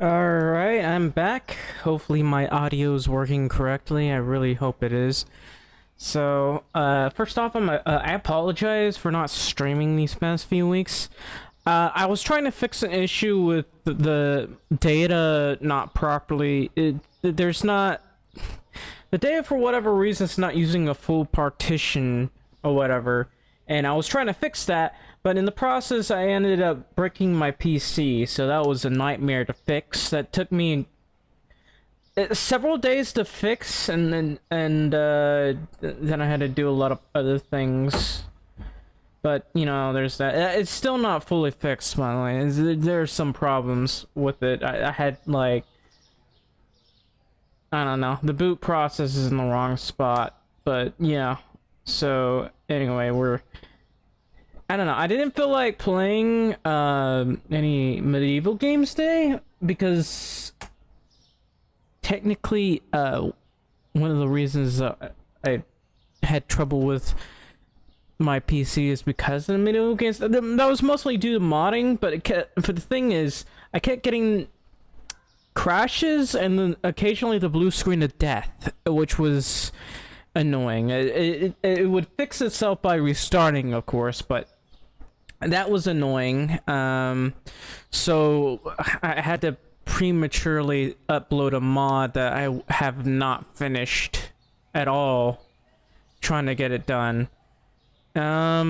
Alright, I'm back. Hopefully my audio is working correctly. I really hope it is. So, first off, I apologize for not streaming these past few weeks. I was trying to fix an issue with the data not properly. There's not... The data, for whatever reason, is not using a full partition or whatever. And I was trying to fix that, but in the process, I ended up breaking my PC, so that was a nightmare to fix. That took me several days to fix, and then I had to do a lot of other things. But you know, there's that. It's still not fully fixed, by the way. There's some problems with it. I had like, I don't know, the boot process is in the wrong spot. But yeah, so anyway, I don't know. I didn't feel like playing any medieval games today because technically one of the reasons I had trouble with my PC is because of the medieval games. That was mostly due to modding, but for the thing is, I kept getting crashes and then occasionally the blue screen of death, which was annoying. It would fix itself by restarting, of course, but that was annoying. So I had to prematurely upload a mod that I have not finished at all, trying to get it done. Yeah,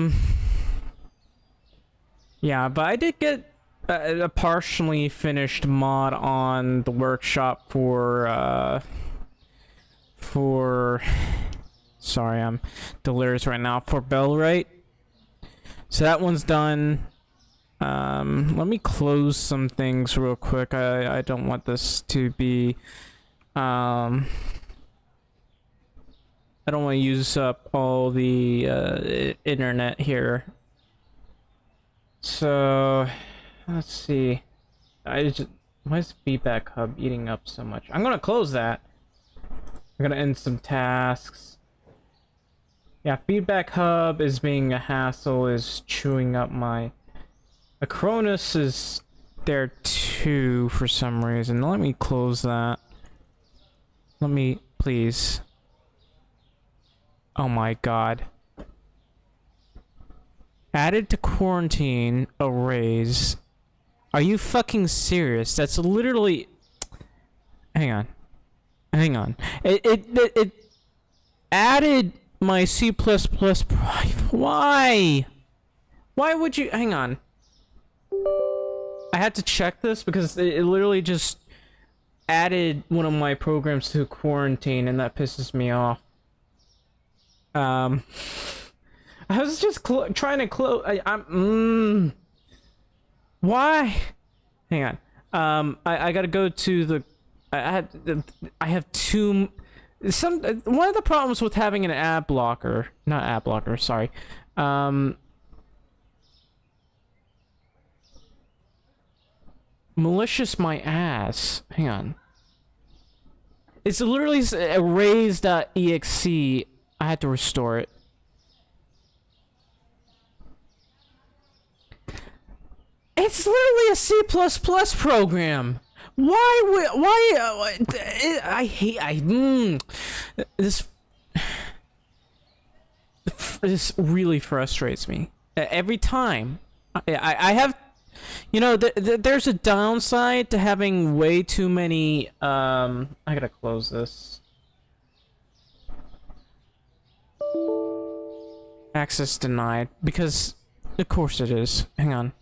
but I did get a partially finished mod on the workshop for sorry, I'm delirious right now, for Bellrite. So that one's done. Let me close some things real quick. I don't want this to be I don't want to use up all the internet here. So let's see. Why is Feedback Hub eating up so much? I'm gonna close that. I'm gonna end some tasks. Yeah, Feedback Hub is being a hassle, is chewing up my... Acronis is there too for some reason. Let me close that. Let me, please. Oh my god. Added to quarantine, arrays. Are you fucking serious? That's literally... Hang on. Hang on. It added my C++... Why? Why would you... Hang on. I had to check this because it literally just added one of my programs to quarantine, and that pisses me off. I was just trying to close... Why? Hang on. I gotta go to the... I have two... one of the problems with having an ad blocker... Not ad blocker, sorry. Malicious my ass. Hang on. It's literally arrays.exe. I had to restore it. It's literally a C++ program. Why I hate this really frustrates me every time. I have, you know, there's a downside to having way too many I gotta close this. Access denied, because of course it is. Hang on.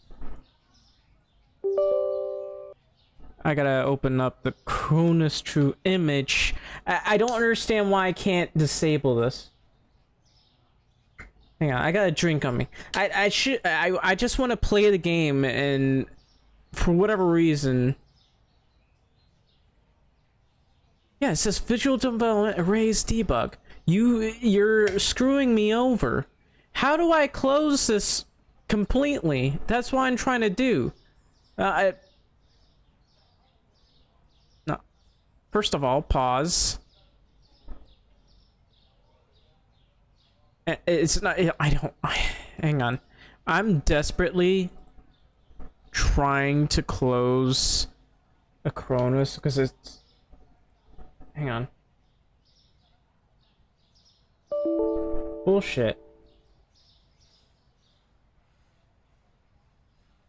I gotta open up the Cronus True image. I don't understand why I can't disable this. Hang on, I got a drink on me. I just want to play the game, and for whatever reason... Yeah, it says Visual Development Arrays Debug. You're screwing me over. How do I close this completely? That's what I'm trying to do. No. First of all, pause. It's not... hang on. I'm desperately trying to close a Cronus because it's. Hang on. Bullshit.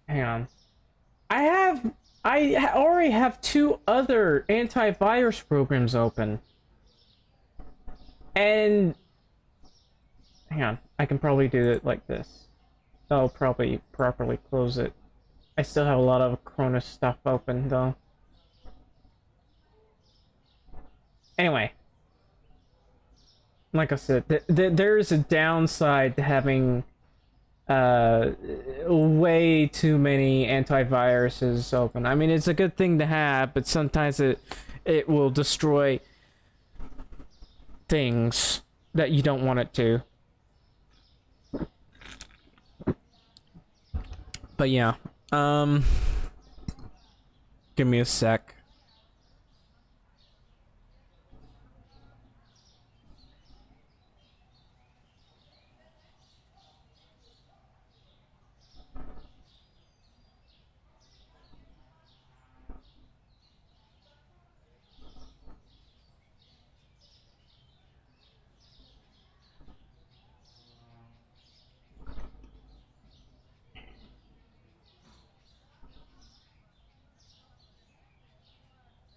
Hang on. I already have 2 other antivirus programs open. And hang on, I can probably do it like this. That'll probably properly close it. I still have a lot of Cronus stuff open though. Anyway, like I said, there's a downside to having way too many antiviruses open. I mean, it's a good thing to have, but sometimes it will destroy things that you don't want it to. But yeah, give me a sec.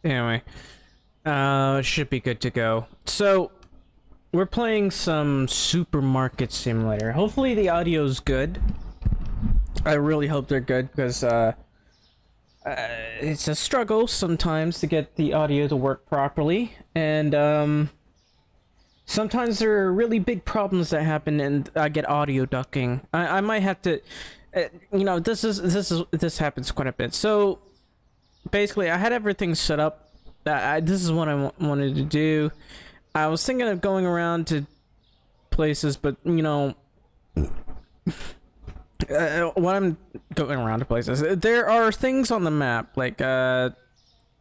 Anyway, should be good to go. So, we're playing some supermarket simulator. Hopefully the audio's good. I really hope they're good because it's a struggle sometimes to get the audio to work properly, and sometimes there are really big problems that happen, and I get audio ducking. I might have to, you know, this happens quite a bit. So basically, I had everything set up. This is what I wanted to do. I was thinking of going around to places, but you know, when I'm going around to places, there are things on the map like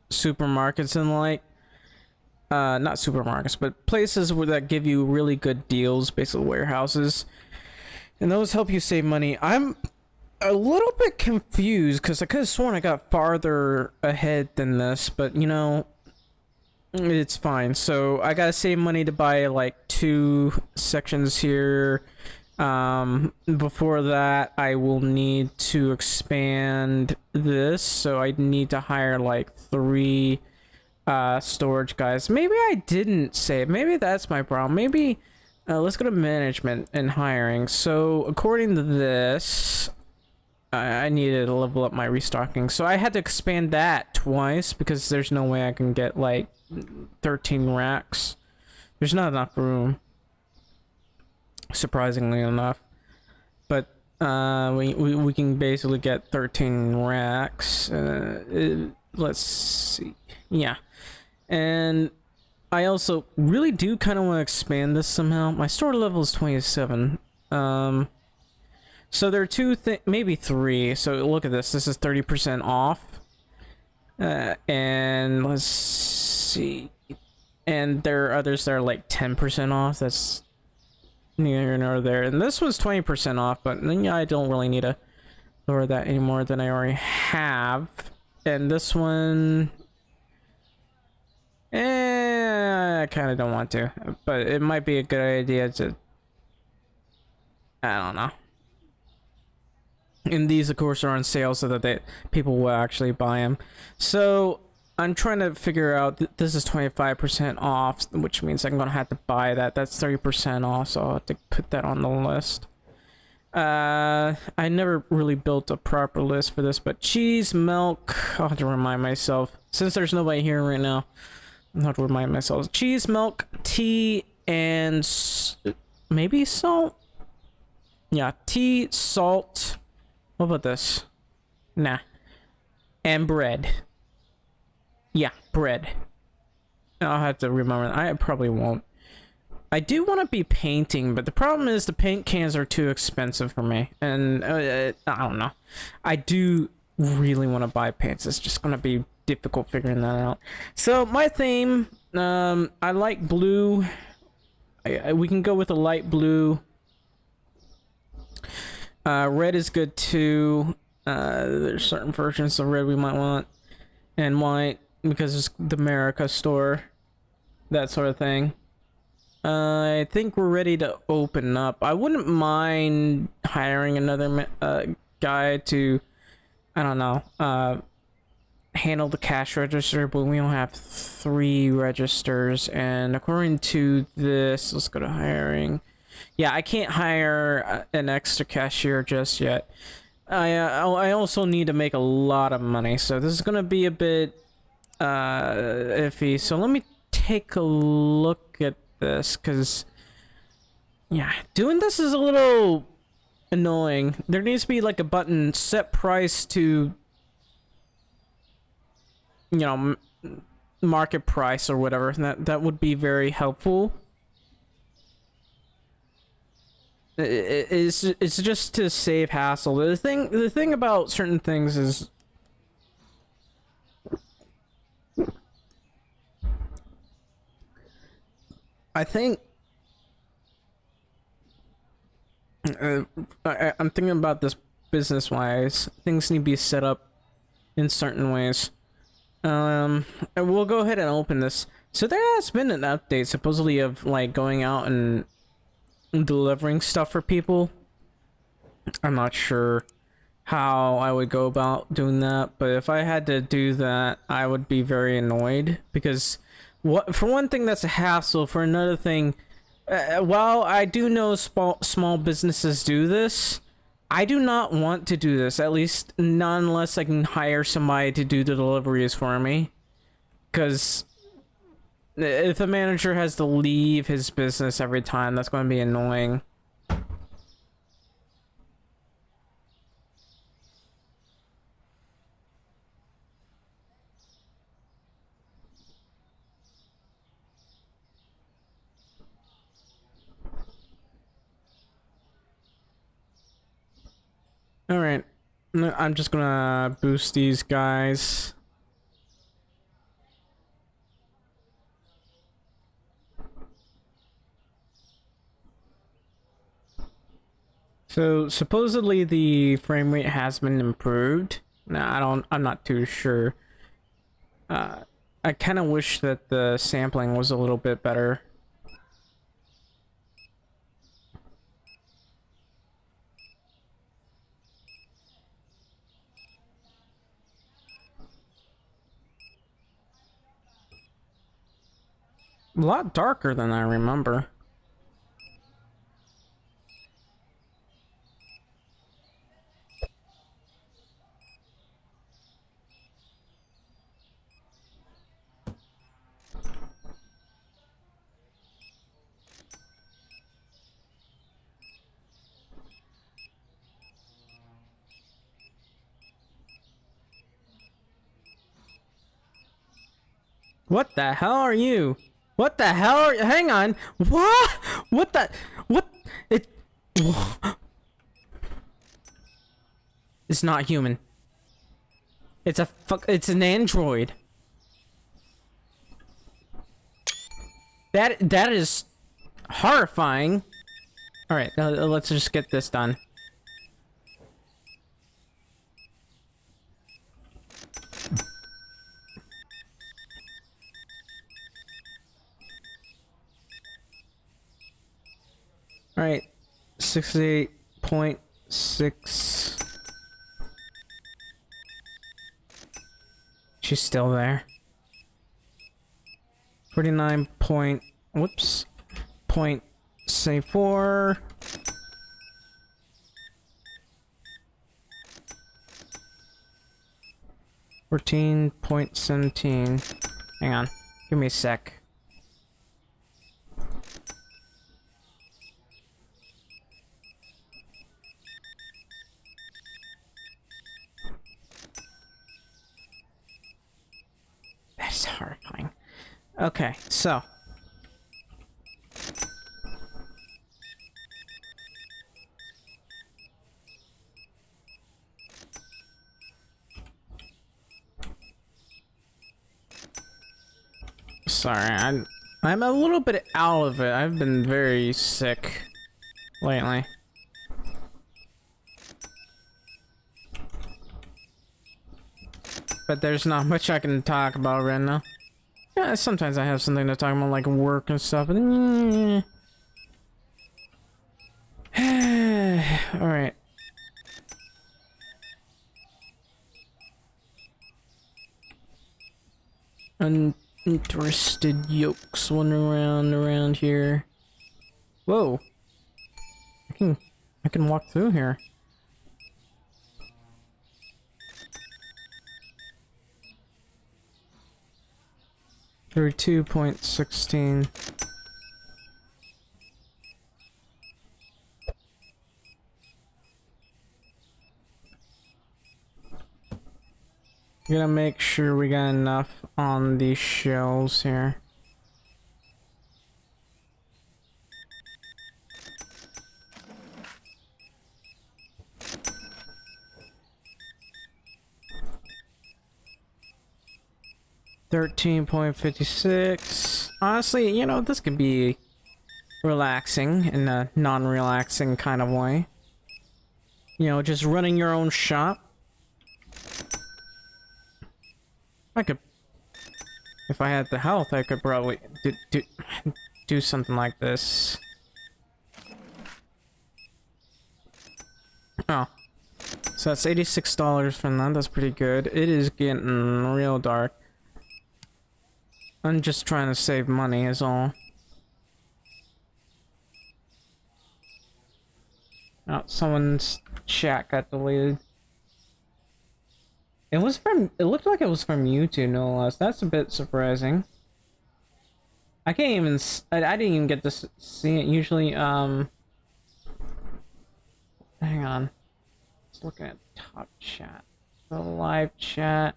supermarkets and like not supermarkets, but places that give you really good deals, basically warehouses, and those help you save money. I'm a little bit confused because I could have sworn I got farther ahead than this, but you know, it's fine. So I gotta save money to buy like 2 sections here. Before that, I will need to expand this, so I need to hire like 3 storage guys. Maybe I didn't save. Maybe that's my problem. Maybe let's go to management and hiring. So according to this, I needed to level up my restocking, so I had to expand that twice because there's no way I can get like 13 racks. There's not enough room, surprisingly enough. But we can basically get 13 racks. Let's see. Yeah, and I also really do kind of want to expand this somehow. My store level is 27. So there are 2 maybe 3. So look at this. This is 30% off. And let's see. And there are others that are like 10% off. That's neither nor there. And this was 20% off, but yeah, I don't really need to lower that any more than I already have. And this one, I kind of don't want to, but it might be a good idea to, I don't know. And these, of course, are on sale so that people will actually buy them. So I'm trying to figure out. This is 25% off, which means I'm gonna have to buy that. That's 30% off, so I'll have to put that on the list. I never really built a proper list for this, but cheese, milk. I'll have to remind myself since there's nobody here right now. I'll have to remind myself. Cheese, milk, tea, and maybe salt. Yeah, tea, salt. What about this? Nah. And bread. Yeah, bread. I'll have to remember that. I probably won't. I do want to be painting, but the problem is the paint cans are too expensive for me. And I don't know. I do really want to buy paints. It's just going to be difficult figuring that out. So my theme, I like blue. We can go with a light blue. Red is good too. There's certain versions of red we might want. and white because it's the America store, that sort of thing. I think we're ready to open up. I wouldn't mind hiring another guy to, I don't know, handle the cash register, but we only have 3 registers, and according to this, let's go to hiring. Yeah, I can't hire an extra cashier just yet. I also need to make a lot of money, so this is gonna be a bit iffy. So let me take a look at this, because yeah, doing this is a little annoying. There needs to be like a button, set price to, you know, market price or whatever. That would be very helpful. It's just to save hassle. The thing about certain things is, I think I'm thinking about this business wise. Things need to be set up in certain ways. And we'll go ahead and open this. So there has been an update supposedly of like going out and delivering stuff for people. I'm not sure how I would go about doing that, but if I had to do that, I would be very annoyed, because for one thing, that's a hassle. For another thing, while I do know small businesses do this, I do not want to do this, at least not unless I can hire somebody to do the deliveries for me. Because if a manager has to leave his business every time, that's going to be annoying. Alright, I'm just gonna boost these guys. So supposedly the frame rate has been improved. Now I'm not too sure. I kind of wish that the sampling was a little bit better. A lot darker than I remember. What the hell are you? What the hell are you? Hang on. What? What the? What? It. It's not human. It's a it's an android. That is horrifying. All right, let's just get this done. All right, 68.6. She's still there. 49 point. Whoops. Point. Say 4. $14.17. Hang on. Give me a sec. That's horrifying. Okay, so. Sorry, I'm a little bit out of it. I've been very sick lately. but there's not much I can talk about right now. Yeah, sometimes I have something to talk about, like work and stuff. But alright. Uninterested yolks wandering around here. Whoa. I can walk through here. There 2.16. Gonna make sure we got enough on these shelves here. $13.56. Honestly, you know, this could be relaxing in a non-relaxing kind of way. You know, just running your own shop. I could, if I had the health, I could probably do something like this. Oh. So that's $86 from that. That's pretty good. It is getting real dark. I'm just trying to save money is all. Oh, someone's chat got deleted. It was from, it looked like it was from YouTube, no less. That's a bit surprising. I can't even, I didn't even get to see it. Usually, hang on. Just looking at top chat. The live chat.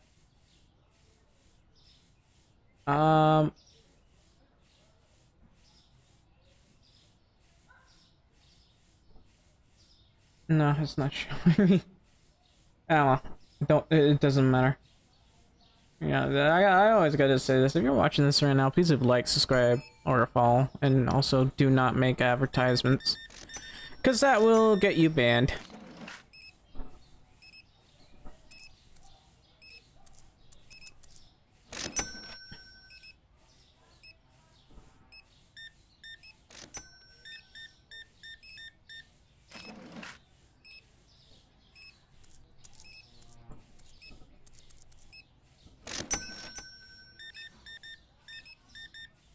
No, it's not showing me. Oh well, it doesn't matter. Yeah, I always gotta say this. If you're watching this right now, please leave a like, subscribe, or a follow, and also do not make advertisements, because that will get you banned.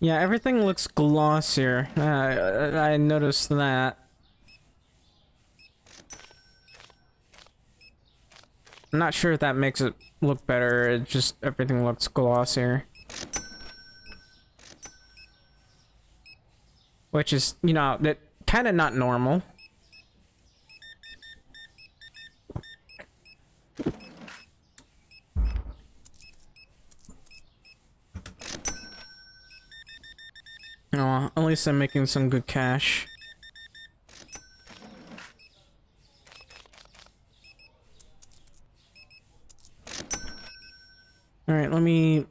Yeah, everything looks glossier. I noticed that. I'm not sure if that makes it look better. It just, everything looks glossier. Which is, you know, that kind of not normal. Oh, at least I'm making some good cash. Alright, let me...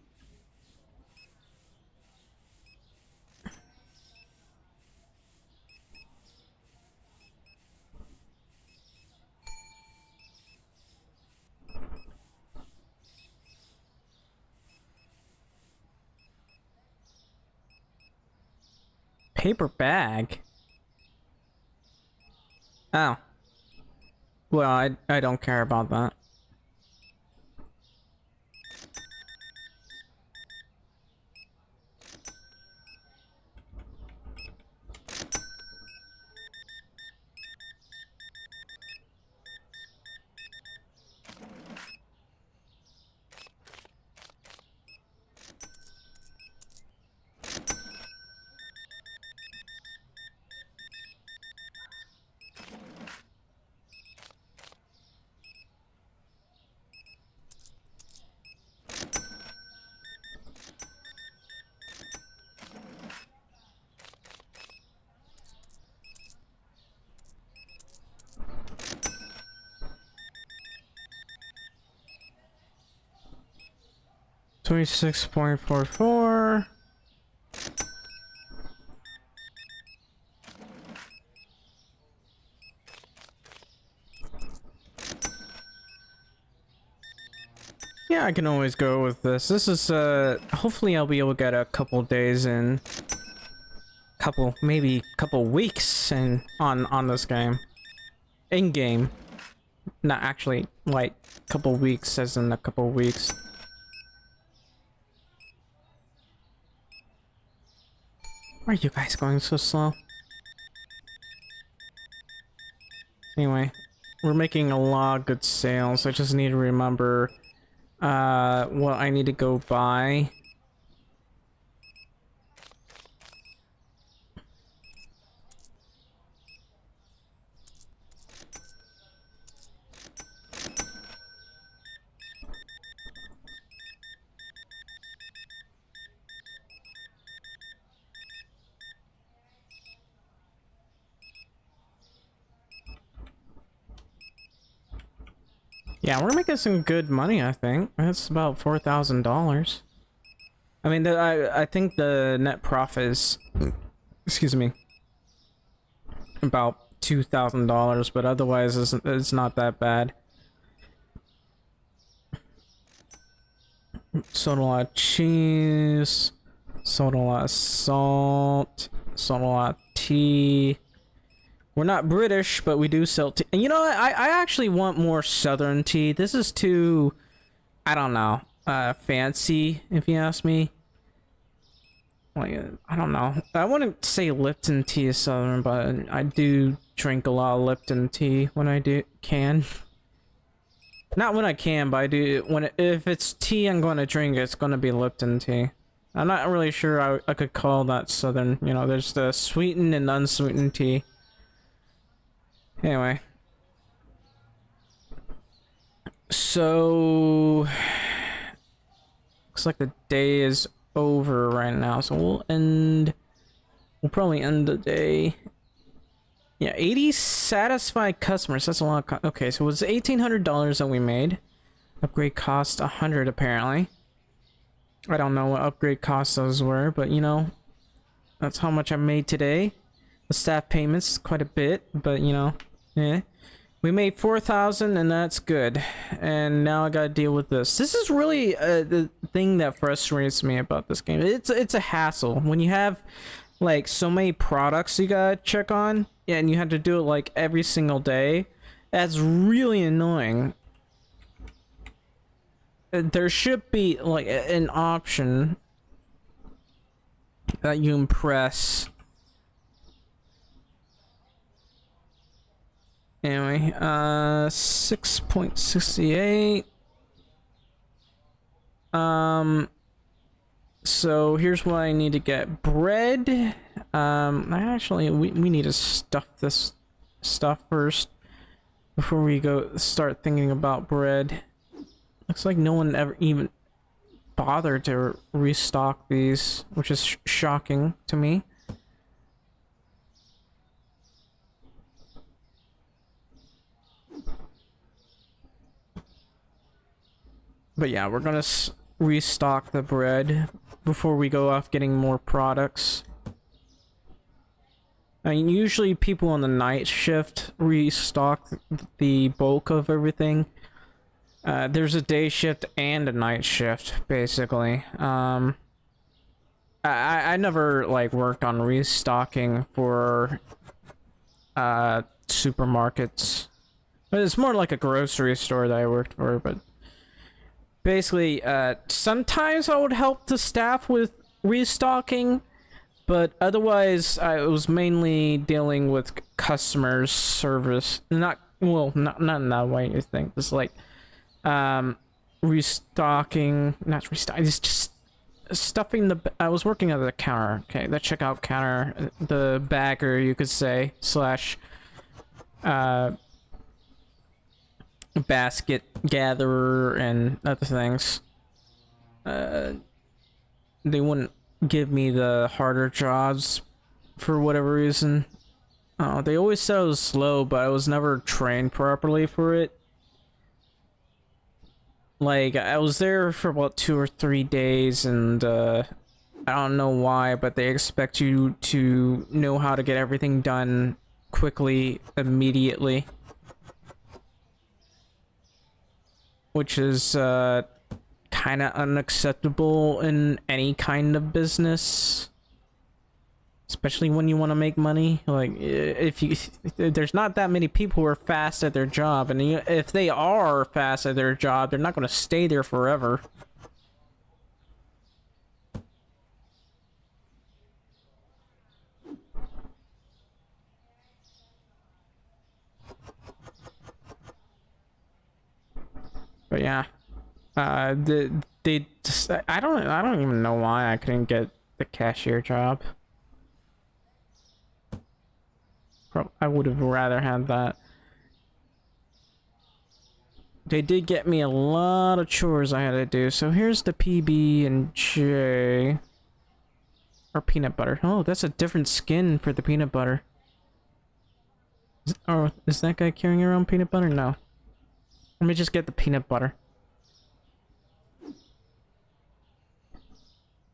Paper bag? Oh. Well, I don't care about that. $26.44. Yeah, Yeah, I can always go with this. This is, hopefully I'll be able to get a couple days in. Maybe couple weeks in, on this game. In-game. Not actually, like, couple weeks as in a couple weeks. Why are you guys going so slow? Anyway, we're making a lot of good sales. I just need to remember what I need to go buy. Yeah, we're making some good money, I think. That's about $4,000. I mean, I think the net profit is, excuse me, about $2,000, but otherwise it's not that bad. Sold a lot of cheese, sold a lot of salt, sold a lot of tea. We're not British, but we do sell tea. And you know what? I actually want more southern tea. This is too, I don't know, fancy, if you ask me. Like, I don't know. I wouldn't say Lipton tea is southern, but I do drink a lot of Lipton tea when I can. Not when I can, but I do. If it's tea I'm going to drink, it's going to be Lipton tea. I'm not really sure I could call that southern. You know, there's the sweetened and unsweetened tea. Anyway. So looks like the day is over right now, so we'll probably end the day. Yeah, 80 satisfied customers. That's a lot of okay, so it was $1,800 that we made. Upgrade cost 100 apparently. I don't know what upgrade costs those were, but you know, that's how much I made today. The staff payments quite a bit, but you know, yeah. We made 4,000 and that's good. And now I gotta deal with this. This is really the thing that frustrates me about this game. It's a hassle. When you have like so many products you gotta check on, yeah, and you have to do it like every single day, that's really annoying. There should be like an option that you can press. Anyway, 6.68. So here's what I need to get. Bread. Actually, we need to stuff this stuff first before we start thinking about bread. Looks like no one ever even bothered to restock these, which is shocking to me. But yeah, we're gonna restock the bread before we go off getting more products. I mean, usually people on the night shift restock the bulk of everything. There's a day shift and a night shift, basically. I never like worked on restocking for supermarkets, but it's more like a grocery store that I worked for. But basically, sometimes I would help the staff with restocking, but otherwise I was mainly dealing with customer service. Not in that way you think. It's like restocking, not restocking, it's just stuffing I was working at the counter, okay, the checkout counter, the bagger, you could say, slash basket gatherer and other things. They wouldn't give me the harder jobs for whatever reason. They always said I was slow, but I was never trained properly for it. Like, I was there for about 2 or 3 days, and I don't know why, but they expect you to know how to get everything done quickly, immediately. Which is kind of unacceptable in any kind of business, especially when you want to make money. Like, if you, there's not that many people who are fast at their job, and if they are fast at their job, they're not going to stay there forever. But yeah, they just, I don't even know why I couldn't get the cashier job. I would have rather had that. They did get me a lot of chores I had to do. So here's the PB and J. Or peanut butter. Oh, that's a different skin for the peanut butter. Oh, is that guy carrying around peanut butter? No. Let me just get the peanut butter.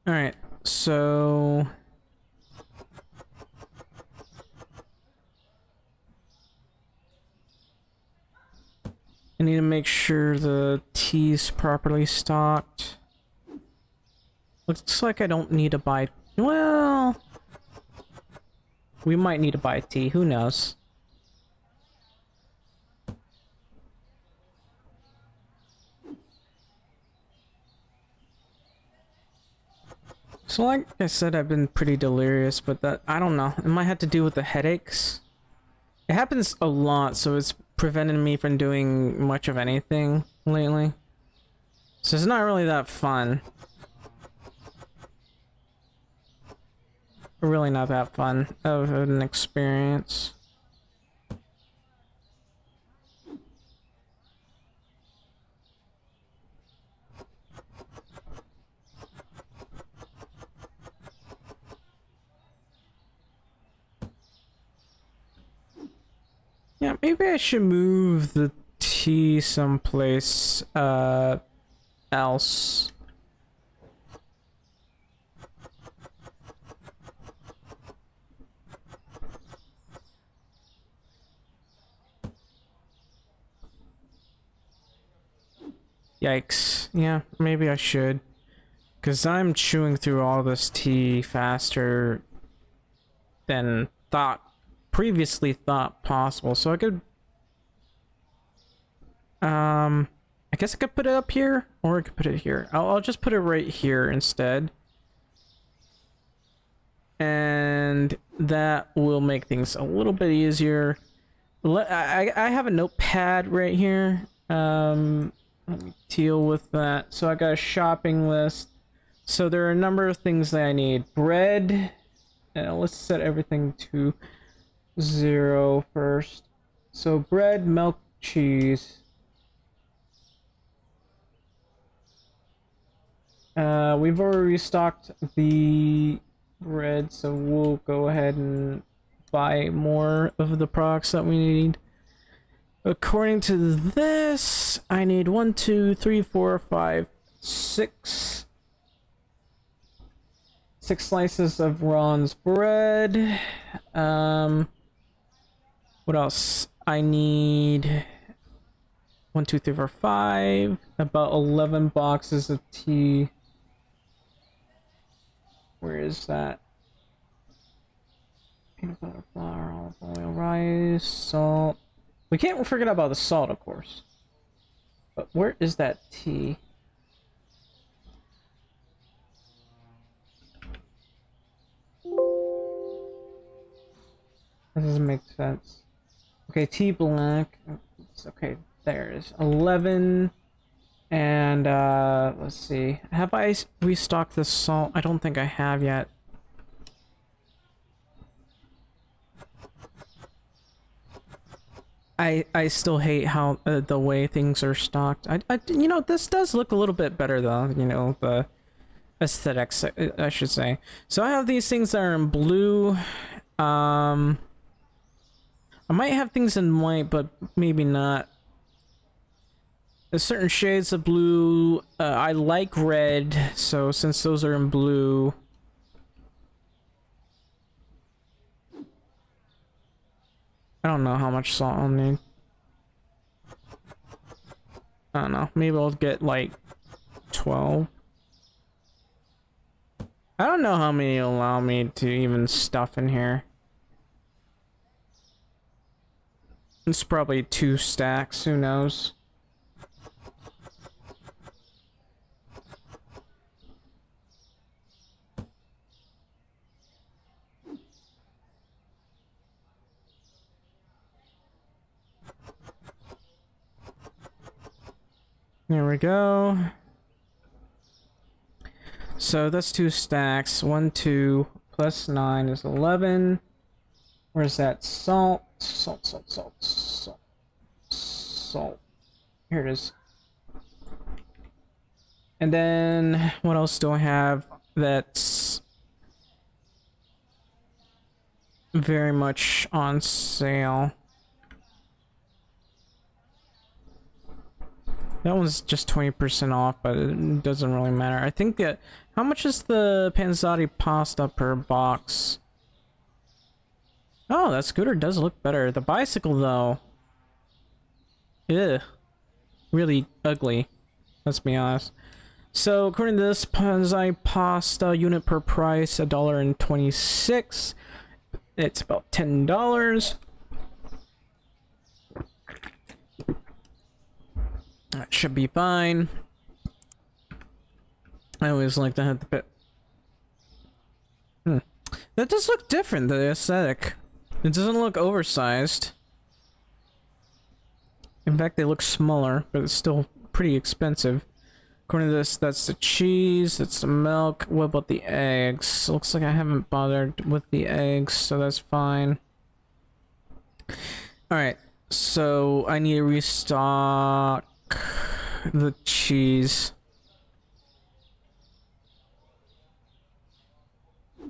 Alright, so... I need to make sure the tea's properly stocked. Looks like I don't need to buy... Well... We might need to buy tea, who knows? So like I said, I've been pretty delirious, but that, I don't know. It might have to do with the headaches. It happens a lot, so it's prevented me from doing much of anything lately. So it's not really that fun. Really not that fun of an experience. Yeah, maybe I should move the tea someplace else. Yikes. Yeah, maybe I should. Because I'm chewing through all this tea faster than previously thought possible. So I could... I guess I could put it up here, or I could put it here. I'll just put it right here instead. And that will make things a little bit easier. I have a notepad right here. Let me deal with that. So I got a shopping list. So there are a number of things that I need. Bread. Let's set everything to 0 first. So bread, milk, cheese. We've already restocked the bread, so we'll go ahead and buy more of the products that we need. According to this, I need 1, 2, 3, 4, 5, 6. 6 slices of Ron's bread. What else? I need 1, 2, 3, 4, 5. About 11 boxes of tea. Where is that? Peanut butter, flour, olive oil, rice, salt. We can't forget about the salt, of course. But where is that tea? That doesn't make sense. Okay, tea black. Okay, there's 11. And, let's see. Have I restocked the salt? I don't think I have yet. I still hate how the way things are stocked. You know, this does look a little bit better though. You know, the aesthetics, I should say. So I have these things that are in blue. I might have things in white, but maybe not. There's certain shades of blue. I like red, so since those are in blue. I don't know how much salt I'll need. I don't know. Maybe I'll get like 12. I don't know how many allow me to even stuff in here. It's probably 2 stacks, who knows? There we go. So that's 2 stacks. 1, 2, plus 9 is 11. Where's that salt? Salt. Here it is. And then what else do I have that's very much on sale? That one's just 20% off, but it doesn't really matter. I think that... How much is the panzati pasta per box? Oh, that scooter does look better. The bicycle, though... Ugh. Really ugly. Let's be honest. So, according to this, panzati pasta unit per price, $1.26. It's about $10. That should be fine. I always like to have the bit. That does look different, the aesthetic. It doesn't look oversized. In fact, they look smaller, but it's still pretty expensive. According to this, that's the cheese, that's the milk. What about the eggs? Looks like I haven't bothered with the eggs, so that's fine. Alright, so I need to restock the cheese.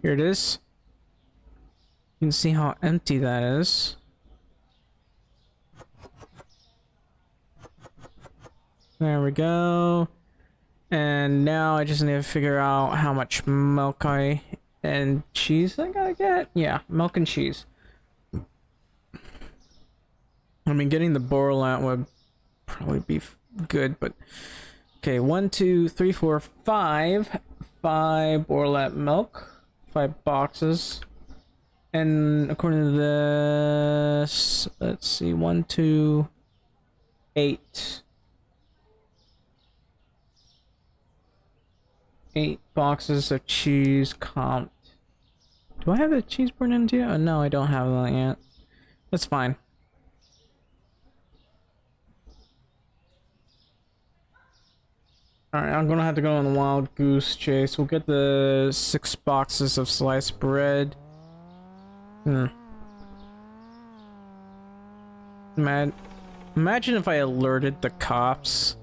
Here it is. You can see how empty that is. There we go. And now I just need to figure out how much milk and cheese I gotta get. Yeah, milk and cheese. I mean, getting the Borlat would probably be good, but okay. 1, 2, 3, 4, 5. 5 Borlat milk. 5 boxes. And according to this, let's see, 1, 2, 8. 8 boxes of cheese comped. Do I have the cheese burned into it? Oh, no, I don't have that yet. That's fine. Alright, I'm gonna have to go on the wild goose chase. We'll get the 6 boxes of sliced bread. Imagine if I alerted the cops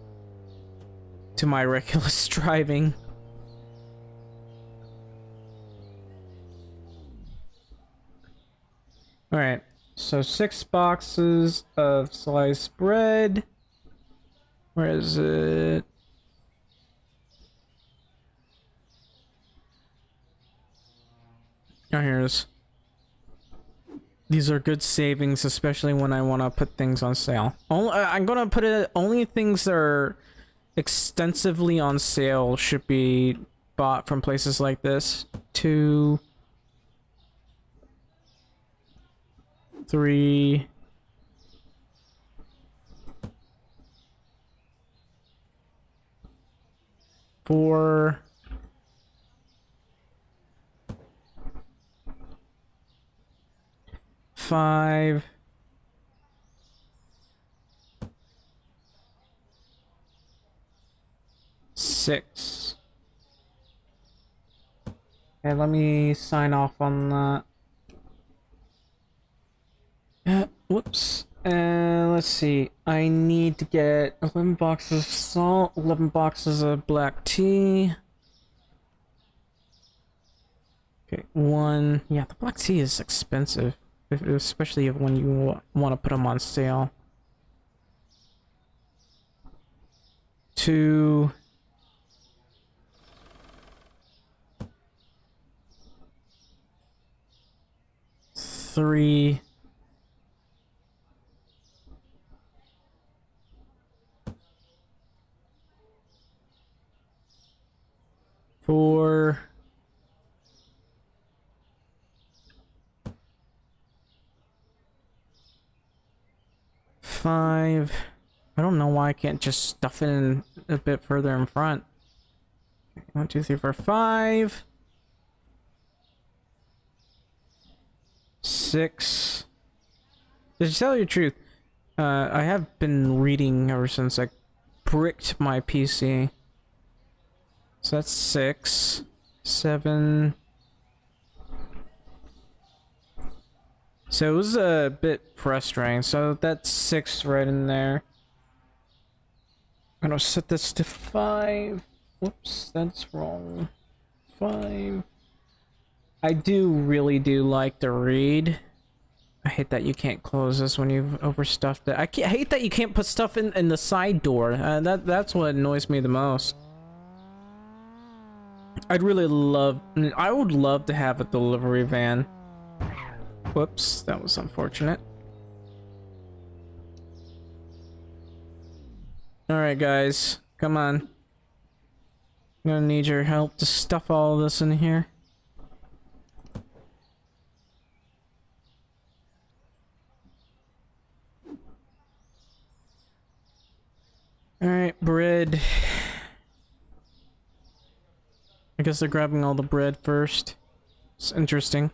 to my reckless driving. Alright, so 6 boxes of sliced bread. Where is it? Oh, here it is. These are good savings, especially when I want to put things on sale. I'm gonna put it, only things that are extensively on sale should be bought from places like this. 2, 3, 4, 5, 6. Okay, let me sign off on that. Whoops. Let's see. I need to get 11 boxes of salt, 11 boxes of black tea. Okay, 1. Yeah, the black tea is expensive, especially when you want to put them on sale. 2. 3. 4, 5. I don't know why I can't just stuff it in a bit further in front. 1, 2, 3, 4, 5. 6. To tell you the truth, I have been reading ever since I bricked my PC. So that's 6, 7. So it was a bit frustrating. So that's 6 right in there. I'm gonna set this to 5. Whoops, that's wrong. 5. I really do like to read. I hate that you can't close this when you've overstuffed it. I hate that you can't put stuff in the side door. That's what annoys me the most. I would love to have a delivery van. Whoops, that was unfortunate. Alright guys, come on. I'm gonna need your help to stuff all of this in here. Alright, bread. I guess they're grabbing all the bread first. It's interesting.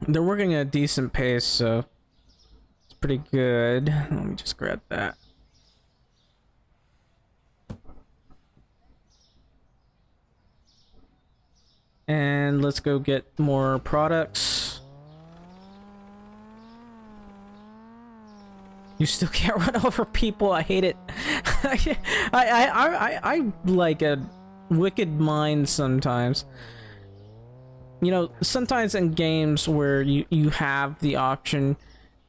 They're working at a decent pace, so it's pretty good. Let me just grab that. And let's go get more products. You still can't run over people. I hate it. I like a wicked mind sometimes. You know, sometimes in games where you have the option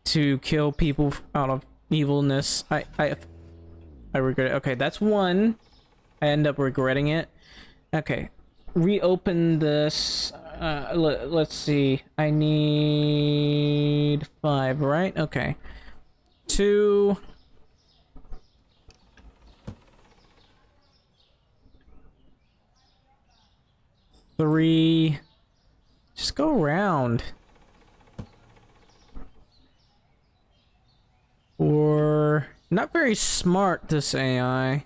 to kill people out of evilness, I regret it. Okay, that's 1. I end up regretting it. Okay, reopen this. Let's see. I need 5, right? Okay. 2. 3. Just go around. 4. Not very smart, this AI.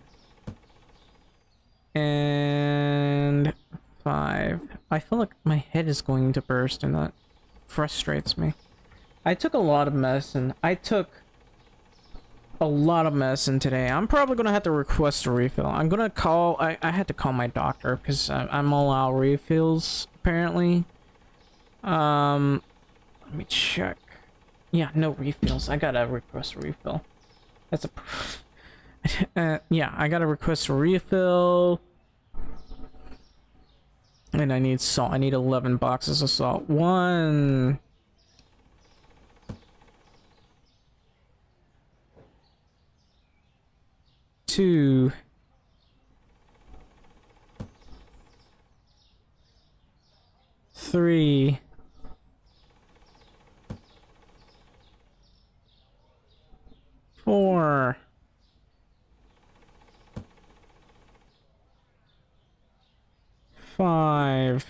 And 5. I feel like my head is going to burst and that frustrates me. I took a lot of medicine. I took a lot of medicine today. I'm probably gonna have to request a refill. I'm gonna call... I had to call my doctor because I'm all out of refills, apparently. Let me check. Yeah, no refills. I gotta request a refill. That's a... yeah, I gotta request a refill. And I need salt. I need 11 boxes of salt. 1... 2... 3... 4... 5...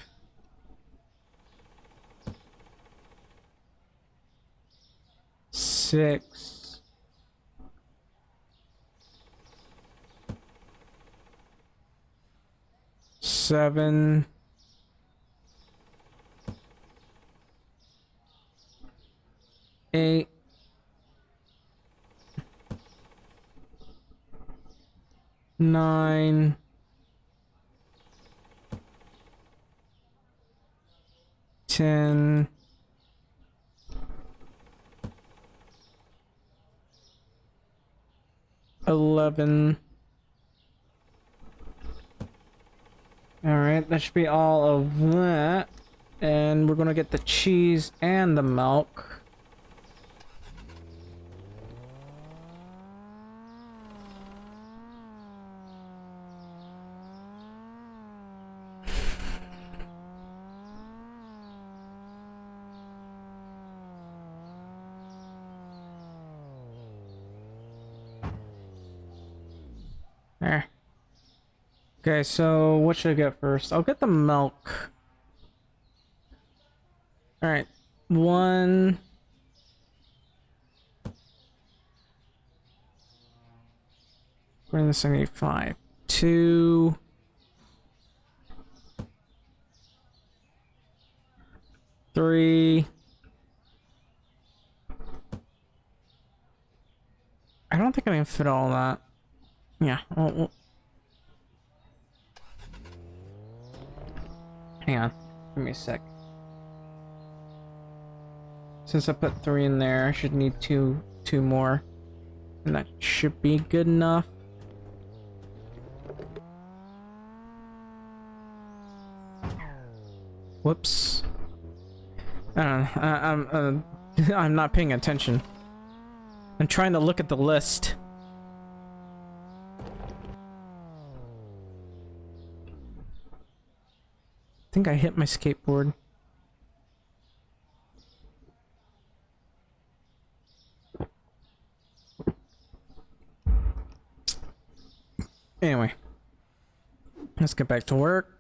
6... 7... 8... 9... 10... 11... Alright, that should be all of that. And we're gonna get the cheese and the milk. There. Okay, so what should I get first? I'll get the milk. Alright. 1... We're in the 75. 2... 3... I don't think I can fit all that. Yeah, well, hang on. Give me a sec. Since I put 3 in there, I should need two more. And that should be good enough. Whoops. I'm not paying attention. I'm trying to look at the list. I think I hit my skateboard. Anyway, let's get back to work.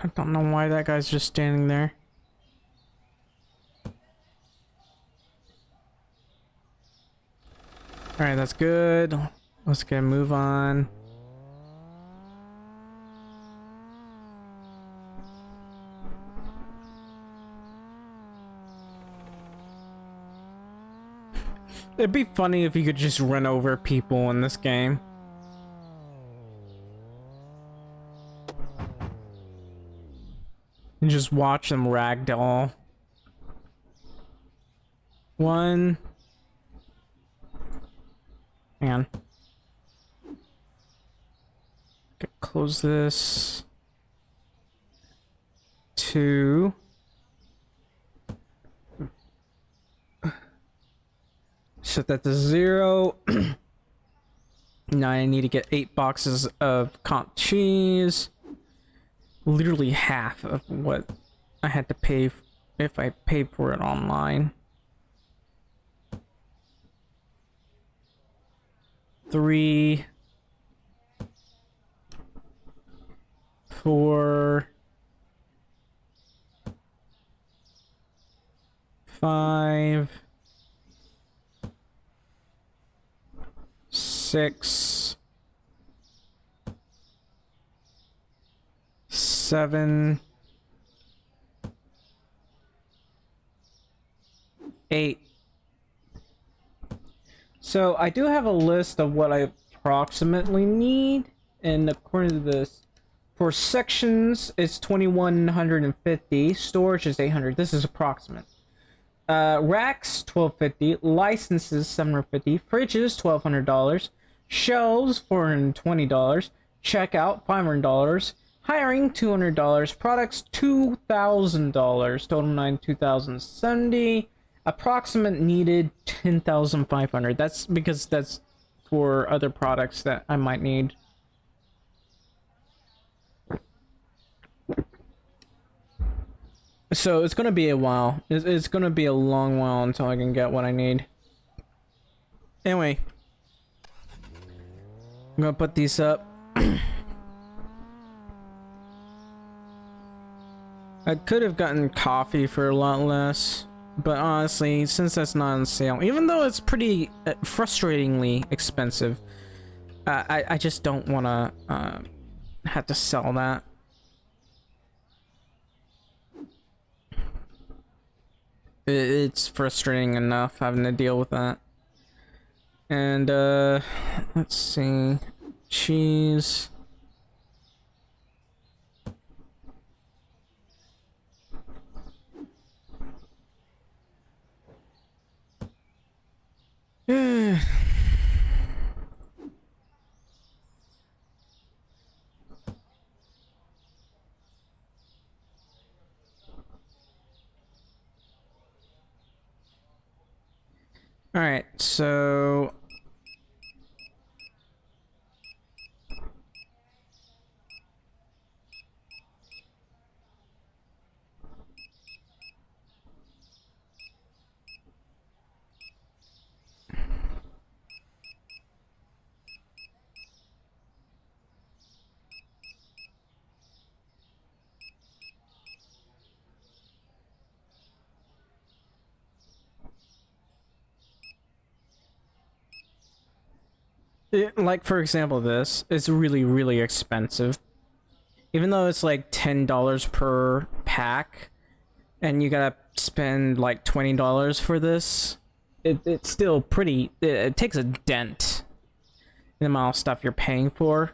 I don't know why that guy's just standing there. Alright, that's good. Let's get a move on. It'd be funny if you could just run over people in this game. And just watch them ragdoll. 1. Hang on. Okay, close this. 2. Set that to 0. Now I need to get 8 boxes of comp cheese. Literally half of what I had to pay if I paid for it online. 3, 4, 5, 6, 7, 8. So I do have a list of what I approximately need, and according to this, for sections it's 2150, storage is 800. This is approximate. Racks 1250, licenses 750, fridges $1200, shelves $420, checkout $500, hiring $200, products $2,000, total 2,070. Approximate needed 10,500. That's because that's for other products that I might need. So it's gonna be a while. It's gonna be a long while until I can get what I need. Anyway, I'm gonna put these up. I could have gotten coffee for a lot less, but honestly, since that's not on sale, even though it's pretty frustratingly expensive, I just don't want to have to sell that. It's frustrating enough having to deal with that. And let's see, cheese. All right, so like for example, this is really expensive. Even though it's like $10 per pack, and you gotta spend like $20 for this, it's still pretty. It takes a dent in the amount of stuff you're paying for.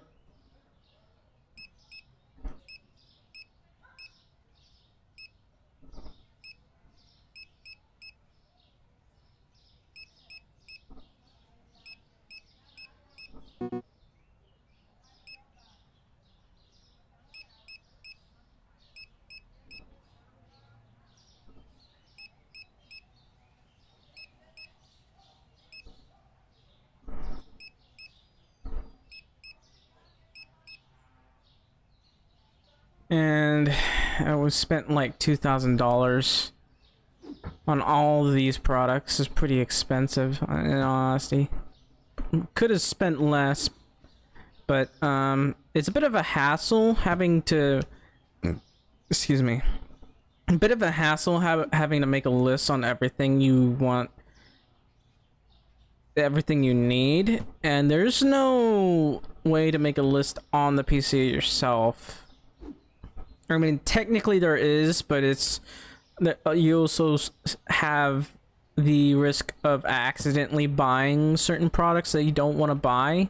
And I was spent like $2,000 on all of these products. Is pretty expensive, in honesty. Could have spent less, but it's a bit of a hassle having to. Excuse me. A bit of a hassle having to make a list on everything you want, everything you need, and there's no way to make a list on the PC yourself. I mean, technically there is, but it's you also have the risk of accidentally buying certain products that you don't want to buy.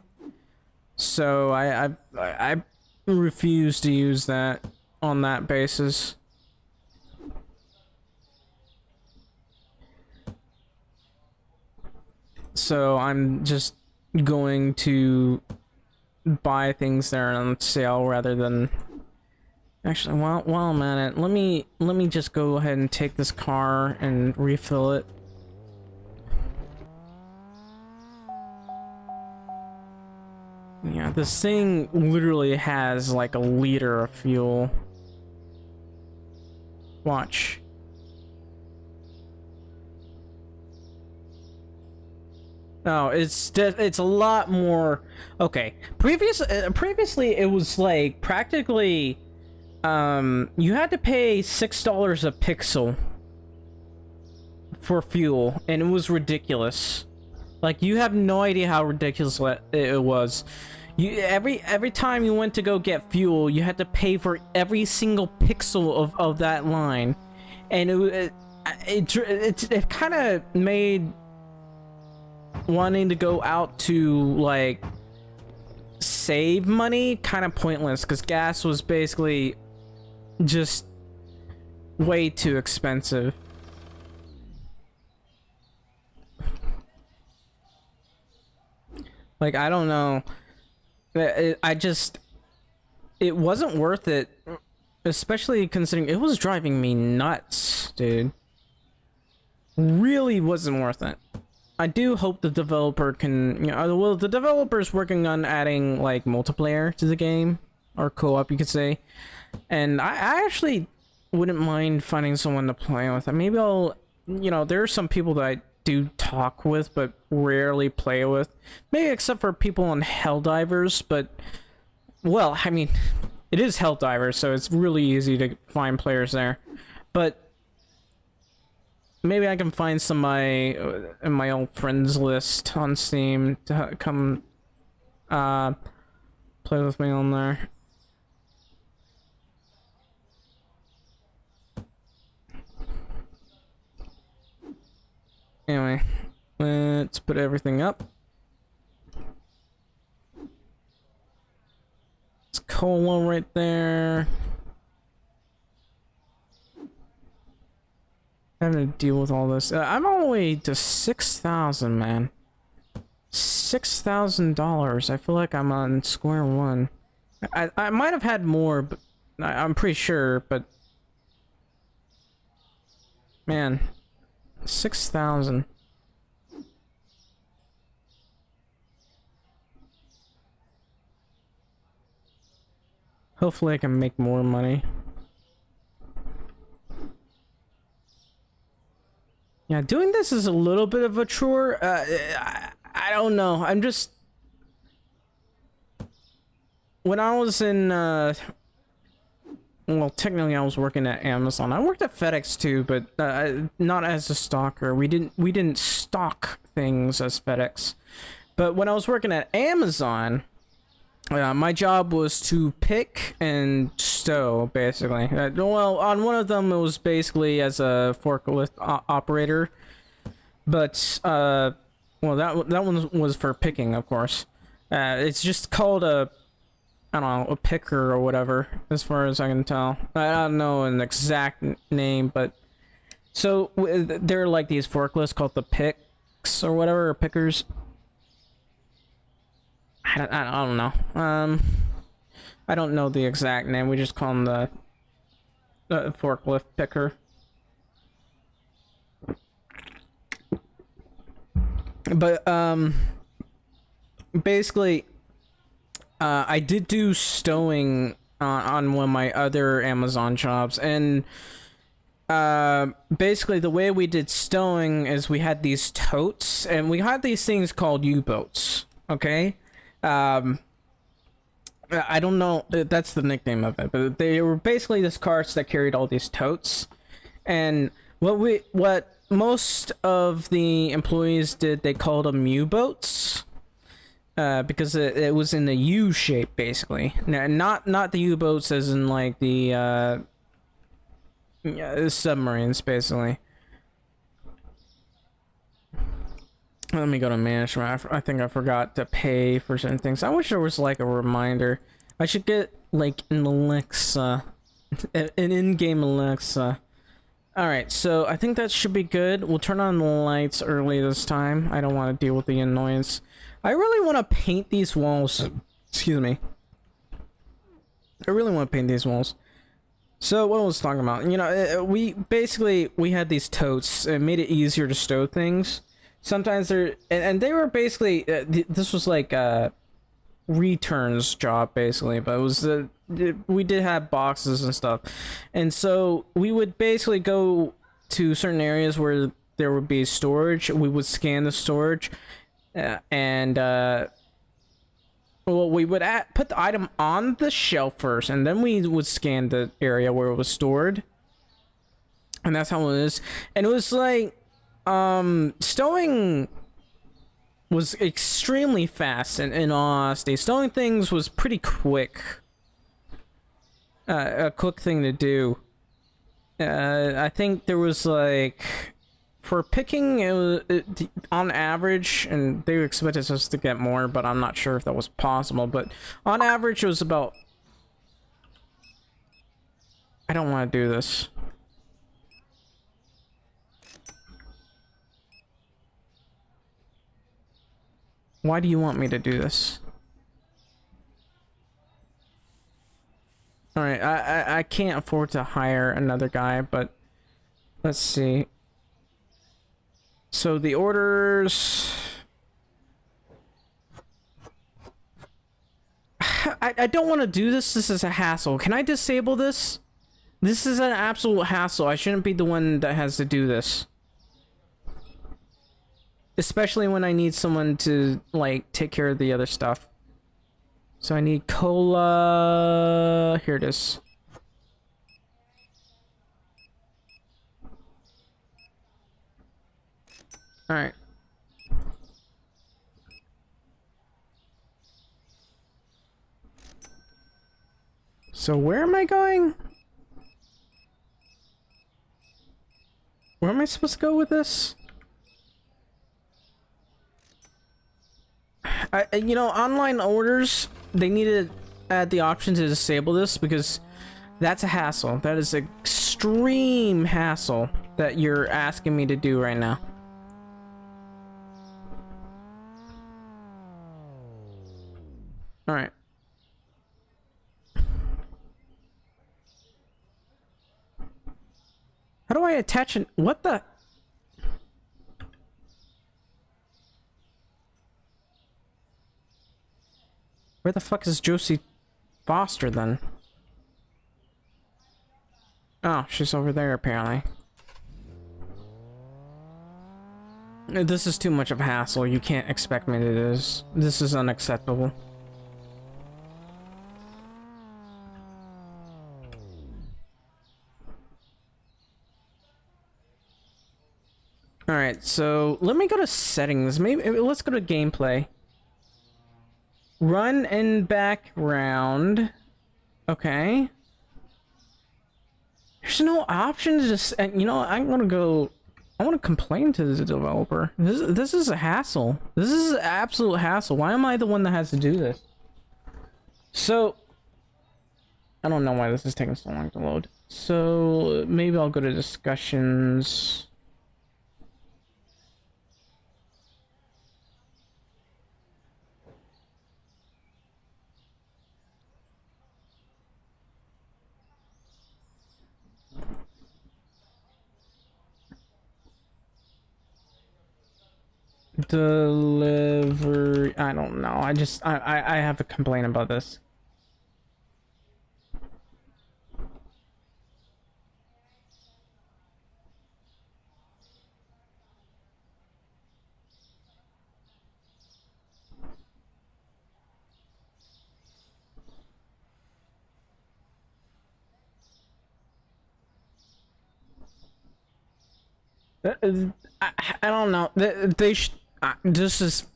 So I refuse to use that on that basis. So I'm just going to buy things that are on sale rather than. Actually, while I'm at it, let me just go ahead and take this car and refill it. Yeah, this thing literally has like a liter of fuel. Watch. Oh, it's a lot more. Okay, previously it was like practically. You had to pay $6 a pixel for fuel, and it was ridiculous. Like, you have no idea how ridiculous it was. Every time you went to go get fuel, you had to pay for every single pixel of that line, and it kind of made wanting to go out to like save money kind of pointless, because gas was basically just way too expensive. Like, I don't know. It wasn't worth it, especially considering it was driving me nuts, dude. Really wasn't worth it. I do hope the developer can, well, the developer's working on adding like multiplayer to the game, or co-op, you could say. And I actually wouldn't mind finding someone to play with. Maybe I'll, there are some people that I do talk with, but rarely play with. Maybe except for people on Helldivers, but, well, I mean, it is Helldivers, so it's really easy to find players there. But maybe I can find some in my old friends list on Steam to come play with me on there. Anyway, let's put everything up. It's cola right there. Having to deal with all this. I'm all the way to 6,000, man. $6,000. I feel like I'm on square one. I might have had more, but I'm pretty sure, but man, 6,000. Hopefully I can make more money. Yeah, doing this is a little bit of a chore. I don't know. I'm just... When I was in, well, technically I was working at Amazon. I worked at FedEx too, but not as a stalker. We didn't stock things as FedEx. But when I was working at Amazon, my job was to pick and stow, basically. Well, on one of them, it was basically as a forklift operator. But, well, that one was for picking, of course. It's just called a, I don't know, a picker or whatever, as far as I can tell. I don't know an exact name, but... So, there are like these forklifts called the picks or whatever, or pickers. I don't know. I don't know the exact name. We just call them the forklift picker. But basically, I did do stowing on one of my other Amazon jobs, and basically the way we did stowing is we had these totes, and we had these things called U-boats. Okay. I don't know, that's the nickname of it, but they were basically these carts that carried all these totes. And what most of the employees did, they called them U-boats, because it was in the U shape, basically. Now, not the U-boats as in like the submarines, basically. Let me go to management. I think I forgot to pay for certain things. I wish there was like a reminder. I should get like an Alexa, an in-game Alexa. Alright, so I think that should be good. We'll turn on the lights early this time. I don't want to deal with the annoyance. I really want to paint these walls. Excuse me. I really want to paint these walls. So what I was talking about, you know, we had these totes. It made it easier to stow things. Sometimes and they were basically, this was like a returns job, basically, but it was, we did have boxes and stuff. And so we would basically go to certain areas where there would be storage. We would scan the storage, and, well, we would put the item on the shelf first, and then we would scan the area where it was stored. And that's how it is. And it was like, stowing was extremely fast, and in all honesty, stowing things was pretty quick. A quick thing to do. I think there was like, for picking, it was on average, and they expected us to get more, but I'm not sure if that was possible, but on average it was about... I don't want to do this. Why do you want me to do this? Alright, I can't afford to hire another guy, but let's see. So the orders... I don't want to do this. This is a hassle. Can I disable this? This is an absolute hassle. I shouldn't be the one that has to do this. Especially when I need someone to, like, take care of the other stuff. So I need cola... Here it is. Alright. So where am I going? Where am I supposed to go with this? You know, online orders, they need to add the option to disable this because that's a hassle. That is extreme hassle that you're asking me to do right now. All right. How do I attach an... What the... Where the fuck is Josie Foster then? Oh, she's over there apparently. This is too much of a hassle. You can't expect me to do this. This is unacceptable. Alright, so let me go to settings. Maybe let's go to gameplay. Run in background. Okay. There's no option to just, you know, I'm gonna go, I want to complain to the developer. This is a hassle. This is an absolute hassle. Why am I the one that has to do this? So, I don't know why this is taking so long to load. So, maybe I'll go to discussions. Delivery. I don't know. I have a complaint about this. I don't know. They should. This is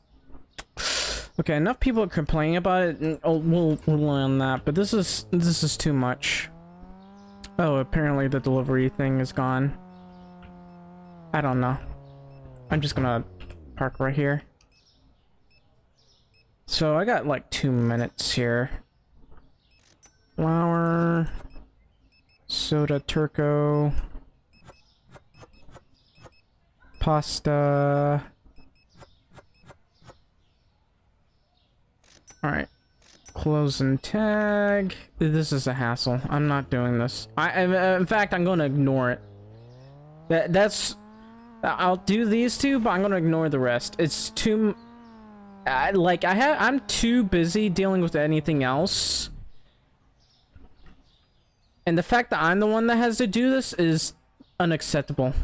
okay. Enough people are complaining about it, and we'll rely on that. But this is too much. Oh, apparently the delivery thing is gone. I don't know. I'm just gonna park right here. So I got like 2 minutes here. Flour, soda turco, pasta. Alright. Close and tag. This is a hassle. I'm not doing this. In fact, I'm going to ignore it. That's... I'll do these two, but I'm going to ignore the rest. It's too... I'm too busy dealing with anything else. And the fact that I'm the one that has to do this is unacceptable.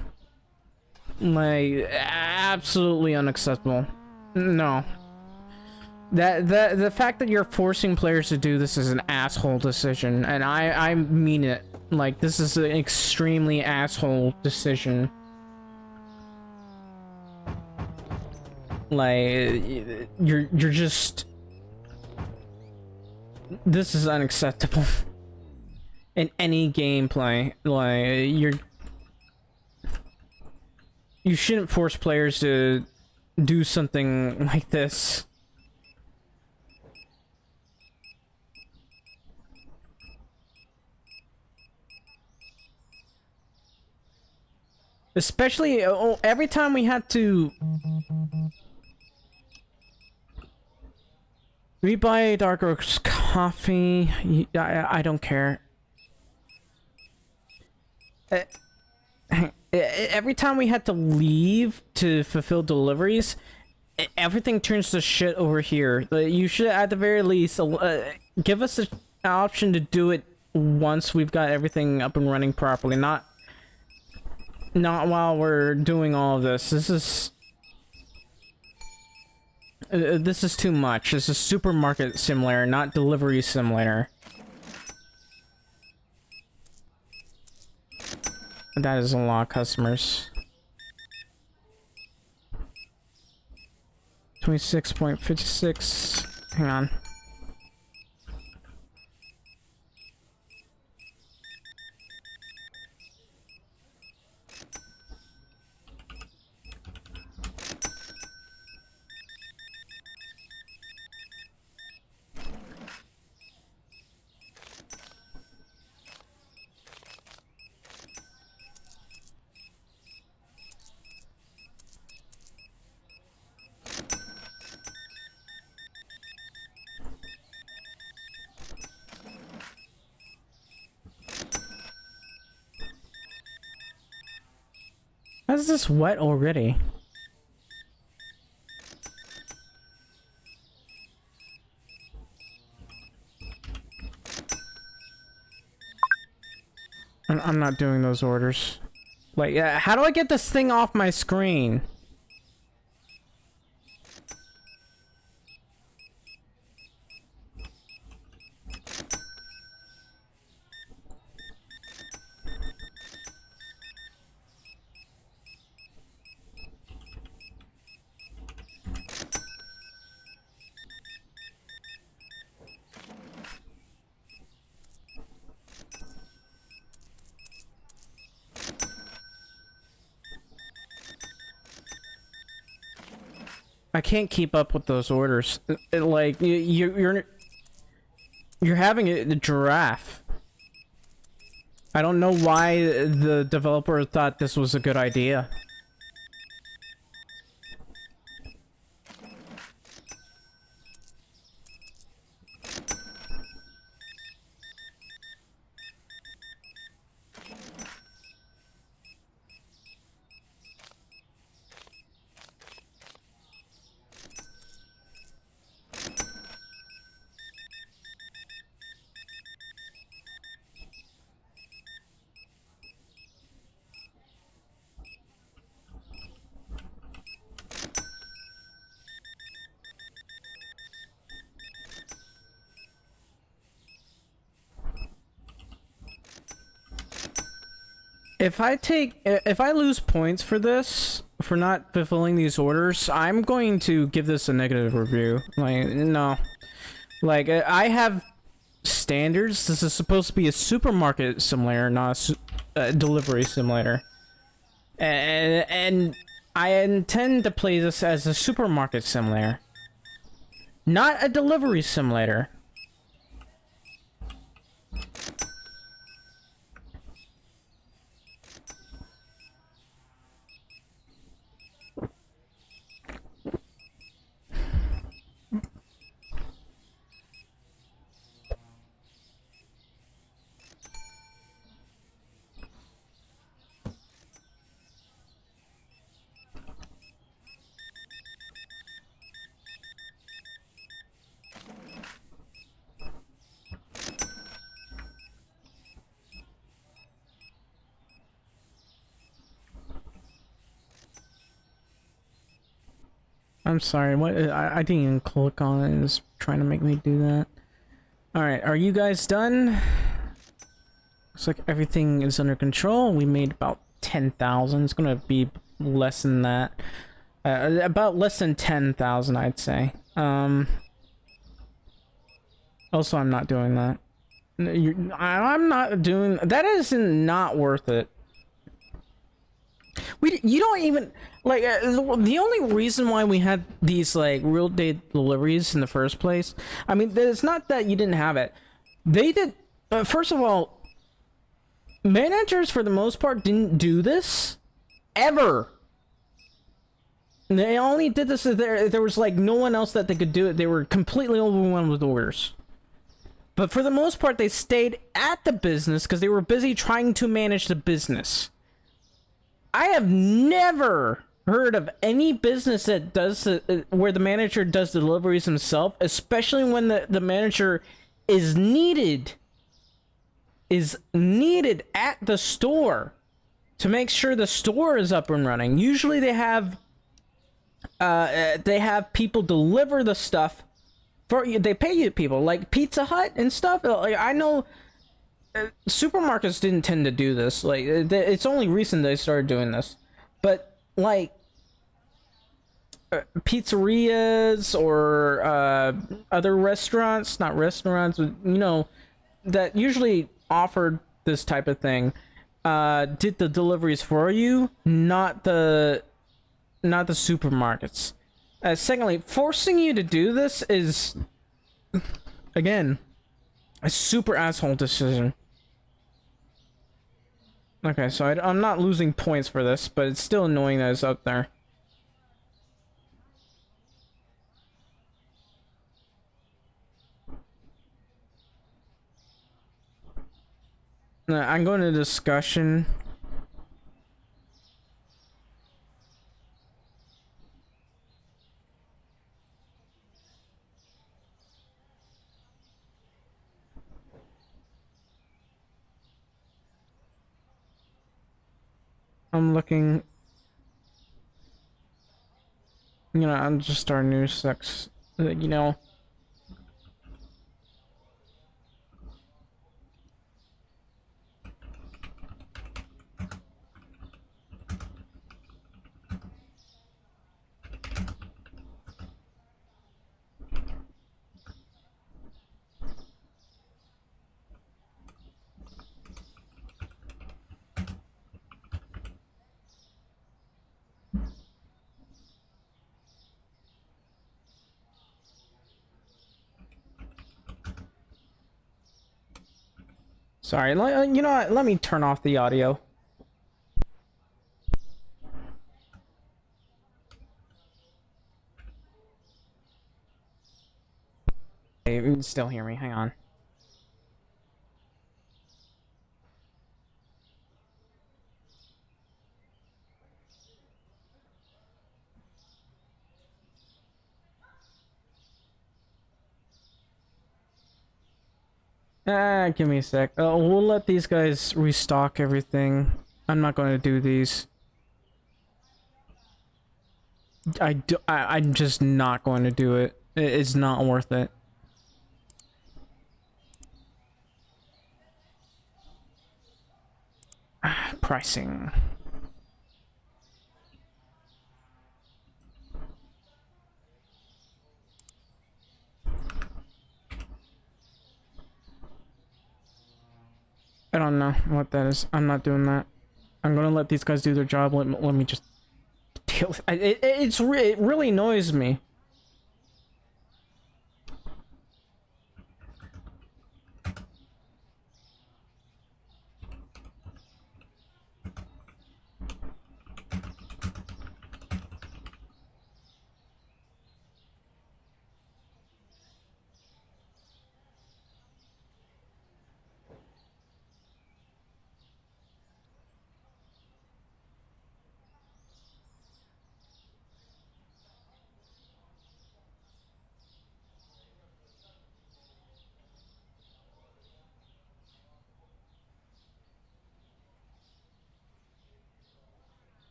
Like, absolutely unacceptable. No. The fact that you're forcing players to do this is an asshole decision, and I mean it. Like, this is an extremely asshole decision. Like, you're just... This is unacceptable. In any gameplay, like, you shouldn't force players to do something like this. Especially, every time we had to... We buy Dark Oak's coffee. I don't care. Every time we had to leave to fulfill deliveries, everything turns to shit over here. You should, at the very least, give us an option to do it once we've got everything up and running properly. Not while we're doing all of this. This is too much. This is supermarket simulator, not delivery simulator. That is a lot of customers. 26.56. Hang on. is this wet already? I'm not doing those orders. Like, how do I get this thing off my screen? I can't keep up with those orders. Like you're having a giraffe. I don't know why the developer thought this was a good idea. If I lose points for this, for not fulfilling these orders, I'm going to give this a negative review. Like, no. Like, I have standards. This is supposed to be a supermarket simulator, not a delivery simulator. And I intend to play this as a supermarket simulator, not a delivery simulator. I'm sorry, what? I didn't even click on it. It was trying to make me do that. Alright, are you guys done? Looks like everything is under control. We made about 10,000. It's gonna be less than that. About less than 10,000, I'd say. Also, I'm not doing that. I'm not doing... That is not worth it. You don't even... Like, the only reason why we had these, like, real-day deliveries in the first place... I mean, it's not that you didn't have it. They did... first of all, managers, for the most part, didn't do this. Ever. They only did this if there was, like, no one else that they could do it. They were completely overwhelmed with orders. But for the most part, they stayed at the business because they were busy trying to manage the business. I have never heard of any business that does where the manager does deliveries himself, especially when the manager is needed at the store to make sure the store is up and running. Usually they have people deliver the stuff for you. They pay you people like Pizza Hut and stuff. Like, I know supermarkets didn't tend to do this. Like, it's only recent they started doing this. But like pizzerias or other restaurants, not restaurants, but, you know, that usually offered this type of thing, did the deliveries for you, not the supermarkets. Secondly, forcing you to do this is, again, a super asshole decision. Okay, so I'm not losing points for this, but it's still annoying that it's up there. I'm going to discussion. I'm looking. You know, I'm just our new sex. You know. Sorry, you know what? Let me turn off the audio. Hey, you can still hear me. Hang on. Give me a sec. We'll let these guys restock everything. I'm not going to do these. I'm just not going to do it. It's not worth it. Pricing. I don't know what that is. I'm not doing that. I'm gonna let these guys do their job. Let me just deal with it. It really annoys me.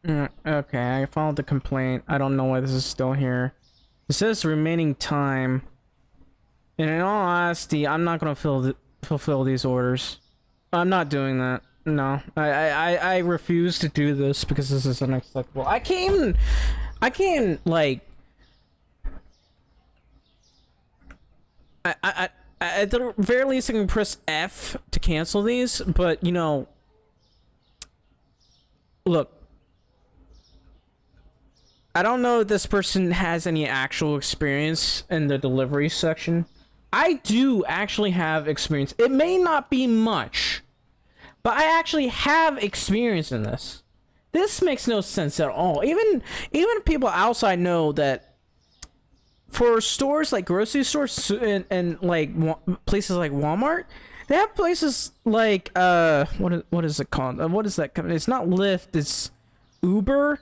Okay, I filed the complaint. I don't know why this is still here. It says remaining time. And in all honesty, I'm not gonna fulfill these orders. I'm not doing that. No, I refuse to do this because this is unacceptable. I can't like, at the very least I can press F to cancel these, but you know, look, I don't know if this person has any actual experience in the delivery section. I do actually have experience. It may not be much, but I actually have experience in this. This makes no sense at all. Even people outside know that for stores like grocery stores and like places like Walmart, they have places like what is it called? What is that company? It's not Lyft. It's Uber.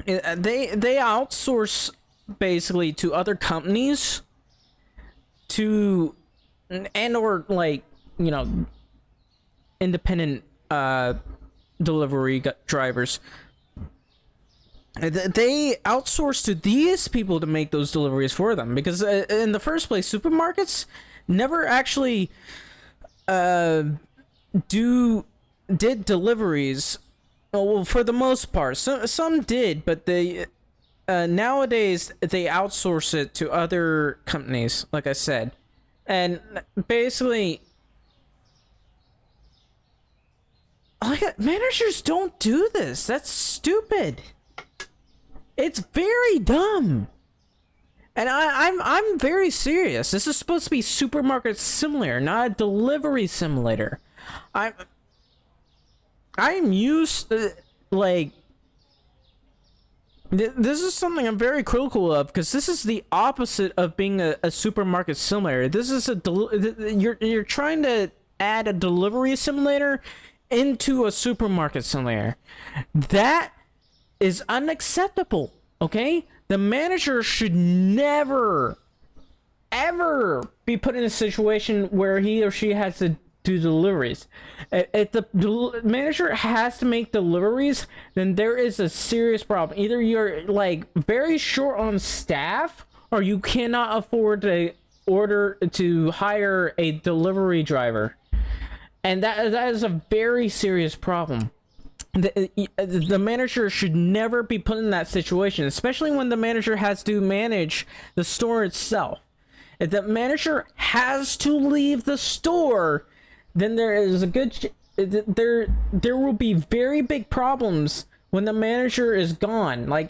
They outsource basically to other companies to or like, you know, independent delivery drivers. They outsource to these people to make those deliveries for them because in the first place supermarkets never actually did deliveries. Well, for the most part, some did, but they nowadays they outsource it to other companies, like I said, and basically, managers don't do this. That's stupid. It's very dumb. And I'm very serious. This is supposed to be supermarket simulator, not a delivery simulator. I'm used to, like, this is something I'm very critical of because this is the opposite of being a supermarket simulator. This is you're trying to add a delivery simulator into a supermarket simulator. That is unacceptable, okay? The manager should never, ever be put in a situation where he or she has to do deliveries. If the manager has to make deliveries, then there is a serious problem. Either you're like very short on staff, or you cannot afford to hire a delivery driver, and that is a very serious problem. The manager should never be put in that situation, especially when the manager has to manage the store itself. If the manager has to leave the store, then there is a good there will be very big problems when the manager is gone. Like,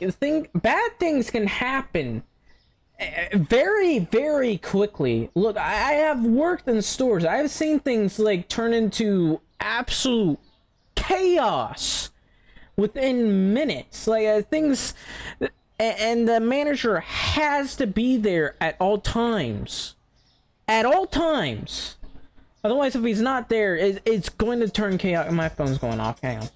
bad things can happen very, very quickly. Look, I have worked in stores. I have seen things like turn into absolute chaos within minutes. Like, things, and the manager has to be there at all times. At all times. Otherwise, if he's not there, it's going to turn chaotic. My phone's going off. Hang on.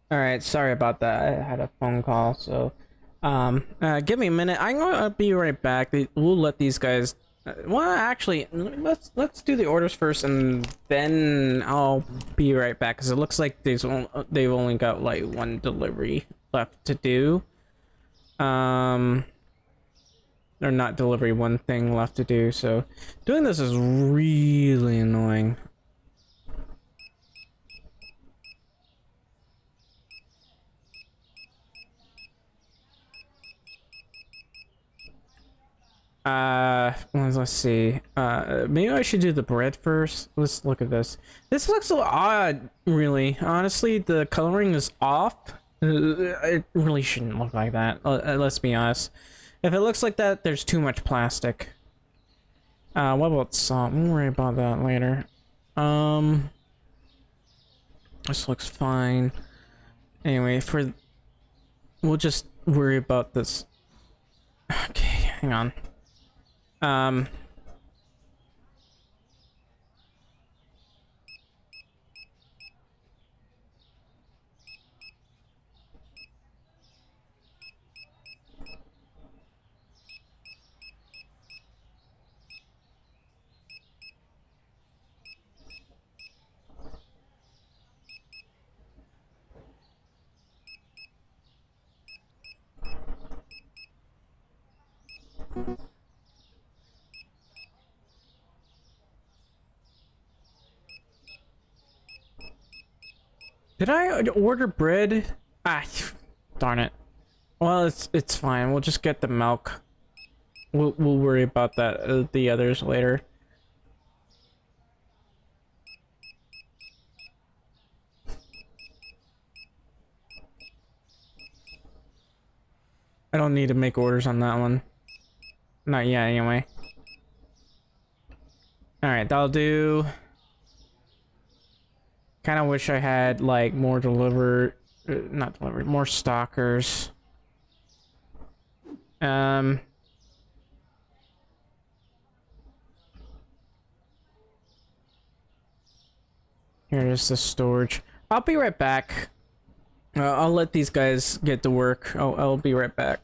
All right, sorry about that. I had a phone call, so give me a minute. I'm gonna be right back. We'll let these guys. Well, actually, let's do the orders first, and then I'll be right back. Cause it looks like they've only got like one delivery left to do. Um, or not delivery, one thing left to do. So doing this is really annoying. Let's see. Maybe I should do the bread first. Let's look at this. This looks a little odd, really. Honestly, the coloring is off. It really shouldn't look like that. Let's be honest. If it looks like that, there's too much plastic. What about salt? We'll worry about that later. This looks fine. Anyway, we'll just worry about this. Okay, hang on. Um, did I order bread? Ah, darn it. Well, it's fine. We'll just get the milk. We'll worry about that the others later. I don't need to make orders on that one. Not yet, anyway. Alright, that'll do. Kind of wish I had, like, more not delivered, more stalkers. Here's the storage. I'll be right back. I'll let these guys get to work. I'll be right back.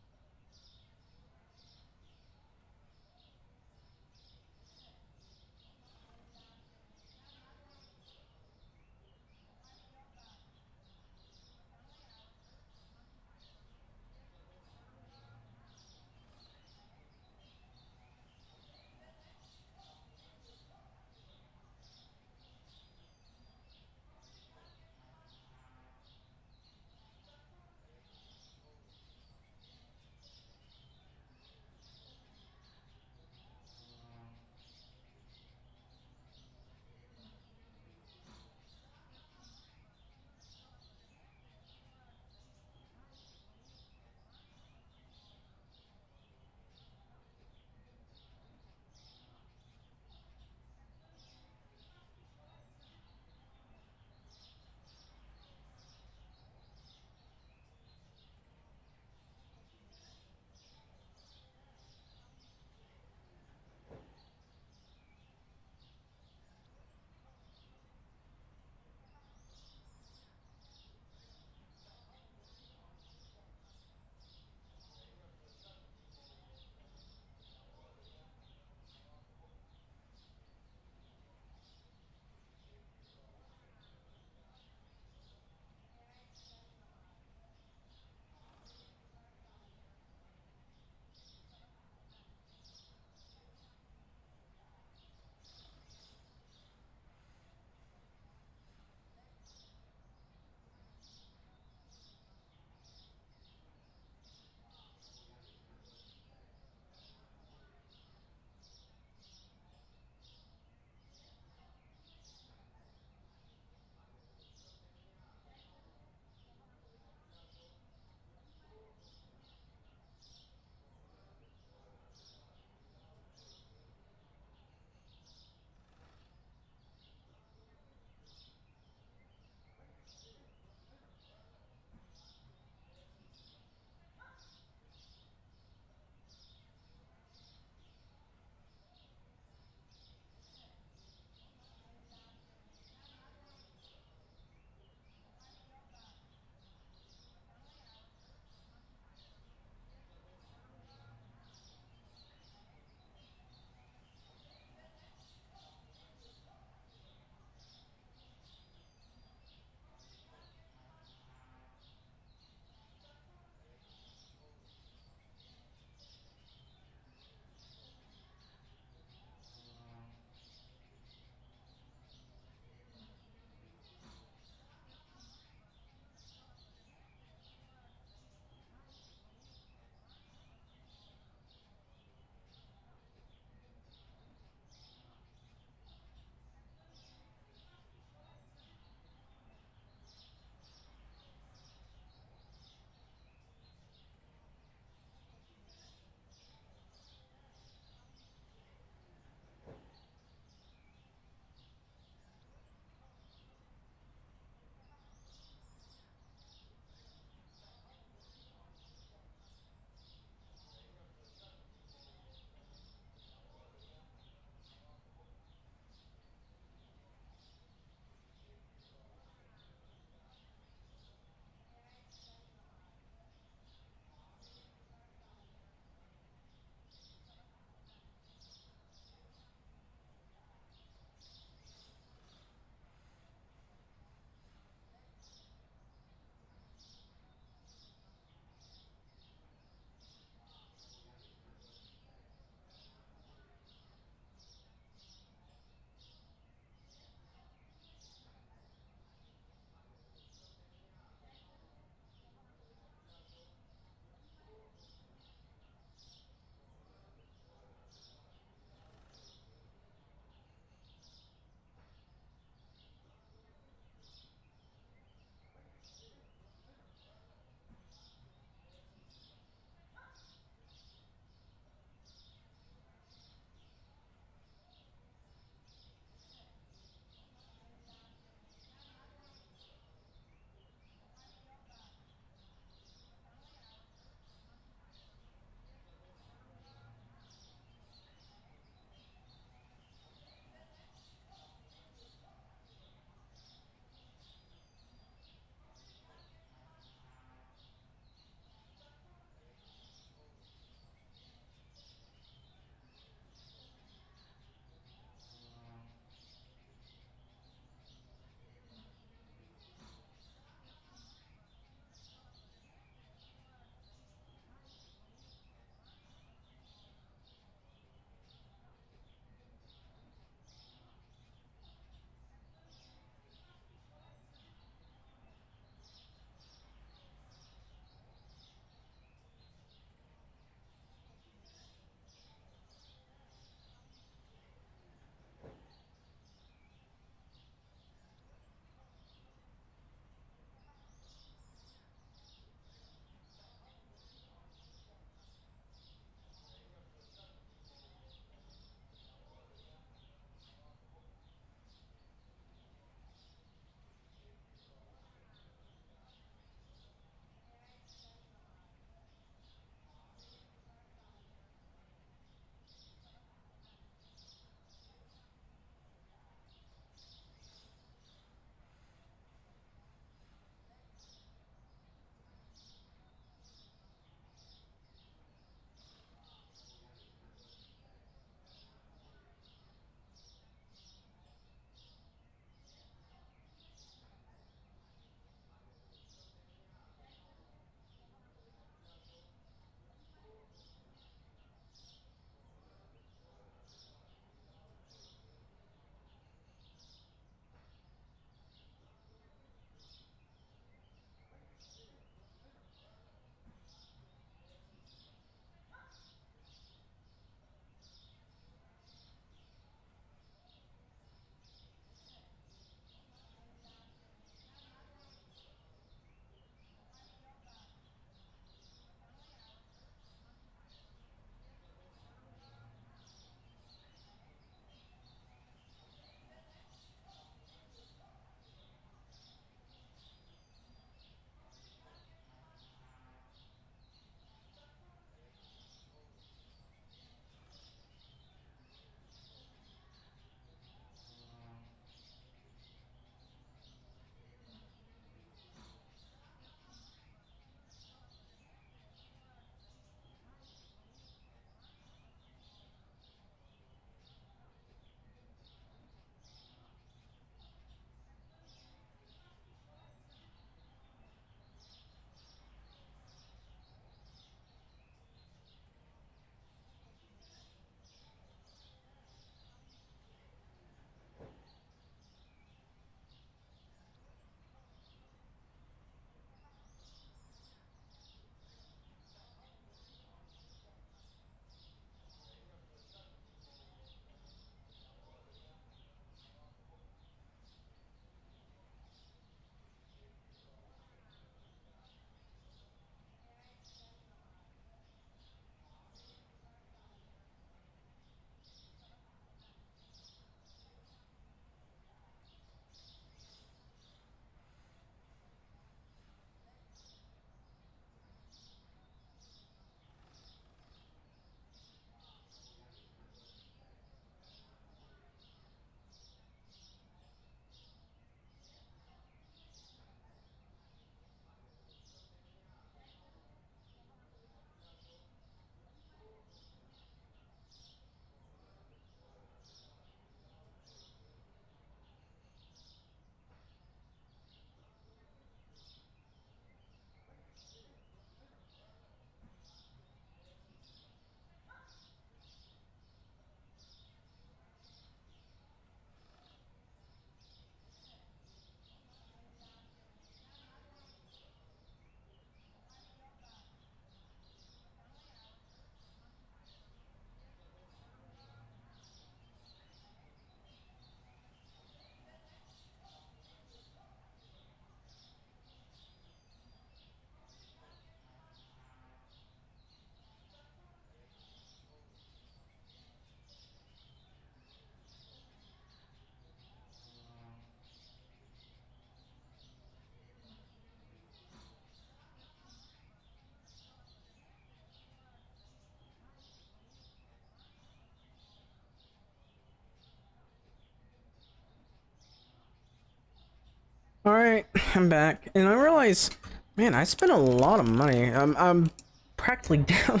Alright, I'm back. And I realize, man, I spent a lot of money. I'm practically down.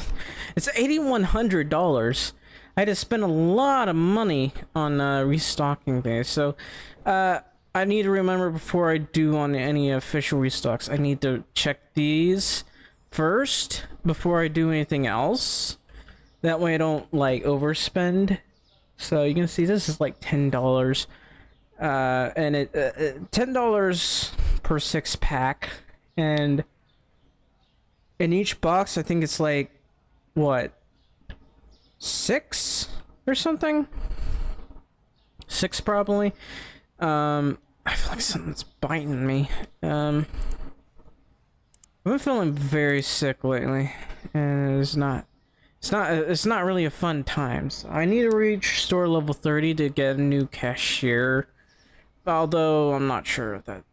It's $8,100. I had to spend a lot of money on restocking these. So, I need to remember before I do on any official restocks, I need to check these first before I do anything else. That way I don't, like, overspend. So you can see this is like $10. And it $10 per 6-pack, and in each box I think it's like what, 6 or something, 6 probably. I feel like something's biting me. I've been feeling very sick lately, and it's not really a fun time. So I need to reach store level 30 to get a new cashier. Although I'm not sure if that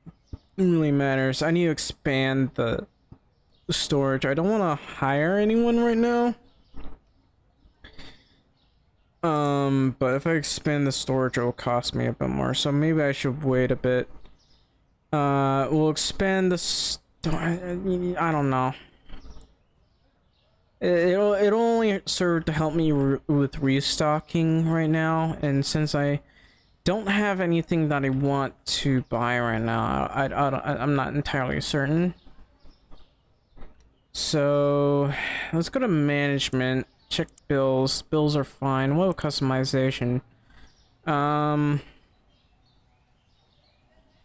really matters. I need to expand the storage. I don't want to hire anyone right now. But if I expand the storage, it will cost me a bit more. So maybe I should wait a bit. We'll expand the I don't know. It'll only serve to help me with restocking right now, and since I don't have anything that I want to buy right now, I'm not entirely certain. So let's go to management, check bills. Bills are fine. What about customization?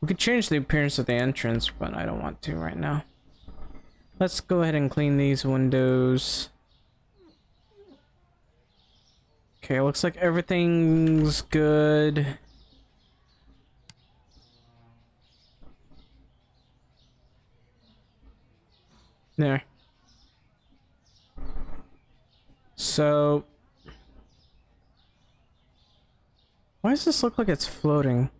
We could change the appearance of the entrance, but I don't want to right now. Let's go ahead and clean these windows. Okay, looks like everything's good. There. So, why does this look like it's floating?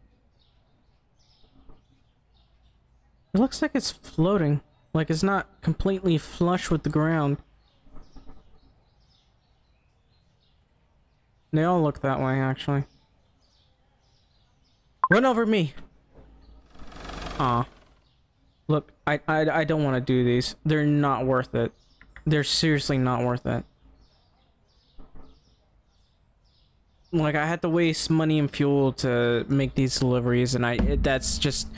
It looks like it's floating, like it's not completely flush with the ground. They all look that way, actually. Run over me! Aw. Look, I don't want to do these. They're not worth it. They're seriously not worth it. Like, I had to waste money and fuel to make these deliveries, and that's just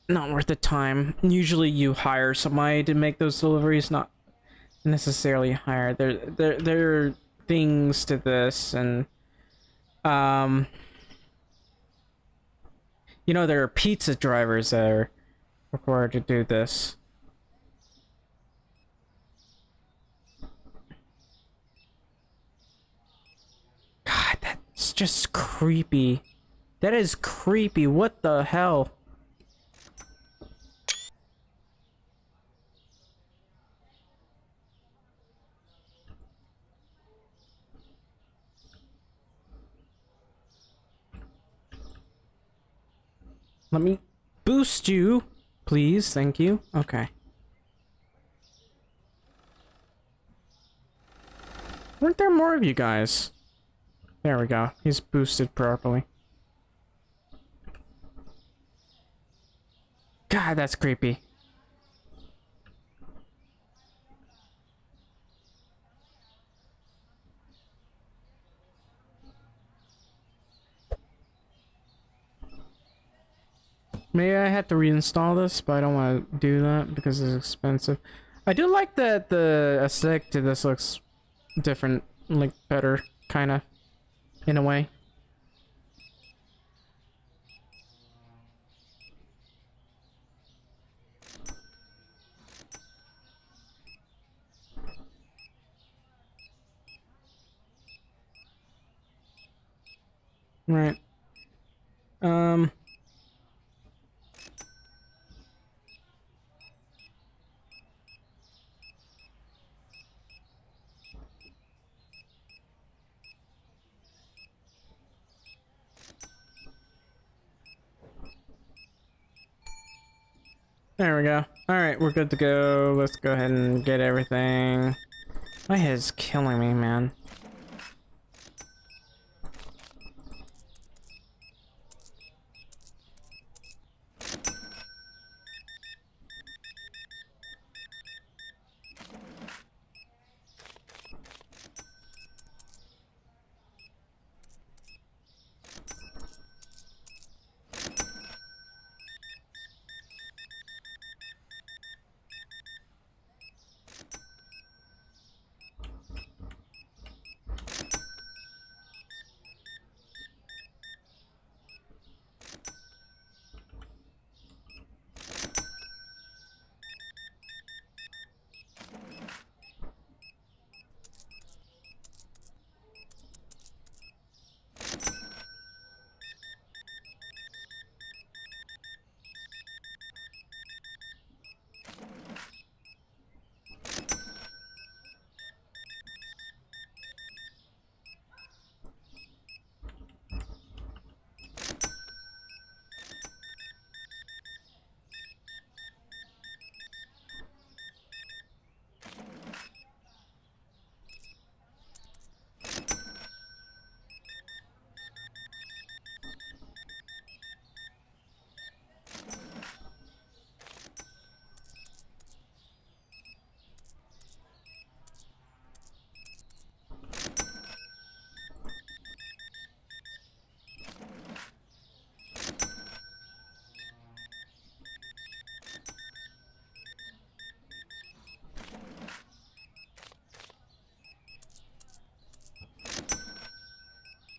not worth the time. Usually you hire somebody to make those deliveries, not necessarily hire. There are things to this, and you know, there are pizza drivers that are required to do this. God, that's just creepy. That is creepy. What the hell? Let me boost you, please. Thank you. Okay. Weren't there more of you guys? There we go. He's boosted properly. God, that's creepy. Maybe I had to reinstall this, but I don't want to do that because it's expensive. I do like that the aesthetic to this looks different, like better, kind of, in a way. Right. There we go. Alright, we're good to go. Let's go ahead and get everything. My head's killing me, man.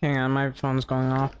Hang on, my phone's going off.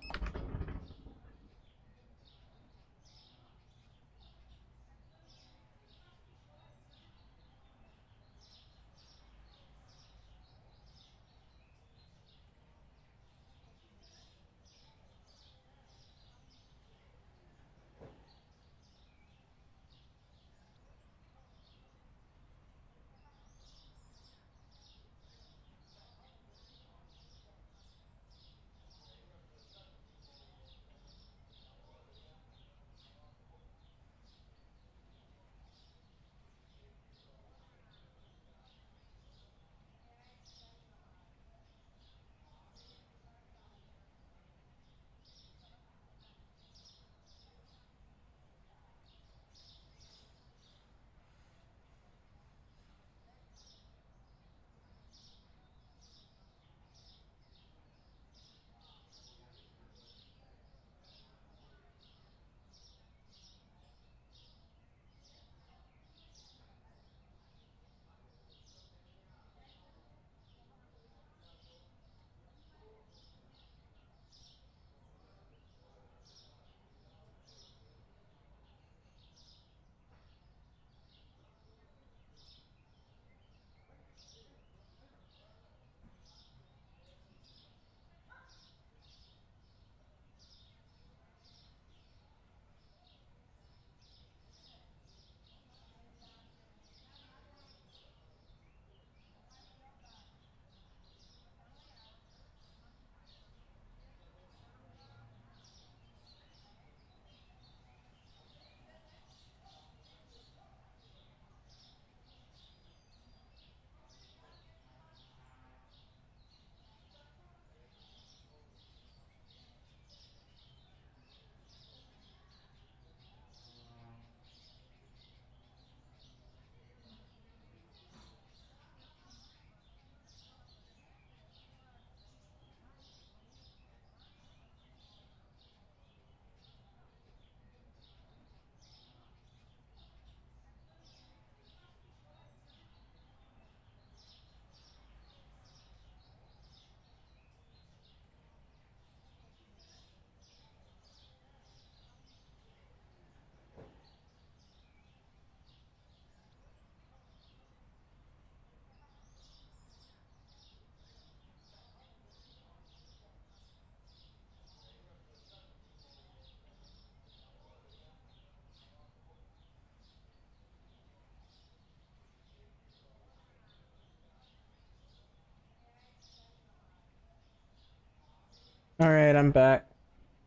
Alright, I'm back.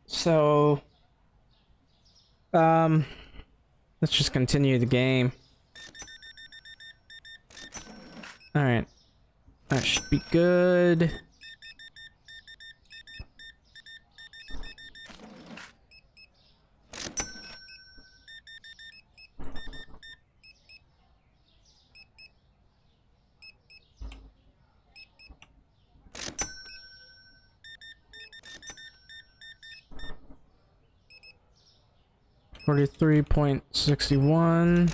So, um, let's just continue the game. Alright, that should be good. $43.61.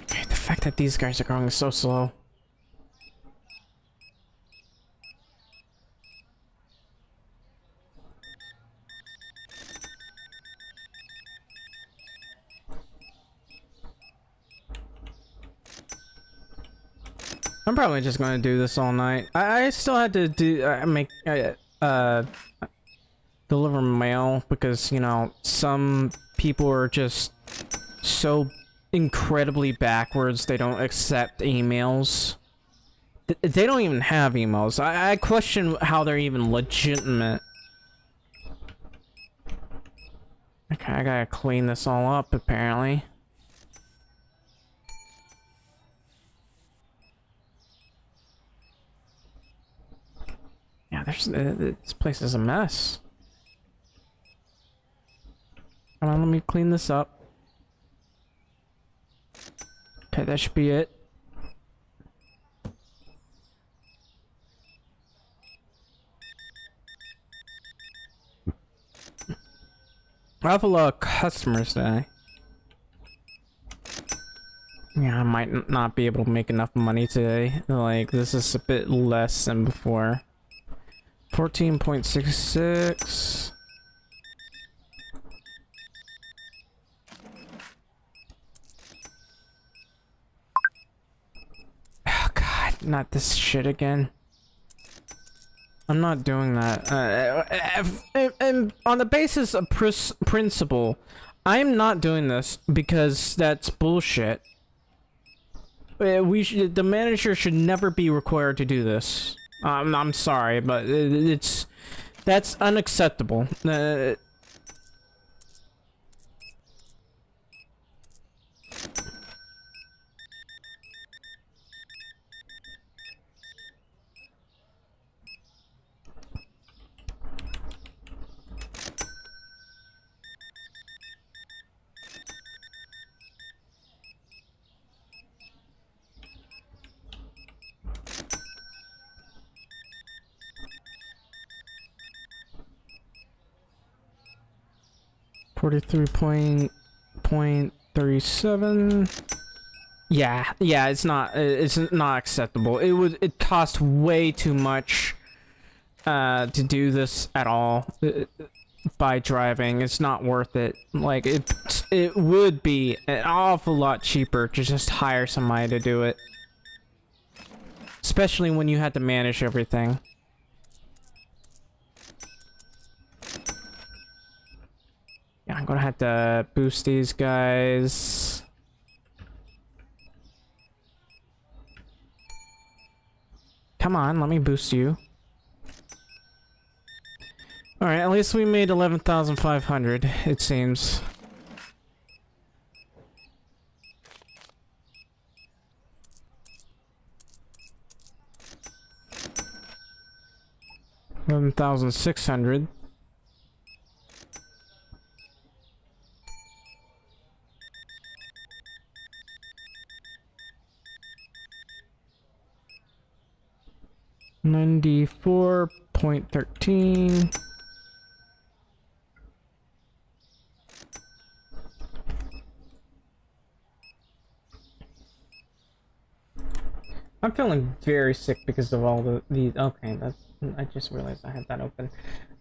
Okay, the fact that these guys are growing so slow. I'm probably just gonna do this all night. I still had to do deliver mail because, you know, some people are just so incredibly backwards they don't accept emails. They don't even have emails. I question how they're even legitimate. Okay, I gotta clean this all up apparently. Yeah, this place is a mess. Come on, let me clean this up. Okay, that should be it. I have a lot of customers today. Yeah, I might not be able to make enough money today. Like, this is a bit less than before. 14.66. Oh god, not this shit again. I'm not doing that. And on the basis of principle, I'm not doing this because that's bullshit. The manager should never be required to do this. I'm sorry, but that's unacceptable. 43.37. Yeah, it's not acceptable. It cost way too much to do this at all by driving. It's not worth it. Like it would be an awful lot cheaper to just hire somebody to do it. Especially when you had to manage everything. Yeah, I'm gonna have to boost these guys. Come on, let me boost you. Alright, at least we made 11,500, it seems. $11,600. $94.13. I'm feeling very sick because of all the okay, that's, I just realized I had that open.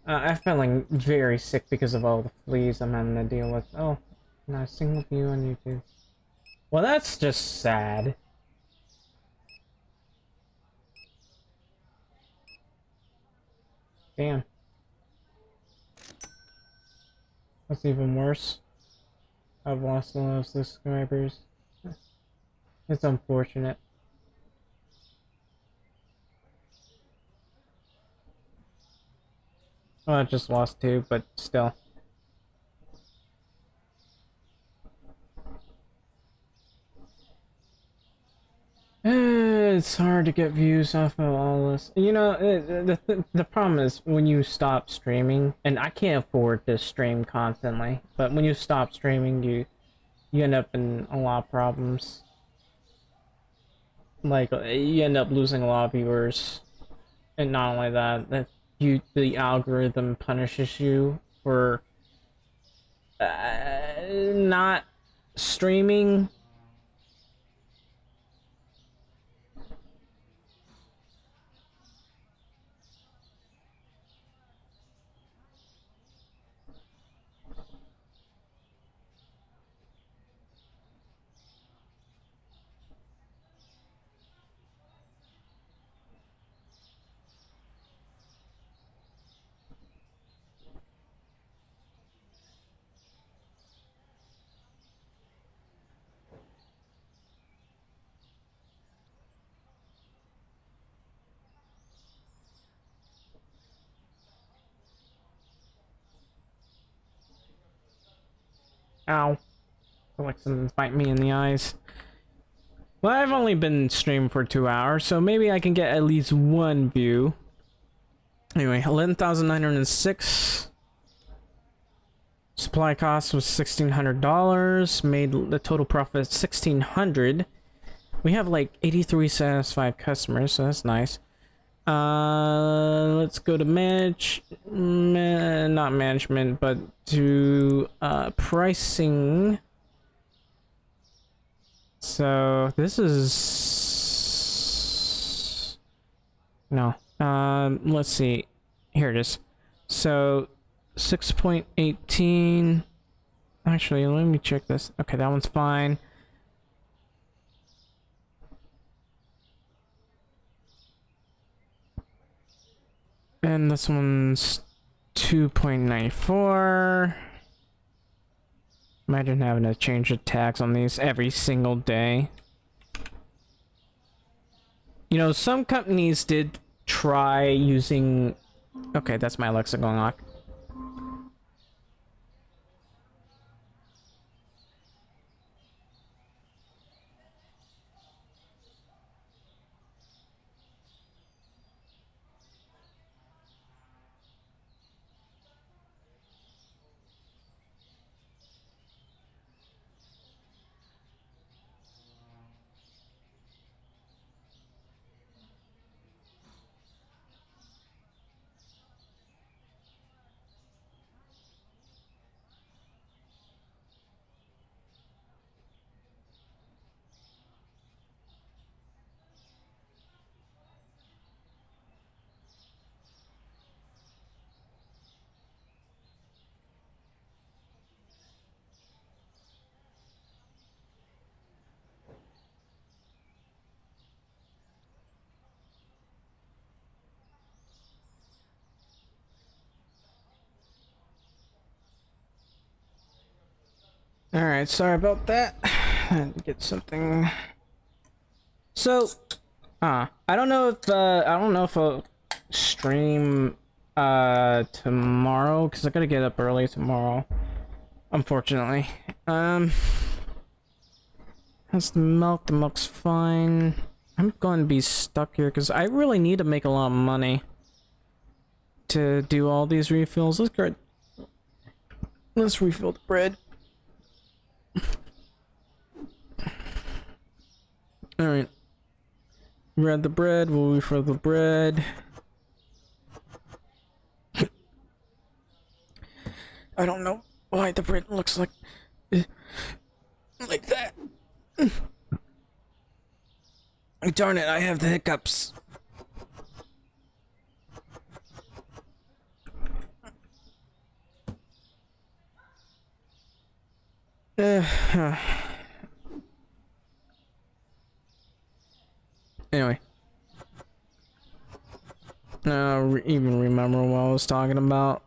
I'm feeling very sick because of all the fleas I'm having to deal with. Oh, not a single view on YouTube. Well, that's just sad. Damn. That's even worse. I've lost a lot of subscribers. It's unfortunate. Oh, I just lost 2, but still. It's hard to get views off of all this. You know, the problem is when you stop streaming, and I can't afford to stream constantly, but when you stop streaming, you end up in a lot of problems. Like, you end up losing a lot of viewers. And not only that, the algorithm punishes you for not streaming. Ow. I feel like something's biting me in the eyes. Well, I've only been streaming for 2 hours, so maybe I can get at least 1 view. Anyway, 11,906. Supply cost was $1,600. Made the total profit $1,600. We have like 83 satisfied customers, so that's nice. Let's go to not management, but to pricing. So this is no. Let's see. Here it is. So 6.18. Actually, let me check this. Okay, that one's fine. And this one's 2.94. Imagine having to change the tags on these every single day. You know, some companies did try using... Okay, that's my Alexa going off. Alright, sorry about that. I had to get something. So, I don't know if I'll stream tomorrow, because I gotta get up early tomorrow. Unfortunately. Has the milk's fine. I'm going to be stuck here because I really need to make a lot of money to do all these refills. Let's refill the bread. Alright. Read the bread, we'll refill the bread. I don't know why the bread looks like that. Darn it, I have the hiccups. Anyway. I don't even remember what I was talking about.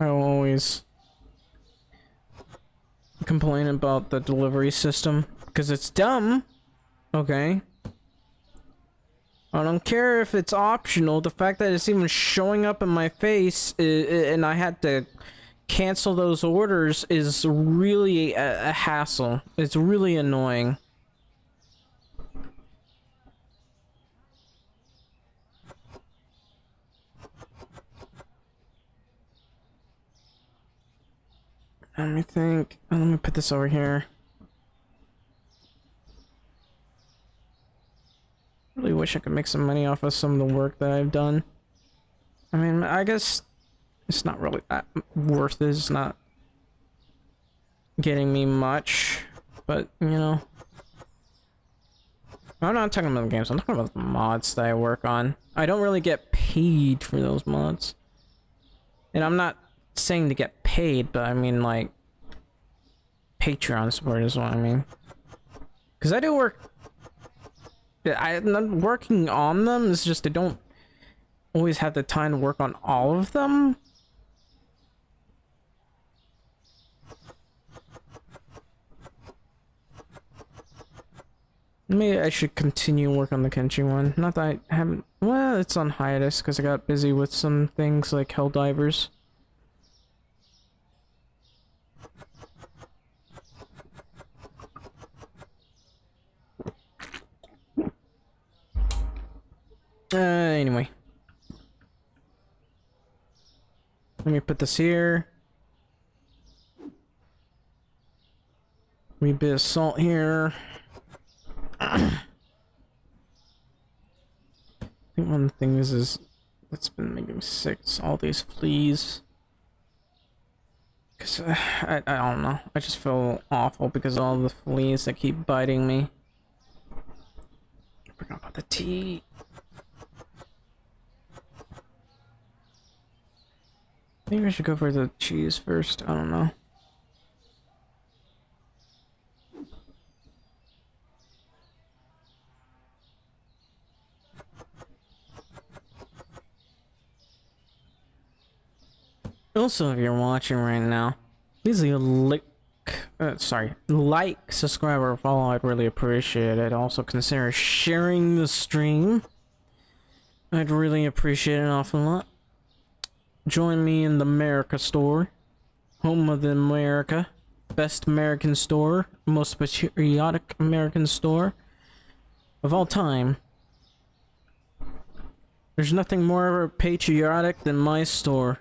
I always complain about the delivery system because it's dumb. Okay. I don't care if it's optional. The fact that it's even showing up in my face and I had to cancel those orders is really a hassle. It's really annoying. Let me think. Let me put this over here. Really wish I could make some money off of some of the work that I've done. I mean, I guess it's not really that worth it. It's not getting me much, but you know. I'm not talking about the games, I'm talking about the mods that I work on. I don't really get paid for those mods. And I'm not saying to get paid, but I mean like Patreon support is what I mean. Because I do work. I'm not working on them, it's just I don't always have the time to work on all of them. Maybe I should continue work on the Kenshi one. Not that I haven't. Well, it's on hiatus because I got busy with some things like Helldivers. Anyway. Let me put this here. Wee bit of salt here. I think one of the things is that's been making me sick is all these fleas. Cause I don't know. I just feel awful because of all the fleas that keep biting me. I forgot about the tea. Maybe I should go for the cheese first. I don't know. Also, if you're watching right now, please leave a like, subscribe, or follow. I'd really appreciate it. Also, consider sharing the stream. I'd really appreciate it an awful lot. Join me in the America store, home of the America, best American store, most patriotic American store of all time. There's nothing more patriotic than my store.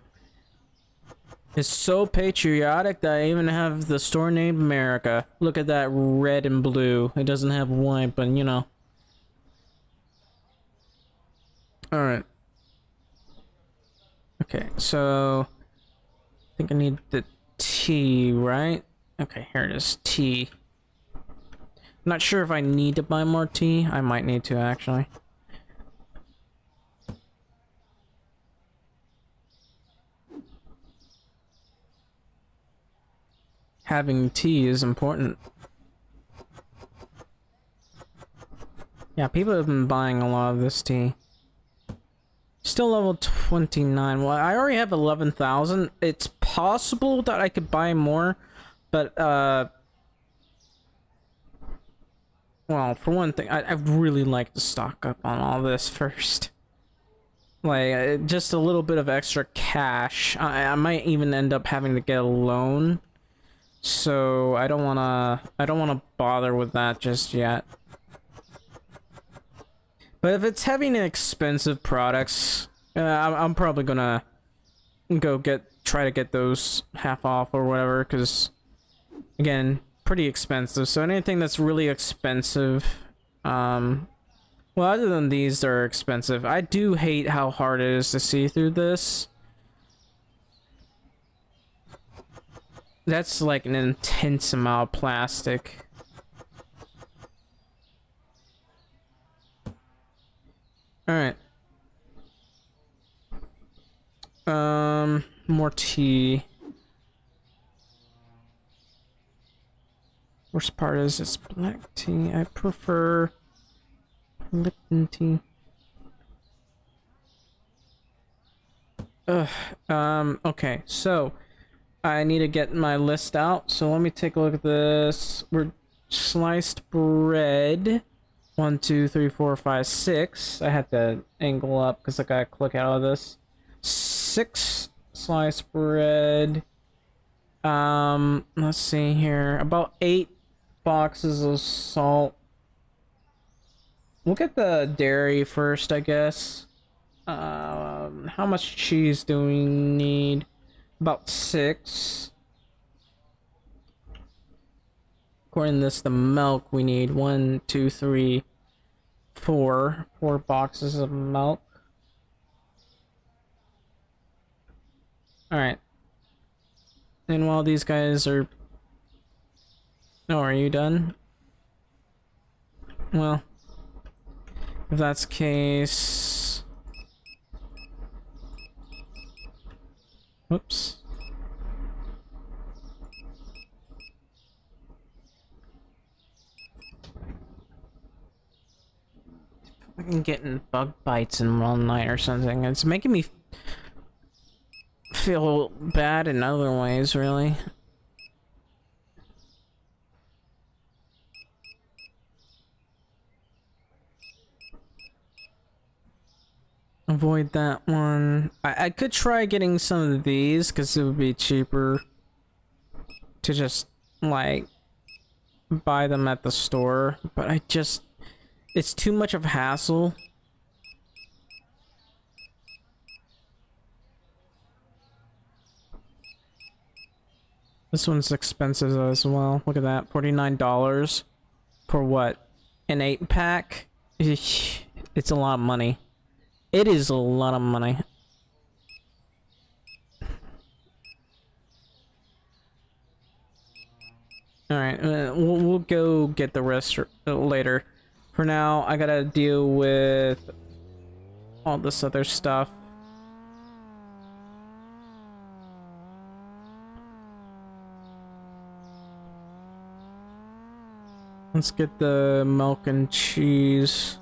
It's so patriotic that I even have the store named America. Look at that red and blue. It doesn't have white, but you know. Alright. Okay, so I think I need the tea, right? Okay, here it is. Tea. I'm not sure if I need to buy more tea. I might need to, actually. Having tea is important. Yeah, people have been buying a lot of this tea. Still level 29. Well, I already have 11,000. It's possible that I could buy more, but, well, for one thing, I'd really like to stock up on all this first. Like, just a little bit of extra cash. I might even end up having to get a loan. So I don't wanna bother with that just yet. But if it's having expensive products, I'm probably gonna try to get those half off or whatever, because again, pretty expensive. So anything that's really expensive, well, other than these, they're expensive. I do hate how hard it is to see through this. That's like an intense amount of plastic. Alright. More tea. Worst part is it's black tea. I prefer Lipton tea. Okay, so I need to get my list out, so let me take a look at this. We're sliced bread. 1, 2, 3, 4, 5, 6. I had to angle up because I gotta click out of this. 6 sliced bread. Let's see here. About 8 boxes of salt. We'll get the dairy first, I guess. How much cheese do we need? About 6. According to this, the milk we need 1, 2, 3, 4. 4 boxes of milk. Alright. And while these guys are... Oh, are you done? Well, if that's the case... Whoops. I'm getting bug bites in one night or something. It's making me feel bad in other ways, really. Avoid that one. I could try getting some of these because it would be cheaper to just like buy them at the store, but it's too much of a hassle. This one's expensive as well. Look at that, $49 for what? An 8-pack? It's a lot of money. It is a lot of money. Alright, we'll go get the rest later. For now, I gotta deal with all this other stuff. Let's get the milk and cheese.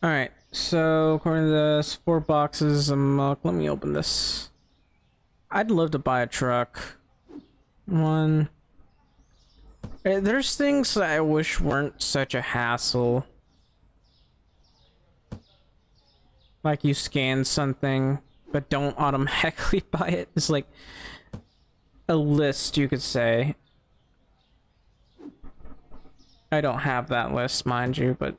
Alright, so according to this, 4 boxes of milk. Let me open this. I'd love to buy a truck. One. There's things that I wish weren't such a hassle. Like you scan something, but don't automatically buy it. It's like a list, you could say. I don't have that list, mind you, but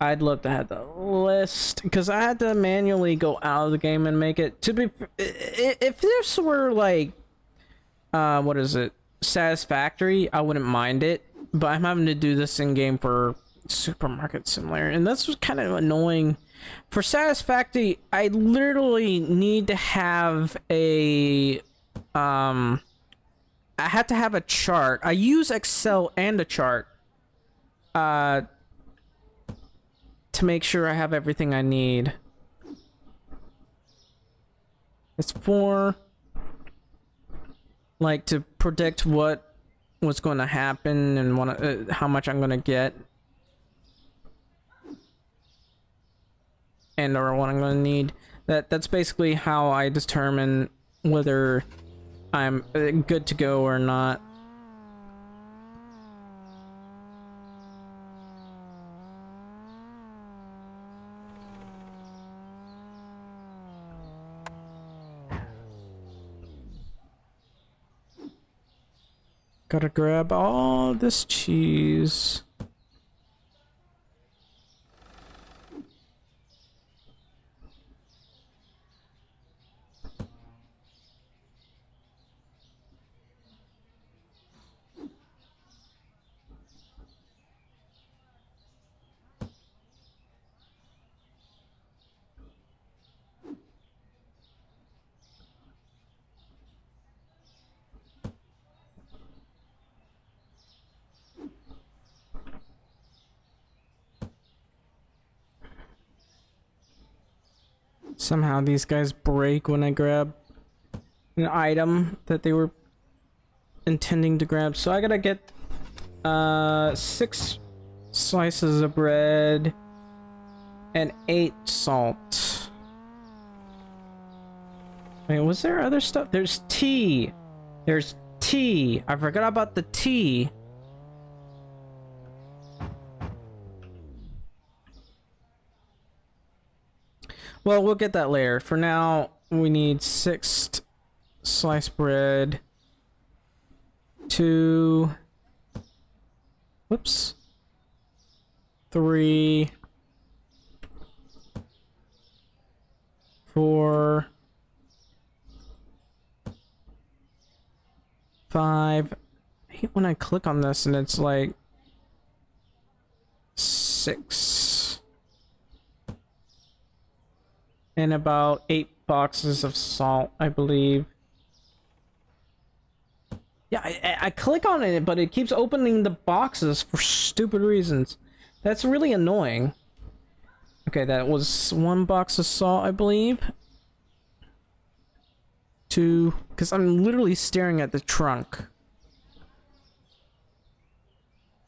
I'd love to have the list, because I had to manually go out of the game and make it. To be, if this were like, what is it, Satisfactory, I wouldn't mind it, but I'm having to do this in game for Supermarket Simulator, and that's kind of annoying. For Satisfactory, I literally need to have a, I have to have a chart. I use Excel and a chart, to make sure I have everything I need. It's for, like, to predict what's going to happen and how much I'm going to get, and or what I'm going to need. That's basically how I determine whether I'm good to go or not. Gotta grab all this cheese. Somehow these guys break when I grab an item that they were intending to grab. So I gotta get 6 slices of bread and 8 salt. Wait, was there other stuff? There's tea. There's tea. I forgot about the tea. Well, we'll get that later. For now, we need 6 sliced bread. 2. Whoops. 3. 4. 5. I hate when I click on this and it's like 6. And about 8 boxes of salt, I believe. Yeah, I click on it, but it keeps opening the boxes for stupid reasons. That's really annoying. Okay, that was 1 box of salt, I believe. 2, because I'm literally staring at the trunk.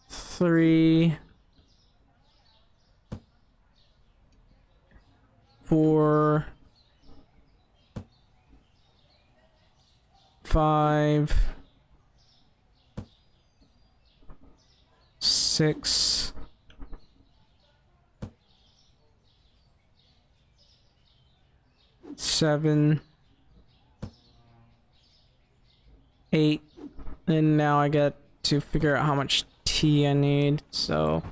3. 4. 5. 6. 7. 8. And now I get to figure out how much tea I need. So,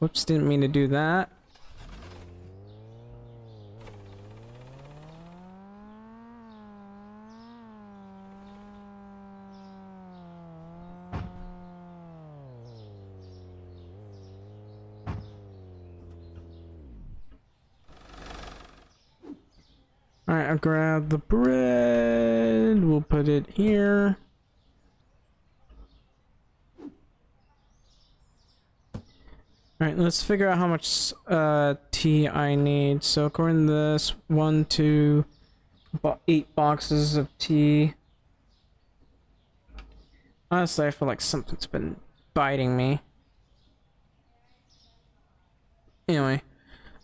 whoops, didn't mean to do that. Alright, I'll grab the bread. We'll put it here. Alright, let's figure out how much tea I need. So according to this, 1, 2, about 8 boxes of tea. Honestly, I feel like something's been biting me. Anyway,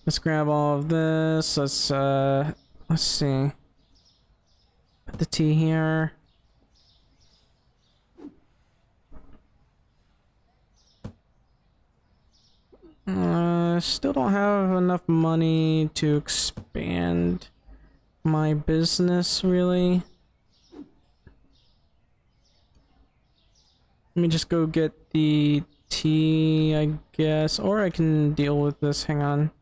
let's grab all of this. Let's see. Put the tea here. Still don't have enough money to expand my business, really. Let me just go get the tea, I guess, or I can deal with this. Hang on.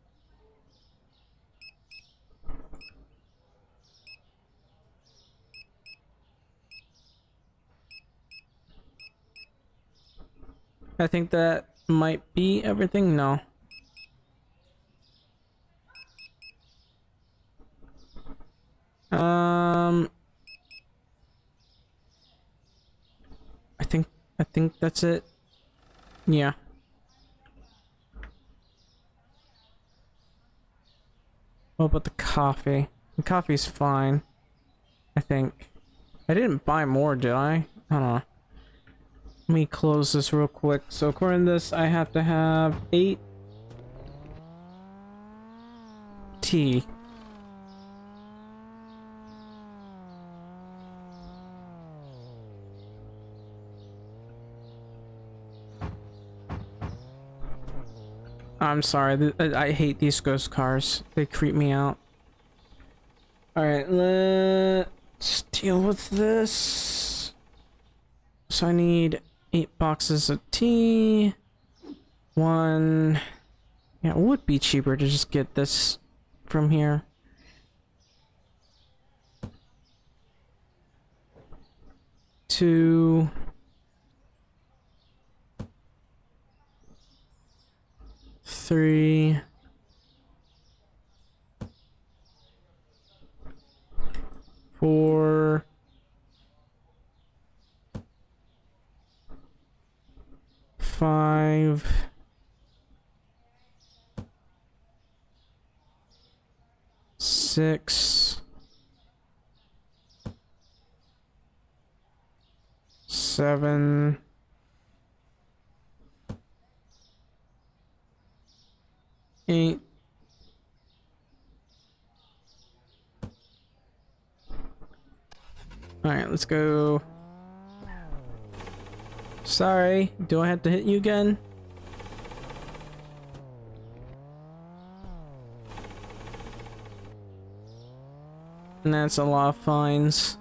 I think that might be everything. No. I think that's it. Yeah. What about the coffee? The coffee's fine, I think. I didn't buy more, did I? I don't know. Let me close this real quick. So according to this, I have to have 8 tea. I'm sorry, I hate these ghost cars. They creep me out. Alright, let's deal with this. So I need 8 boxes of tea. 1... Yeah, it would be cheaper to just get this from here. 2... 3... 4... 5... 6... 7... 8... Alright, let's go. Sorry, do I have to hit you again? And that's a lot of fines.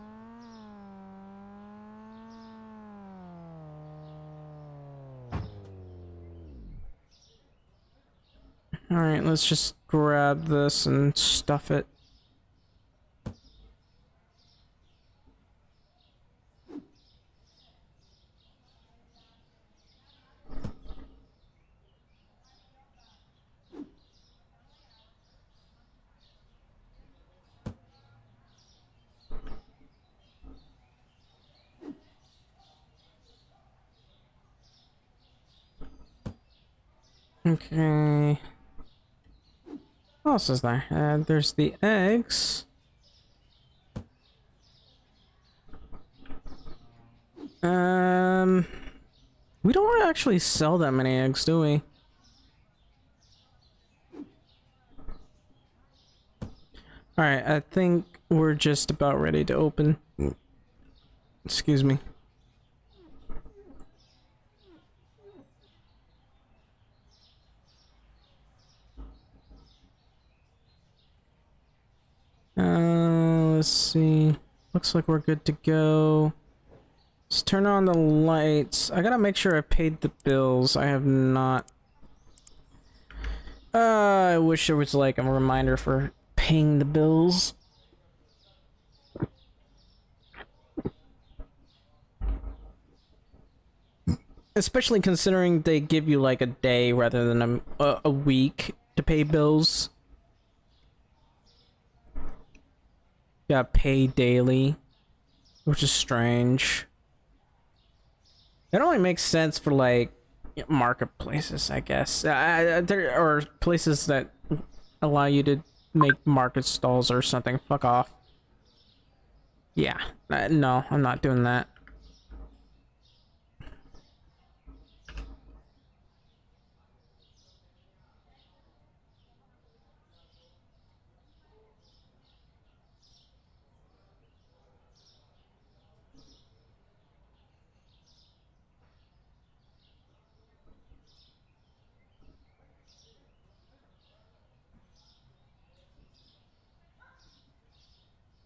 Alright, let's just grab this and stuff it. Okay. What else is there? There's the eggs. We don't actually sell that many eggs, do we? Alright, I think we're just about ready to open. Excuse me. Let's see. Looks like we're good to go. Let's turn on the lights. I gotta make sure I paid the bills. I have not. I wish there was like a reminder for paying the bills. Especially considering they give you like a day rather than a week to pay bills. Got paid daily, which is strange. It only makes sense for like marketplaces, I guess. There are places that allow you to make market stalls or something. Fuck off. Yeah, no, I'm not doing that.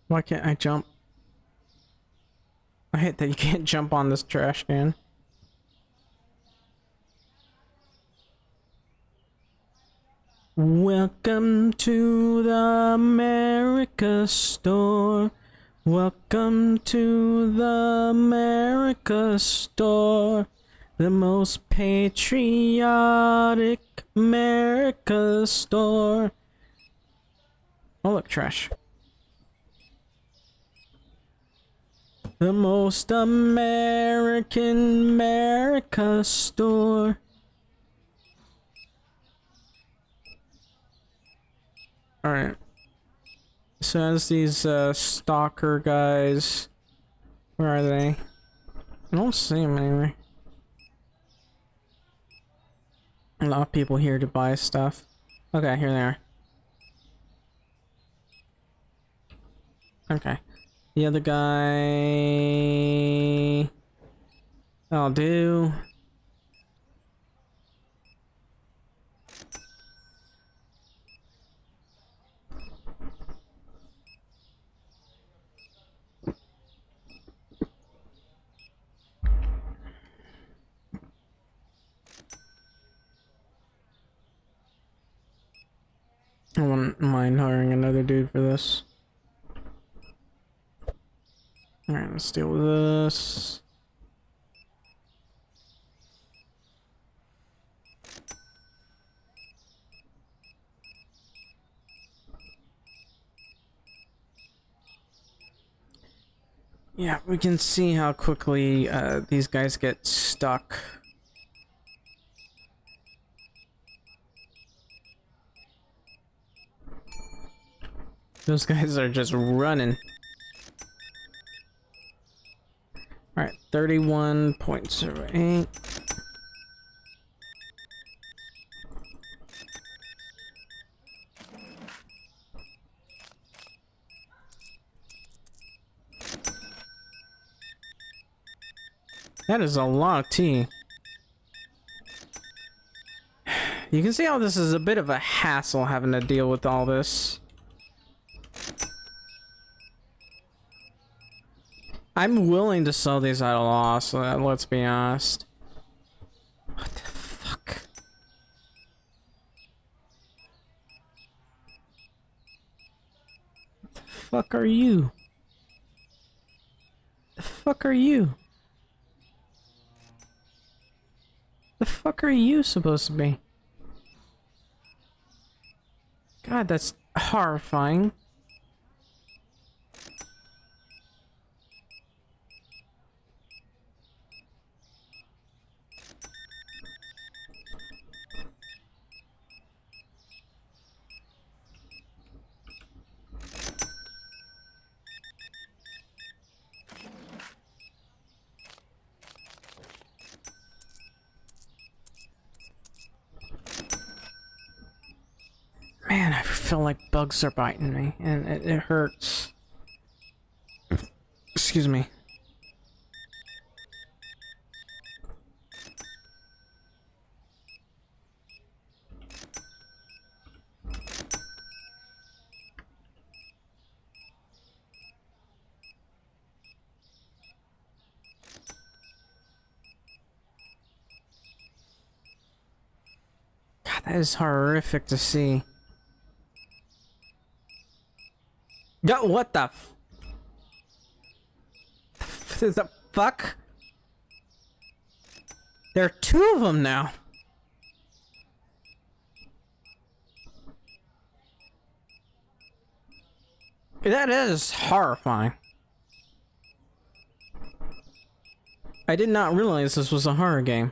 Why can't I jump? I hate that you can't jump on this trash can. Welcome to the America store. Welcome to the America store. The most patriotic America store. Oh look, trash. The most American America store. Alright. So as these stalker guys, where are they? I don't see them anywhere. A lot of people here to buy stuff. Okay, here they are. Okay. The other guy... I'll do. I wouldn't mind hiring another dude for this. Alright, let's deal with this. Yeah, we can see how quickly these guys get stuck. Those guys are just running. Alright, 31.08. That is a lot of tea. You can see how this is a bit of a hassle having to deal with all this. I'm willing to sell these at a loss, let's be honest. What the fuck? What the fuck are you? The fuck are you? The fuck are you supposed to be? God, that's horrifying. Man, I feel like bugs are biting me, and it hurts. Excuse me. God, that is horrific to see. What the the fuck? There are two of them now. That is horrifying. I did not realize this was a horror game.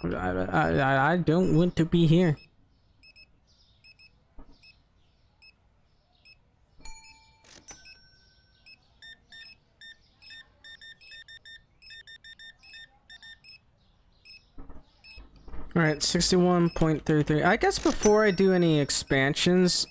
I don't want to be here. Alright, 61.33. I guess before I do any expansions,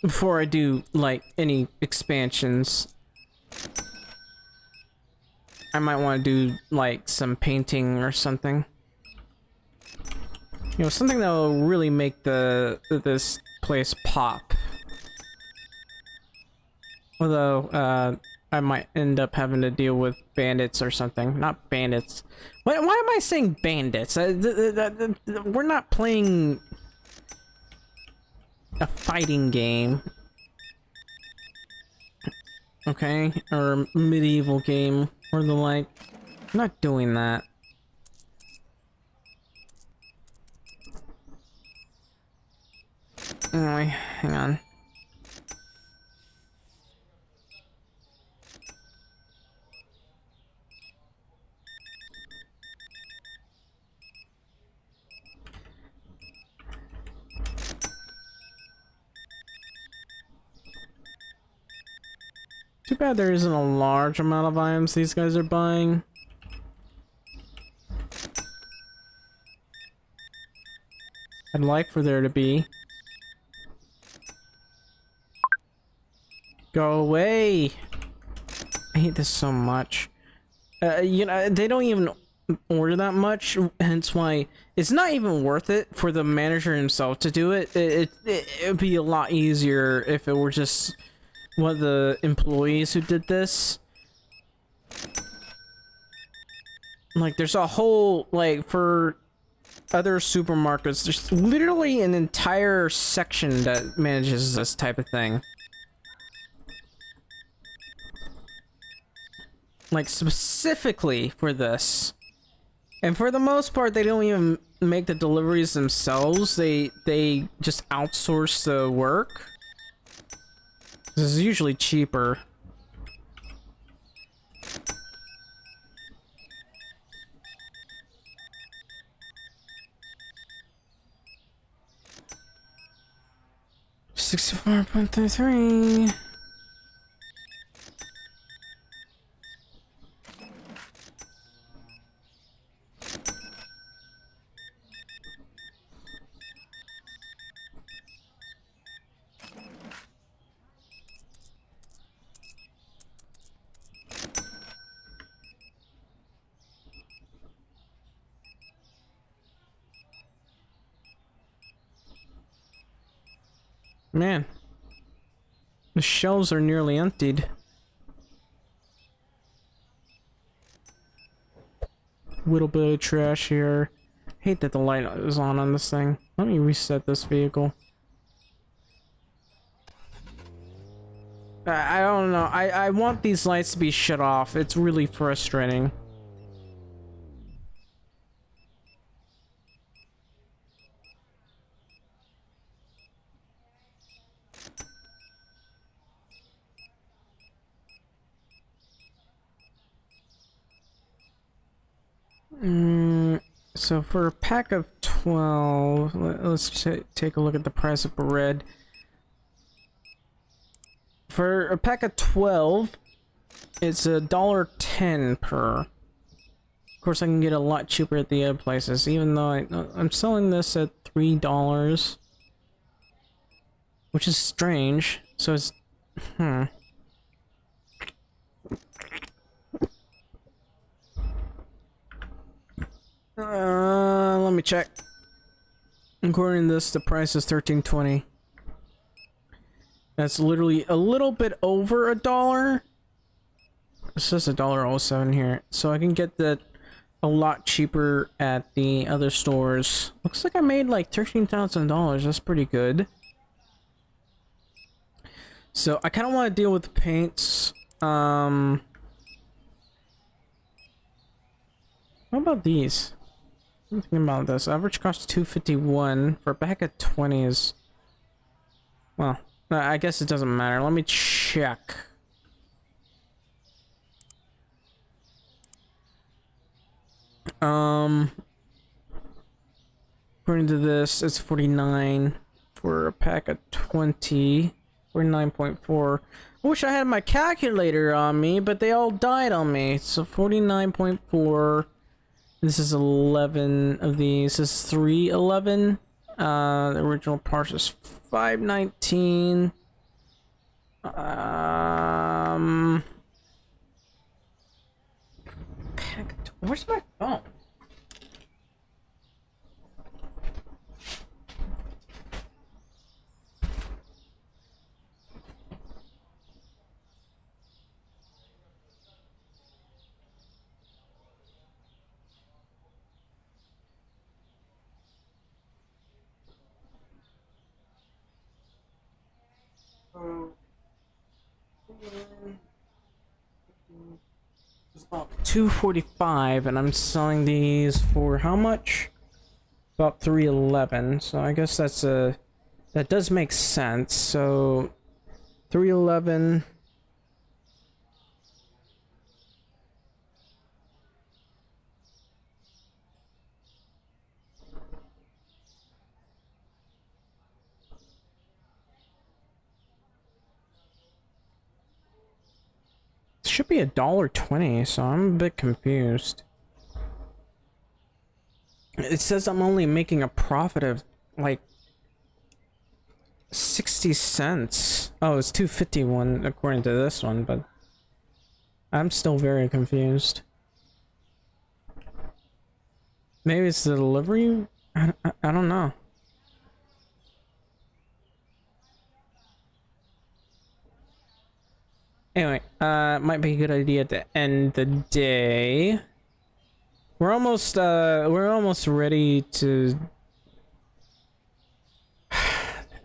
before I do, like, any expansions, I might want to do, like, some painting or something. You know, something that will really make this place pop. Although, I might end up having to deal with bandits or something. Not bandits. Why am I saying bandits? We're not playing a fighting game. Okay? Or a medieval game. Or the like. I'm not doing that. Anyway, hang on. Too bad there isn't a large amount of items these guys are buying. I'd like for there to be. Go away! I hate this so much. You know, they don't even order that much, hence why it's not even worth it for the manager himself to do it. It'd be a lot easier if it were just one of the employees who did this. Like, there's a whole, like, for other supermarkets, there's literally an entire section that manages this type of thing. Like, specifically for this. And for the most part, they don't even make the deliveries themselves. They just outsource the work. This is usually cheaper. $64.33. Man, the shelves are nearly emptied. Little bit of trash here. Hate that the light is on this thing. Let me reset this vehicle. I don't know. I want these lights to be shut off. It's really frustrating. So for a pack of 12, let's take a look at the price of bread. For a pack of 12, it's $1.10 per. Of course, I can get a lot cheaper at the other places, even though I'm selling this at $3, which is strange. So it's let me check. According to this, the price is $13.20. That's literally a little bit over $1. It says $1.07 here, so I can get that a lot cheaper at the other stores. Looks like I made like $13,000. That's pretty good. So I kind of want to deal with the paints. What about these? I'm thinking about this. Average cost 251 for a pack of 20 is, well, I guess it doesn't matter. Let me check. According to this, it's 49 for a pack of 20. 49.4. I wish I had my calculator on me, but they all died on me. So 49.4. This is 11 of these. This is 311. The original parts is 519. Where's my phone? It's about 245, and I'm selling these for how much? About 311. So I guess that does make sense. So 311. Should be $1.20, so I'm a bit confused. It says I'm only making a profit of like 60 cents. Oh, it's 251 according to this one, but I'm still very confused. Maybe it's the delivery? I don't know. Anyway, might be a good idea to end the day. We're almost ready to...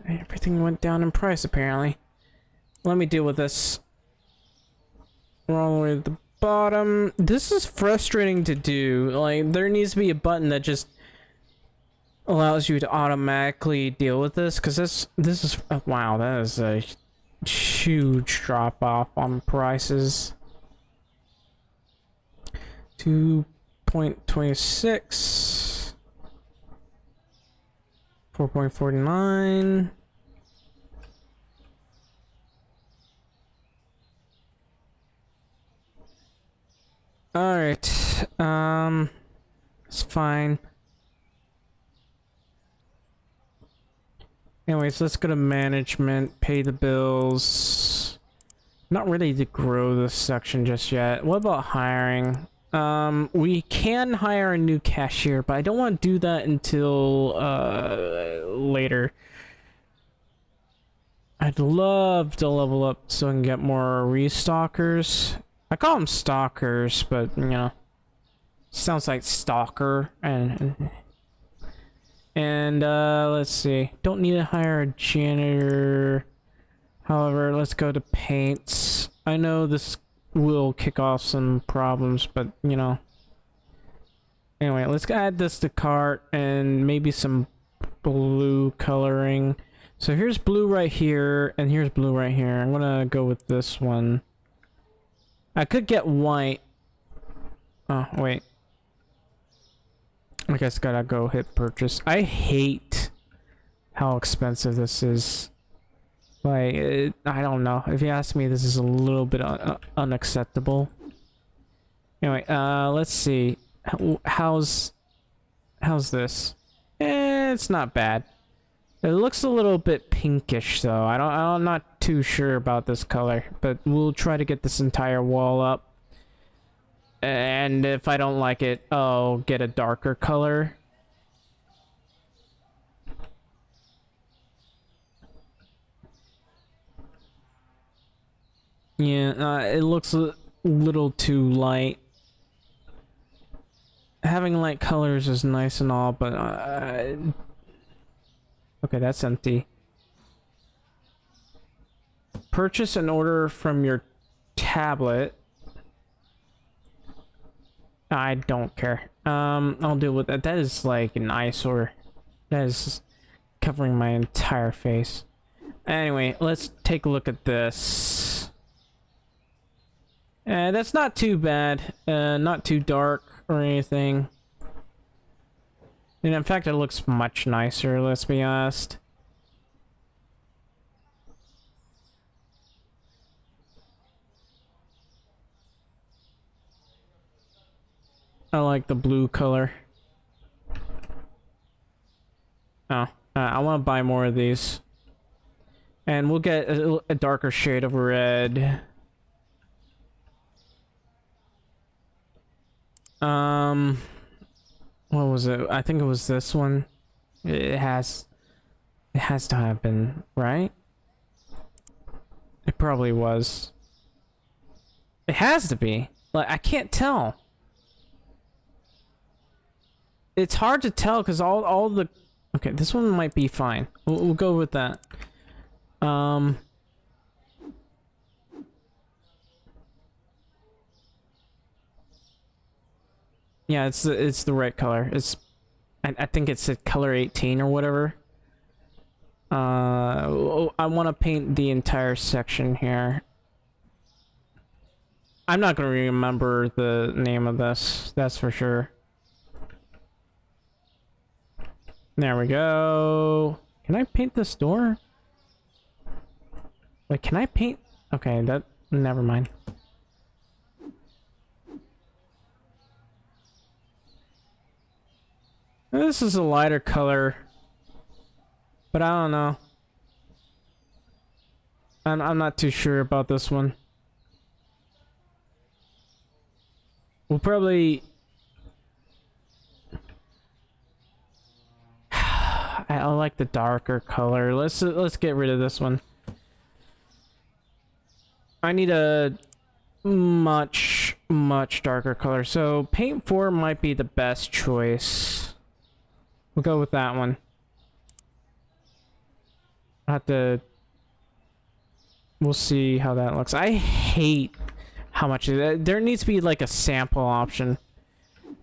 Everything went down in price, apparently. Let me deal with this. We're all the way at the bottom. This is frustrating to do. Like, there needs to be a button that just allows you to automatically deal with this, because this is... wow, that is a huge drop off on prices. 2.26, 4.49. All right, it's fine. Anyways, let's go to management, pay the bills. Not ready to grow this section just yet. What about hiring? We can hire a new cashier, but I don't want to do that until later. I'd love to level up so I can get more restockers. I call them stalkers, but you know, sounds like stalker. And let's see. Don't need to hire a janitor. However, let's go to paints. I know this will kick off some problems, but you know. Anyway, let's add this to cart and maybe some blue coloring. So here's blue right here, and here's blue right here. I'm gonna go with this one. I could get white. Oh, wait. I guess gotta go hit purchase. I hate how expensive this is. Like, I don't know. If you ask me, this is a little bit unacceptable. Anyway, let's see. How's this? It's not bad. It looks a little bit pinkish though. I'm not too sure about this color, but we'll try to get this entire wall up. And if I don't like it, I'll get a darker color. Yeah, it looks a little too light. Having light colors is nice and all, but okay, that's empty. purchase an order from your tablet. I don't care. I'll deal with that. That is like an eyesore. That is covering my entire face. Anyway, let's take a look at this. That's not too bad. Not too dark or anything. And in fact, it looks much nicer, let's be honest. I like the blue color. Oh, I want to buy more of these. And we'll get a darker shade of red. What was it? I think it was this one. It has to have been, right? It probably was. It has to be. Like, I can't tell. It's hard to tell because all the... Okay, this one might be fine. We'll go with that. Yeah, it's the right color. I think it's a color 18 or whatever. I want to paint the entire section here. I'm not gonna remember the name of this, that's for sure. There we go. Can I paint this door? Wait, can I paint? Okay, that... Never mind. This is a lighter color. But I don't know. I'm not too sure about this one. We'll probably... I like the darker color. Let's get rid of this one. I need a much darker color. So paint 4 might be the best choice. We'll go with that one. I have to... We'll see how that looks. I hate how much... There needs to be like a sample option.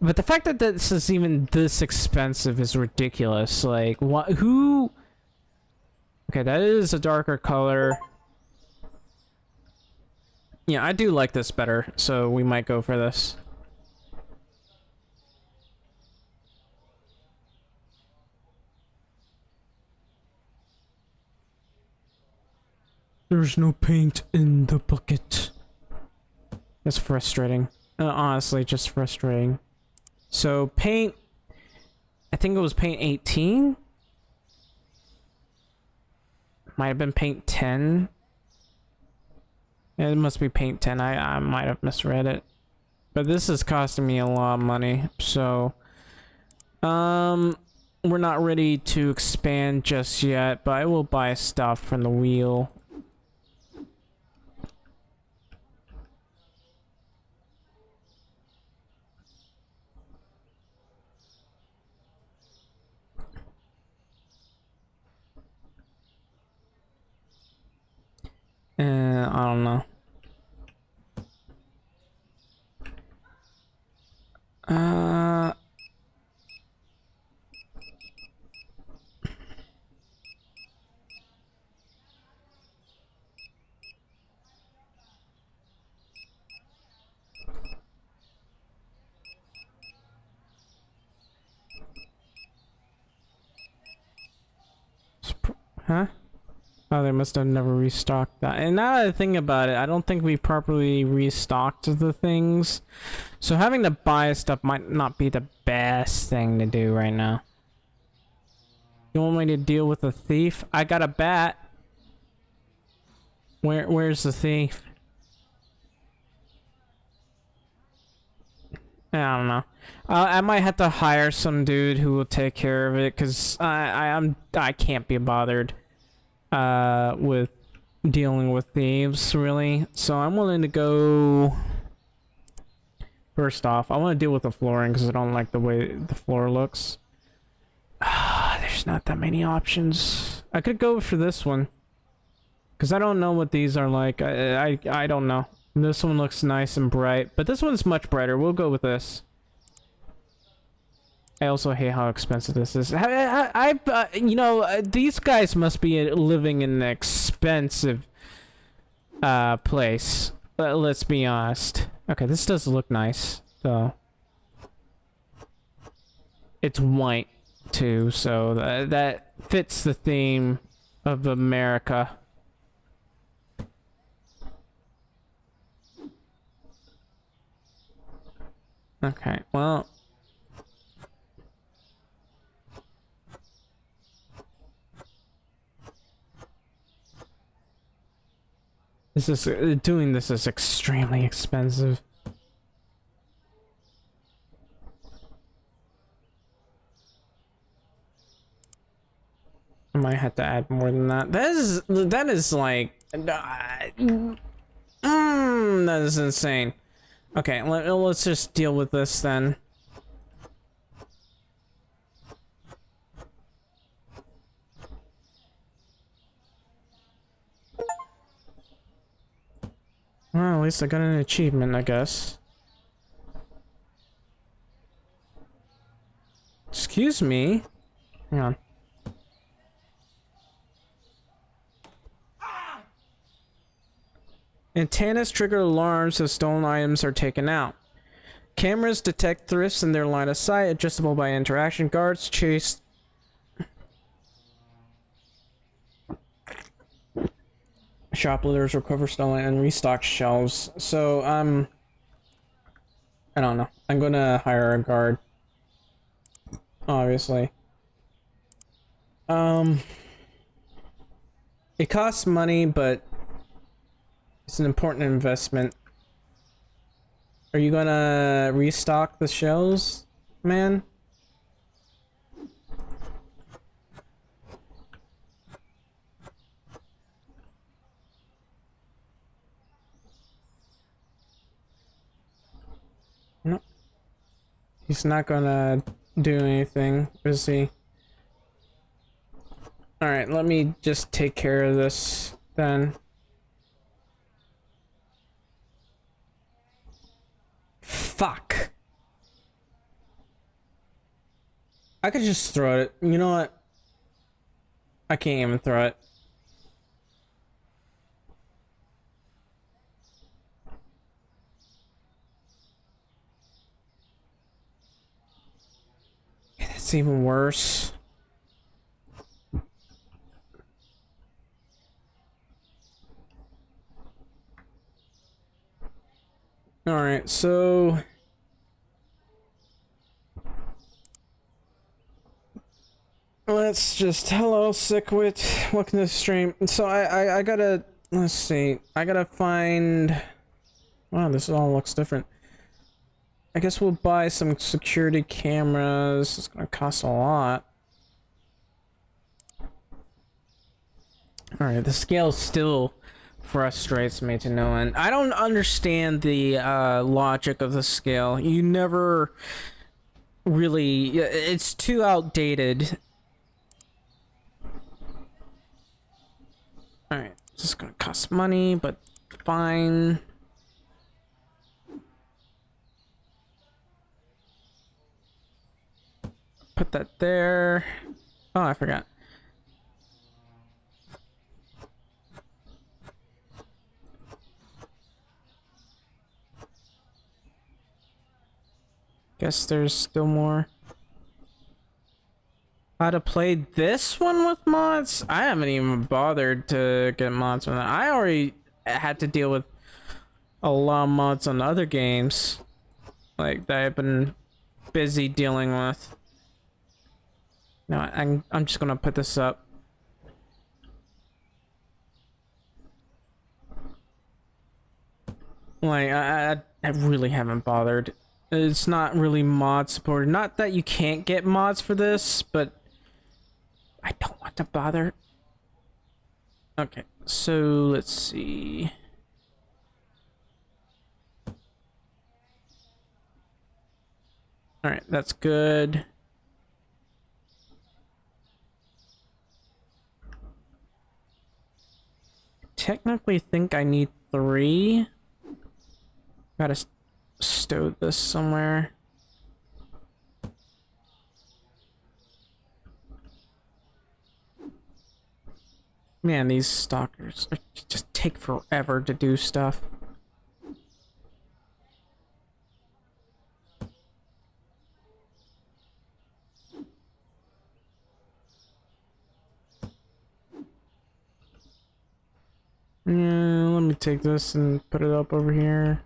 But the fact that this is even this expensive is ridiculous. Like, what? Who? Okay, that is a darker color. Yeah, I do like this better, so we might go for this. There's no paint in the bucket. That's frustrating. Honestly, just frustrating. So paint, I think it was paint 18. Might have been paint 10. It must be paint 10. I might have misread it. But this is costing me a lot of money. So, we're not ready to expand just yet, but I will buy stuff from the wheel. I don't know. Huh? Oh, they must have never restocked that. And now that I think about it, I don't think we properly restocked the things. So having to buy stuff might not be the best thing to do right now. You want me to deal with a thief? I got a bat. Where's the thief? I don't know. I might have to hire some dude who will take care of it, cause I can't be bothered with dealing with thieves, really. So I'm willing to go. First off, I want to deal with the flooring because I don't like the way the floor looks. There's not that many options. I could go for this one. Because I don't know what these are like. I don't know. This one looks nice and bright, but this one's much brighter. We'll go with this. I also hate how expensive this is. You know, these guys must be living in an expensive place. Let's be honest. Okay, this does look nice, though. It's white, too, so that fits the theme of America. Okay, well... doing this is extremely expensive. I might have to add more than that. That is like... that is insane. Okay, let's just deal with this then. Well, at least I got an achievement, I guess. Excuse me. Hang on. Antennas trigger alarms as stolen items are taken out. Cameras detect thefts in their line of sight, adjustable by interaction. Guards chase... Shoplifters recover stolen and restock shelves. So, I don't know. I'm gonna hire a guard. Obviously. It costs money, but it's an important investment. Are you gonna restock the shelves, man? No. He's not gonna do anything, is he? Alright, let me just take care of this then. Fuck. I could just throw it. You know what? I can't even throw it. That's even worse. Alright, so... let's just... hello, Sickwit. Welcome to the stream. So I gotta... let's see. I gotta find... wow, this all looks different. I guess we'll buy some security cameras. It's gonna cost a lot. Alright, the scale still frustrates me to no end. I don't understand the logic of the scale. You never really... it's too outdated. Alright, this is gonna cost money, but fine. Put that there. Oh, I forgot. Guess there's still more. How to play this one with mods? I haven't even bothered to get mods on that. I already had to deal with a lot of mods on other games, like that I've been busy dealing with. No, I'm just gonna put this up. Like I really haven't bothered. It's not really mod supported. Not that you can't get mods for this, but I don't want to bother. Okay, so let's see. All right, that's good. technically think I need 3. Gotta stow this somewhere. Man, these stalkers just take forever to do stuff. Yeah, let me take this and put it up over here.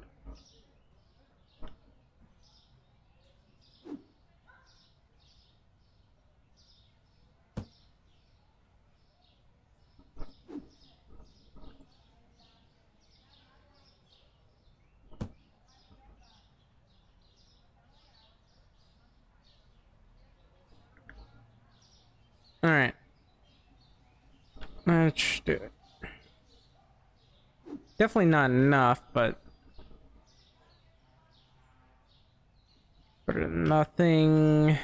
Alright. Let's do it. Definitely not enough, but better than nothing.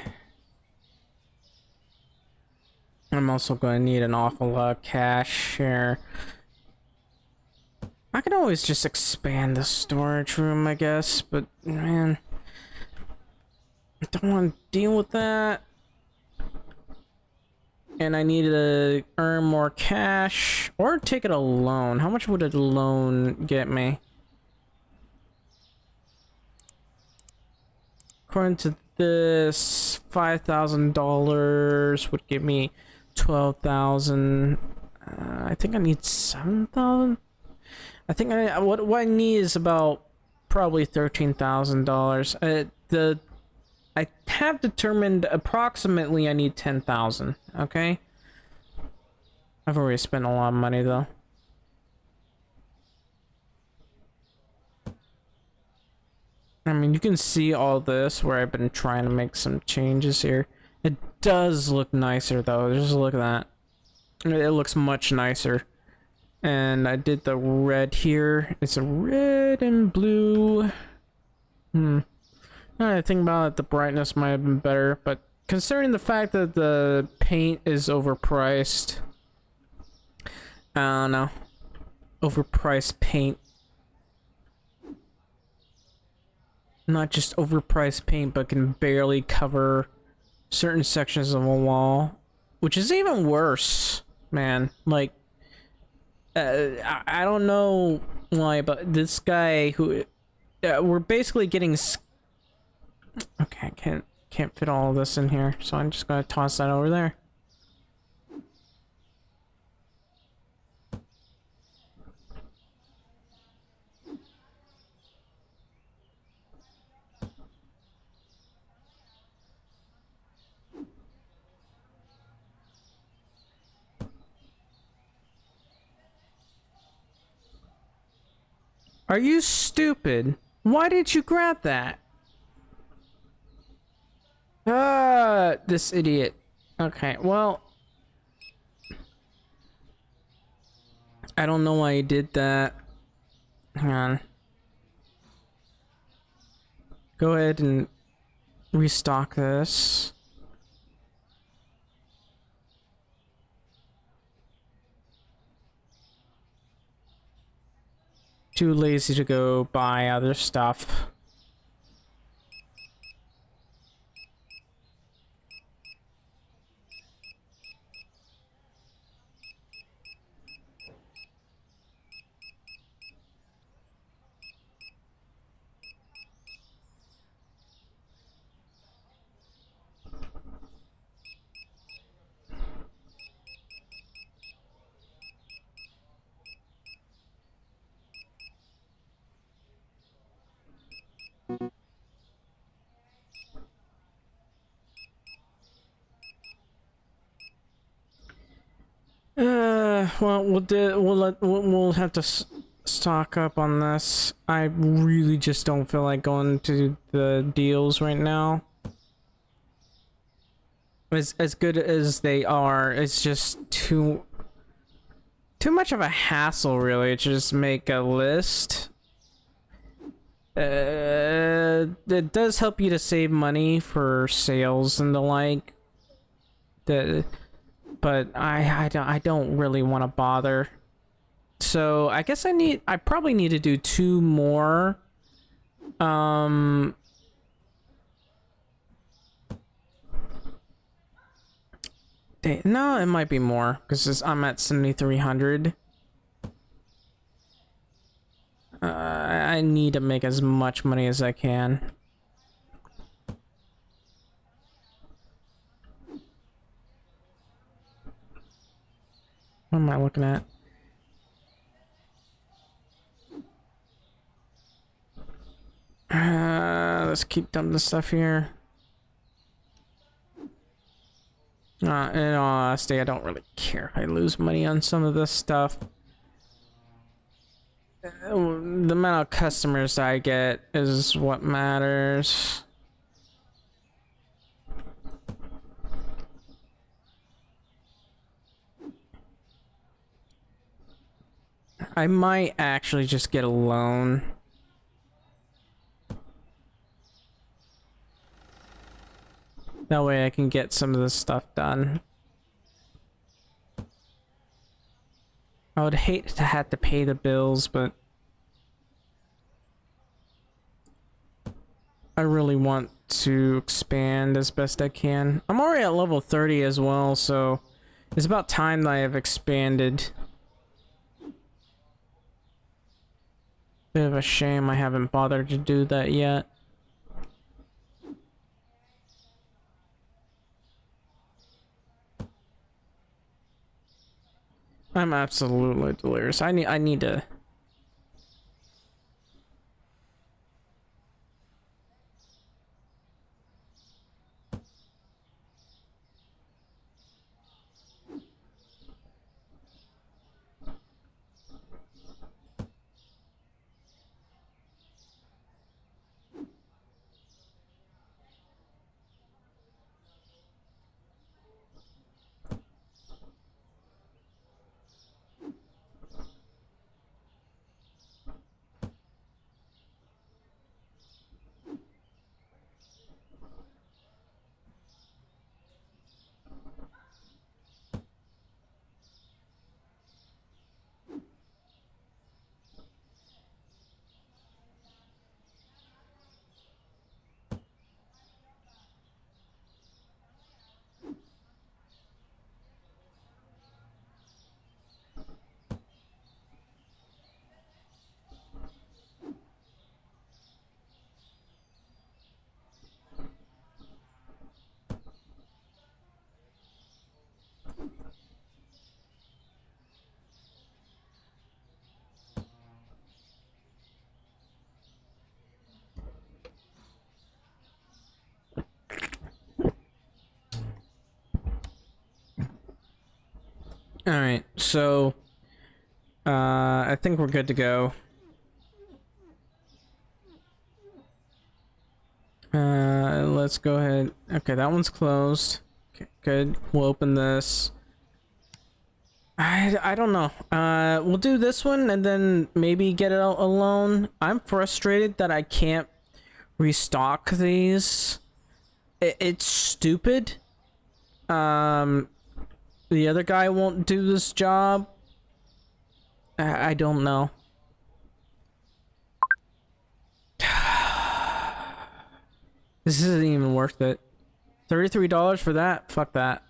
I'm also going to need an awful lot of cash here. I could always just expand the storage room, I guess, but man, I don't want to deal with that. And I need to earn more cash or take it a loan. How much would a loan get me? According to this, $5,000 would give me 12,000. I think I need 7,000. I think what I need is about probably $13,000. I have determined approximately I need 10,000. Okay. I've already spent a lot of money though. I mean, you can see all this where I've been trying to make some changes here. It does look nicer though. Just look at that. It looks much nicer. And I did the red here. It's a red and blue. Now that I think about it, the brightness might have been better, but considering the fact that the paint is overpriced, I don't know. Overpriced paint. Not just overpriced paint, but can barely cover certain sections of a wall, which is even worse, man. Like, I don't know why, but this guy who we're basically getting. Okay, I can't fit all of this in here, so I'm just gonna toss that over there. Are you stupid? Why did you grab that? This idiot. Okay, well, I don't know why he did that. Hang on. Go ahead and restock this. Too lazy to go buy other stuff. Well, we'll have to stock up on this. I really just don't feel like going to the deals right now. As good as they are, it's just too much of a hassle, really, to just make a list. It does help you to save money for sales and the like. But I don't really want to bother. So I guess I probably need to do 2 more. No, it might be more because I'm at 7,300. I need to make as much money as I can. What am I looking at? Let's keep dumping the stuff here. In all honesty, I don't really care if I lose money on some of this stuff. The amount of customers I get is what matters. I might actually just get a loan. That way I can get some of this stuff done. I would hate to have to pay the bills, but I really want to expand as best I can. I'm already at level 30 as well, so it's about time that I have expanded. Bit of a shame I haven't bothered to do that yet. I'm absolutely delirious. I need to. Alright, so I think we're good to go. Let's go ahead. Okay, that one's closed. Okay, good. We'll open this. I don't know. We'll do this one and then maybe get it a loan. I'm frustrated that I can't restock these. It's stupid. The other guy won't do this job. I don't know. This isn't even worth it. $33 for that? Fuck that.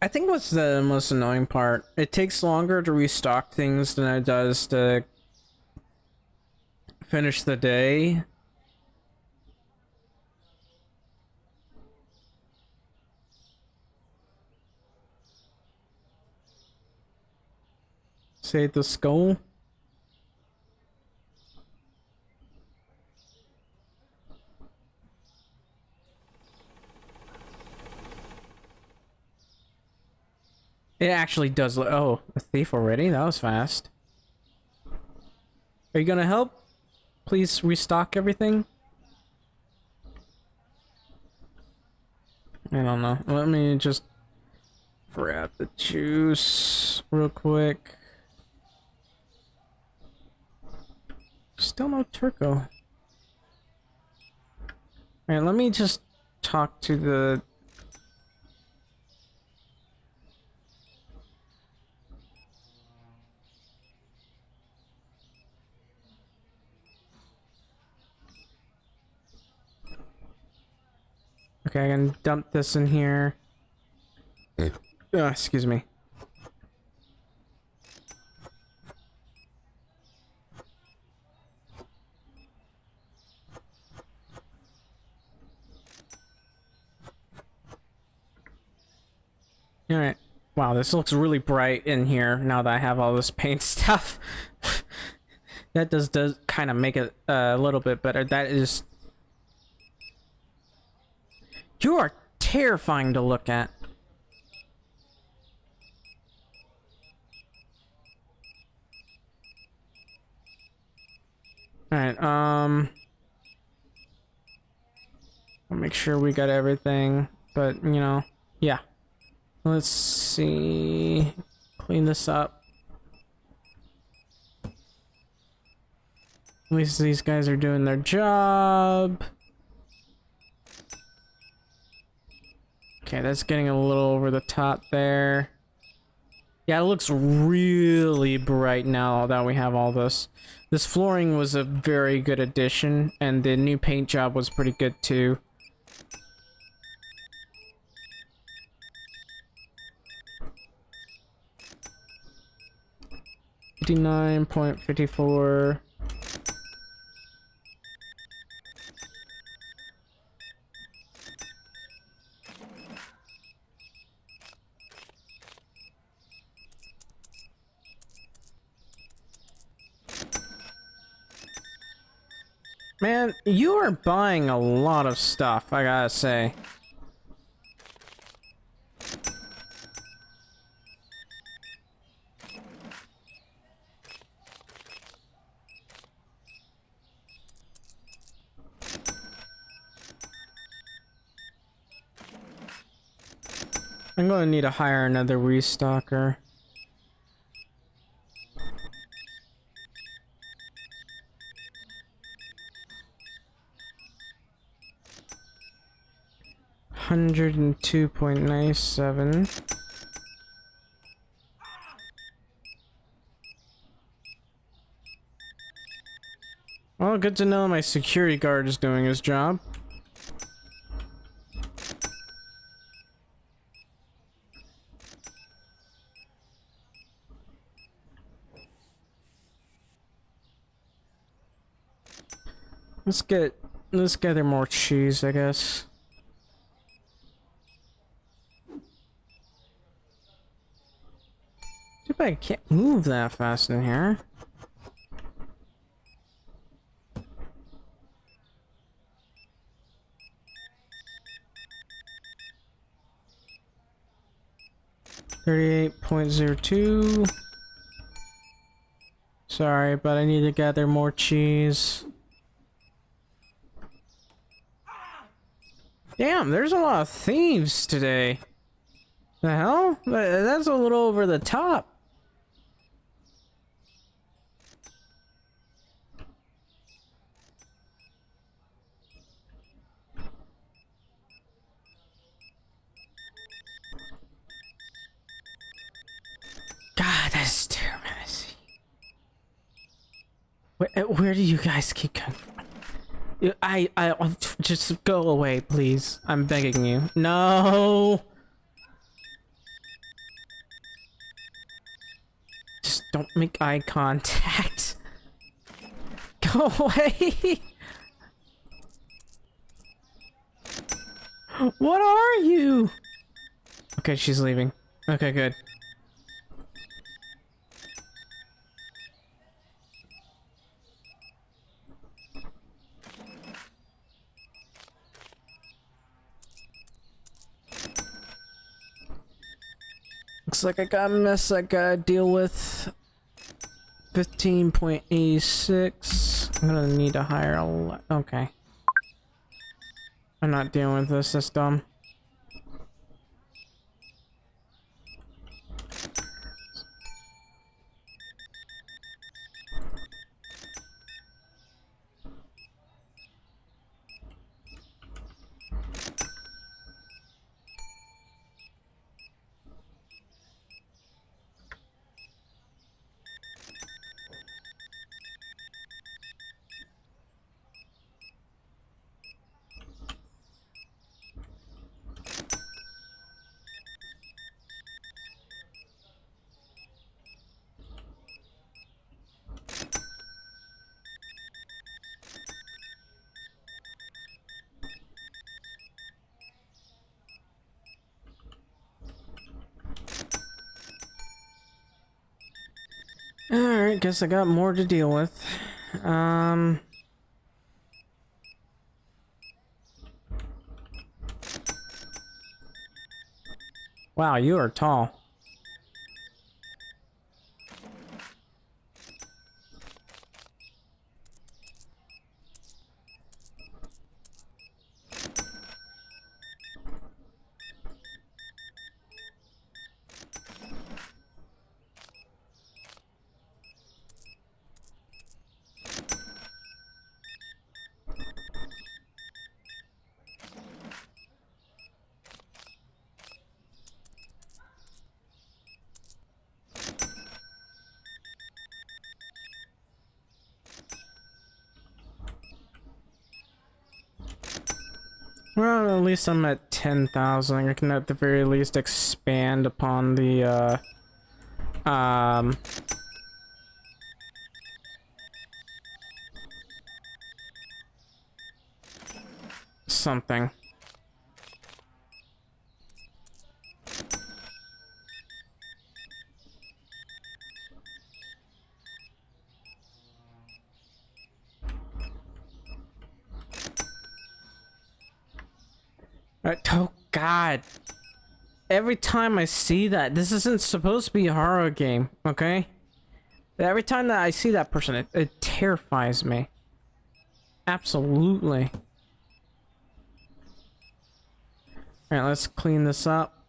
I think what's the most annoying part, it takes longer to restock things than it does to finish the day. Save the skull. It actually does look. Oh, a thief already? That was fast. Are you gonna help? Please restock everything? I don't know. Let me just Grab the juice real quick. Still no turco. Alright, let me just talk to the... Okay, I can dump this in here. Excuse me. Alright. Wow, this looks really bright in here now that I have all this paint stuff. That does kind of make it a little bit better. That is... You are terrifying to look at. Alright, I'll make sure we got everything, but, you know, yeah. Let's see... Clean this up. At least these guys are doing their job. Okay, that's getting a little over the top there. Yeah, it looks really bright now that we have all this. This flooring was a very good addition, and the new paint job was pretty good too. $59.54. Man, you are buying a lot of stuff, I gotta say. I'm gonna need to hire another restocker. $102.97. Well, good to know my security guard is doing his job. Let's gather more cheese, I guess. Too bad I can't move that fast in here. $38.02. Sorry, but I need to gather more cheese. Damn, there's a lot of thieves today. The hell? That's a little over the top. God, that's too messy. Where do you guys keep coming from? I'll just go away, please. I'm begging you. No! Just don't make eye contact. Go away! What are you? Okay, she's leaving. Okay, good. Looks like I got a mess I gotta deal with. 15.86. I'm gonna need to hire a lot. Okay. I'm not dealing with this, that's dumb. Alright, guess I got more to deal with. Wow, you are tall. Well, at least I'm at 10,000. I can at the very least expand upon the, something. Oh, God. Every time I see that, this isn't supposed to be a horror game, okay? Every time that I see that person, it terrifies me. Absolutely. Alright, let's clean this up.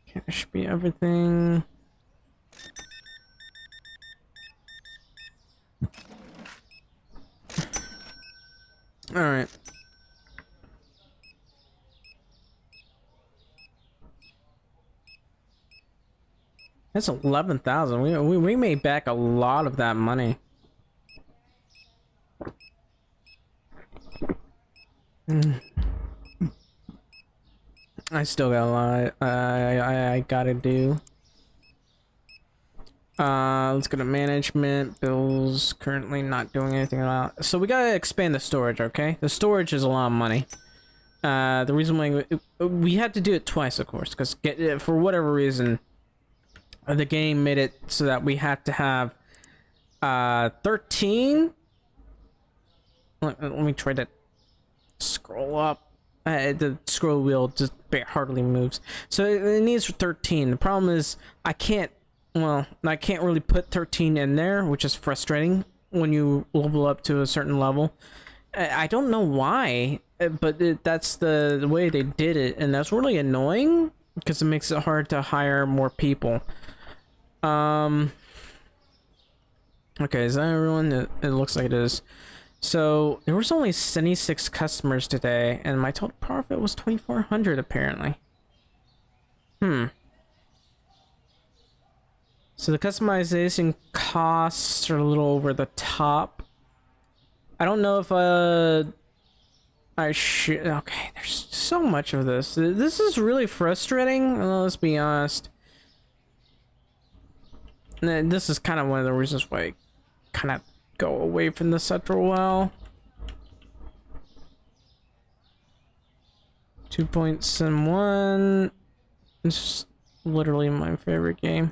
Okay, there should be everything. Alright. That's 11,000. We made back a lot of that money. I still got a lot I gotta do. Let's go to management. Bills, currently not doing anything about. So we gotta expand the storage, okay? The storage is a lot of money. The reason why we had to do it twice, of course, because for whatever reason, the game made it so that we had to have 13. Let me try to scroll up. The scroll wheel just hardly moves, so it needs 13. The problem is I can't really put 13 in there, which is frustrating when you level up to a certain level. I don't know why, but that's the way they did it, and that's really annoying because it makes it hard to hire more people. Okay, is that everyone? It looks like it is. So there was only 76 customers today, and my total profit was 2,400 apparently. So the customization costs are a little over the top. I don't know if I should. Okay, there's so much of this. This is really frustrating. Well, let's be honest. And this is kind of one of the reasons why I kind of go away from this after a while. 2.71. It's literally my favorite game.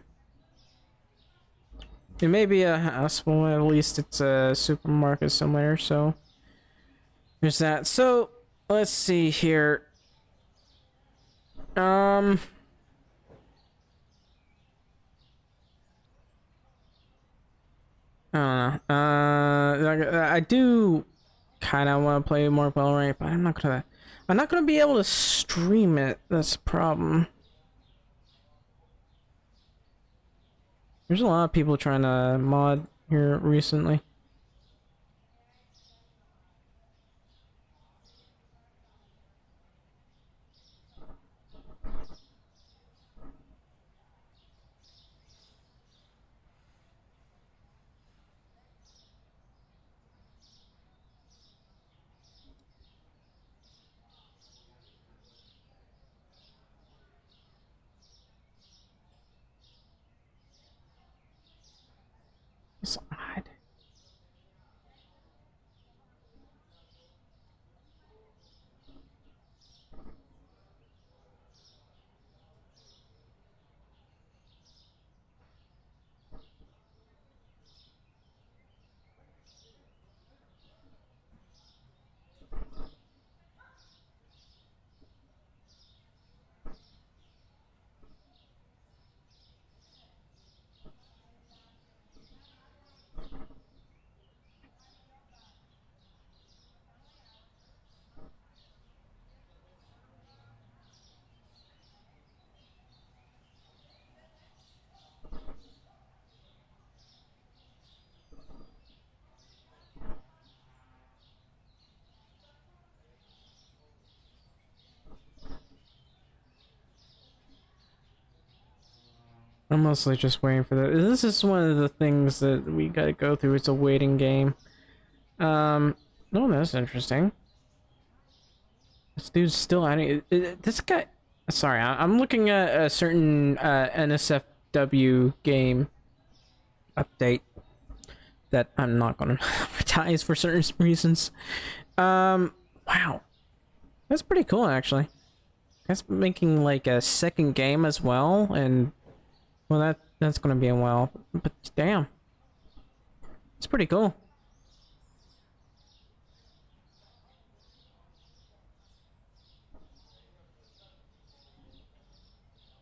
It may be a hospital, at least it's a supermarket somewhere, so there's that. So let's see here. I don't know. I do kind of want to play more Valorant, but I'm not gonna be able to stream it. That's the problem. There's a lot of people trying to mod here recently. It's odd. I'm mostly just waiting for that. This is one of the things that we gotta go through. It's a waiting game. Oh, that's interesting. This dude's still adding. This guy. Sorry, I'm looking at a certain NSFW game update that I'm not gonna advertise for certain reasons. Wow, that's pretty cool actually. That's making like a second game as well, and well, that's gonna be a while. But damn, it's pretty cool.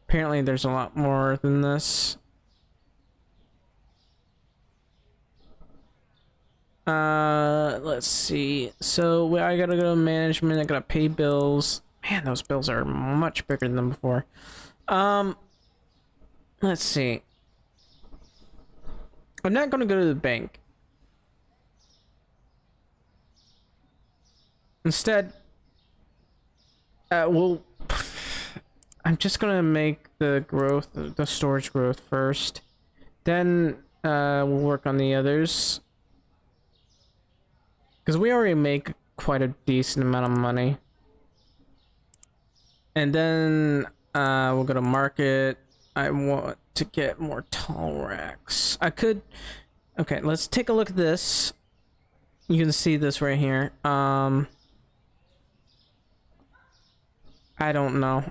Apparently, there's a lot more than this. Let's see. So I gotta go to management. I gotta pay bills. Man, those bills are much bigger than before. Let's see. I'm not gonna go to the bank. Instead, well, I'm just gonna make the growth, the storage growth first. Then, we'll work on the others. Because we already make quite a decent amount of money. And then, we'll go to market. I want to get more tall racks. I could... Okay, let's take a look at this. You can see this right here. I don't know.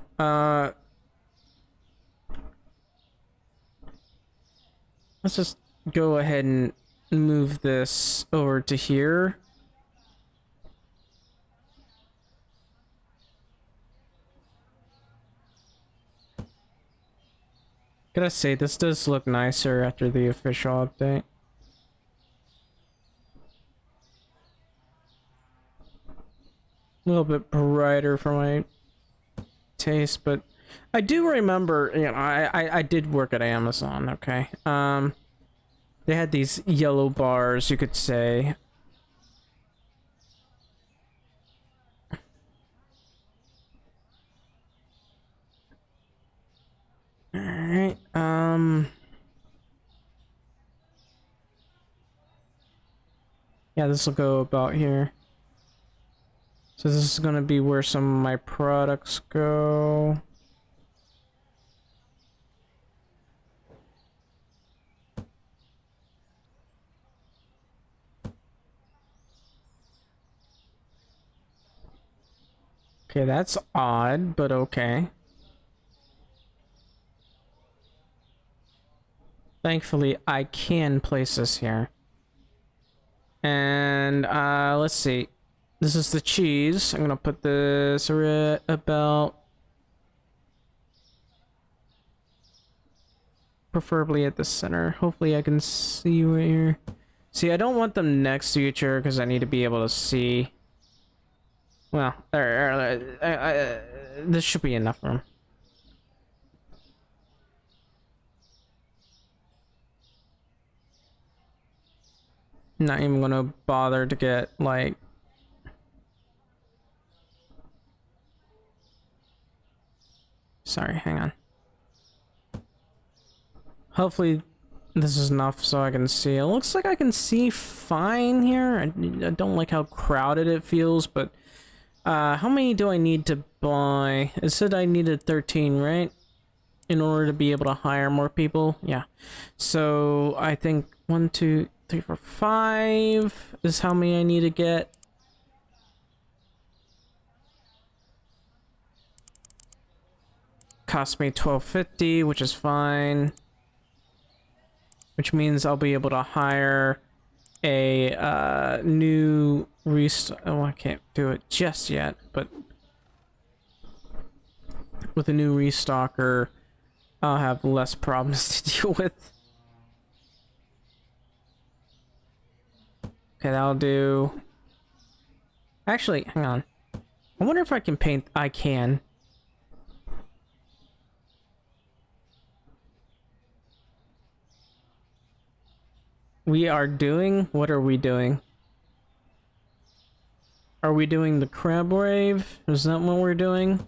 Let's just go ahead and move this over to here. Gotta say, this does look nicer after the official update. A little bit brighter for my taste, but I do remember, you know, I did work at Amazon, okay? They had these yellow bars, you could say. Alright, yeah, this will go about here. So this is gonna be where some of my products go. Okay, that's odd, but okay. Thankfully, I can place this here. And, let's see. This is the cheese. I'm gonna put this right about... preferably at the center. Hopefully I can see right here. See, I don't want them next to each other because I need to be able to see. Well, this should be enough room. Not even gonna bother to get, like... Sorry, hang on. Hopefully this is enough so I can see. It looks like I can see fine here. I don't like how crowded it feels, but... how many do I need to buy? It said I needed 13, right? In order to be able to hire more people? Yeah. So, I think 1, 2, 3, 4, 5 is how many I need to get. Cost me $12.50, which is fine. Which means I'll be able to hire a new oh, I can't do it just yet, but with a new restocker, I'll have less problems to deal with. Okay, that'll do. Actually, hang on. I wonder if I can paint. I can. We are doing... What are we doing? Are we doing the crab wave? Is that what we're doing?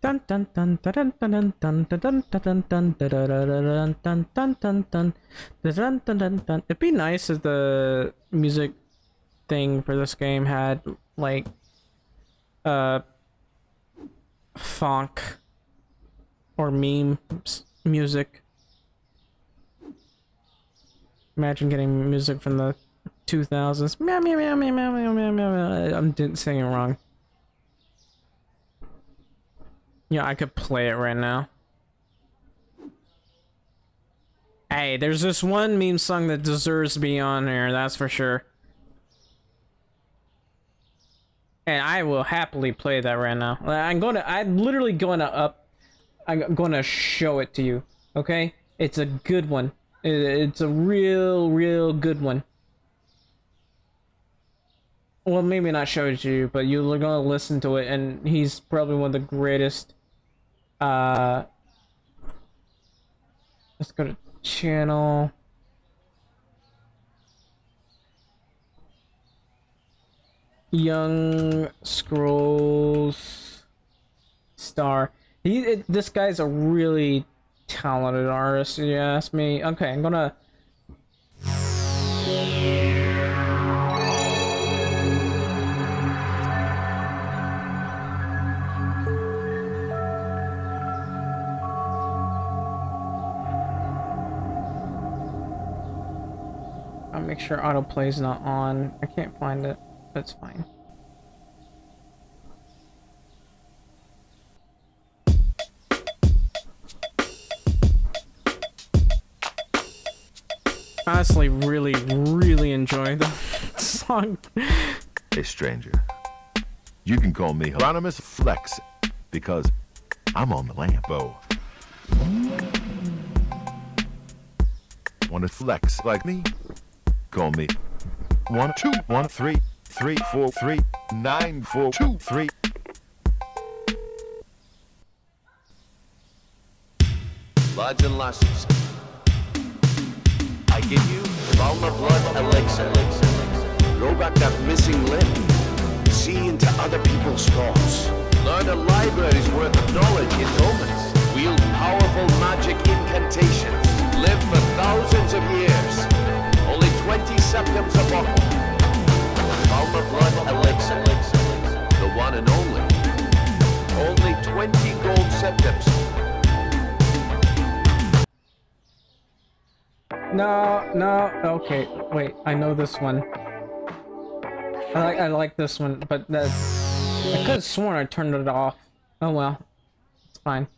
Dun dun dun dun dun dun dun dun dun dun dun dun dun dun dun dun dun dun dun. It'd be nice if the music thing for this game had like uh funk or meme music. Imagine getting music from the 2000s. Meow meow meow meow meow meow meow meow. I'm singing wrong. Yeah, I could play it right now. Hey, there's this one meme song that deserves to be on here, that's for sure. And I will happily play that right now. I'm literally I'm gonna show it to you, okay? It's a good one. It's a real good one. Well, maybe not show it to you, but you're gonna listen to it, and he's probably one of the greatest. Let's go to channel. Young Scrolls Star. This guy's a really talented artist, if you ask me. Okay, I'm gonna. I'll make sure autoplay's not on. I can't find it. That's fine. Honestly, really enjoy the song. Hey, stranger. You can call me Hieronymus Flex because I'm on the lampo. Want to flex like me? Call me 1-2-1-3-3-4-3-9-4-2-3. Lads and lasses, I give you Valma Blood Elixir. Grow back that missing limb. See into other people's thoughts. Learn a library's worth of knowledge in moments. Wield powerful magic incantations. Live for thousands of years. Only 20 septims a bottle. Valma Blood Elixir. The one and only. Only 20 gold septims. No, okay, wait, I know this one. I like this one, but I could have sworn I turned it off. Oh well, it's fine.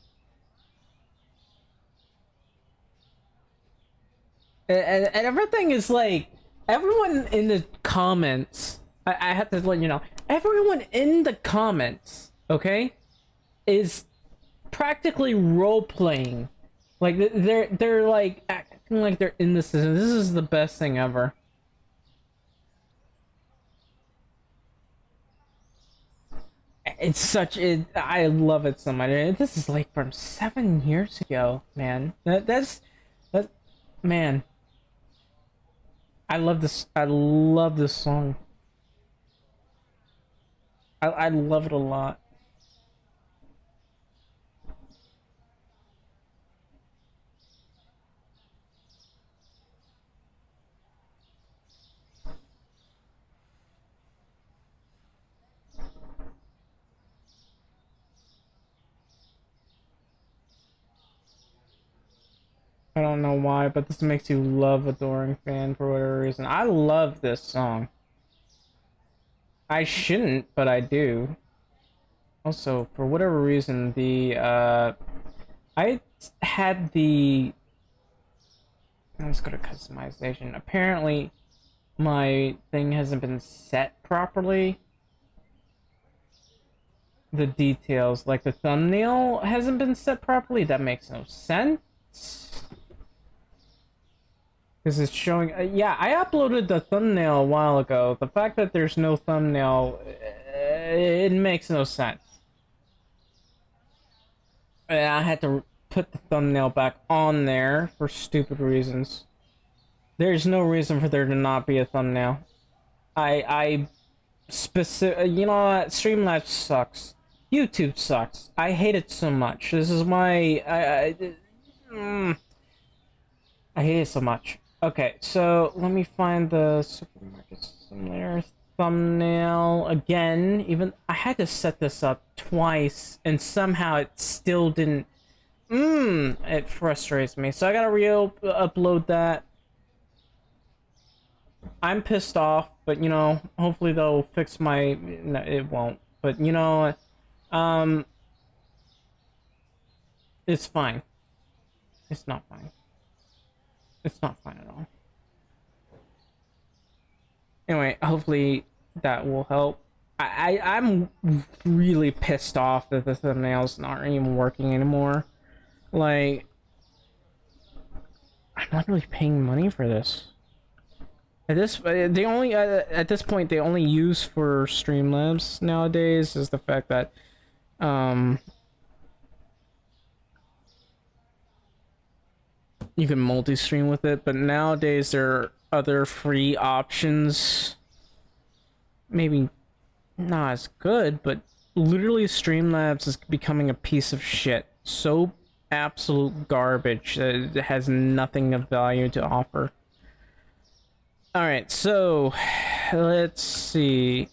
And everything is like, everyone in the comments, I have to let you know, everyone in the comments, okay, is practically role-playing. Like, they're like acting like they're in this. This is the best thing ever. It's such it. I love it so much. This is like from 7 years ago, man. That man. I love this. I love this song. I love it a lot. I don't know why, but this makes you love Adoring Fan for whatever reason. I love this song. I shouldn't, but I do. Also, for whatever reason, I had the... Let's go to customization. Apparently, my thing hasn't been set properly. The details, like the thumbnail hasn't been set properly. That makes no sense. Because it's showing... yeah, I uploaded the thumbnail a while ago. The fact that there's no thumbnail, it makes no sense. And I had to put the thumbnail back on there for stupid reasons. There's no reason for there to not be a thumbnail. You know what? Streamlabs sucks. YouTube sucks. I hate it so much. This is why I hate it so much. Okay, so let me find the supermarket simulator thumbnail again. Even I had to set this up twice, and somehow it still didn't. It frustrates me. So I gotta upload that. I'm pissed off, but you know, hopefully they'll fix my. No, it won't. But you know, it's fine. It's not fine. It's not fine at all. Anyway, hopefully that will help. I'm really pissed off that the thumbnails aren't even working anymore. Like, I'm not really paying money for this. At this, they only at this point they only use for Streamlabs nowadays is the fact that you can multi-stream with it, but nowadays there are other free options. Maybe not as good, but literally Streamlabs is becoming a piece of shit. So absolute garbage that it has nothing of value to offer. Alright, so let's see.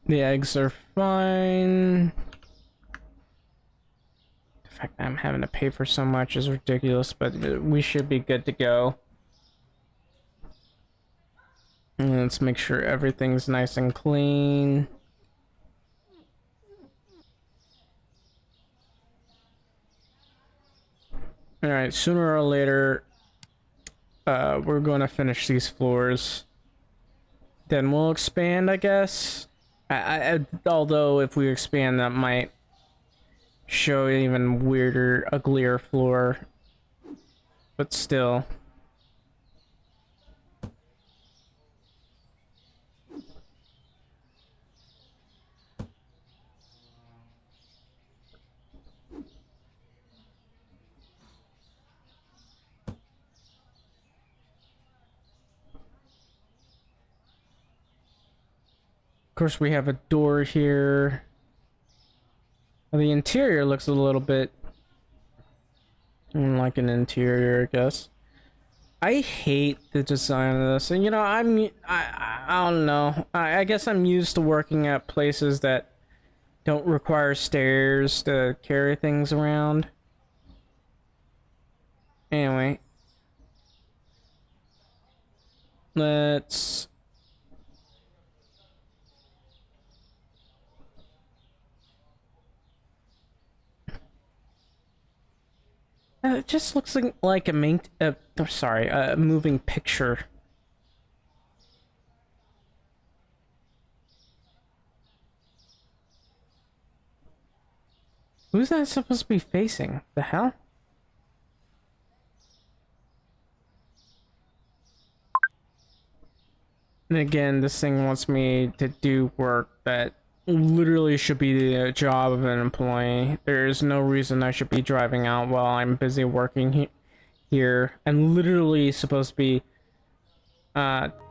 The eggs are fine. The fact that I'm having to pay for so much is ridiculous, but we should be good to go. And let's make sure everything's nice and clean. Alright, sooner or later, we're going to finish these floors. Then we'll expand, I guess. Although, if we expand, that might show an even weirder, uglier floor. But still. Of course, we have a door here. Well, the interior looks a little bit like an interior, I guess. I hate the design of this, and you know, I don't know. I guess I'm used to working at places that don't require stairs to carry things around. Anyway, let's. It just looks like a moving picture. Who's that supposed to be facing? The hell? And again, this thing wants me to do work that literally should be the job of an employee. There is no reason I should be driving out while I'm busy working here. I'm literally supposed to be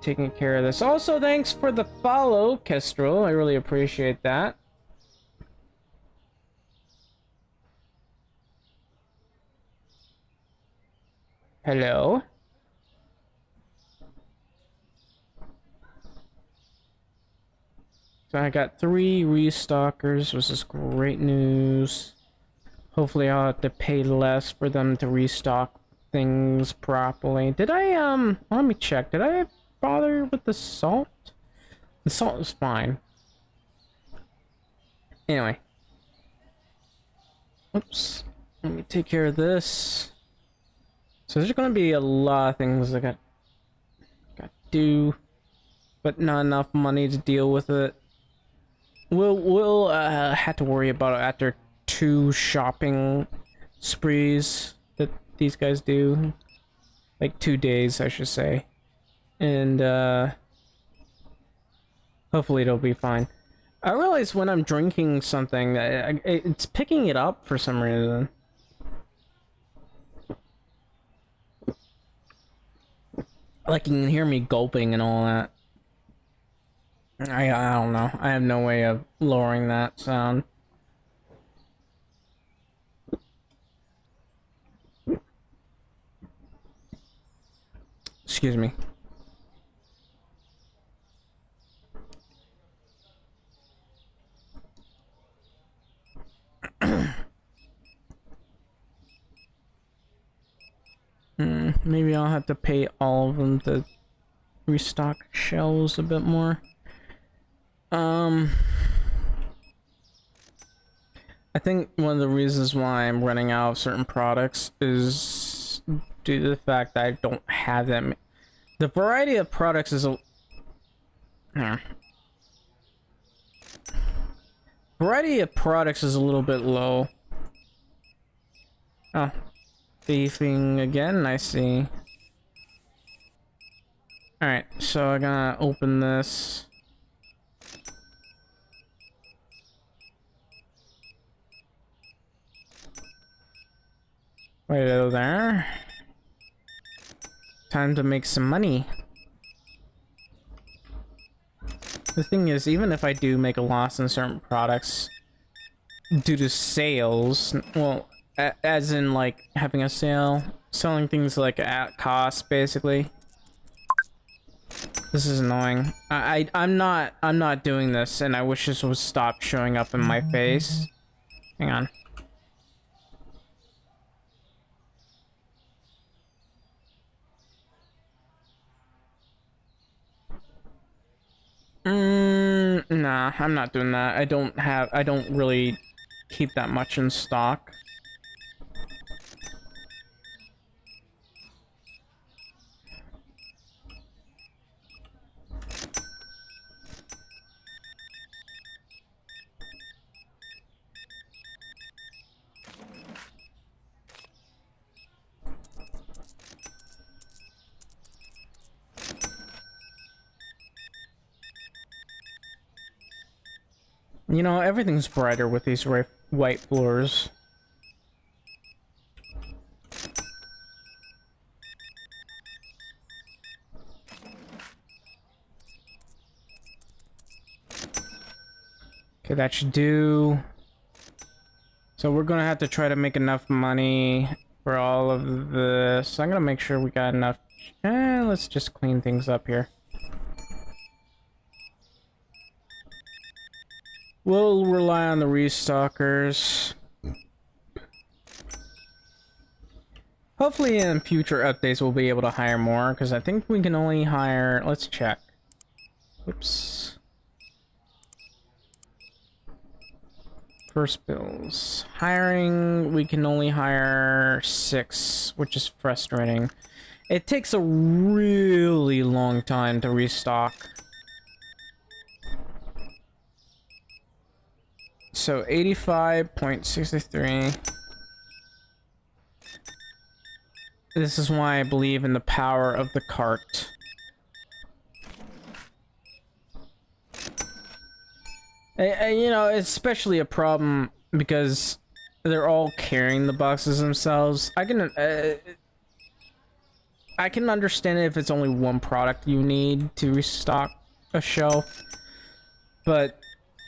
taking care of this. Also, thanks for the follow, Kestrel. I really appreciate that. Hello? So I got 3 restockers, which is great news. Hopefully I'll have to pay less for them to restock things properly. Did I, let me check. Did I bother with the salt? The salt is fine. Anyway. Oops. Let me take care of this. So there's gonna be a lot of things I got to do, but not enough money to deal with it. We'll have to worry about it after 2 shopping sprees that these guys do, like 2 days, I should say, and hopefully it'll be fine. I realize when I'm drinking something, it's picking it up for some reason. Like, you can hear me gulping and all that. I don't know. I have no way of lowering that sound. Excuse me. Maybe I'll have to pay all of them to restock shelves a bit more. I think one of the reasons why I'm running out of certain products is due to the fact that I don't have them. The variety of products is a... Variety of products is a little bit low. Oh. Beefing again, I see. Alright, so I'm gonna open this. Right over there. Time to make some money. The thing is, even if I do make a loss in certain products due to sales, well, as in like having a sale, selling things like at cost, basically. This is annoying. I'm not doing this, and I wish this would stop showing up in my face. Hang on. Nah, I'm not doing that. I don't really keep that much in stock. You know, everything's brighter with these white floors. Okay, that should do. So we're gonna have to try to make enough money for all of this. I'm gonna make sure we got enough. Let's just clean things up here. We'll rely on the restockers. Hopefully in future updates we'll be able to hire more, because I think we can only hire... Let's check. Oops. First bills. Hiring, we can only hire 6, which is frustrating. It takes a really long time to restock. So 85.63. This is why I believe in the power of the cart. You know, it's especially a problem because they're all carrying the boxes themselves. I can understand it if it's only one product you need to restock a shelf, but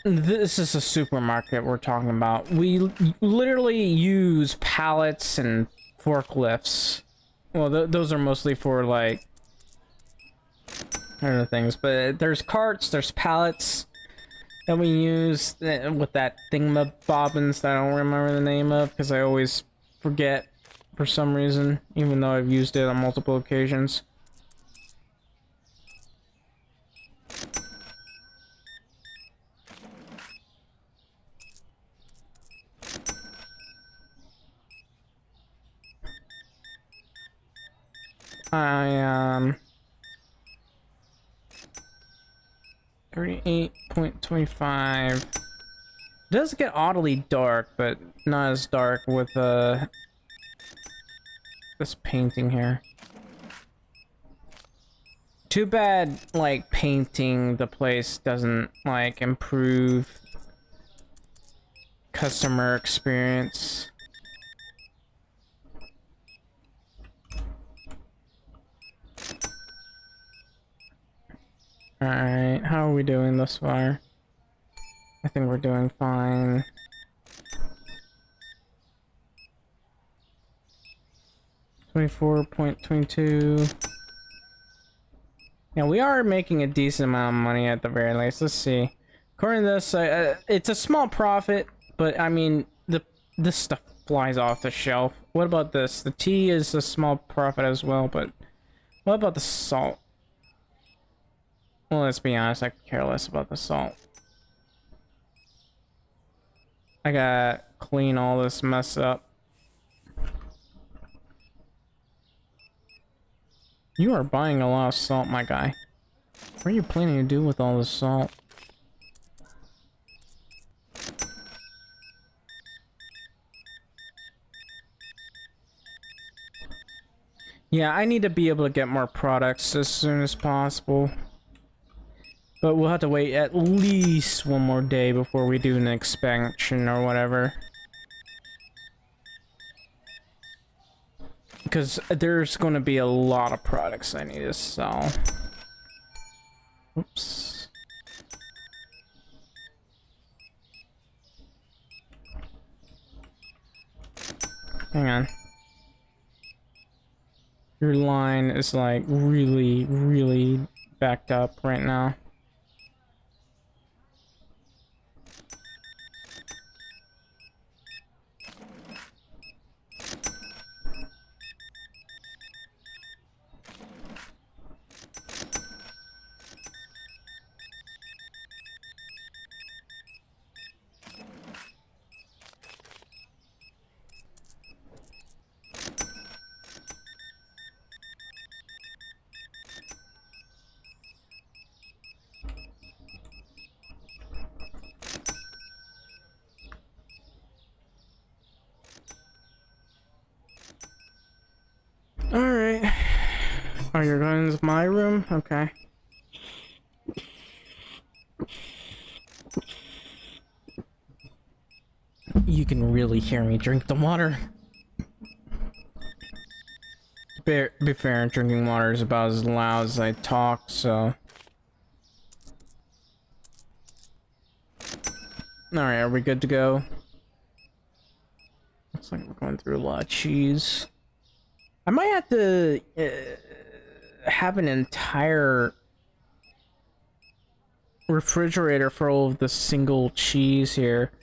this is a supermarket we're talking about. We literally use pallets and forklifts. Well, those are mostly for like other things, but there's carts, there's pallets that we use with that thingamabobbins that I don't remember the name of because I always forget for some reason, even though I've used it on multiple occasions. I 38.25. It does get oddly dark, but not as dark with this painting here. Too bad, like, painting the place doesn't, like, improve customer experience. Alright, how are we doing thus far? I think we're doing fine. $24.22. Yeah, we are making a decent amount of money at the very least. Let's see. According to this, it's a small profit, but I mean, this stuff flies off the shelf. What about this? The tea is a small profit as well, but what about the salt? Well, let's be honest, I could care less about the salt. I gotta clean all this mess up. You are buying a lot of salt, my guy. What are you planning to do with all this salt? Yeah, I need to be able to get more products as soon as possible. But we'll have to wait at least one more day before we do an expansion or whatever. Because there's going to be a lot of products I need to sell. Oops. Hang on. Your line is like really backed up right now. Alright. Oh, you're going to my room? Okay. You can really hear me drink the water. Be fair, drinking water is about as loud as I talk, so... Alright, are we good to go? Looks like we're going through a lot of cheese. I might have to have an entire refrigerator for all of the single cheese here.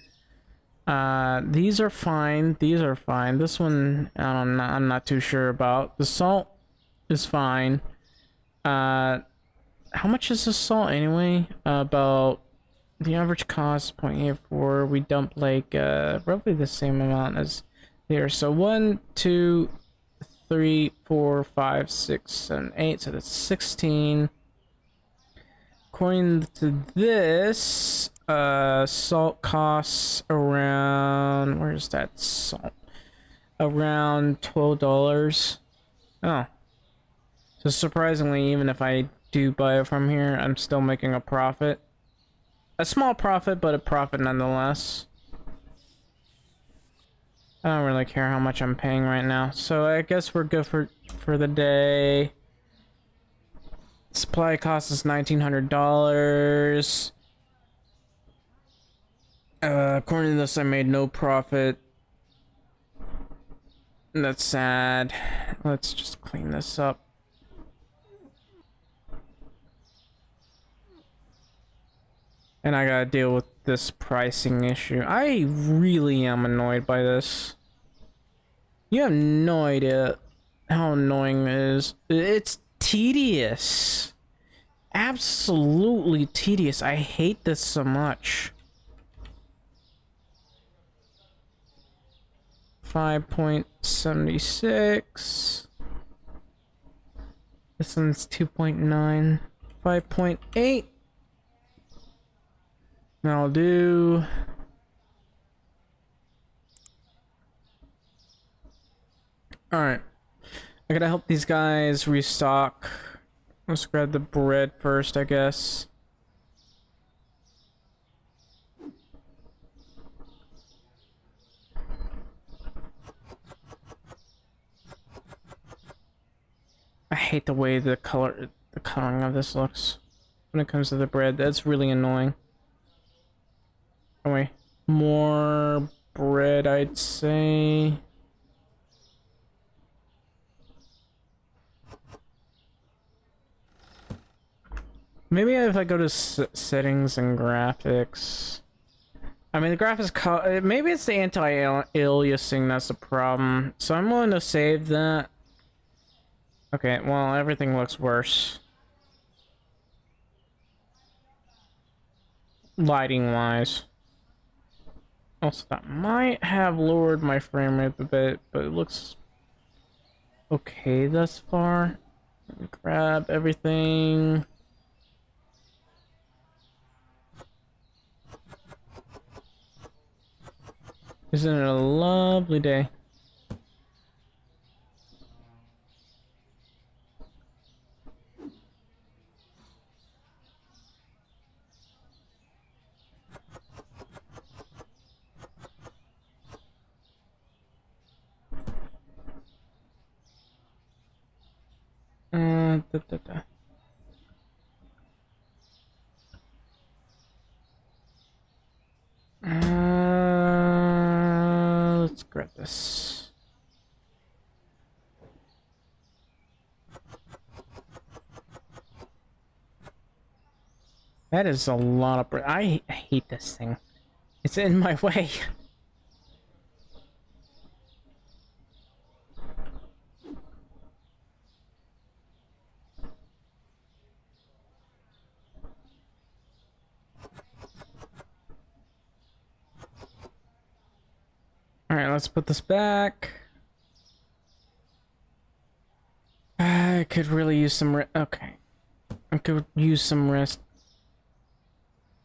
These are fine. These are fine. This one, I'm not too sure about. The salt is fine. How much is the salt anyway? About the average cost 0.84. We dump like roughly the same amount as here. So 1, 2, 3, 4, 5, 6, 7, 8. So that's 16. According to this, salt costs around, where's that salt? Around $12. Oh. So surprisingly, even if I do buy it from here, I'm still making a profit. A small profit, but a profit nonetheless. I don't really care how much I'm paying right now. So I guess we're good for the day. Supply cost is $1,900. According to this, I made no profit. That's sad. Let's just clean this up. And I gotta deal with this pricing issue. I really am annoyed by this. You have no idea how annoying it is. It's tedious. Absolutely tedious. I hate this so much. 5.76. This one's 2.9. 5.8. I'll do... Alright. I gotta help these guys restock. Let's grab the bread first, I guess. I hate the way the coloring of this looks. when it comes to the bread. That's really annoying. Anyway, more bread, I'd say. Maybe if I go to settings and graphics. I mean, the graphics, maybe it's the anti-aliasing that's the problem. So I'm willing to save that. Okay, well, everything looks worse. Lighting-wise. Also, that might have lowered my frame rate a bit, but it looks okay thus far. Grab everything. Isn't it a lovely day? Da, da, da. Let's grab this. That is a lot of bread. I hate this thing. It's in my way. Alright, let's put this back. I could really use some okay. I could use some rest.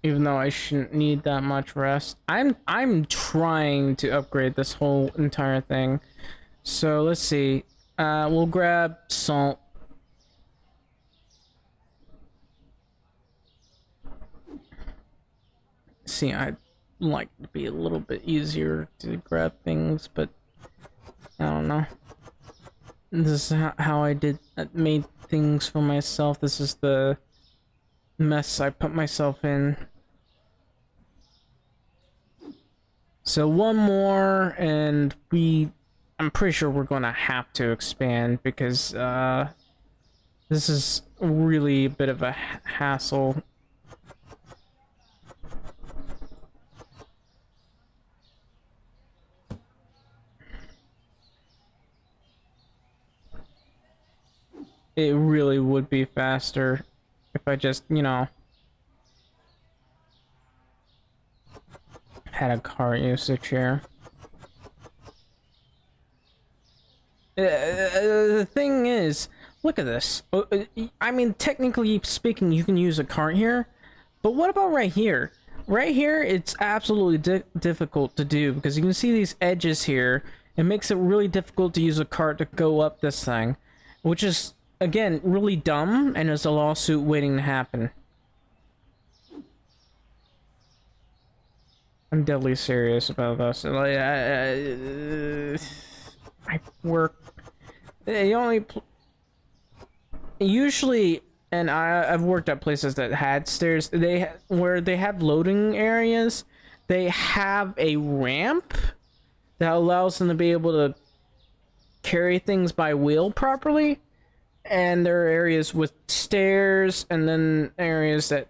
Even though I shouldn't need that much rest. I'm trying to upgrade this whole entire thing. So let's see. We'll grab salt. See, I'd like to be a little bit easier to grab things, but I don't know. This is how I made things for myself. This is the mess I put myself in. So one more, and I'm pretty sure we're gonna have to expand because this is really a bit of a hassle. It really would be faster if I just, you know, had a cart usage here. The thing is, look at this. I mean, technically speaking, you can use a cart here, but what about right here? Right here, it's absolutely difficult to do because you can see these edges here. It makes it really difficult to use a cart to go up this thing, which is, again, really dumb, and there's a lawsuit waiting to happen. I'm deadly serious about this. Like, I work. They only usually, and I've worked at places that had stairs. Where they have loading areas, they have a ramp that allows them to be able to carry things by wheel properly. And there are areas with stairs, and then areas that,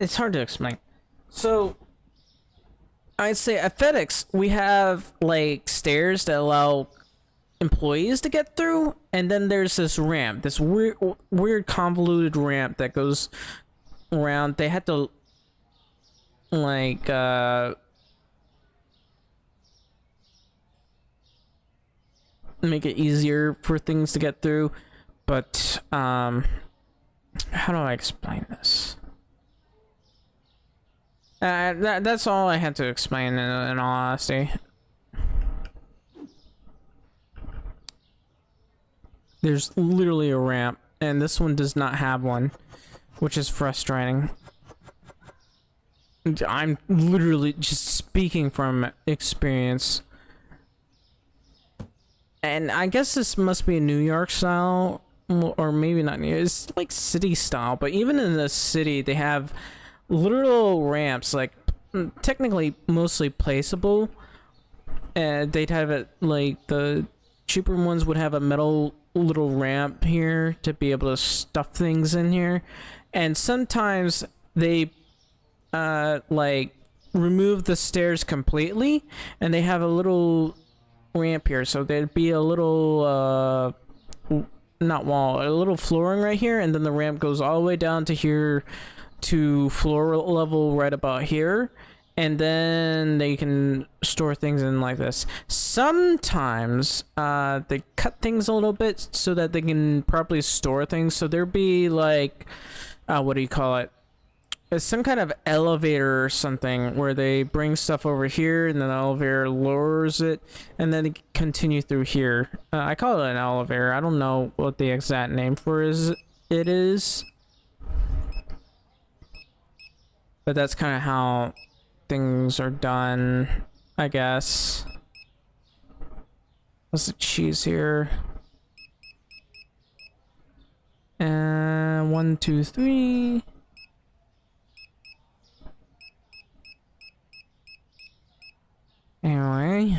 it's hard to explain. So, I'd say at FedEx, we have, like, stairs that allow employees to get through, and then there's this ramp, this weird convoluted ramp that goes around. They had to, like, make it easier for things to get through, but how do I explain this? That's all I had to explain in all honesty. There's literally a ramp, and this one does not have one, which is frustrating. I'm literally just speaking from experience. and I guess this must be a New York style, or maybe not New York. It's like city style, but even in the city, they have literal ramps, like technically mostly placeable. And they'd have it like the cheaper ones would have a metal little ramp here to be able to stuff things in here, and sometimes they like remove the stairs completely, and they have a little ramp here, so there'd be a little not wall, a little flooring right here, and then the ramp goes all the way down to here to floor level right about here, and then they can store things in like this. Sometimes they cut things a little bit so that they can properly store things, so there'd be like what do you call it, it's some kind of elevator or something where they bring stuff over here and then the elevator lowers it and then they continue through here. I call it an elevator. I don't know what the exact name for it is. But that's kind of how things are done, I guess. What's the cheese here? And 1, 2, 3. Anyway.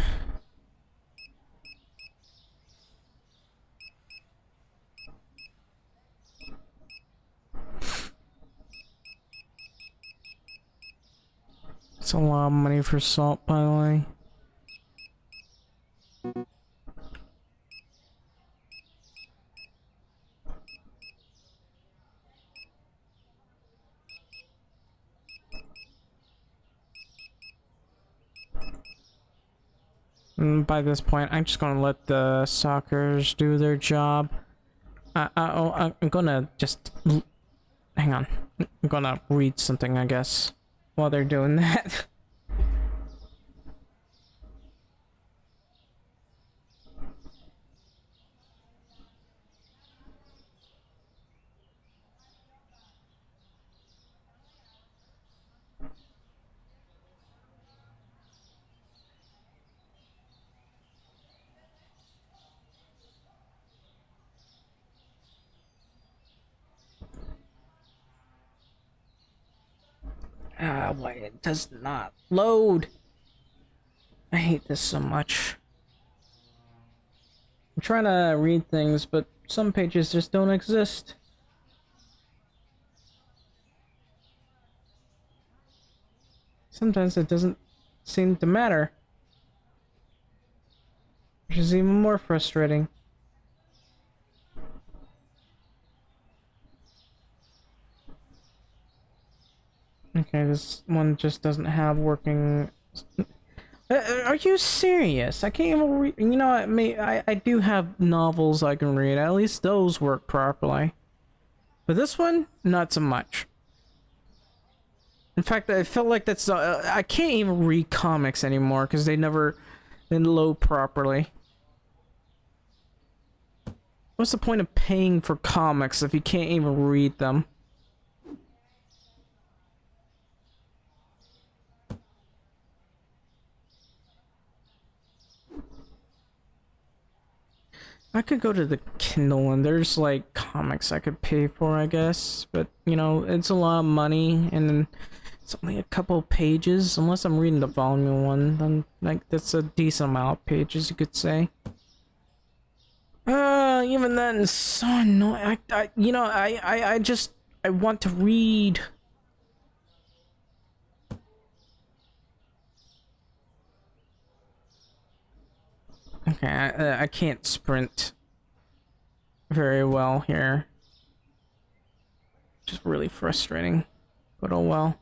It's a lot of money for salt, by the way. And by this point, I'm just gonna let the stalkers do their job. I'm gonna just hang on. I'm gonna read something, I guess, while they're doing that. Why it does not load. I hate this so much. I'm trying to read things, but some pages just don't exist. Sometimes it doesn't seem to matter, which is even more frustrating. Okay, this one just doesn't have working. Are you serious? I can't even read. You know, I do have novels I can read. At least those work properly. But this one, not so much. In fact, I feel like that's I can't even read comics anymore because they never load properly. What's the point of paying for comics if you can't even read them? I could go to the Kindle and there's like comics I could pay for, I guess, but you know, it's a lot of money and it's only a couple pages. Unless I'm reading the volume one, then like that's a decent amount of pages, you could say. Even then, it's so annoying. I want to read. Okay, I can't sprint very well here. Just really frustrating, but oh well.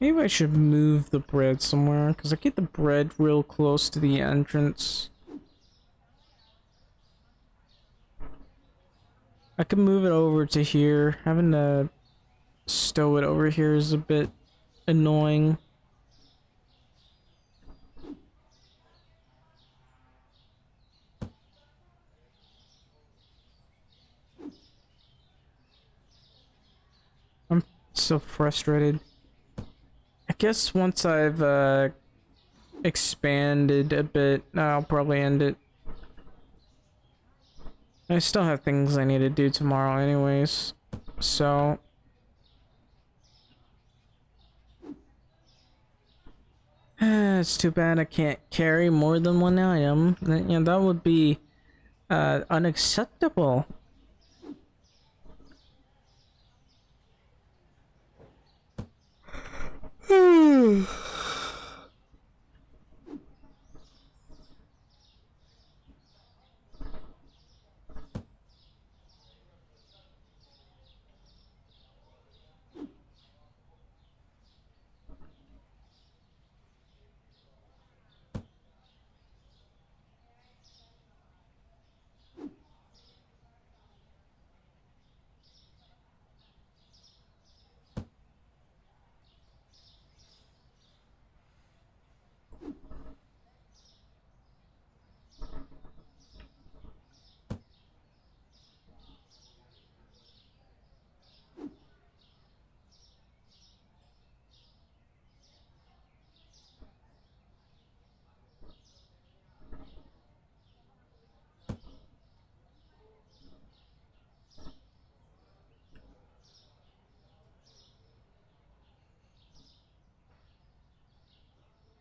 Maybe I should move the bread somewhere, because I get the bread real close to the entrance. I can move it over to here. Having to stow it over here is a bit annoying. I'm So frustrated. I guess once I've expanded a bit, I'll probably end it. I still have things I need to do tomorrow anyways, so... It's too bad I can't carry more than one item. Yeah, that would be unacceptable.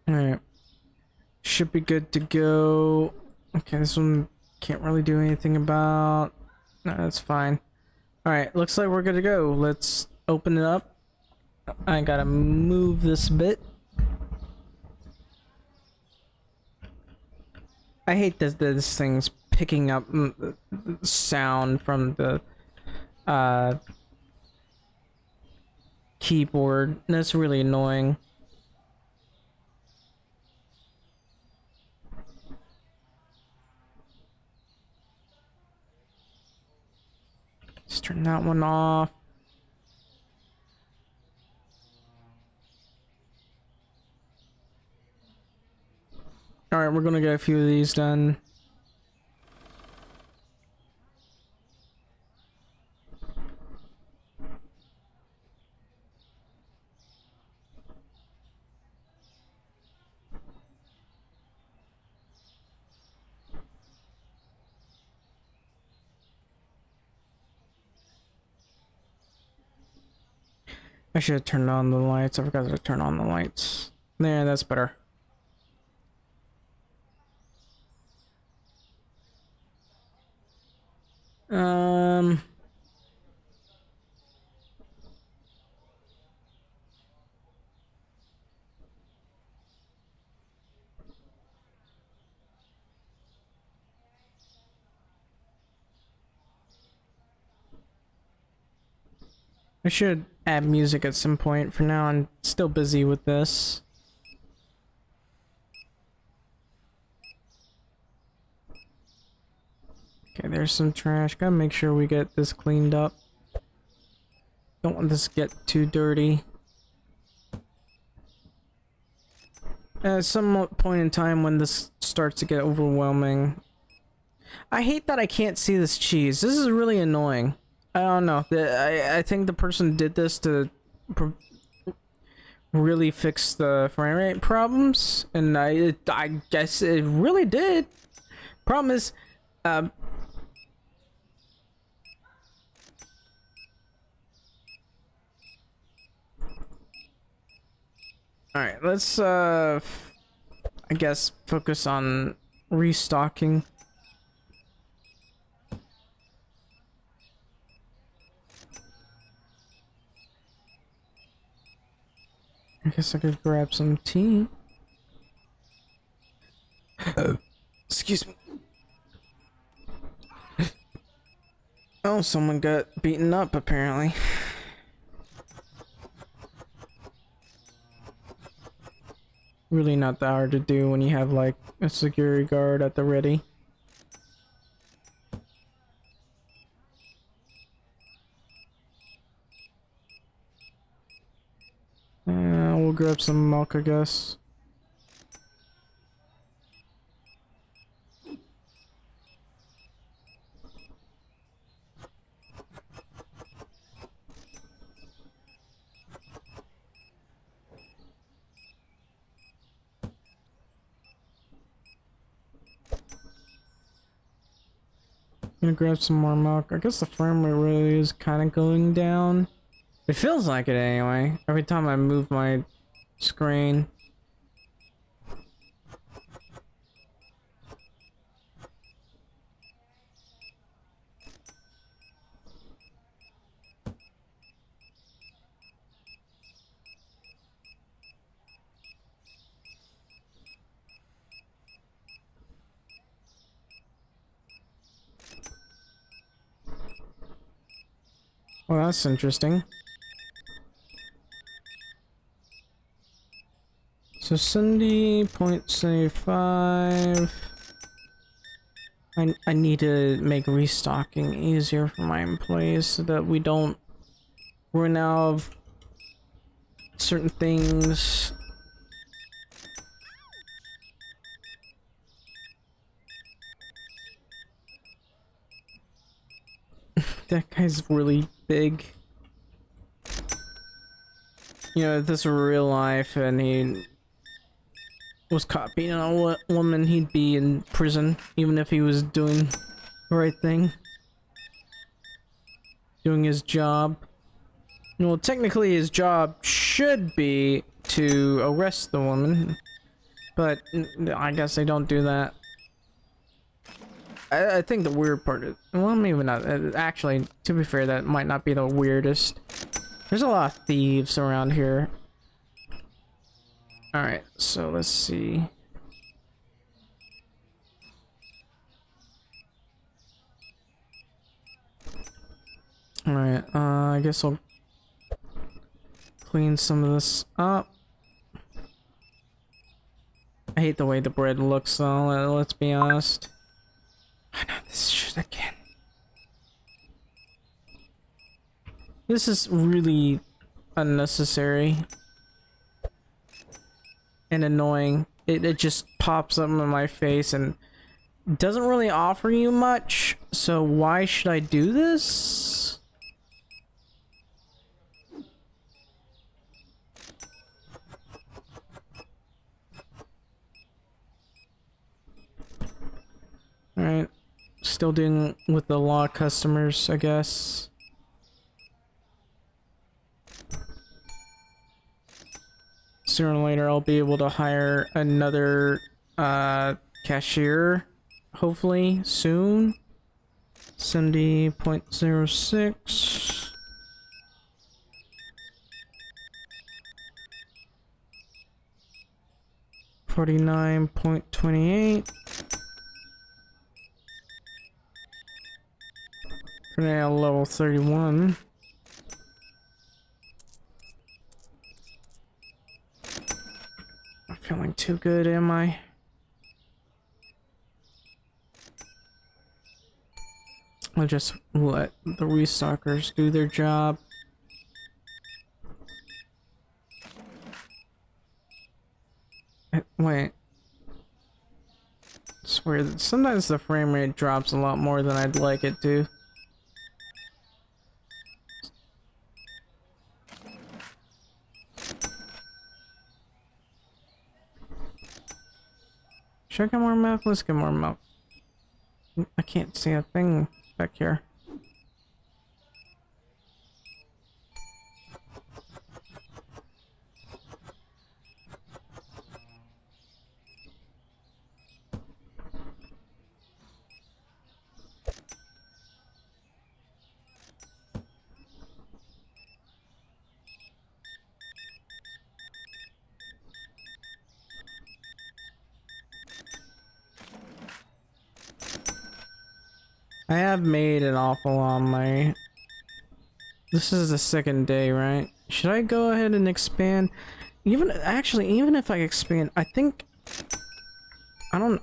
Alright. Should be good to go. Okay, this one can't really do anything about. No, that's fine. Alright, looks like we're good to go. Let's open it up. I gotta move this bit. I hate this thing's picking up sound from the keyboard. That's really annoying. Let's turn that one off. Alright, we're gonna get a few of these done. I should have turned on the lights. I forgot to turn on the lights. There, that's better. I should add music at some point. For now, I'm still busy with this. Okay, there's some trash. Gotta make sure we get this cleaned up. Don't want this to get too dirty. At some point in time when this starts to get overwhelming. I hate that I can't see this cheese. This is really annoying. I don't know. I think the person did this to really fix the frame rate problems, and I guess it really did. Problem is, all right, let's I guess focus on restocking. I guess I could grab some tea. Excuse me. Oh, someone got beaten up apparently. Really not that hard to do when you have like a security guard at the ready. We'll grab some milk, I guess. Gonna grab some more milk. I guess the frame rate really is kind of going down. It feels like it anyway. Every time I move my screen. Well, that's interesting. So 70.75. I need to make restocking easier for my employees so that we don't run out of certain things. That guy's really big. You know, if this were real life and he was caught beating a woman, he'd be in prison, even if he was doing the right thing. Doing his job. Well, technically his job should be to arrest the woman, but I guess they don't do that. I think the weird part is, well, maybe not. Actually, to be fair, that might not be the weirdest. There's a lot of thieves around here. Alright, so let's see. Alright, I guess I'll clean some of this up. I hate the way the bread looks though, let's be honest. I know this shit again. This is really unnecessary and annoying. It just pops up in my face and doesn't really offer you much, so why should I do this? Alright, still dealing with the law customers, I guess. Sooner or later I'll be able to hire another cashier, hopefully soon. 70.06. $49.28. For now, level 31. Not feeling too good, am I? I'll just let the restockers do their job. Wait. I swear that sometimes the frame rate drops a lot more than I'd like it to. Should I get more milk? Let's get more milk. I can't see a thing back here. I have made an awful lot on my... This is the second day, right? Should I go ahead and expand? Even if I expand, I think... I don't...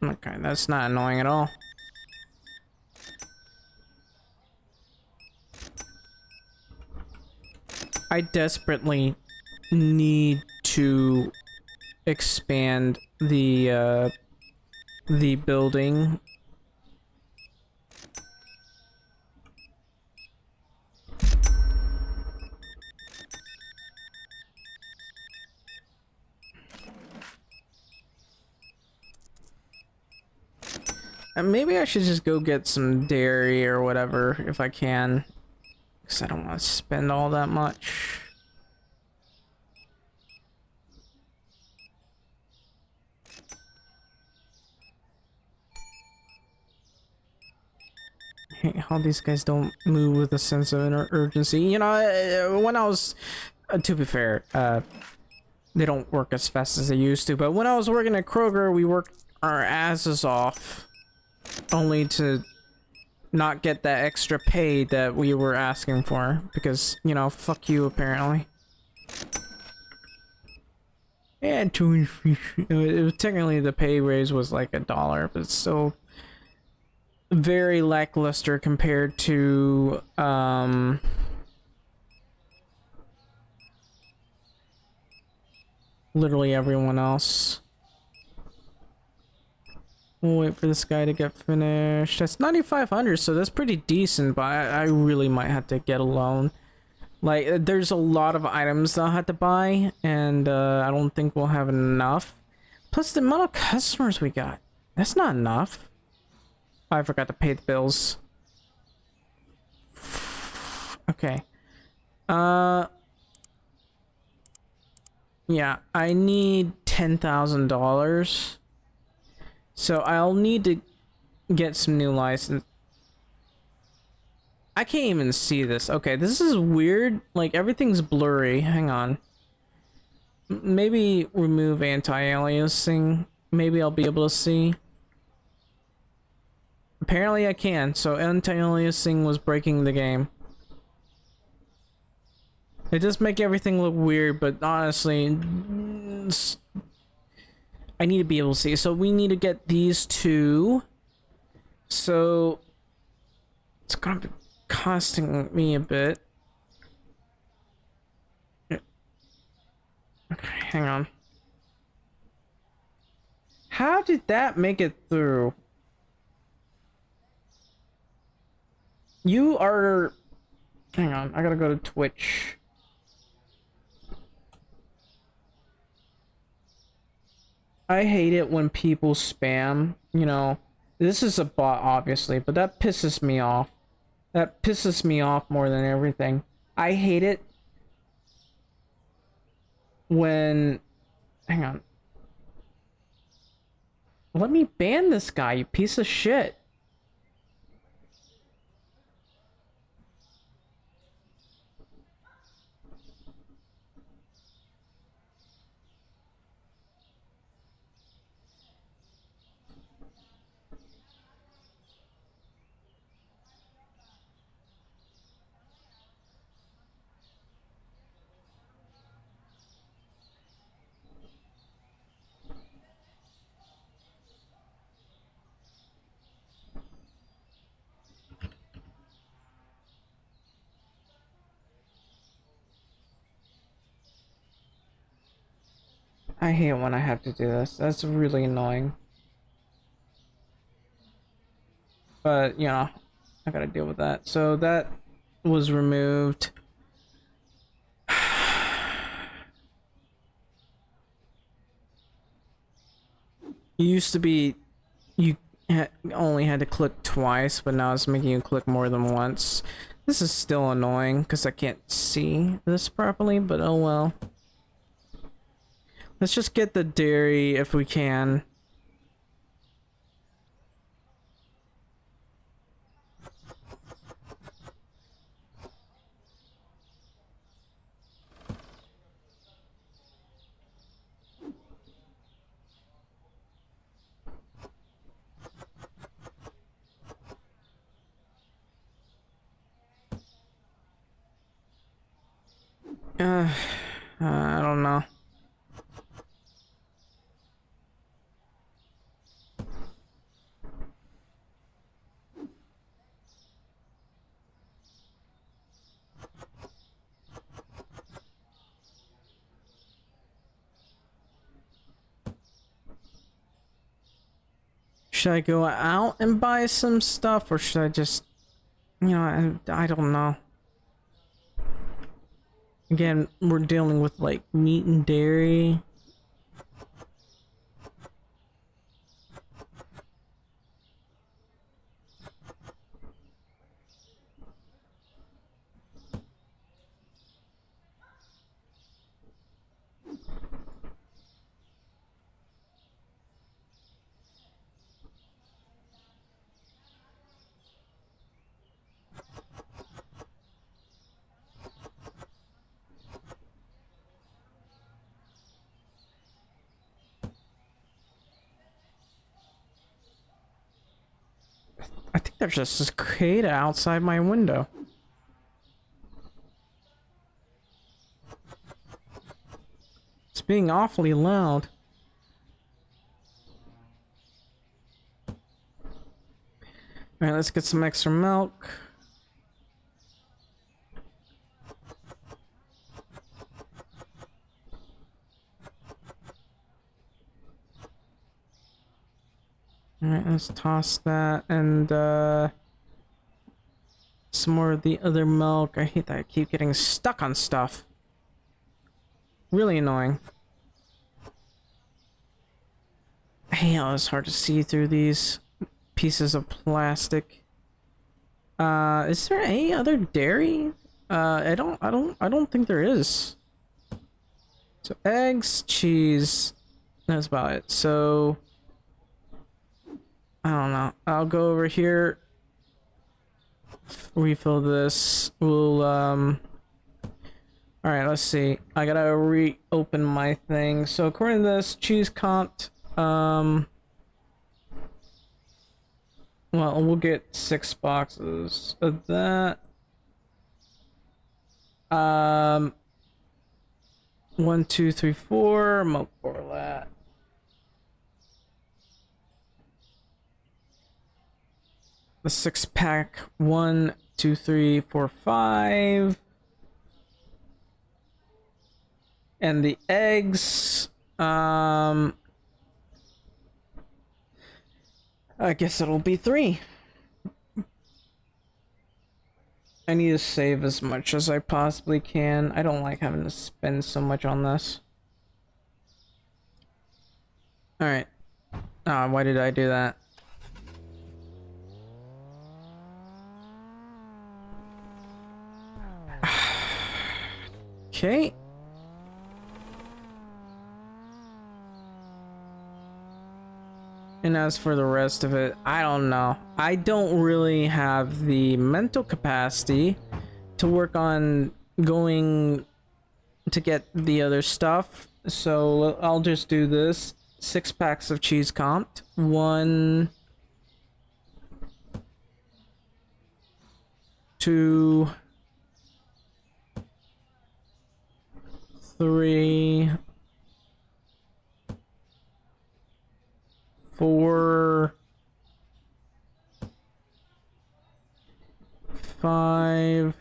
Okay, that's not annoying at all. I desperately need to expand the building. Maybe I should just go get some dairy or whatever if I can. Because I don't want to spend all that much. I hate how these guys don't move with a sense of urgency. You know, when I was... to be fair, they don't work as fast as they used to. But when I was working at Kroger, we worked our asses off. Only to not get that extra pay that we were asking for. Because, you know, fuck you, apparently. And it was technically the pay raise was like $1, but it's still very lackluster compared to literally everyone else. We'll wait for this guy to get finished. That's 9,500, so that's pretty decent, but I really might have to get a loan. Like, there's a lot of items that I'll have to buy, and I don't think we'll have enough. Plus, the amount of customers we got. That's not enough. I forgot to pay the bills. Okay. Yeah, I need $10,000. So I'll need to get some new license. I can't even see this. Okay, this is weird. Like, everything's blurry. Hang on. Maybe remove anti-aliasing. Maybe I'll be able to see. Apparently I can, so anti-aliasing was breaking the game. It does make everything look weird, but honestly, I need to be able to see. So we need to get these two. So it's gonna be costing me a bit. Okay, hang on. How did that make it through? You are... Hang on, I gotta go to Twitch. I hate it when people spam, you know. This is a bot, obviously, but that pisses me off. That pisses me off more than everything. I hate it when... Hang on. Let me ban this guy, you piece of shit. I hate when I have to do this. That's really annoying. But, you know, I gotta deal with that. So that was removed. It used to be you only had to click twice, but now it's making you click more than once. This is still annoying because I can't see this properly, but oh well. Let's just get the dairy if we can. I don't know. Should I go out and buy some stuff, or should I just, you know, I don't know. Again, we're dealing with like meat and dairy. there's just a cicada outside my window. It's being awfully loud. Alright, let's get some extra milk. Alright, let's toss that and some more of the other milk. I hate that I keep getting stuck on stuff. Really annoying. I hate how it's hard to see through these pieces of plastic. Is there any other dairy? I don't think there is. So eggs, cheese, that's about it. So I don't know. I'll go over here, refill this. We'll all right, let's see. I gotta reopen my thing. So according to this, cheese comped. Well, we'll get 6 boxes of that. 1, 2, 3, 4. Milk Borlat. The 6-pack. 1, 2, 3, 4, 5. And the eggs. I guess it'll be 3. I need to save as much as I possibly can. I don't like having to spend so much on this. Alright. Why did I do that? Okay. And as for the rest of it, I don't know. I don't really have the mental capacity to work on going to get the other stuff. So I'll just do this. 6 packs of cheese comped. 1, 2, 3, 4, 5,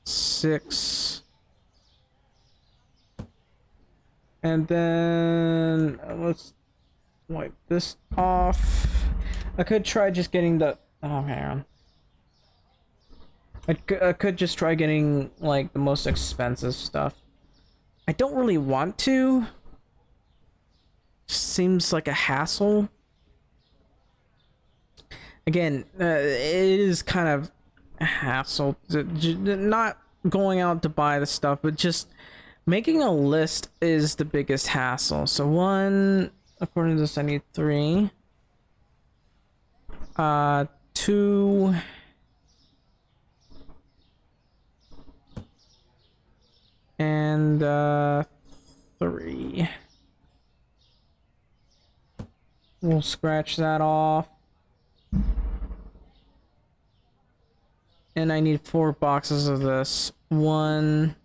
6, and then let's wipe this off. I could try just getting the hang on. I could just try getting like the most expensive stuff. I don't really want to. Seems like a hassle. Again, it is kind of a hassle. Not going out to buy the stuff, but just making a list is the biggest hassle. So 1, according to this, I need 3. 2. And 3. We'll scratch that off. And I need 4 boxes of this. 1.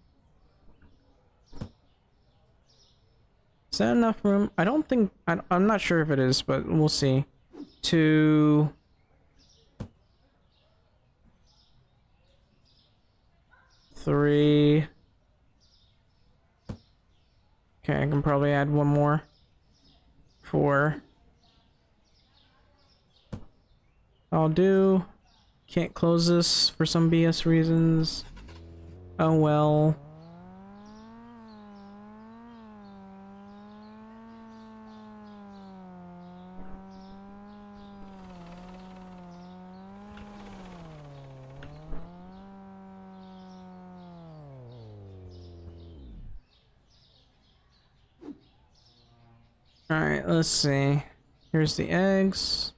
Is that enough room? I don't think... I'm not sure if it is, but we'll see. 2. 3. Okay, I can probably add 1 more. 4. I'll do. Can't close this for some BS reasons. Oh well. Alright, let's see. Here's the eggs.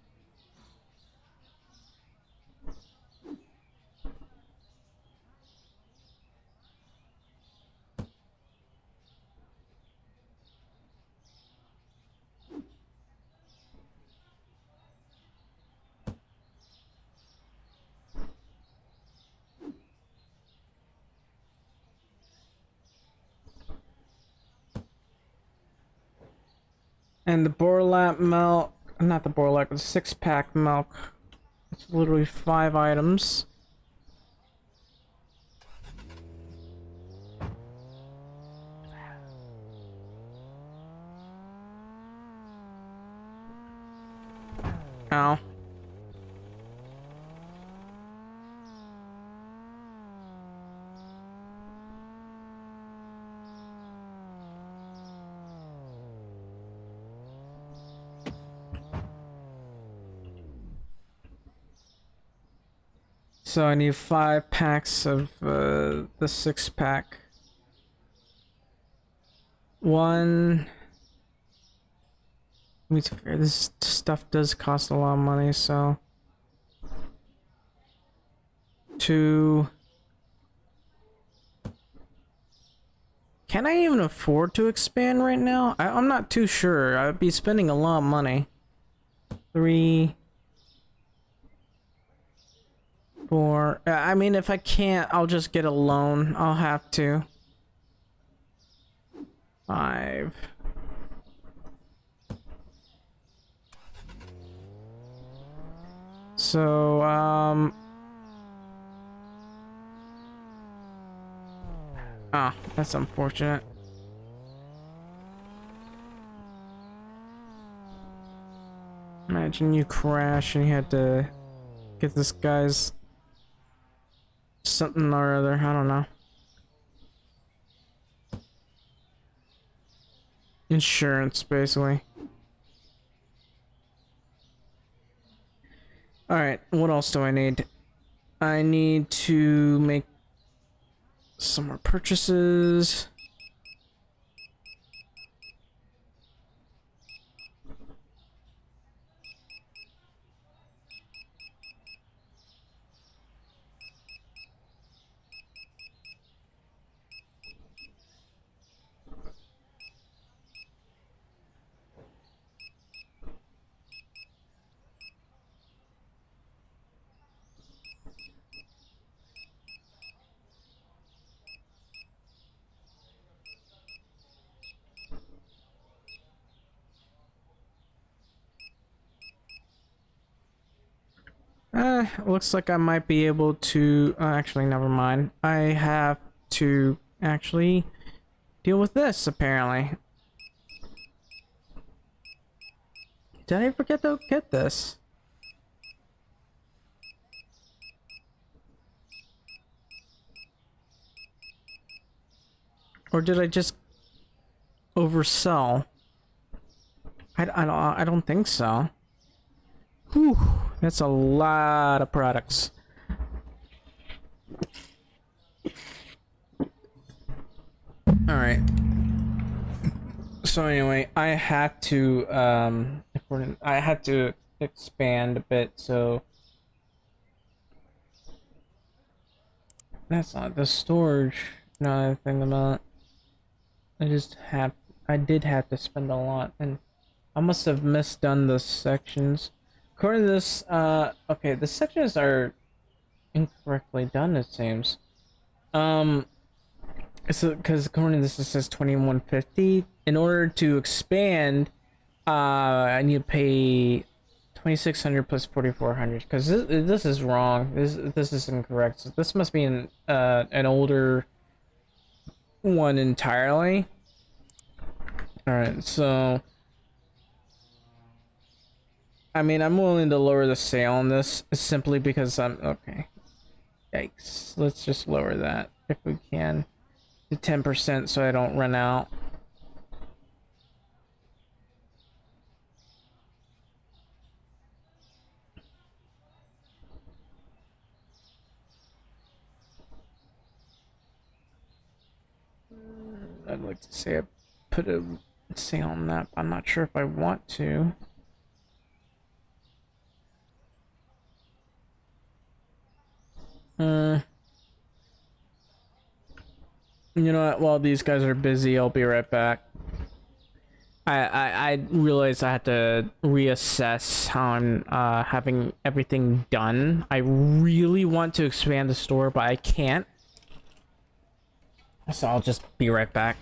And the burlap milk, not the burlap, the 6-pack milk. It's literally 5 items. Ow. So I need 5 packs of the 6-pack. One. This stuff does cost a lot of money, so. 2. Can I even afford to expand right now? I'm not too sure. I'd be spending a lot of money. 3. 4. I mean, if I can't, I'll just get a loan. I'll have to. 5. So, ah, that's unfortunate. Imagine you crash and you had to get this guy's something or other, I don't know. Insurance, basically. Alright, what else do I need? I need to make some more purchases. Looks like I might be able to, actually, never mind. I have to actually deal with this, apparently. Did I forget to get this? Or did I just oversell? I don't think so. Whew, that's a lot of products. Alright. So anyway, I had to expand a bit, so that's not the storage. Another thing about I did have to spend a lot, and I must have misdone the sections. According to this, okay, the sections are incorrectly done, it seems. So, because according to this, it says 2150. In order to expand, I need to pay 2600 plus 4400. Because this is wrong. This is incorrect. So this must be an older one entirely. All right, so. I mean, I'm willing to lower the sale on this simply because I'm okay. Yikes. Let's just lower that if we can to 10% so I don't run out. I'd like to say I put a sale on that, but I'm not sure if I want to. You know what? While these guys are busy, I'll be right back. I realized I had to reassess how I'm having everything done. I really want to expand the store, but I can't. So I'll just be right back.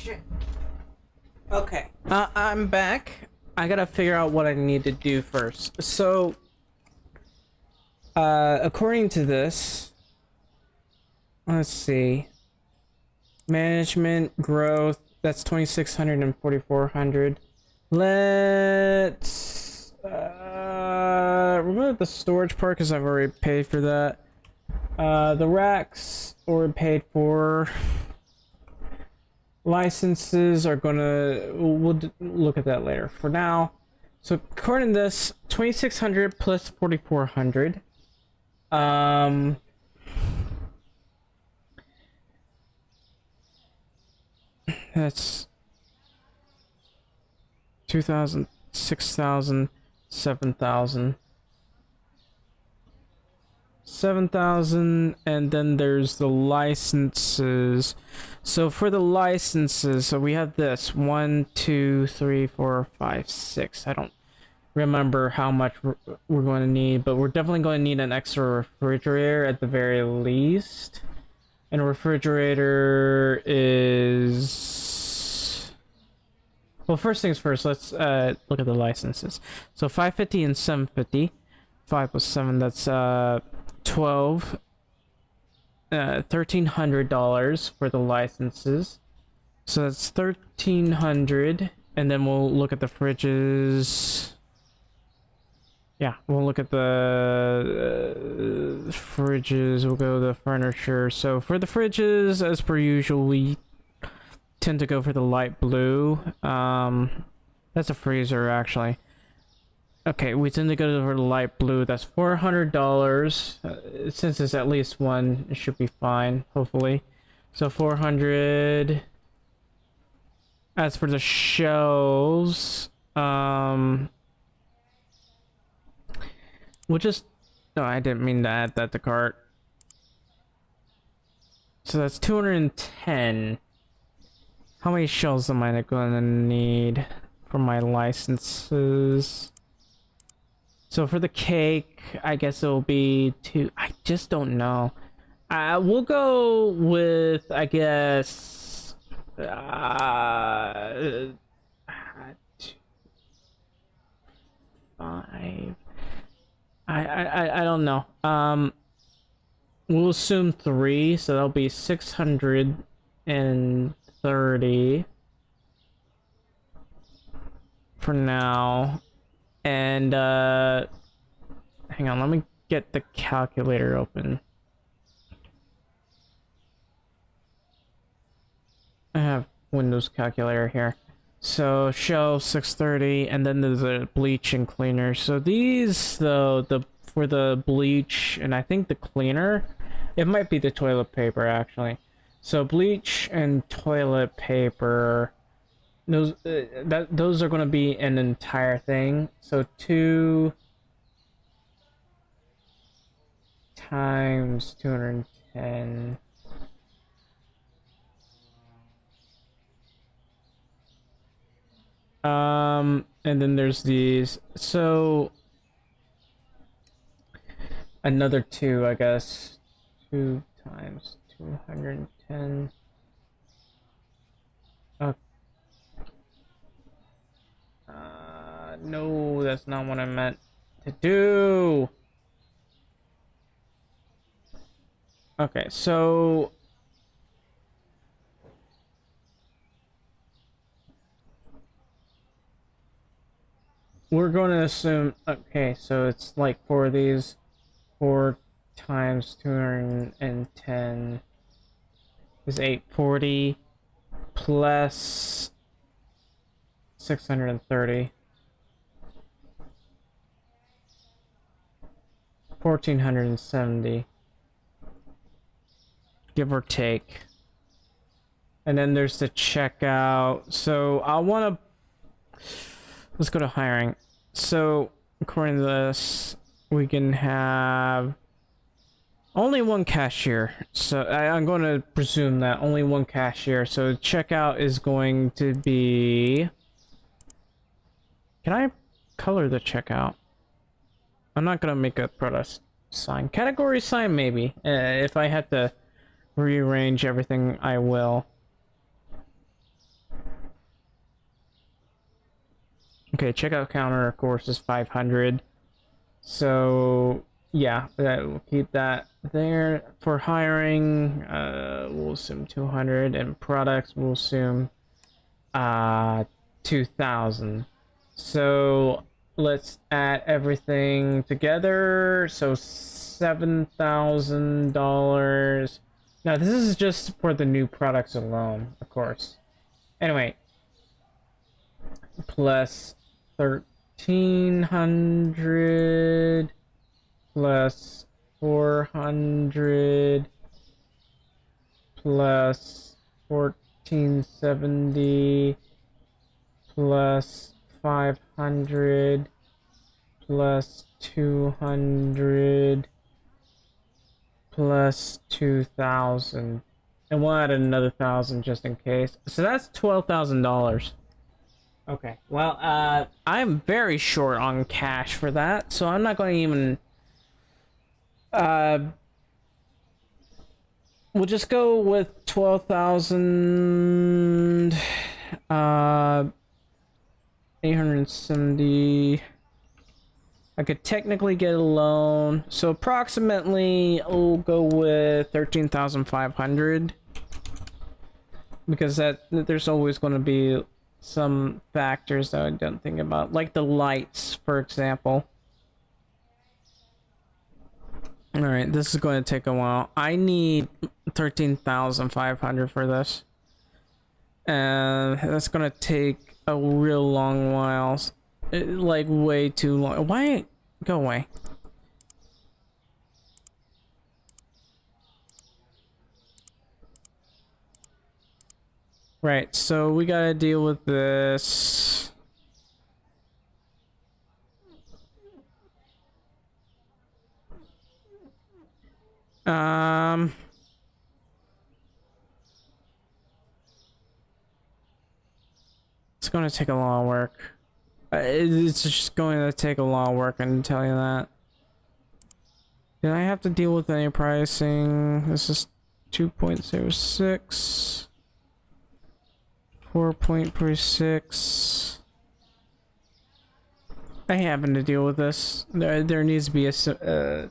shit. Okay. I'm back. I gotta figure out what I need to do first. So, according to this, let's see. Management, growth, that's 2,600 and 4,400. Let's, remove the storage part because I've already paid for that. The racks already paid for. Licenses are gonna, we'll look at that later. For now, so according to this, 2,600 plus 4,400. That's 2,000, 6,000, 7,000. 7,000, and then there's the licenses. So for the licenses, so we have this 1, 2, 3, 4, 5, 6. I don't remember how much we're going to need, but we're definitely going to need an extra refrigerator at the very least. And a refrigerator is, well, first things first, let's look at the licenses. So 550 and 750. 5 plus 7, that's 12, $1,300 for the licenses. So that's 1,300, and then we'll look at the fridges. Yeah, we'll look at the fridges. We'll go to the furniture. So for the fridges, as per usual, we tend to go for the light blue. That's a freezer, actually. Okay, we tend to go for the light blue. That's $400. Since it's at least one, it should be fine, hopefully. So 400. As for the shelves, we'll just, no, I didn't mean to add that to cart. So that's 210. How many shelves am I going to need for my licenses? So for the cake, I guess it'll be 2. I just don't know. We'll go with, I guess, 5. I don't know. We'll assume 3, so that'll be 630 for now. And hang on, let me get the calculator open. I have Windows calculator here. So shelf 630, and then there's a bleach and cleaner. So these, though, for the bleach and I think the cleaner, it might be the toilet paper actually. So bleach and toilet paper, those those are going to be an entire thing. So 2 times 210. And then there's these. So another 2, I guess. 2 times 210. No, that's not what I meant to do. Okay, so we're going to assume, okay, so it's like 4 of these. 4 times 210 is 840 plus 630. 1,470, give or take. And then there's the checkout. So I want to, let's go to hiring. So according to this, we can have only 1 cashier. So I'm going to presume that only 1 cashier. So checkout is going to be, can I color the checkout? I'm not gonna make a product sign. Category sign, maybe. If I had to rearrange everything, I will. Okay, checkout counter, of course, is 500. So, yeah, we'll keep that there. For hiring, we'll assume 200, and products, we'll assume 2,000. So, let's add everything together. So, $7,000. Now, this is just for the new products alone, of course. Anyway, plus 1,300 plus 400 plus 1,470 plus 500 plus 200 plus 2,000, and we'll add another 1,000 just in case. So that's $12,000. Okay, well, I'm very short on cash for that, so I'm not going to even, we'll just go with 12,000, 870. I could technically get a loan, so approximately we'll go with 13,500, because there's always going to be some factors that I don't think about, like the lights, for example. All right, this is going to take a while. I need 13,500 for this, and that's going to take a real long while. Like way too long. Why? Go away. Right, so we gotta deal with this. It's gonna take a lot of work. It's just going to take a lot of work, I can tell you that. Did I have to deal with any pricing? This is 2.06. 4.46. I happen to deal with this. There needs to be a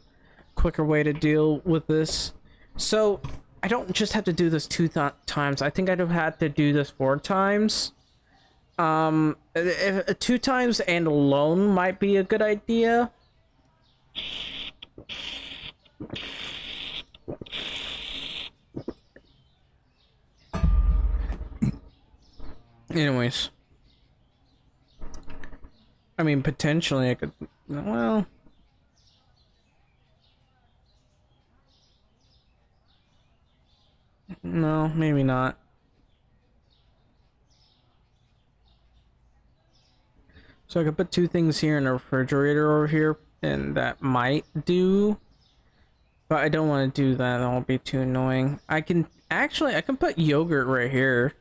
quicker way to deal with this. So, I don't just have to do this 2 times. I think I'd have had to do this 4 times. If 2 times and a loan might be a good idea. Anyways, I mean, potentially I could, well, no, maybe not. So I could put 2 things here in a refrigerator over here, and that might do. But I don't want to do that, that won't be too annoying. I can put yogurt right here.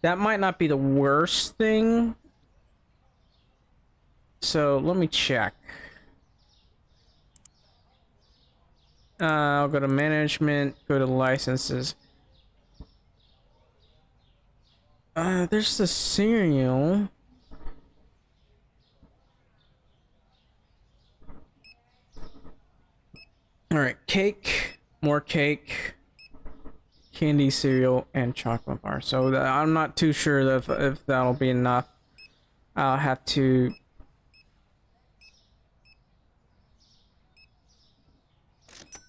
That might not be the worst thing. So let me check. I'll go to management, go to licenses. There's the cereal. Alright, cake, more cake, candy, cereal, and chocolate bar. So I'm not too sure if that'll be enough. I'll have to...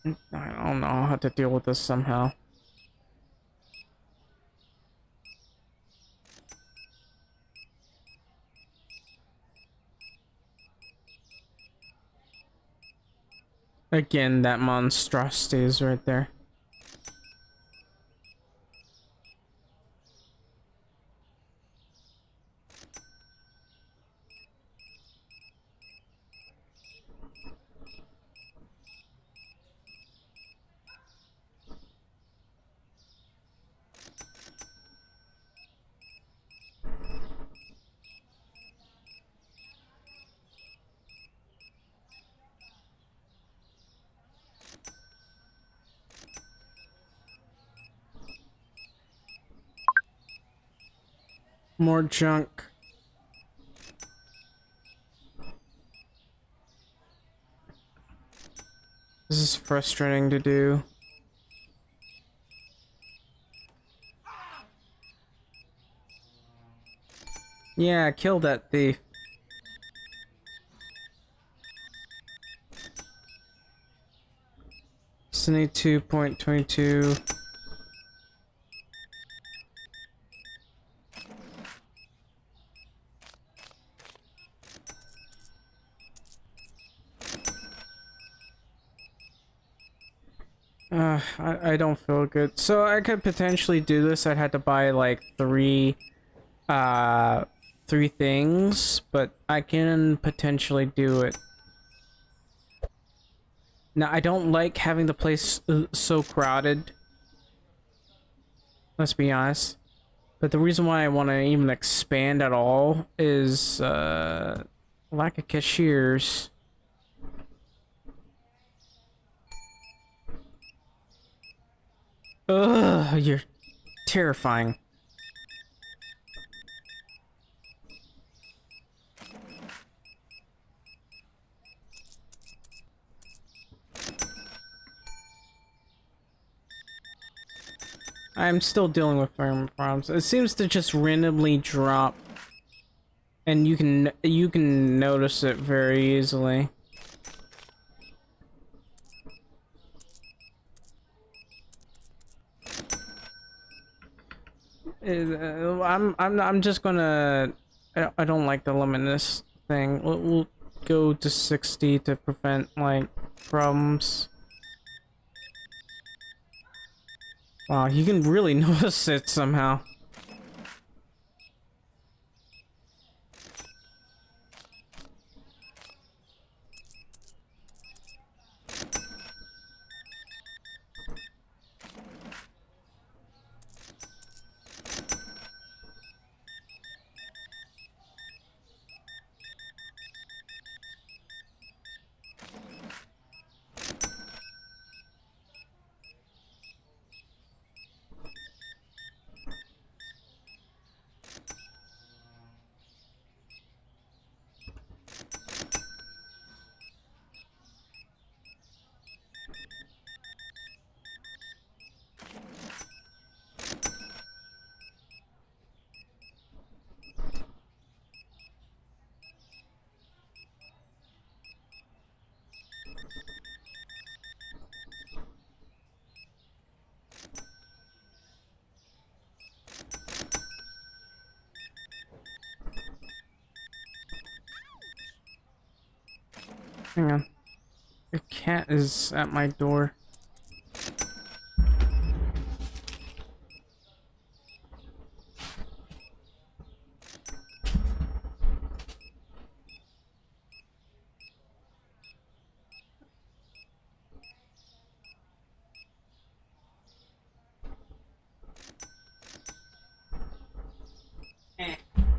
I don't know, I'll have to deal with this somehow. Again, that monstrosity is right there. More junk. This is frustrating to do. Yeah, kill that thief. Destiny 2.22. I don't feel good. So I could potentially do this. I'd have to buy like three things, but I can potentially do it. Now, I don't like having the place so crowded. Let's be honest. But the reason why I want to even expand at all is lack of cashiers. Ugh, you're terrifying. I'm still dealing with frame problems. It seems to just randomly drop, and you can notice it very easily. I'm just gonna. I don't like the luminous thing. We'll go to 60 to prevent like problems. Wow, you can really notice it somehow. Hang on. The cat is at my door.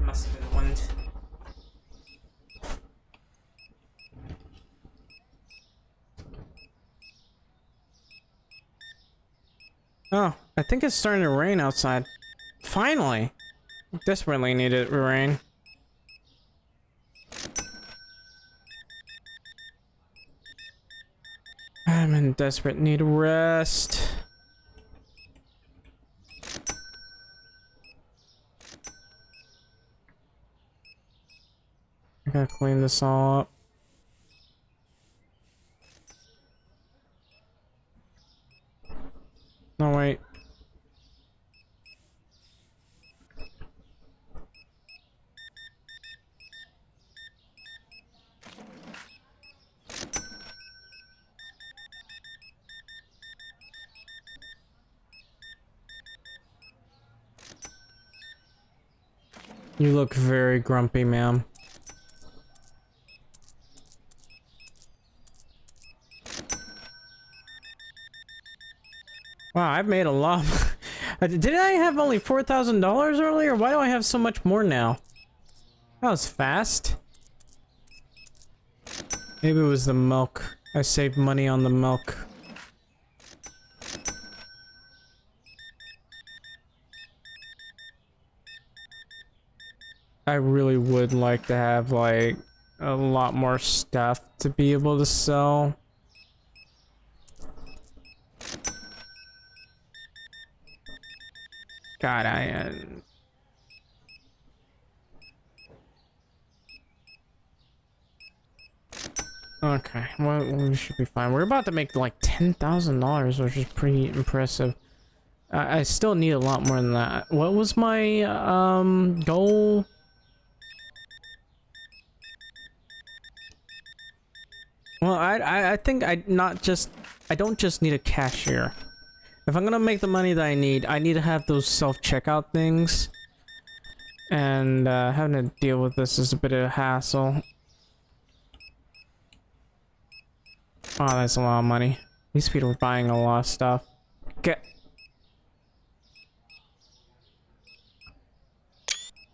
Must have been the wind. Oh, I think it's starting to rain outside. Finally! Desperately needed rain. I'm in desperate need of rest. I gotta clean this all up. No, wait. You look very grumpy, ma'am. Wow, I've made a lot. Did I have only $4,000 earlier? Why do I have so much more now? That was fast. Maybe it was the milk. I saved money on the milk. I really would like to have like a lot more stuff to be able to sell. God, okay, well, we should be fine. We're about to make like $10,000, which is pretty impressive. I still need a lot more than that. What was my goal? Well, I think I don't just need a cashier. If I'm gonna make the money that I need to have those self-checkout things. And having to deal with this is a bit of a hassle. Oh, that's a lot of money. These people are buying a lot of stuff. Get.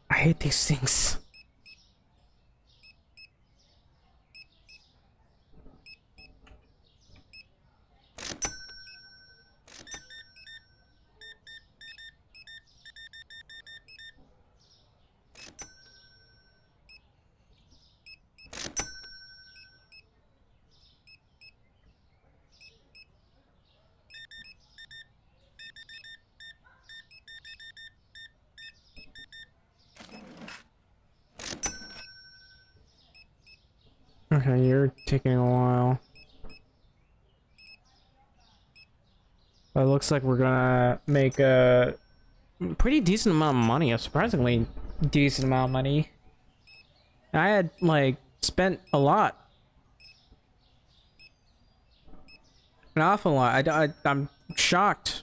I hate these things. Okay, you're taking a while. But it looks like we're gonna make a pretty decent amount of money, a surprisingly decent amount of money. I had, like, spent a lot. An awful lot. I'm shocked.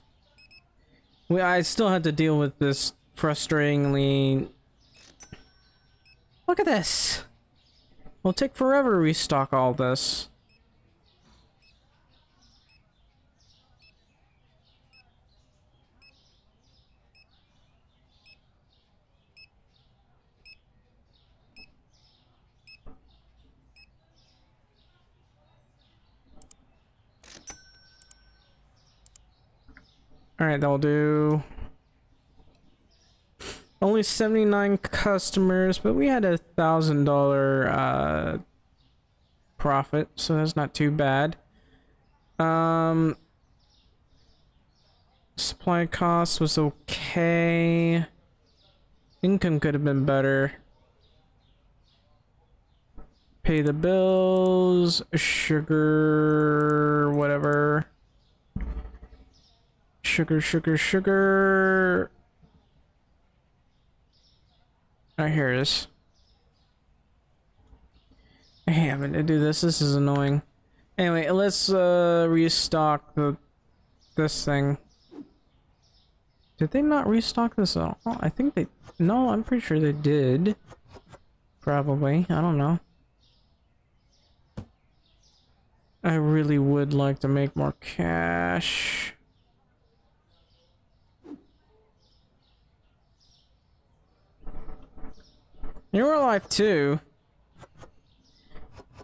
I still had to deal with this frustratingly... Look at this! It'll take forever to restock all this. Alright, that'll do. Only 79 customers, but we had $1,000 profit, so that's not too bad. Supply cost was okay. Income could have been better. Pay the bills, sugar, whatever. Sugar. Oh, here it is. I hate having to do this. This is annoying. Anyway, let's restock this thing. Did they not restock this at all? I think they... No, I'm pretty sure they did. Probably. I don't know. I really would like to make more cash. You're alive too.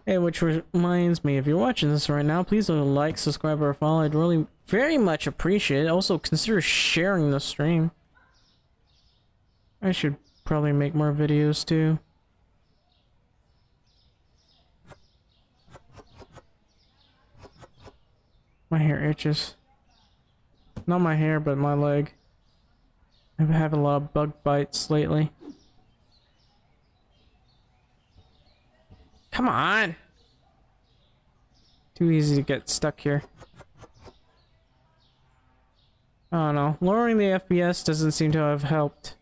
Hey, which reminds me, if you're watching this right now, please like, subscribe, or follow. I'd really very much appreciate it. Also, consider sharing the stream. I should probably make more videos too. My hair itches. Not my hair, but my leg. I've been having a lot of bug bites lately. Come on! Too easy to get stuck here. I don't know. Lowering the FPS doesn't seem to have helped.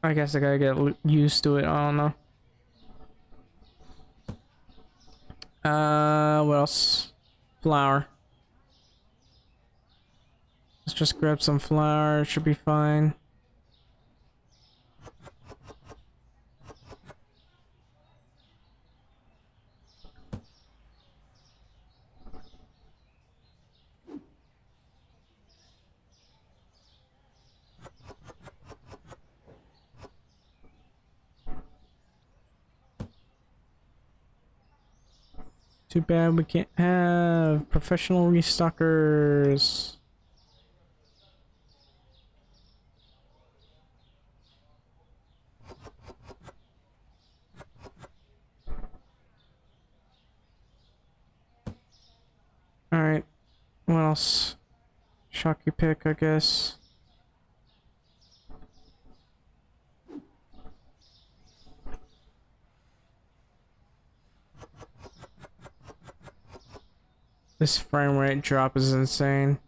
I guess I gotta get used to it. I don't know. What else? Flour. Let's just grab some flour. It should be fine. Too bad we can't have professional restockers. Alright. What else? Shocky pick, I guess. This frame rate drop is insane.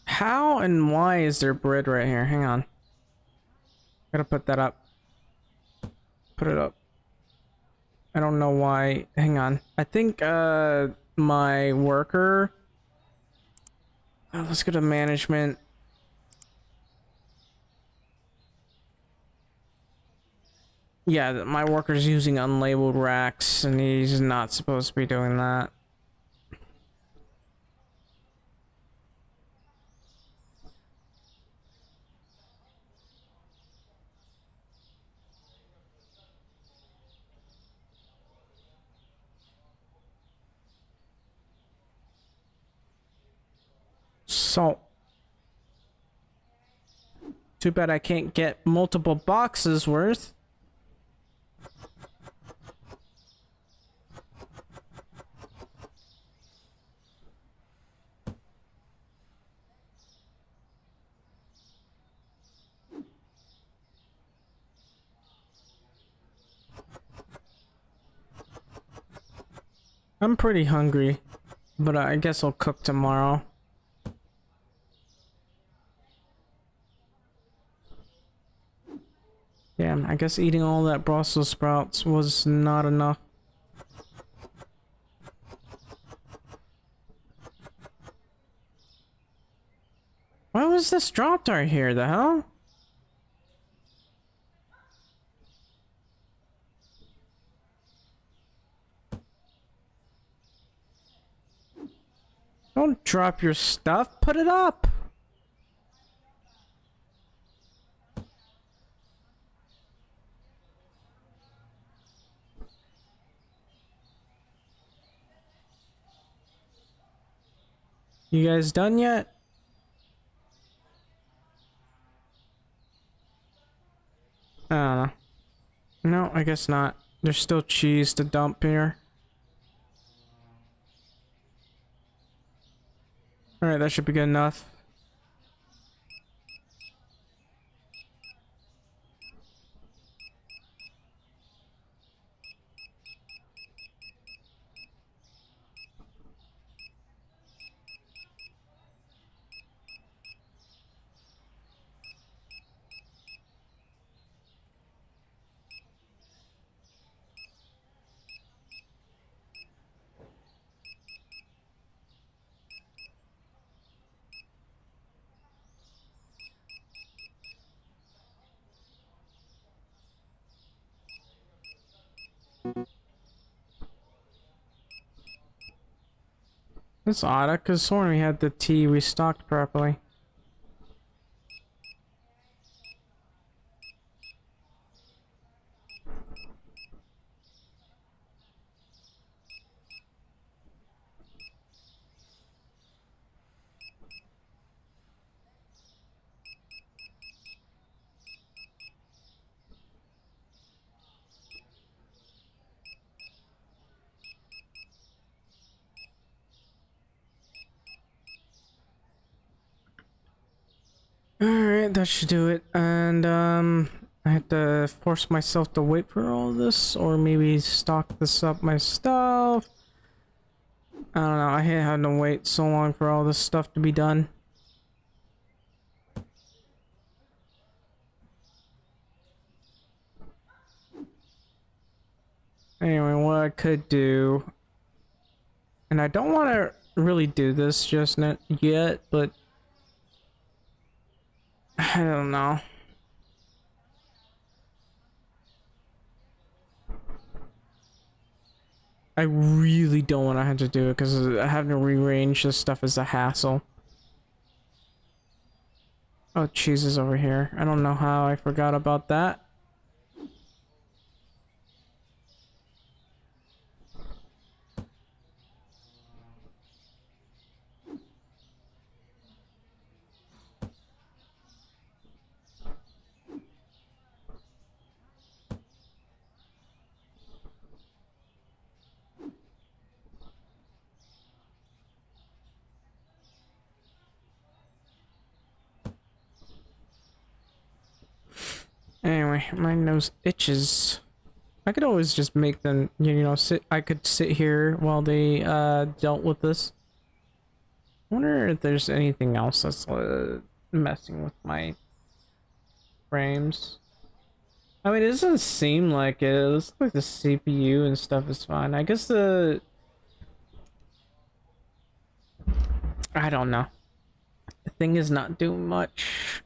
How and why is there bread right here? Hang on. Gotta put that up. Put it up. I don't know why. Hang on. I think my worker. Let's go to management. Yeah, my worker's using unlabeled racks, and he's not supposed to be doing that. So, too bad I can't get multiple boxes worth. I'm pretty hungry, but I guess I'll cook tomorrow. Damn, I guess eating all that Brussels sprouts was not enough. Why was this dropped right here? The hell? Don't drop your stuff. Put it up. You guys done yet? I don't know. No, I guess not. There's still cheese to dump here. Alright, that should be good enough. That's odd. I could've sworn we had the tea restocked properly. that should do it. And I have to force myself to wait for all this, or maybe stock this up myself. I don't know. I hate having to wait so long for all this stuff to be done. Anyway, what I could do, and I don't want to really do this just not yet, but I don't know. I really don't want to have to do it because having to rearrange this stuff is a hassle. Oh, cheese is over here. I don't know how I forgot about that. Anyway, my nose itches. I could always just make them, you know, I could sit here while they dealt with this. I wonder if there's anything else that's messing with my frames. I mean, it doesn't seem like it. It looks like the CPU and stuff is fine. I guess I don't know. The thing is not doing much.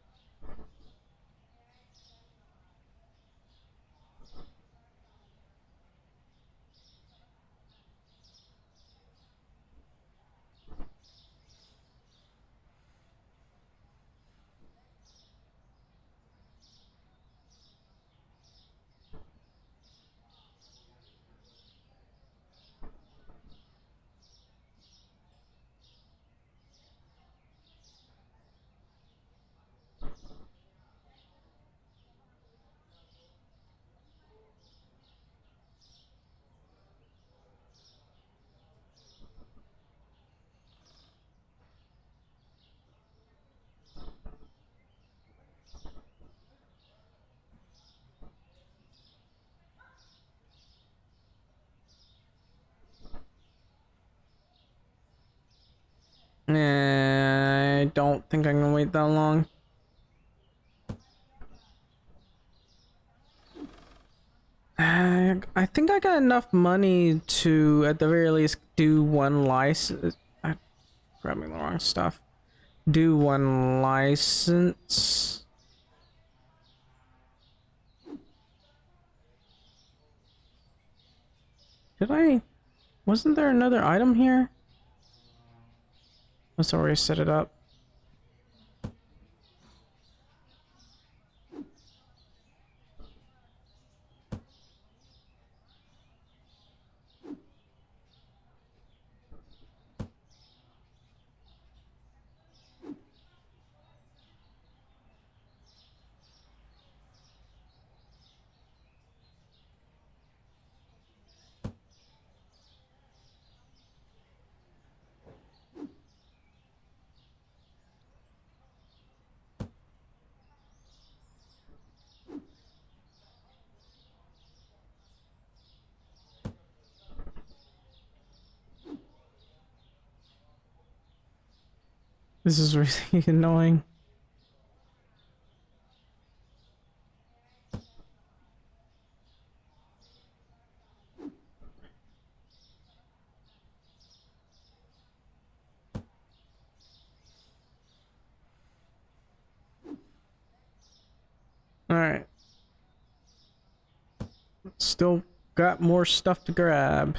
I don't think I can wait that long. I think I got enough money to, at the very least, do one license. I'm grabbing the wrong stuff. Do one license. Wasn't there another item here? Let's already set it up. This is really annoying. Alright. Still got more stuff to grab.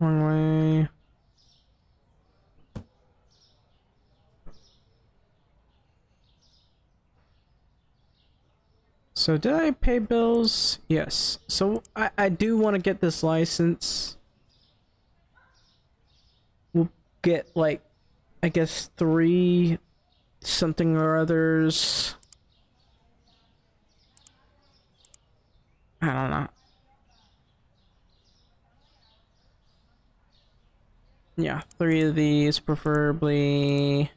One way. So did I pay bills? Yes. So I do want to get this license. We'll get like, I guess 3 something or others. I don't know. Yeah, 3 of these preferably.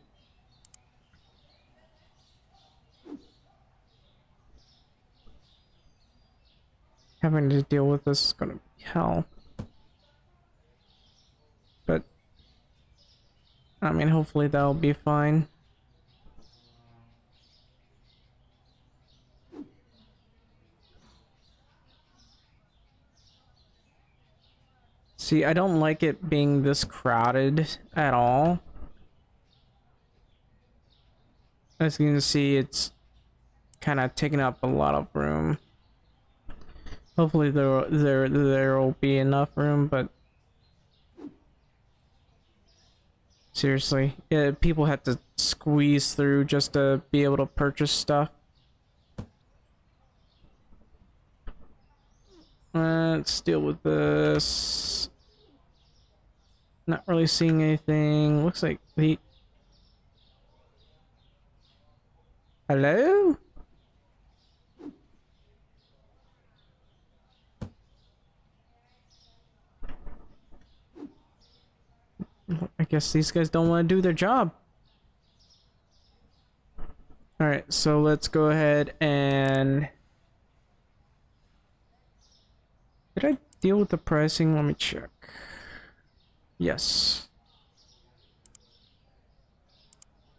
Having to deal with this is gonna be hell. But I mean, hopefully that'll be fine. See, I don't like it being this crowded at all. As you can see, it's kind of taking up a lot of room. Hopefully there will be enough room, but seriously, yeah, people have to squeeze through just to be able to purchase stuff. Let's deal with this. Not really seeing anything. Looks like the... Hello? I guess these guys don't want to do their job. Alright, so let's go ahead and... Did I deal with the pricing? Let me check. Yes.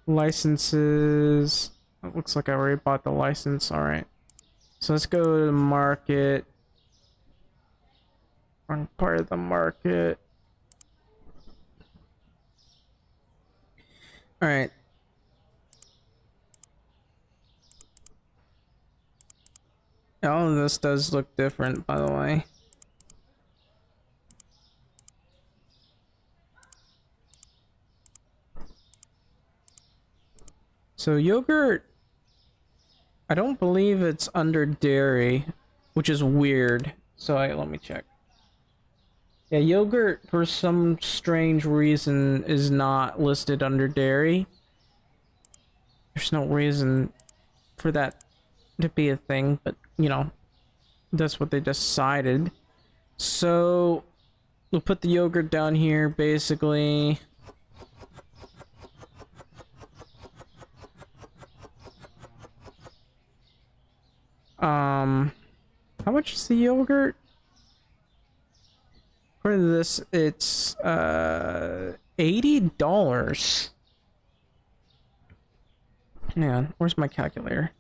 Licenses. It looks like I already bought the license. Alright. So let's go to the market. Run part of the market. Alright. All of this does look different, by the way. So yogurt, I don't believe it's under dairy, which is weird. So let me check. Yeah, yogurt for some strange reason is not listed under dairy. There's no reason for that to be a thing, but you know, that's what they decided. So we'll put the yogurt down here basically. How much is the yogurt? For this, it's $80. Hang on, where's my calculator?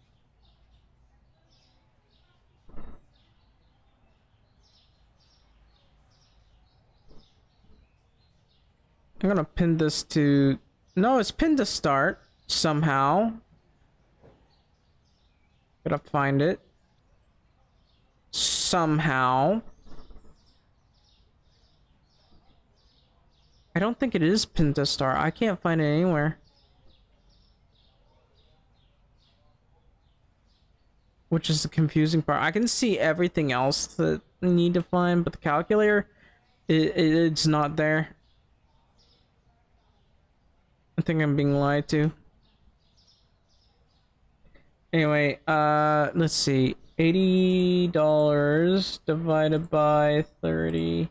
I'm gonna pin this to... No, it's pinned to start somehow. Gotta find it. Somehow. I don't think it is pinned to start. I can't find it anywhere. Which is the confusing part. I can see everything else that I need to find, but the calculator, it's not there. I think I'm being lied to. Anyway, let's see. $80 divided by 30.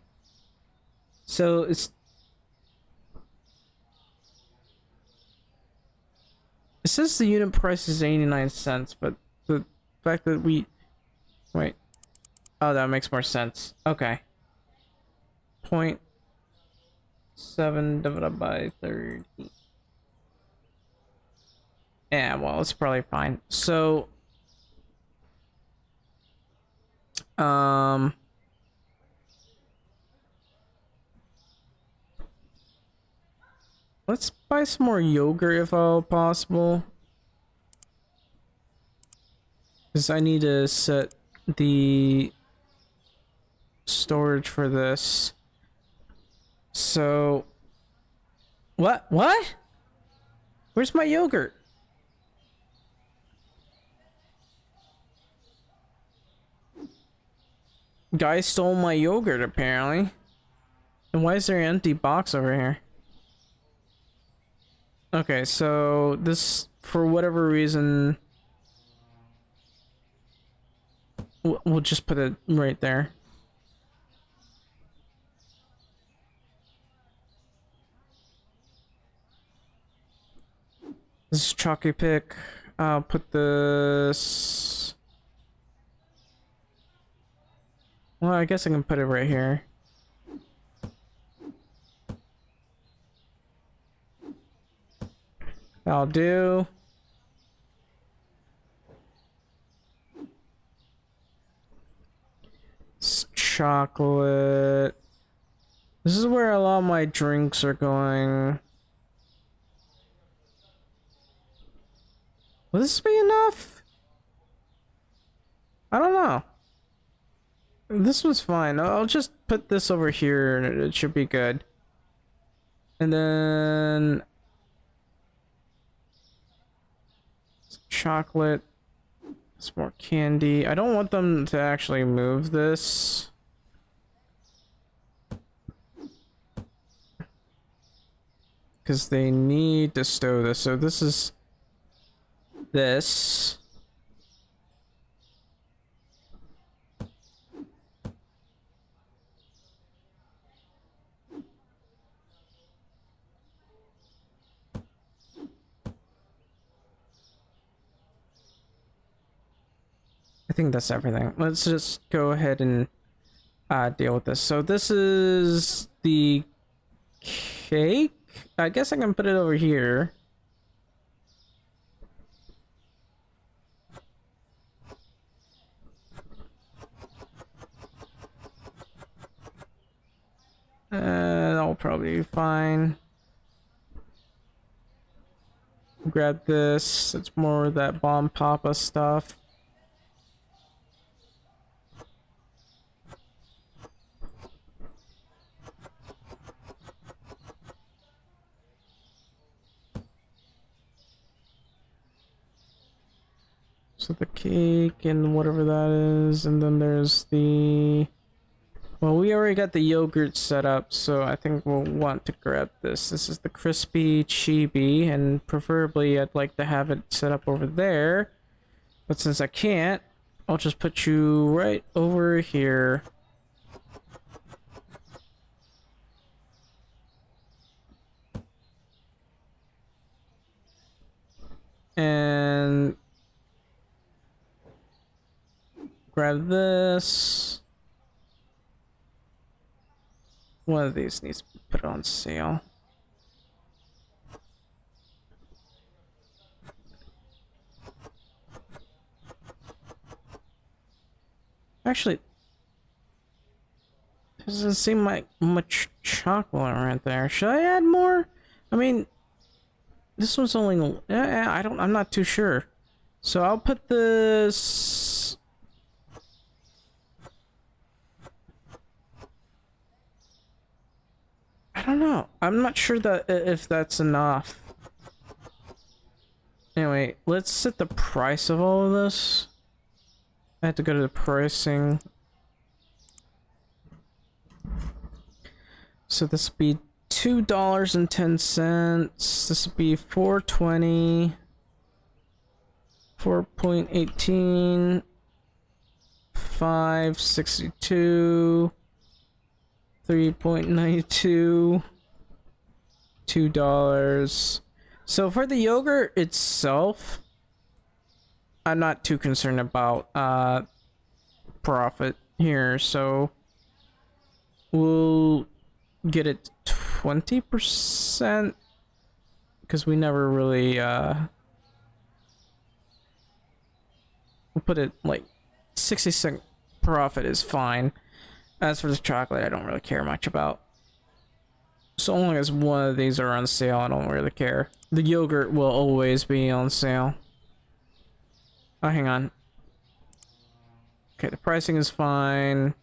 So it's... It says the unit price is 89 cents, but the fact that we... Wait. Oh, that makes more sense. Okay. 0.7 divided by 30. Yeah, well, it's probably fine. So... Let's buy some more yogurt if all possible. Because I need to set the storage for this. So... What? What? Where's my yogurt? Guy stole my yogurt, apparently. And why is there an empty box over here? Okay, so this, for whatever reason... We'll just put it right there. This is chalky pick. I'll put this. Well, I guess I can put it right here. That'll do. It's chocolate. This is where a lot of my drinks are going. Will this be enough? I don't know. This one's fine. I'll just put this over here and it should be good. And then chocolate. Some more candy. I don't want them to actually move this. Because they need to stow this. So this is this. I think that's everything. Let's just go ahead and deal with this. So this is the cake. I guess I can put it over here. That'll probably be fine. Grab this. It's more of that Bomb Papa stuff. So the cake and whatever that is, and then there's the... Well, we already got the yogurt set up, so I think we'll want to grab this. This is the crispy chibi, and preferably I'd like to have it set up over there. But since I can't, I'll just put you right over here. And... grab this. One of these needs to be put on sale. Actually, doesn't seem like much chocolate right there. Should I add more? I mean, this one's only... I'm not too sure. So I'll put this... I don't know. I'm not sure that if that's enough. Anyway, let's set the price of all of this. I have to go to the pricing. So this would be $2.10. This would be $4.20. 4.18. 5.62. 3.92. $2. So for the yogurt itself, I'm not too concerned about profit here, so we'll get it 20% because we never really we'll put it like 60% profit is fine. As for the chocolate, I don't really care much about. So long as one of these are on sale, I don't really care. The yogurt will always be on sale. Oh, hang on. Okay, the pricing is fine.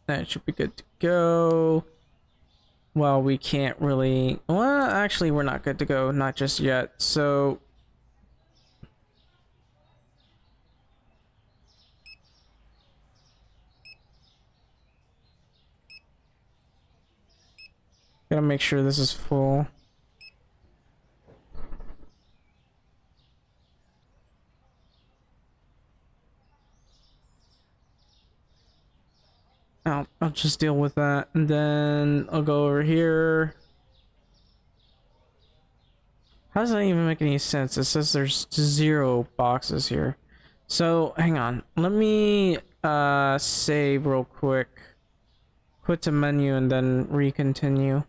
That should be good to go. Well, we can't really... Well, actually, we're not good to go. Not just yet. So... gotta make sure this is full. I'll just deal with that, and then I'll go over here. How does that even make any sense? It says there's 0 boxes here. So hang on, let me save real quick, quit to menu, and then recontinue.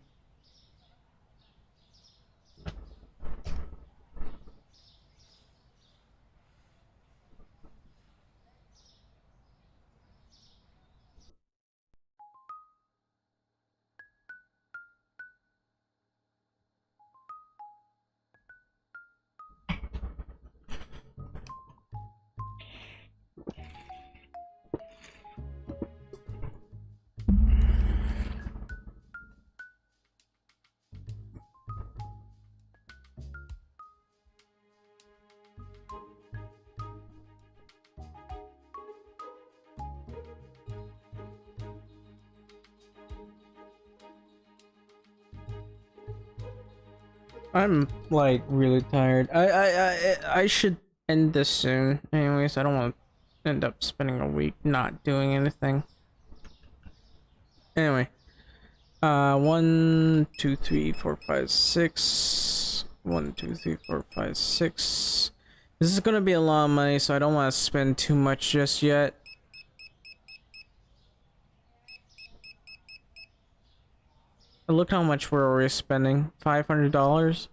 I'm like really tired. I should end this soon. Anyways, I don't want to end up spending a week not doing anything. Anyway, 1 2 3 4 5 6. 1 2 3 4 5 6. This is gonna be a lot of money, so I don't want to spend too much just yet. But look how much we're already spending. $500.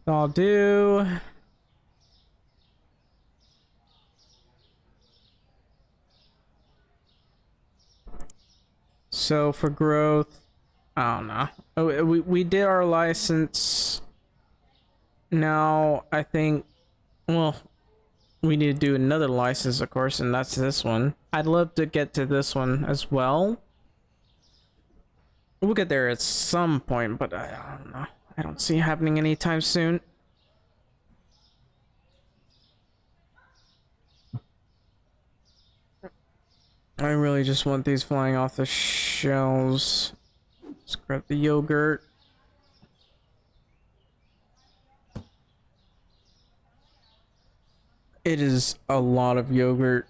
I'll do. So for growth, I don't know. Oh, we did our license. Now I think, well, we need to do another license, of course, and that's this one. I'd love to get to this one as well. We'll get there at some point, but I don't know. I don't see it happening anytime soon. I really just want these flying off the shelves. Let's grab the yogurt. It is a lot of yogurt.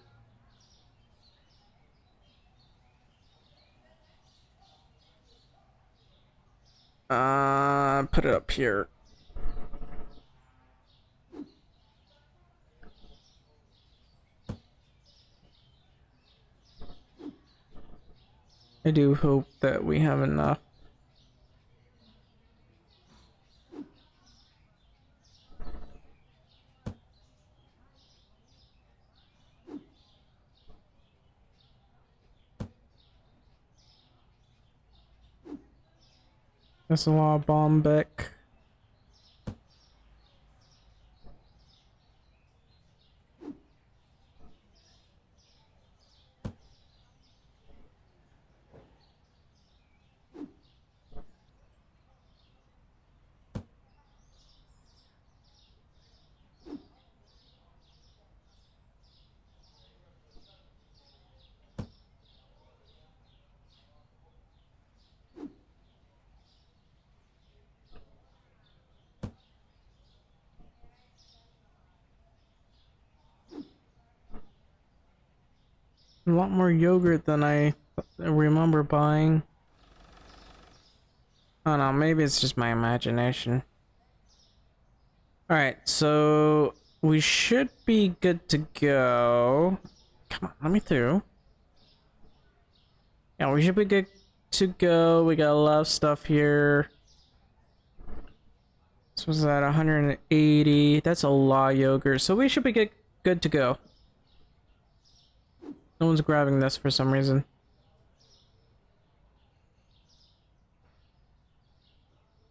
Put it up here. I do hope that we have enough. That's a lot of Bombeck. A lot more yogurt than I remember buying. I don't know, maybe it's just my imagination. Alright, so we should be good to go. Come on, let me through. Yeah, we should be good to go. We got a lot of stuff here. This was at 180. That's a lot of yogurt, so we should be good to go. No one's grabbing this for some reason.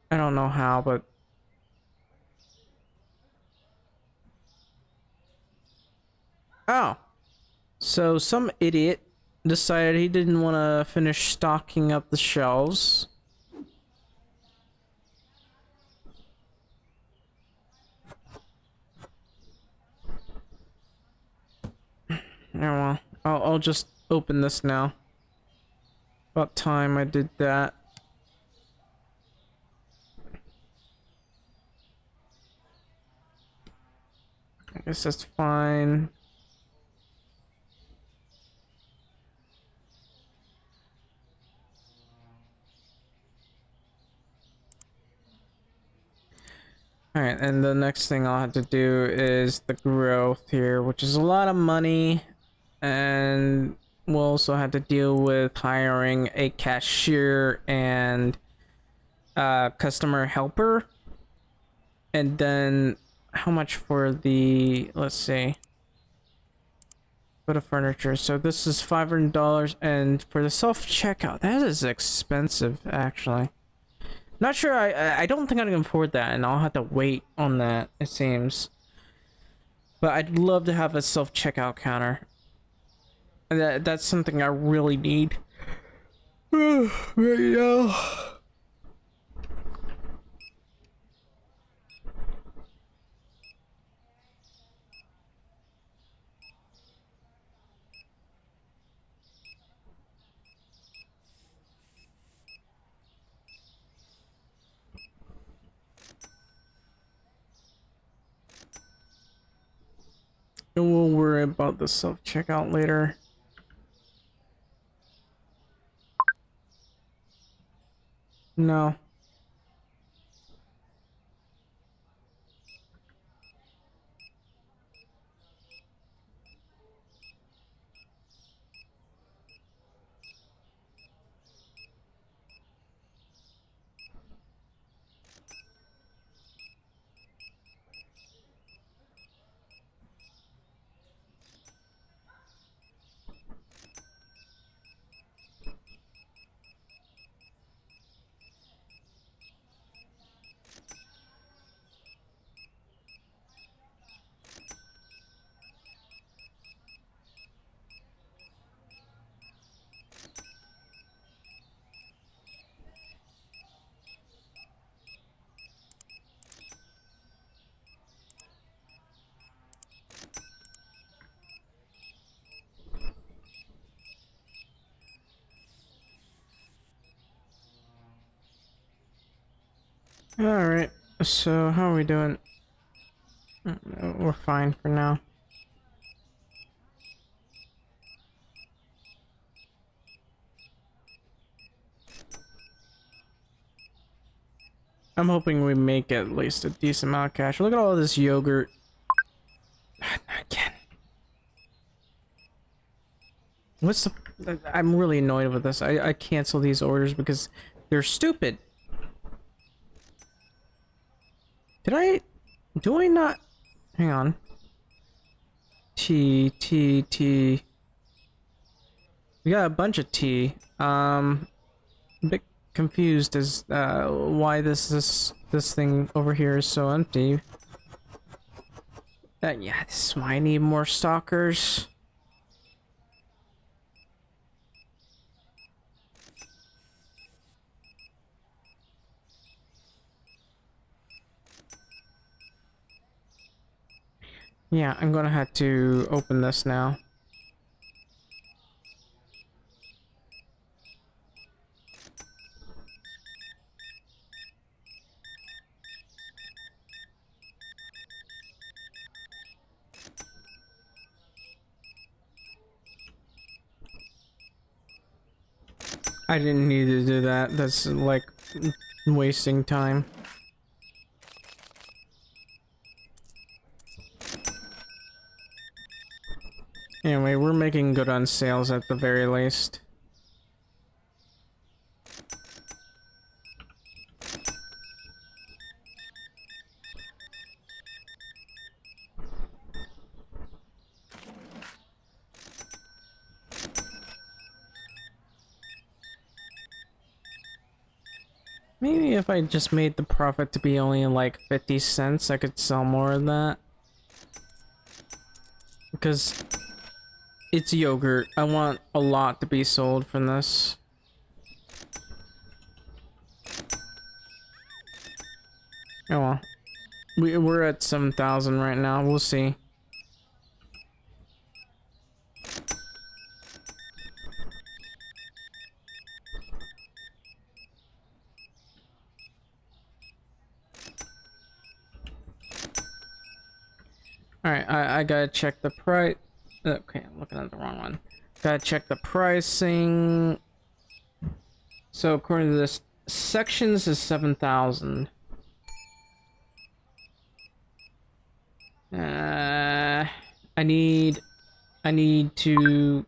I don't know how, but... Oh! So some idiot decided he didn't want to finish stocking up the shelves. Yeah, well, I'll just open this now. About time I did that. Guess that's fine. Alright, and the next thing I'll have to do is the growth here, which is a lot of money. And we'll also have to deal with hiring a cashier and customer helper. And then how much for the, let's see, bit of furniture. So this is $500, and for the self-checkout, that is expensive actually. Not sure, I don't think I can afford that, and I'll have to wait on that, it seems. But I'd love to have a self-checkout counter. That's something I really need. Right now. And we'll worry about the self-checkout later. No. Alright, so how are we doing? We're fine for now. I'm hoping we make at least a decent amount of cash. Look at all this yogurt. Again. What's the... I'm really annoyed with this. I cancel these orders because they're stupid. Did I... Do I not... Hang on. T. We got a bunch of tea. A bit confused as why this thing over here is so empty. Yeah, this is why I need more stalkers. Yeah, I'm gonna have to open this now. I didn't need to do that. That's like wasting time. Anyway, we're making good on sales at the very least. Maybe if I just made the profit to be only like 50 cents, I could sell more of that. Because it's yogurt. I want a lot to be sold from this. Oh well. We're at 7,000 right now. We'll see. Alright, I gotta check the price. Okay, I'm looking at the wrong one. Gotta check the pricing. So according to this, sections is 7,000. I need to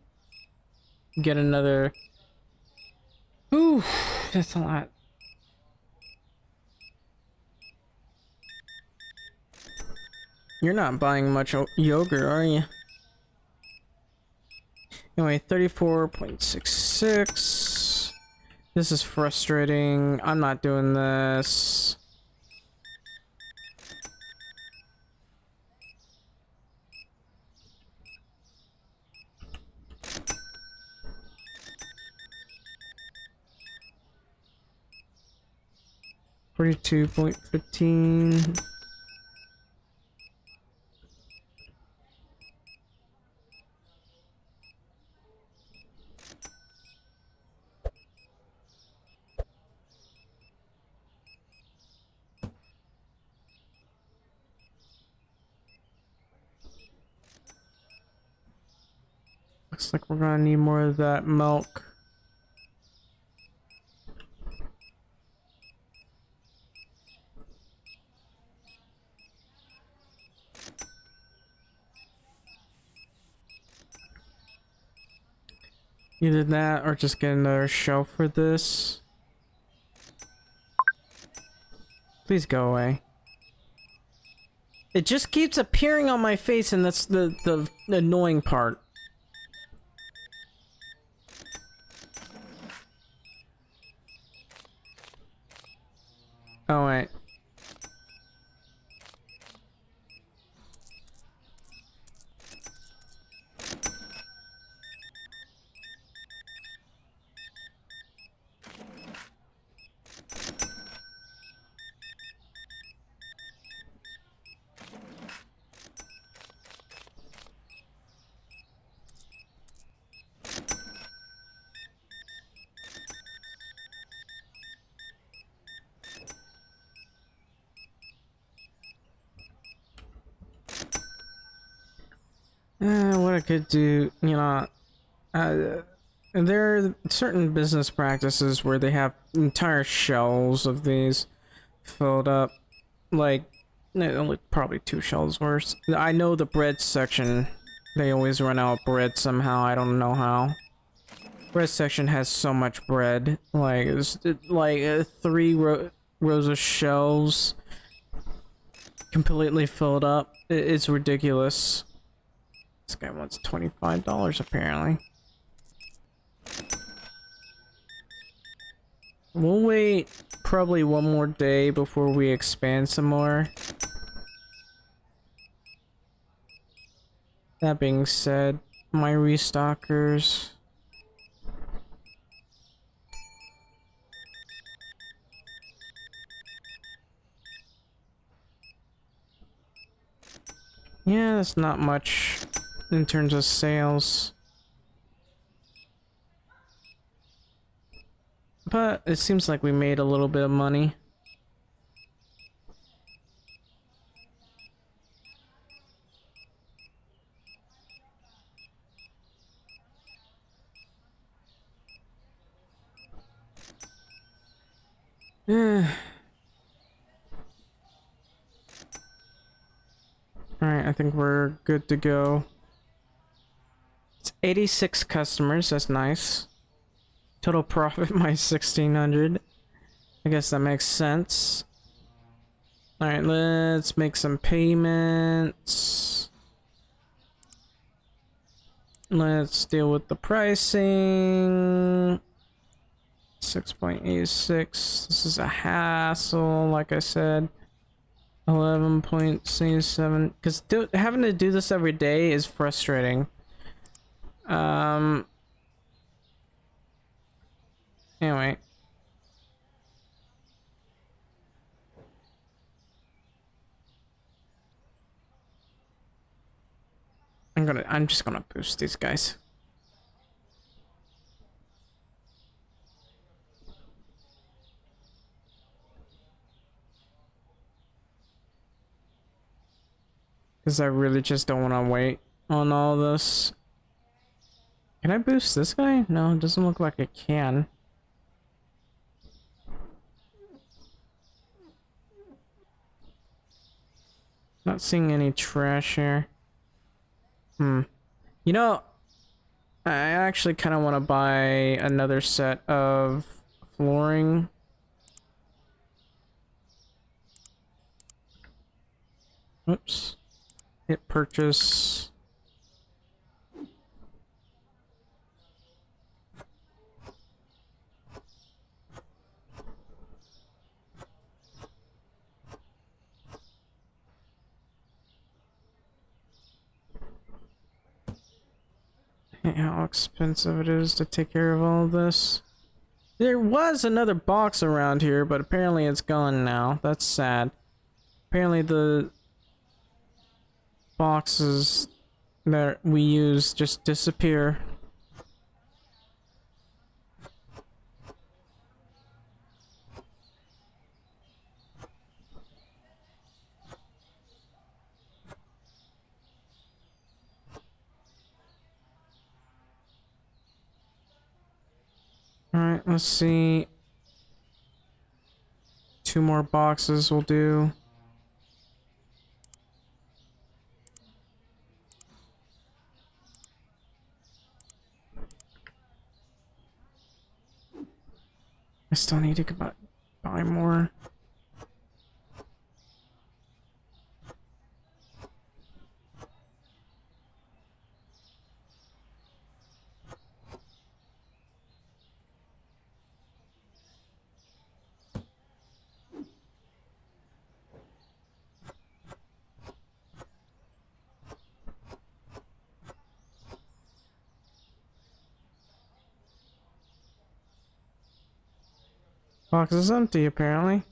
get another. Ooh, that's a lot. You're not buying much yogurt, are you? Anyway, 34.66. This is frustrating. I'm not doing this. $42.15. Looks like we're gonna need more of that milk. Either that or just get another shelf for this. Please go away. It just keeps appearing on my face, and that's the annoying part. Oh wait. What I could do, you know, there are certain business practices where they have entire shelves of these filled up, like, no, probably 2 shelves worth. I know the bread section, they always run out of bread somehow, I don't know how. Bread section has so much bread, like, it's like 3 rows of shelves completely filled up. It's ridiculous. This guy wants $25 apparently. We'll wait probably one more day before we expand some more. That being said, my restockers. Yeah, that's not much in terms of sales. But it seems like we made a little bit of money. Alright, I think we're good to go. It's 86 customers, that's nice. Total profit minus 1,600. I guess that makes sense. Alright, let's make some payments. Let's deal with the pricing. 6.86. This is a hassle, like I said. 11.67. Because having to do this every day is frustrating. Anyway. I'm just gonna boost these guys. Because I really just don't want to wait on all this. Can I boost this guy? No, it doesn't look like it can. Not seeing any trash here. You know, I actually kind of want to buy another set of flooring. Oops. Hit purchase. How expensive it is to take care of all of this. There was another box around here, but apparently it's gone now. That's sad. Apparently the boxes that we use just disappear. Alright, let's see. 2 more boxes will do. I still need to buy more. Box is empty, apparently.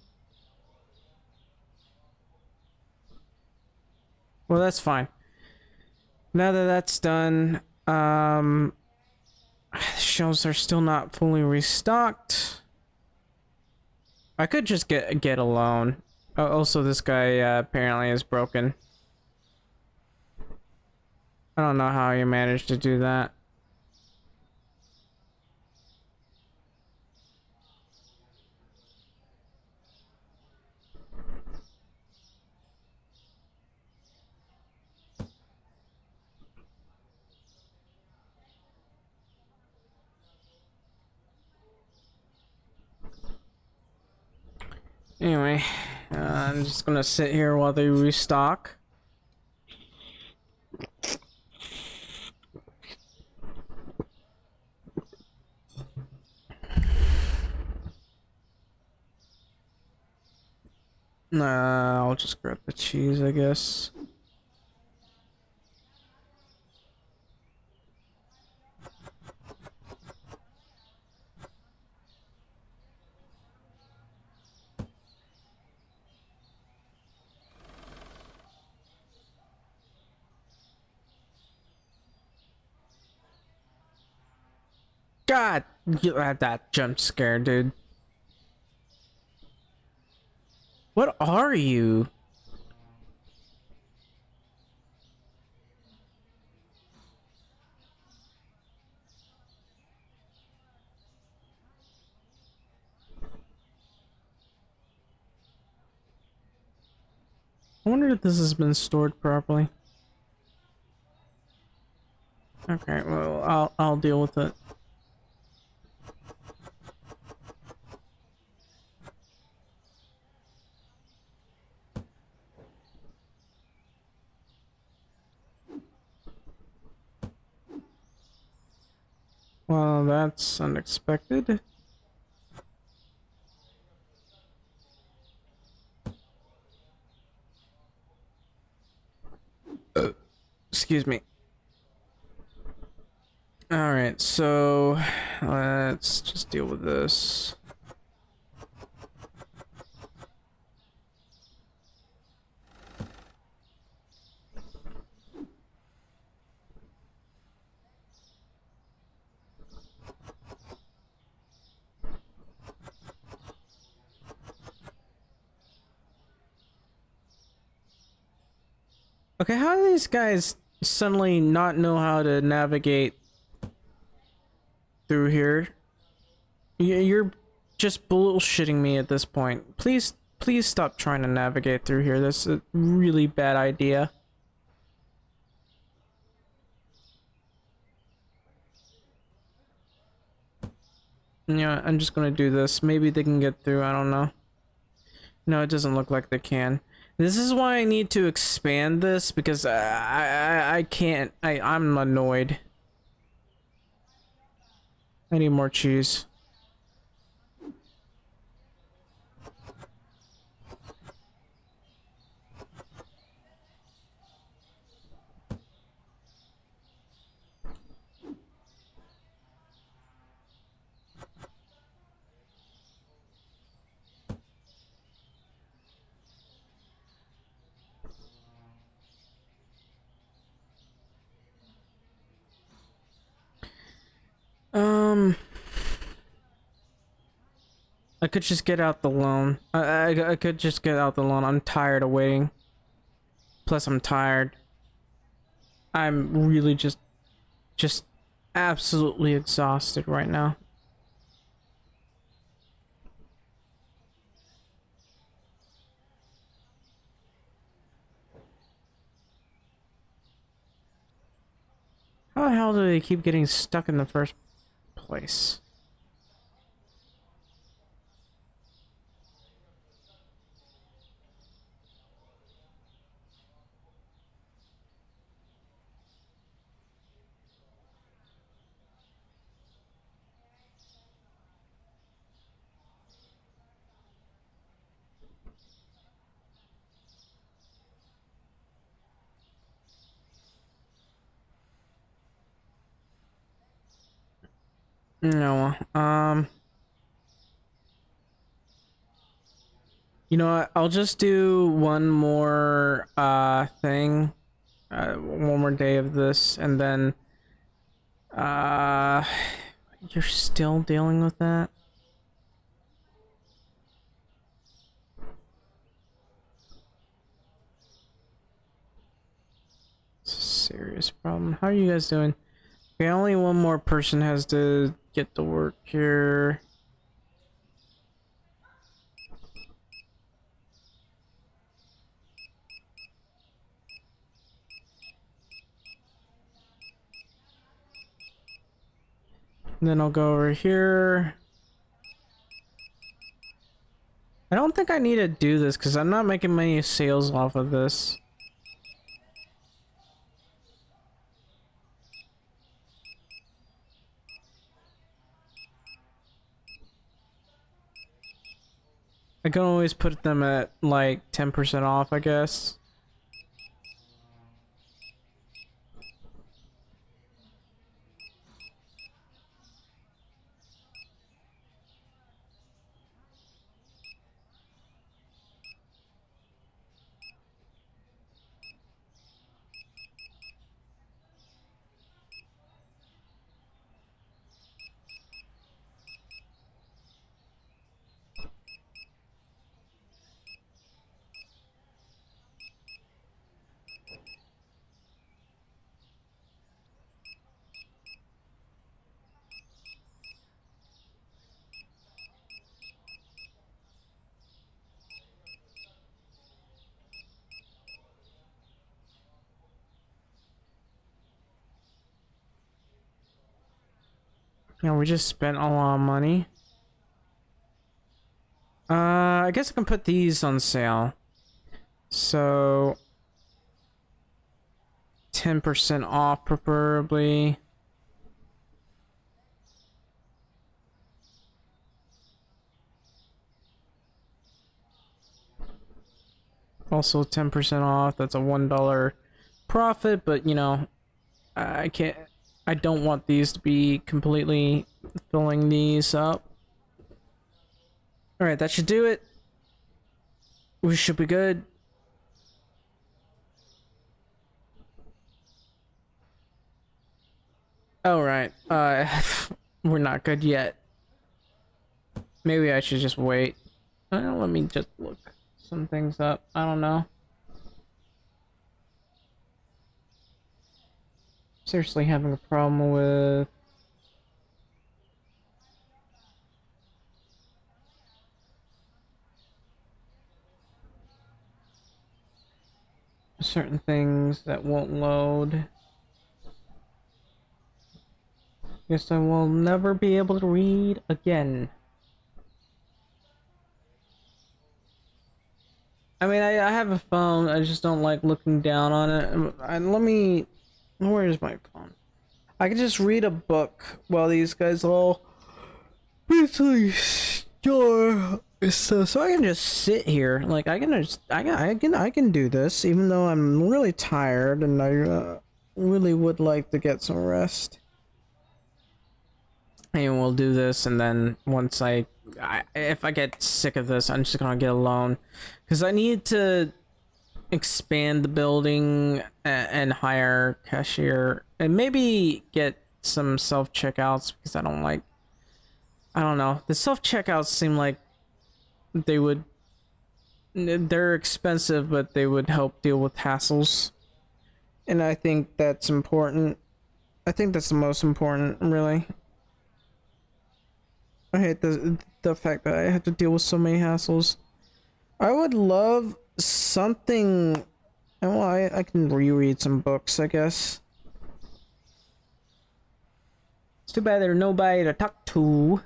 Well, that's fine. Now that that's done, shelves are still not fully restocked. I could just get a loan. Oh, also, this guy apparently is broken. I don't know how you managed to do that. Anyway, I'm just gonna sit here while they restock. Nah, I'll just grab the cheese, I guess. God, you had that jump scare, dude. What are you? I wonder if this has been stored properly. Okay, well, I'll deal with it. Well, that's unexpected. Excuse me. Alright, so let's just deal with this. Okay, how do these guys suddenly not know how to navigate through here? You're just bullshitting me at this point. Please stop trying to navigate through here. That's a really bad idea. Yeah, I'm just gonna do this. Maybe they can get through, I don't know. No, it doesn't look like they can. This is why I need to expand this, because I can't. I'm annoyed. I need more cheese. I could just get out the loan. I could just get out the loan. I'm tired of waiting. Plus, I'm tired. I'm really just absolutely exhausted right now. How the hell do they keep getting stuck in the first place? No, you know what? I'll just do one more thing, one more day of this, and then you're still dealing with that? It's a serious problem. How are you guys doing? Okay, only one more person has to get to work here. And then I'll go over here. I don't think I need to do this because I'm not making many sales off of this. I can always put them at like 10% off, I guess. Yeah, we just spent a lot of money. I guess I can put these on sale. So 10% off preferably. Also 10% off. That's a $1 profit, but you know, I don't want these to be completely filling these up. All right, that should do it. We should be good. All right. We're not good yet. Maybe I should just wait. Let me just look some things up. I don't know. seriously having a problem with certain things that won't load. Guess I will never be able to read again. I mean, I have a phone, I just don't like looking down on it. Let me... Where's my phone? I can just read a book while these guys all basically store stuff. So I can just sit here, like I can do this, even though I'm really tired and I really would like to get some rest. And we'll do this, and then once if I get sick of this, I'm just gonna get a loan, because I need to expand the building and hire cashier and maybe get some self-checkouts, because I don't know, the self-checkouts seem like they're expensive, but they would help deal with hassles, and I think that's important. I think that's the most important, really. I hate the fact that I have to deal with so many hassles. I would love something. Well, I can reread some books, I guess. It's too bad there's nobody to talk to.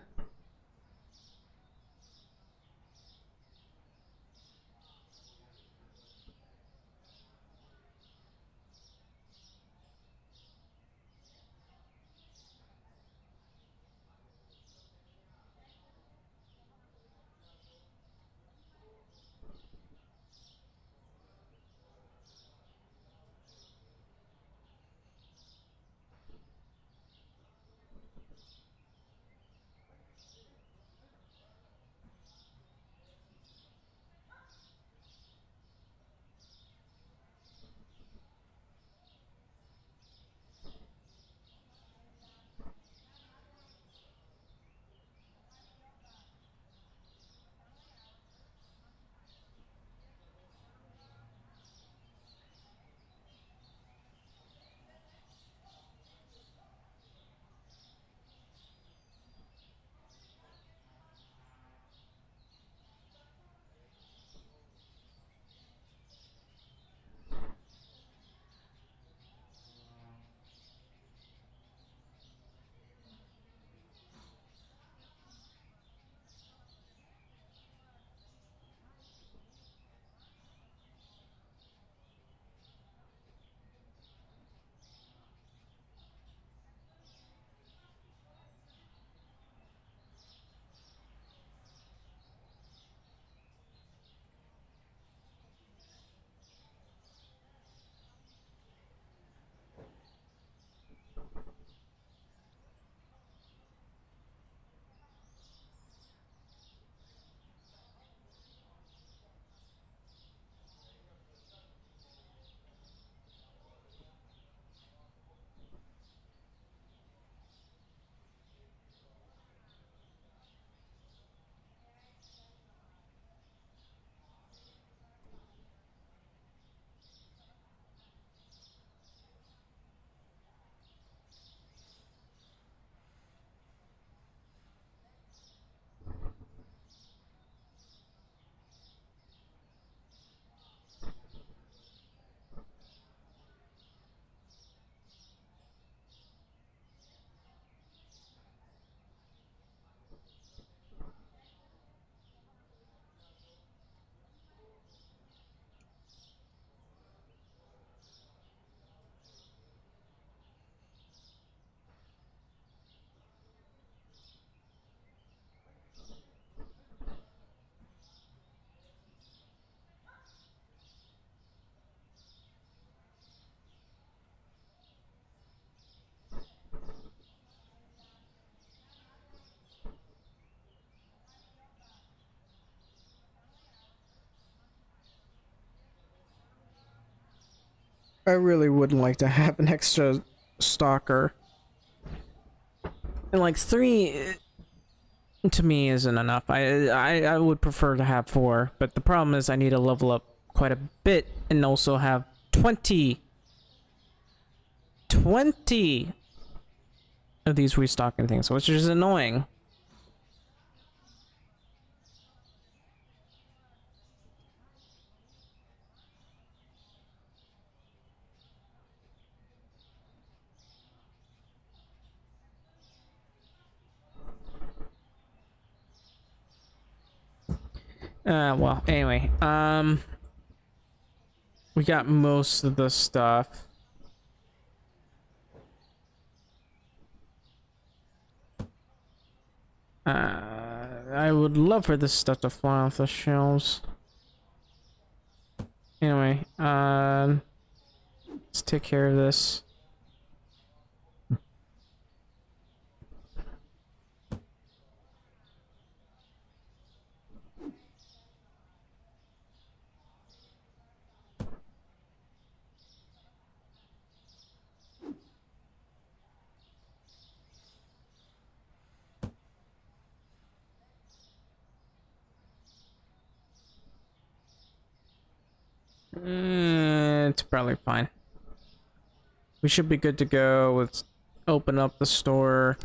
I really would like to have an extra stalker. And like 3 to me isn't enough. I would prefer to have 4, but the problem is I need to level up quite a bit and also have 20 20 of these restocking things, which is annoying. Well, anyway, we got most of the stuff. I would love for this stuff to fly off the shelves. Anyway, let's take care of this. It's probably fine. We should be good to go. Let's open up the store.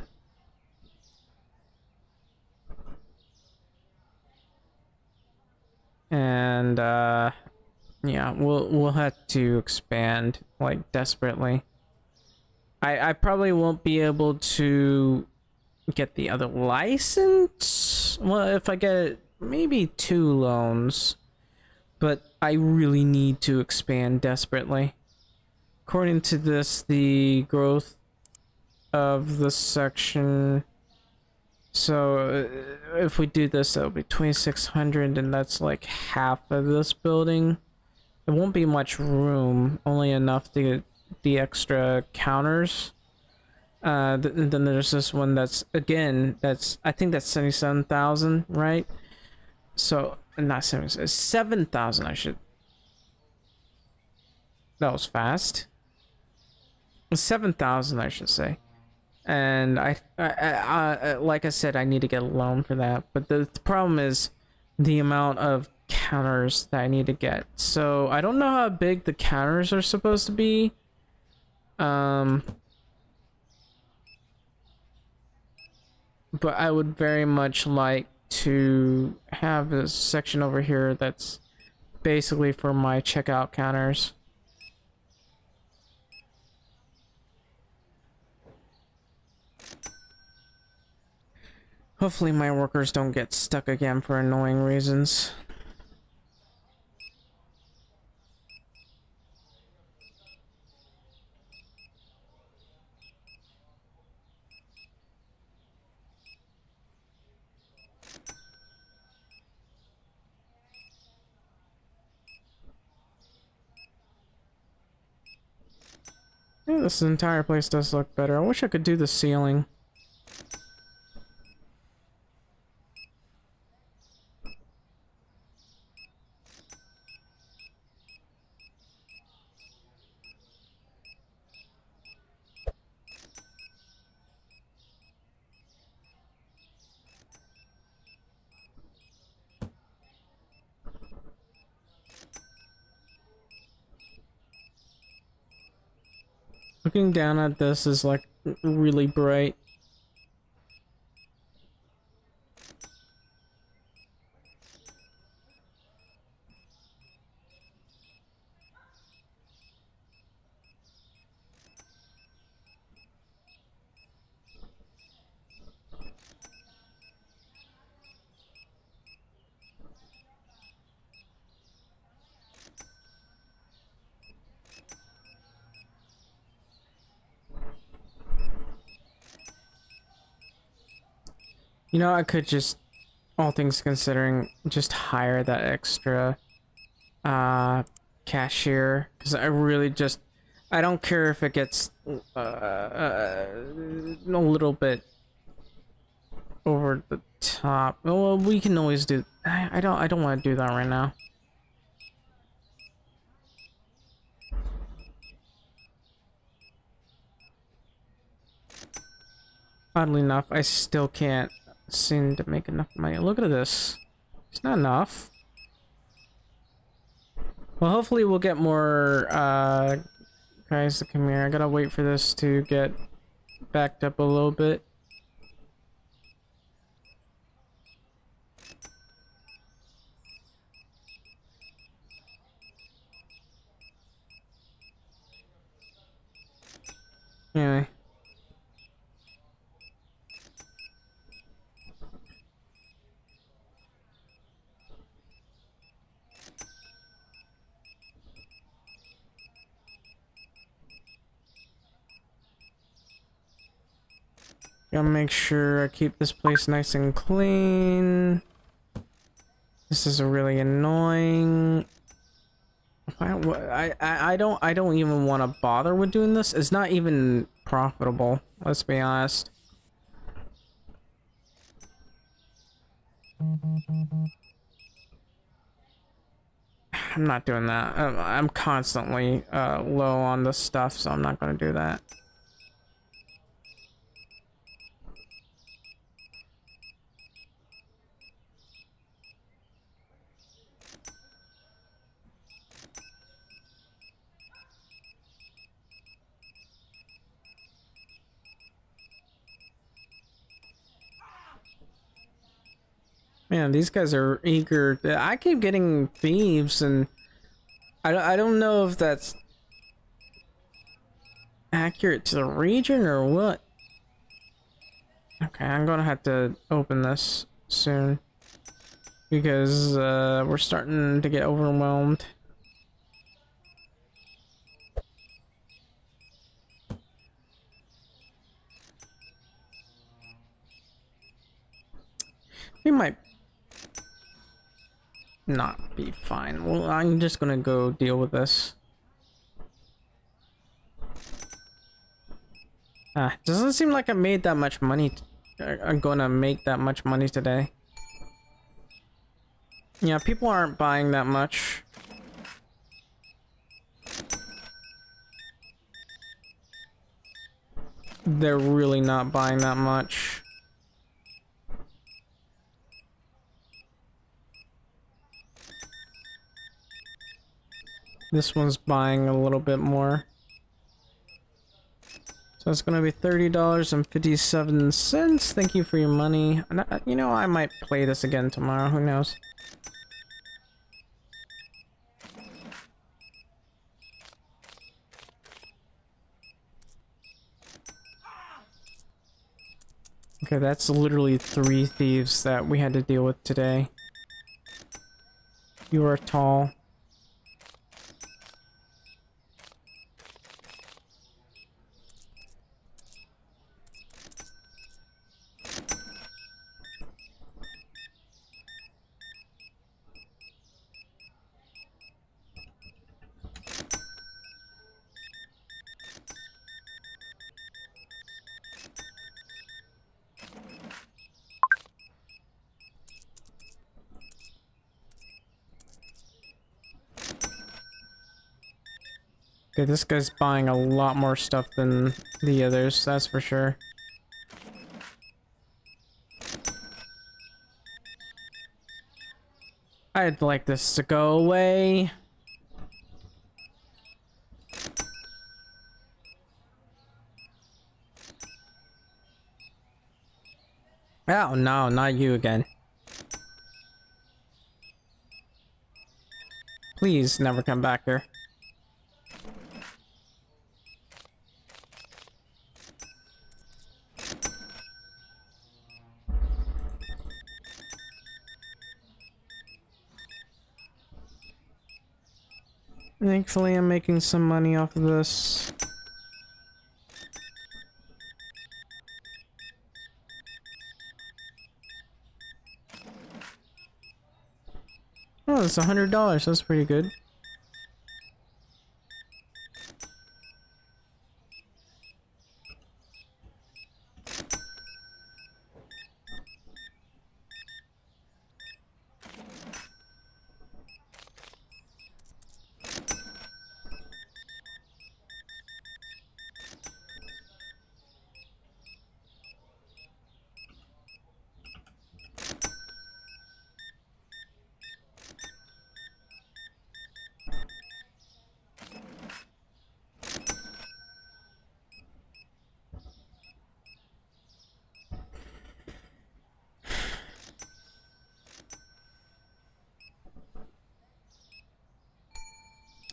And yeah, we'll have to expand like desperately. I probably won't be able to get the other license. Well, if I get maybe 2 loans. But I really need to expand desperately. According to this, the growth of the section. So if we do this, that'll be 2,600, and that's like half of this building. There won't be much room, only enough to get the extra counters. Then there's this one that's, again, I think that's 77,000, right? So not 7,000. I should. That was fast. 7,000, I should say. And I like I said, I need to get a loan for that. But the problem is the amount of counters that I need to get. So I don't know how big the counters are supposed to be. But I would very much like to have this section over here that's basically for my checkout counters. Hopefully my workers don't get stuck again for annoying reasons. Yeah, this entire place does look better. I wish I could do the ceiling. Looking down at this is like really bright. You know, I could just, all things considering, just hire that extra cashier, because I really just, I don't care if it gets a little bit over the top. Well, we can always do, I don't want to do that right now. Oddly enough, I still can't seem to make enough money. Look at this. It's not enough. Well, hopefully we'll get more guys to come here. I gotta wait for this to get backed up a little bit. Anyway. Gotta make sure I keep this place nice and clean. This is really annoying. I don't even want to bother with doing this. It's not even profitable. Let's be honest. I'm not doing that. I'm constantly low on this stuff, so I'm not gonna do that. Man, these guys are eager. I keep getting thieves, and I don't know if that's accurate to the region or what. Okay, I'm gonna have to open this soon because we're starting to get overwhelmed. We might not be fine. Well, I'm just gonna go deal with this. Doesn't seem like I made that much money. I'm gonna make that much money today. Yeah, people aren't buying that much. They're really not buying that much. This one's buying a little bit more. So it's gonna be $30.57. Thank you for your money. You know, I might play this again tomorrow. Who knows? Okay, that's literally 3 thieves that we had to deal with today. You are tall. Okay, this guy's buying a lot more stuff than the others, that's for sure. I'd like this to go away. Oh no, not you again. Please never come back here. Thankfully, I'm making some money off of this. Oh, it's $100. That's pretty good.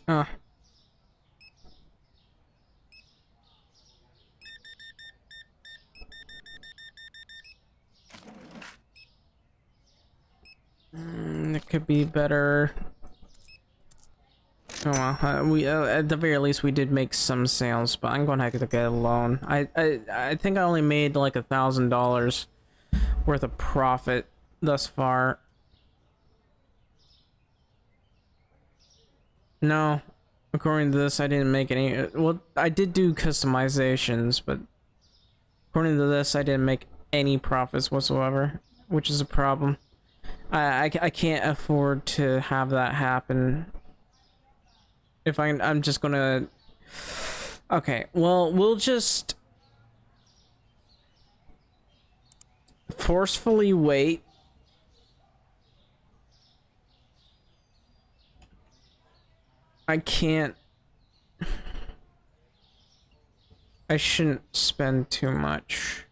Uh. It could be better. Oh well, we at the very least we did make some sales, but I'm going to have to get a loan. I think I only made like $1,000 worth of profit thus far. No, according to this, I didn't make any. Well, I did do customizations, but according to this, I didn't make any profits whatsoever, which is a problem. I can't afford to have that happen. If I'm just gonna... Okay, well, we'll just forcefully wait. I can't... I shouldn't spend too much.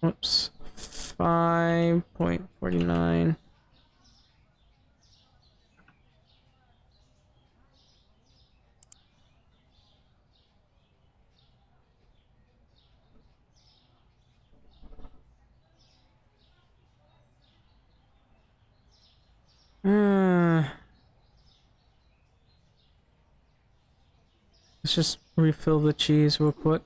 Whoops. 5.49. Let's just refill the cheese real quick.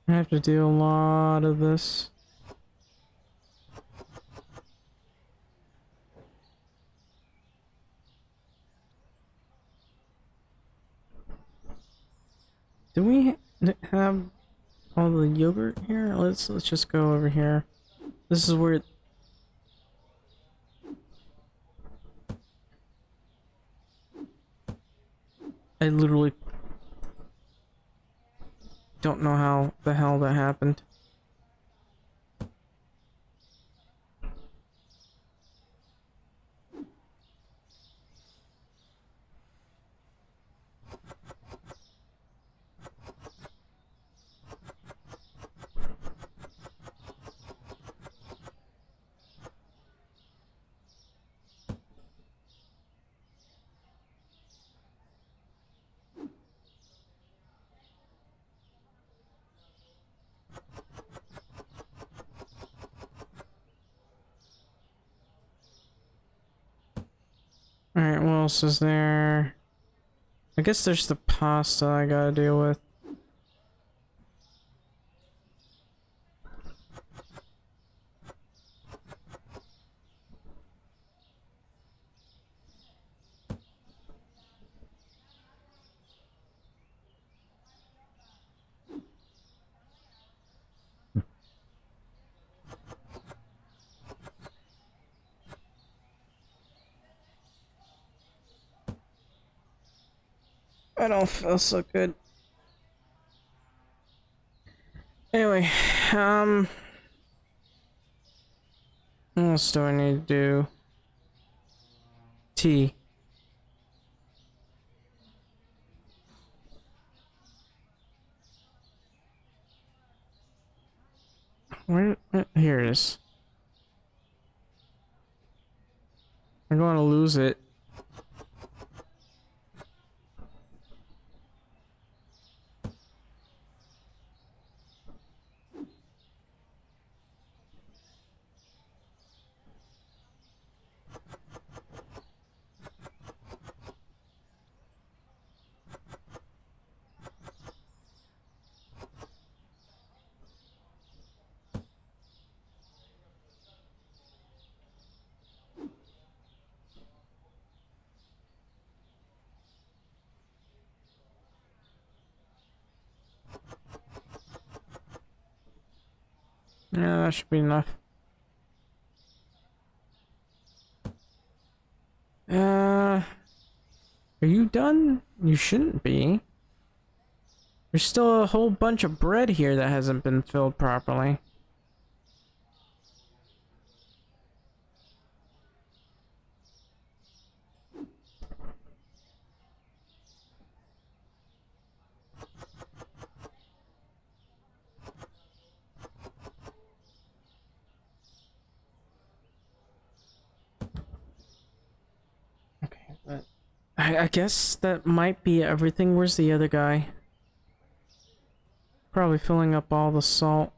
I have to do a lot of this. Do we have all the yogurt here? Let's just go over here. This is where I literally don't know how the hell that happened. Alright, what else is there? I guess there's the pasta I gotta deal with. I don't feel so good. Anyway, what else do I need to do? Tea. Where here it is. I'm going to lose it. Yeah, that should be enough. Are you done? You shouldn't be. There's still a whole bunch of bread here that hasn't been filled properly. Okay, but I guess that might be everything. Where's the other guy? Probably filling up all the salt.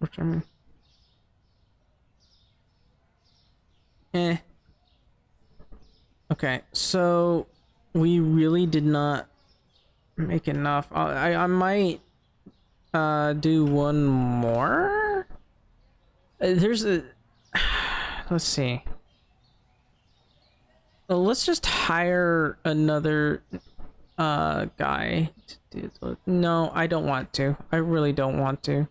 Which I mean... Okay, so we really did not make enough. I might do one more. There's a let's see. Well, let's just hire another guy to do. No, I don't want to. I really don't want to.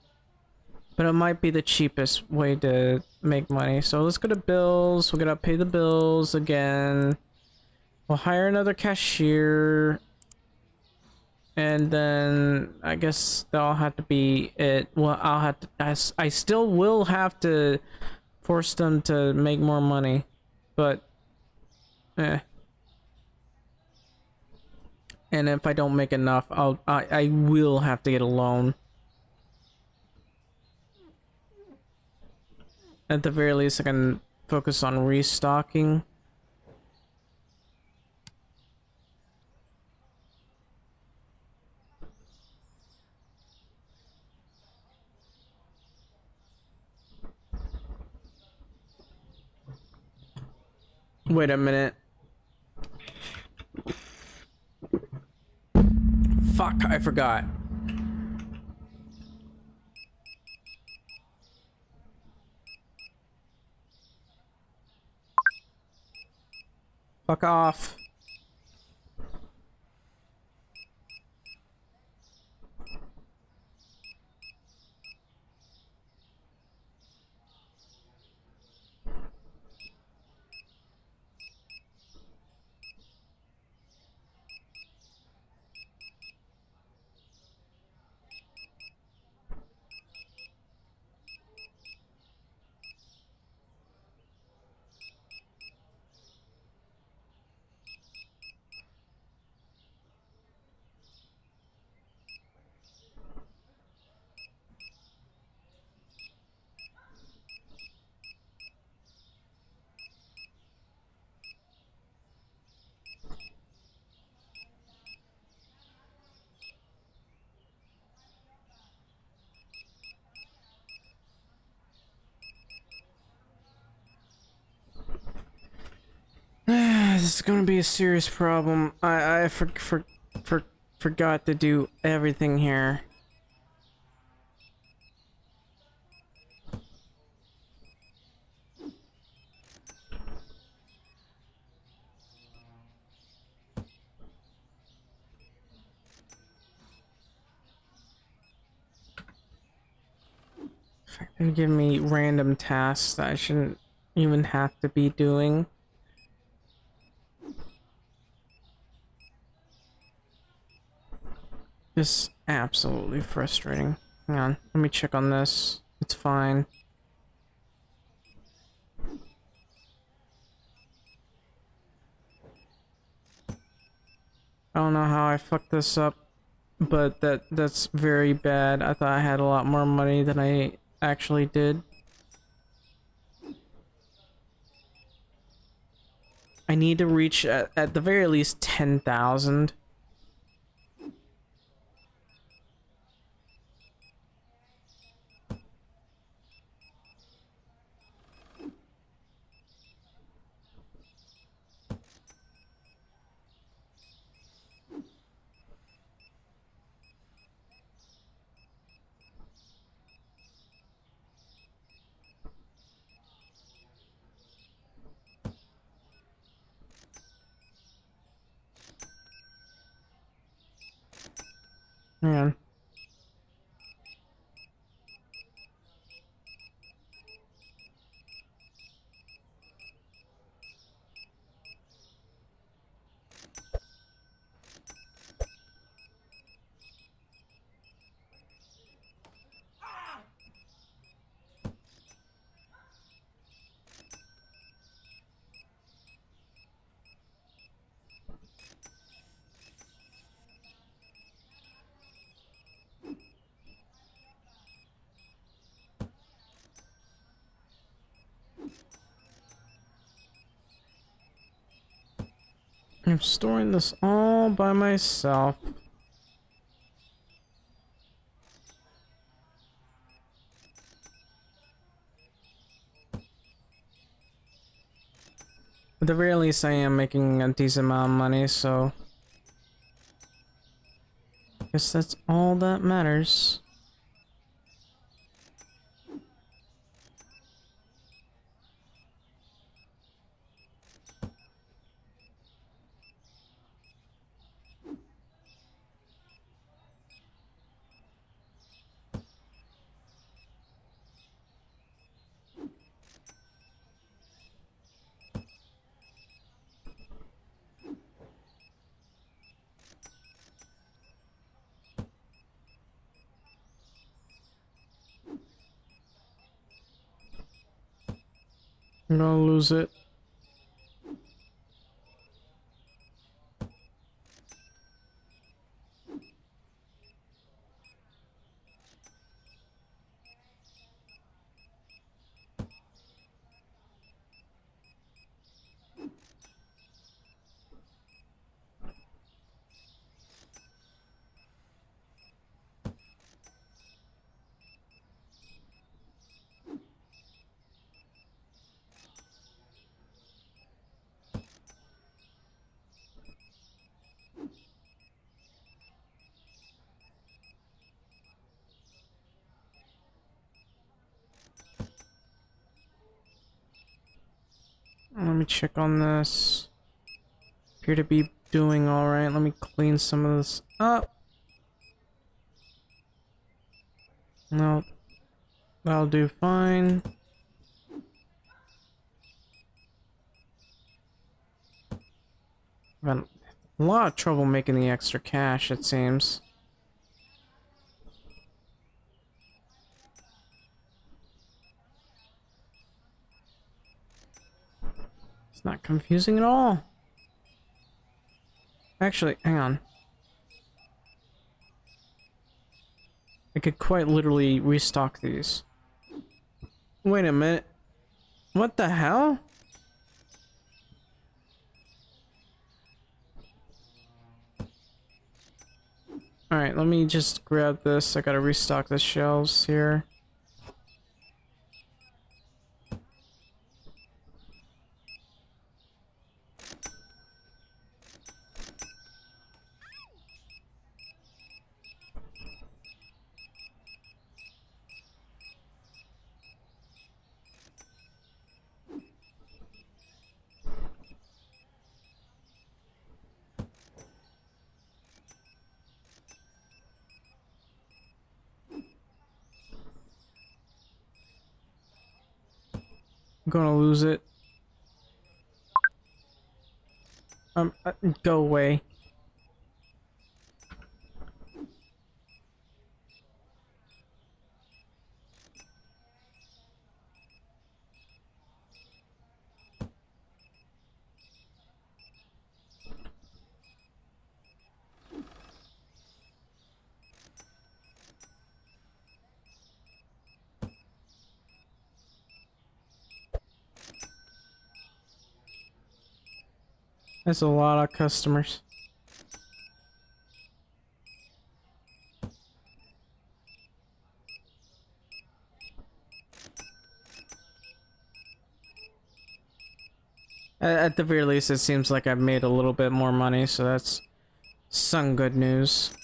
But it might be the cheapest way to make money. So let's go to bills. We're gonna pay the bills again. We'll hire another cashier. And then I guess that'll have to be it. Well, I'll have to. I still will have to force them to make more money, but and if I don't make enough, I will have to get a loan. At the very least, I can focus on restocking. Wait a minute. Fuck, I forgot. Fuck off. This is gonna be a serious problem. I forgot to do everything here. They're giving me random tasks that I shouldn't even have to be doing. Just absolutely frustrating. Hang on, let me check on this. It's fine. I don't know how I fucked this up, but that's very bad. I thought I had a lot more money than I actually did. I need to reach at the very least 10,000. Man. I'm storing this all by myself. At the very least, I am making a decent amount of money, so I guess that's all that matters. I'm gonna lose it. Let me check on this. Appear to be doing alright. Let me clean some of this up. No, that'll do fine. I've had a lot of trouble making the extra cash, it seems. It's not confusing at all. Actually, hang on. I could quite literally restock these. Wait a minute. What the hell? Alright, let me just grab this. I gotta restock the shelves here. I'm gonna lose it. Go away. That's a lot of customers. At the very least, it seems like I've made a little bit more money, so that's some good news.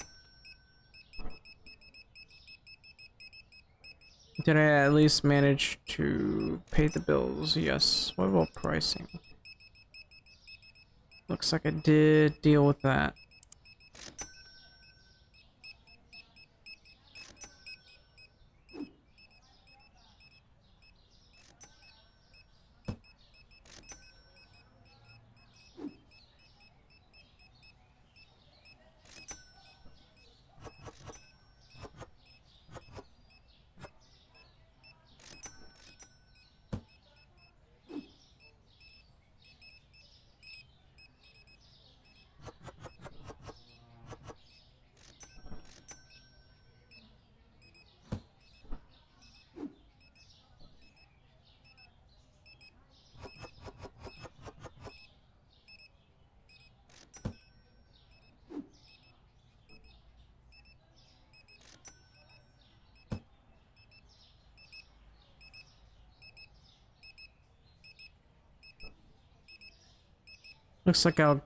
Did I at least manage to pay the bills? Yes. What about pricing? Looks like I did deal with that. Looks like I'll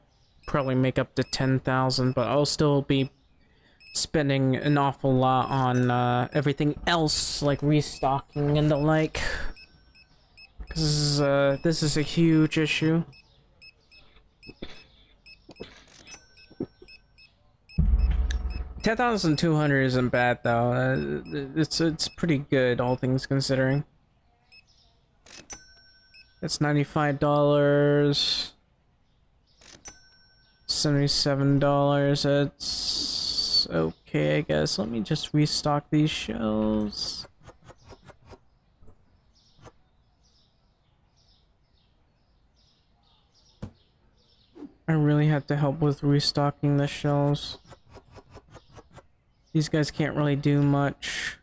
probably make up to 10,000, but I'll still be spending an awful lot on everything else, like restocking and the like. Because this is a huge issue. $10,200 isn't bad though. It's pretty good, all things considering. It's $95. $77. It's okay, I guess. Let me just restock these shelves. I really have to help with restocking the shelves. These guys can't really do much.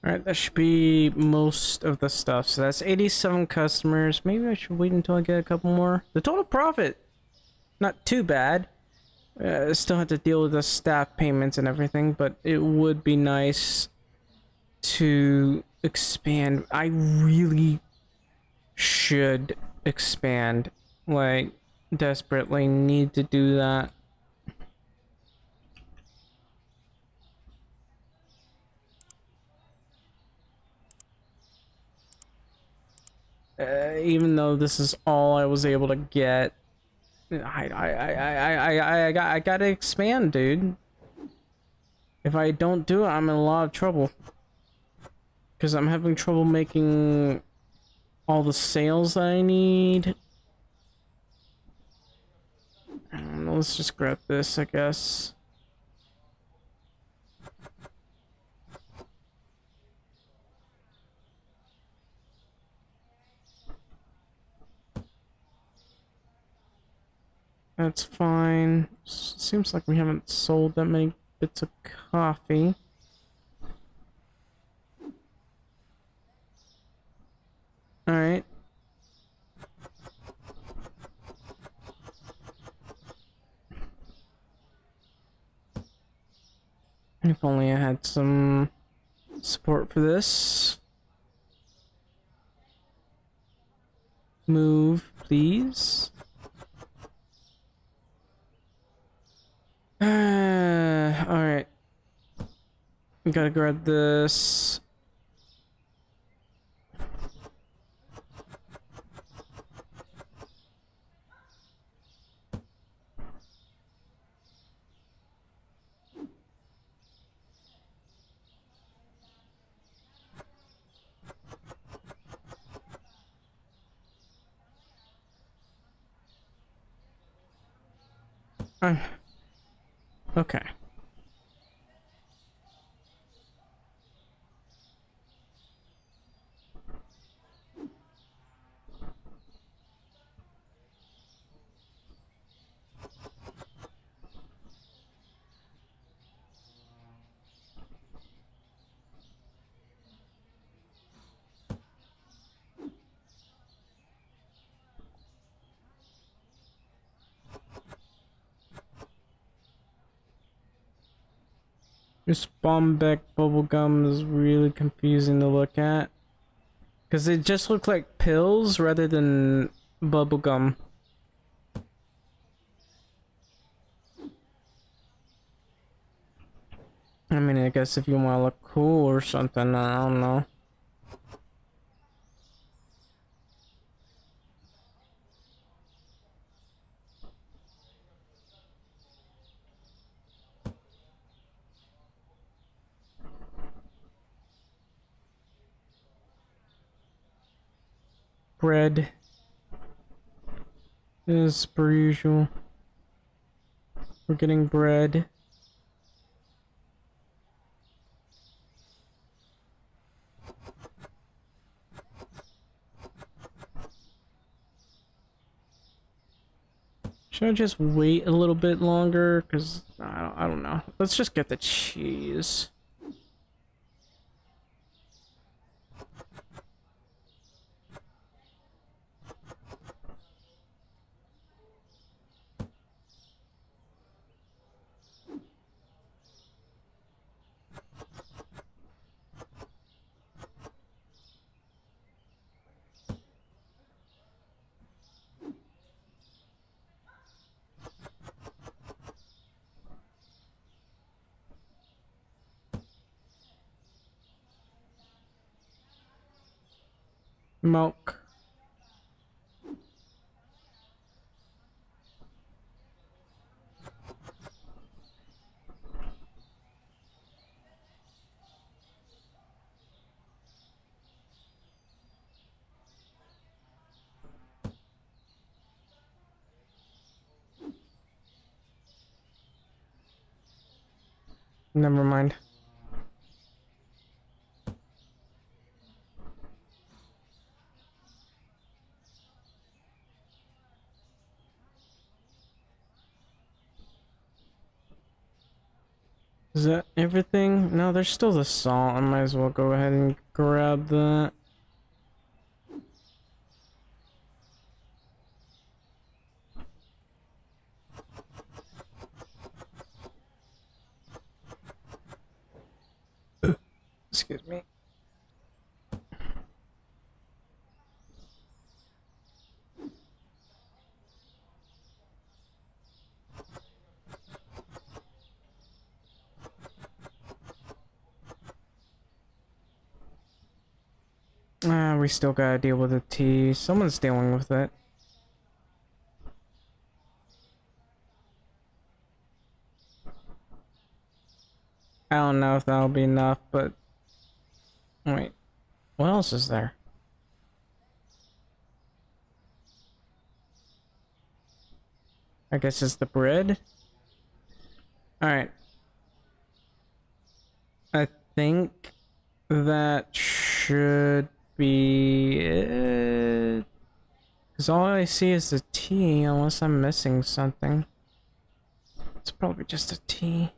Alright, that should be most of the stuff. So that's 87 customers. Maybe I should wait until I get a couple more. The total profit, not too bad. Still have to deal with the staff payments and everything, but it would be nice to expand. I really should expand. Like, desperately need to do that. Even though this is all I was able to get, I gotta expand, dude. If I don't do it, I'm in a lot of trouble. Because I'm having trouble making all the sales that I need. Let's just grab this, I guess. That's fine. Seems like we haven't sold that many bits of coffee. Alright. If only I had some support for this. Move, please. Alright. Gotta grab this. Okay. This Bombeck bubblegum is really confusing to look at. Because it just looked like pills rather than bubblegum. I mean, I guess if you want to look cool or something, I don't know. Bread. As per usual. We're getting bread. Should I just wait a little bit longer? Because I don't know. Let's just get the cheese. Milk. Never mind. Is that everything? No, there's still the salt. I might as well go ahead and grab that. Excuse me. We still gotta deal with the tea. Someone's dealing with it. I don't know if that'll be enough, but... Wait. What else is there? I guess it's the bread? Alright. I think that should be it. Because all I see is the tea, unless I'm missing something. It's probably just a tea.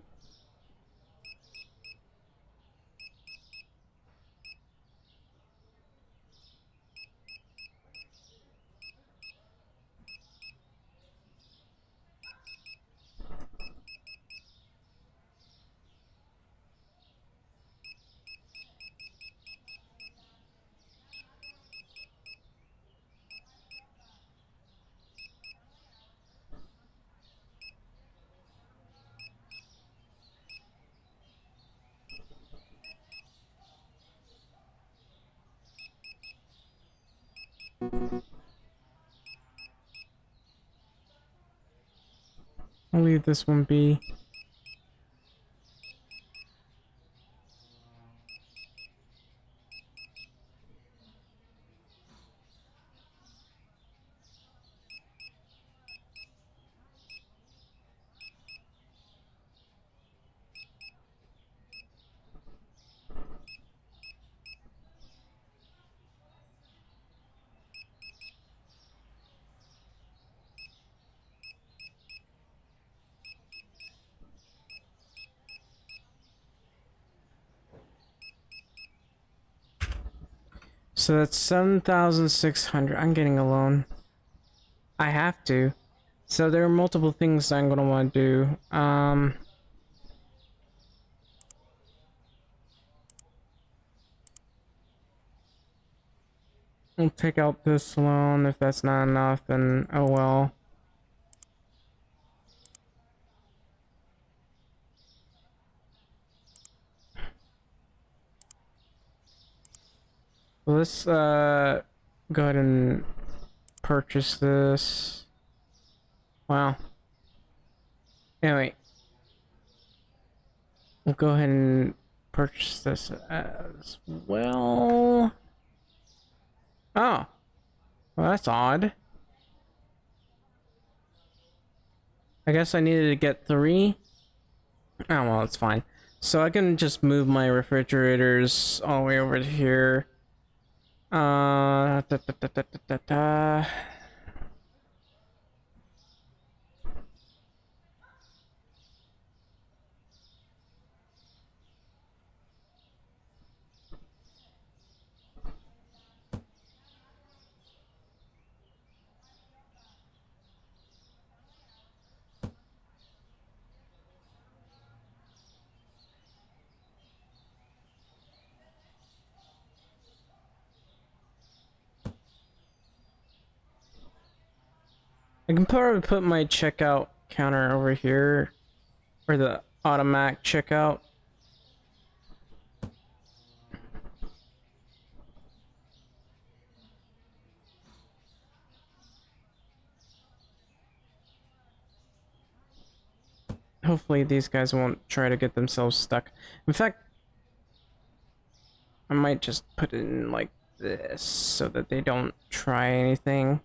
I'll leave this one be. So that's 7,600. I'm getting a loan. I have to. So there are multiple things I'm gonna want to do. We'll take out this loan. If that's not enough, then oh well. Let's go ahead and purchase this. Wow. Anyway, we'll go ahead and purchase this as well. Oh, well, that's odd. I guess I needed to get 3. Oh well, it's fine. So I can just move my refrigerators all the way over to here. Da, da, da, da, da, da. I can probably put my checkout counter over here, or the automatic checkout. Hopefully these guys won't try to get themselves stuck. In fact, I might just put it in like this so that they don't try anything.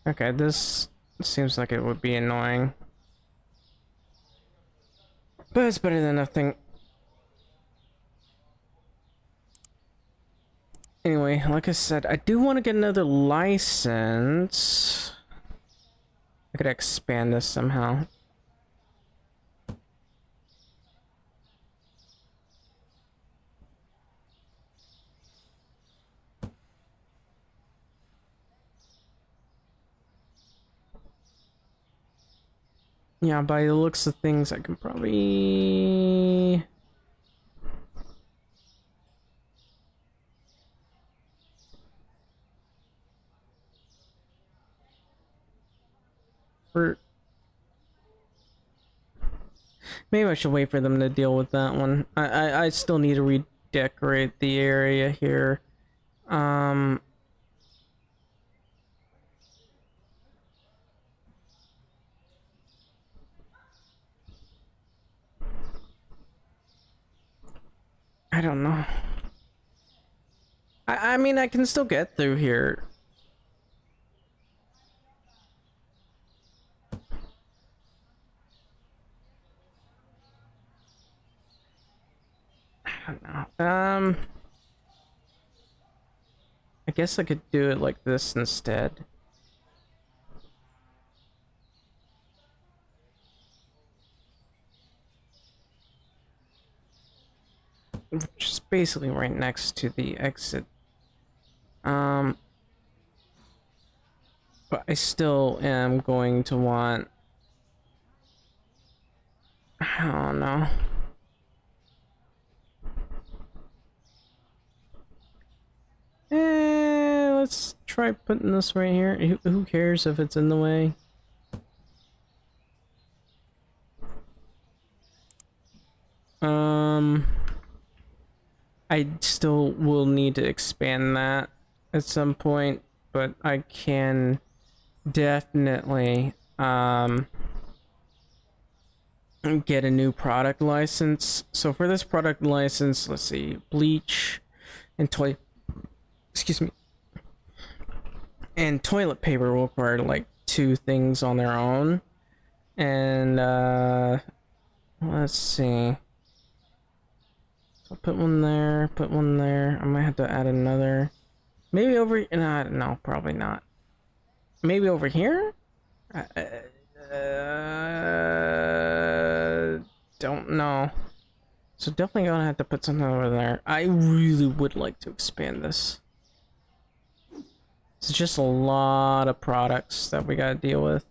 Okay, this seems like it would be annoying. But it's better than nothing. Anyway, like I said, I do want to get another license. I could expand this somehow. Yeah, by the looks of things, I can probably... Maybe I should wait for them to deal with that one. I still need to redecorate the area here. I don't know. I mean, I can still get through here. I don't know. I guess I could do it like this instead. Which is basically right next to the exit. But I still am going to want... I don't know. Let's try putting this right here. Who cares if it's in the way? I still will need to expand that at some point, but I can definitely get a new product license. So for this product license, let's see, bleach and excuse me, and toilet paper will require like 2 things on their own. And let's see, so put one there, put one there. I might have to add another, maybe over, no, probably not, maybe over here. Don't know. So definitely gonna have to put something over there. I really would like to expand this. It's just a lot of products that we gotta deal with.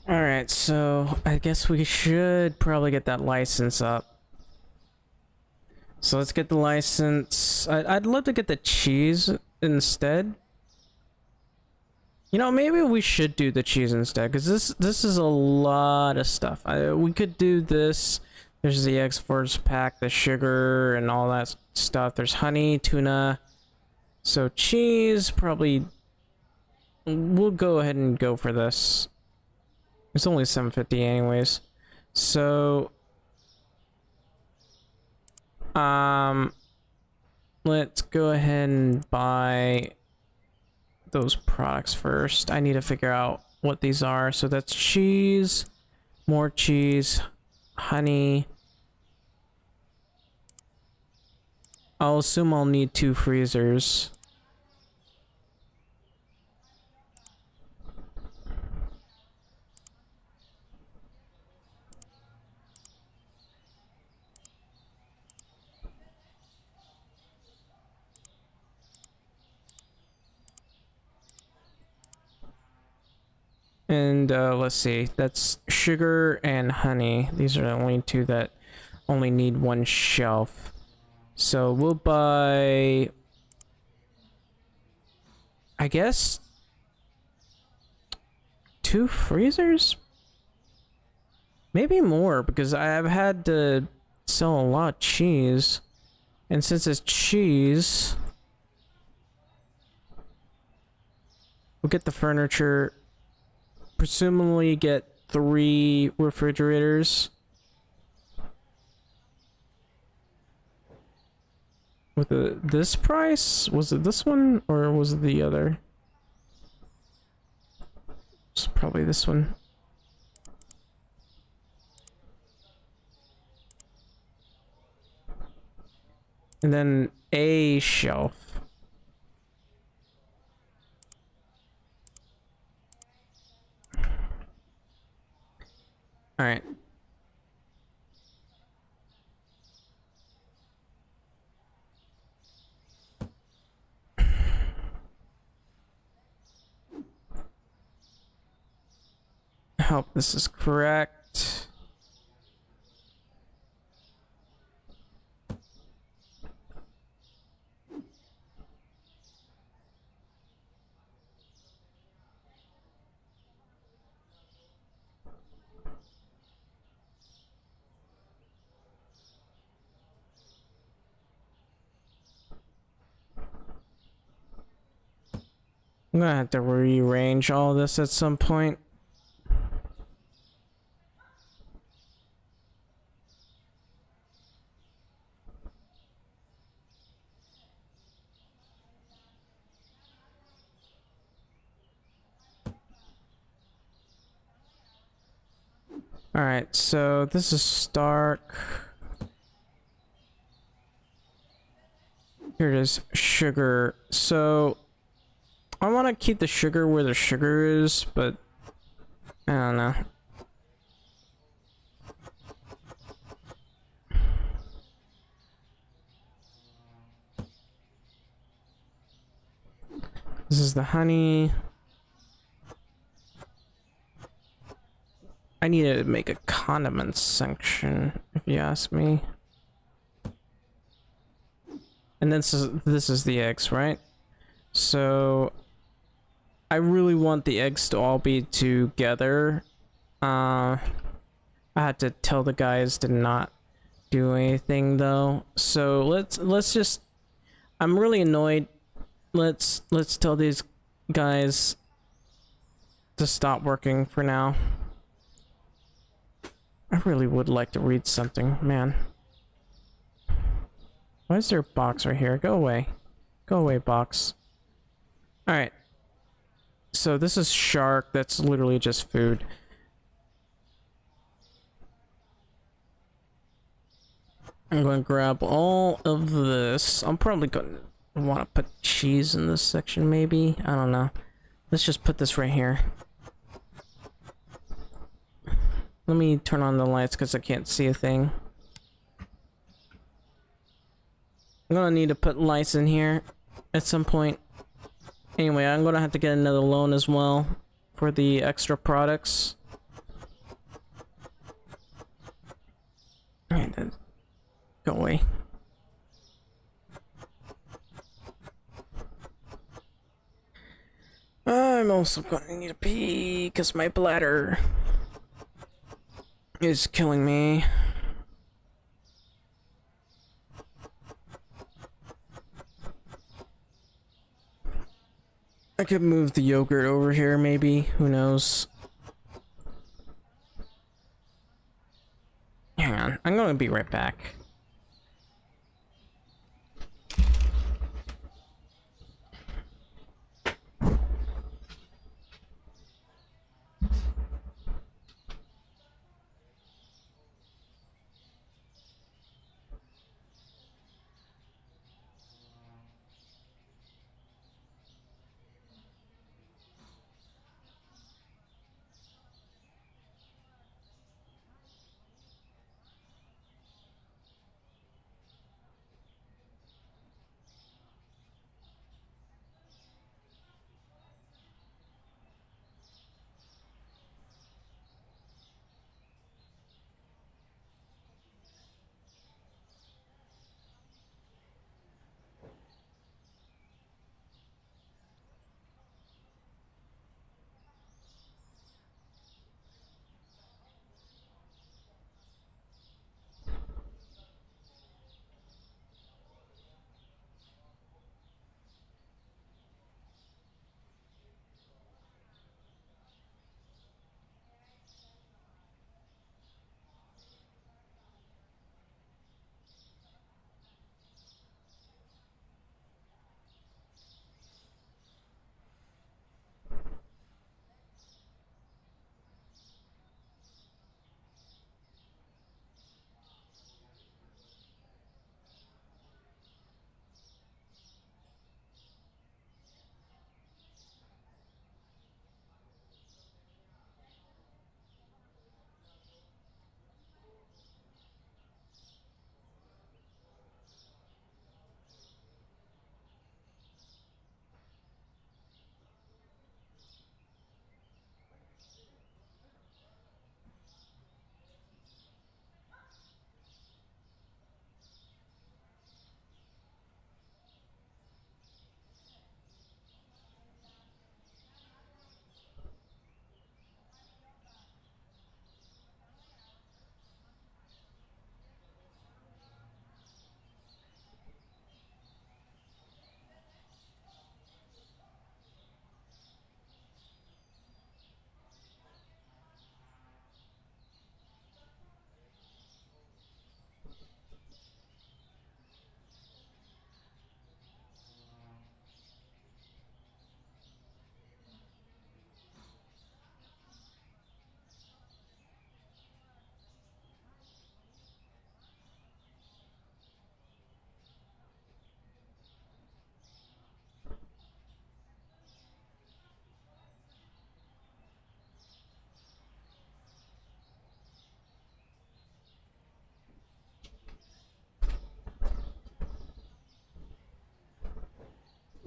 Alright, so I guess we should probably get that license up. So let's get the license. I'd love to get the cheese instead. You know, maybe we should do the cheese instead, because this is a lot of stuff. We could do this. There's the X-Force pack, the sugar, and all that stuff. There's honey, tuna. So cheese, probably... We'll go ahead and go for this. It's only $7.50 anyways. So... let's go ahead and buy those products first. I need to figure out what these are. So that's cheese, more cheese, honey. I'll assume I'll need 2 freezers. And let's see, that's sugar and honey. These are the only 2 that only need 1 shelf. So we'll buy, I guess, 2 freezers? Maybe more, because I've had to sell a lot of cheese. And since it's cheese, we'll get the furniture. Presumably get 3 refrigerators. With this price? Was it this one or was it the other? It's probably this one. And then a shelf. All right. I hope this is correct. I'm gonna have to rearrange all this at some point. Alright, so this is Stark. Here it is, sugar. So I want to keep the sugar where the sugar is, but I don't know. This is the honey. I need to make a condiments section, if you ask me. And this is the eggs, right? So I really want the eggs to all be together. I had to tell the guys to not do anything though. So let's just, I'm really annoyed. Let's tell these guys to stop working for now. I really would like to read something, man. Why is there a box right here? Go away. Go away, box. Alright. So this is shark. That's literally just food. I'm going to grab all of this. I'm probably going to want to put cheese in this section, maybe. I don't know. Let's just put this right here. Let me turn on the lights because I can't see a thing. I'm gonna need to put lights in here at some point. Anyway, I'm gonna have to get another loan as well for the extra products. Alright, then. Go away. I'm also gonna need to pee because my bladder is killing me. I could move the yogurt over here, maybe. Who knows? Hang on. I'm gonna be right back.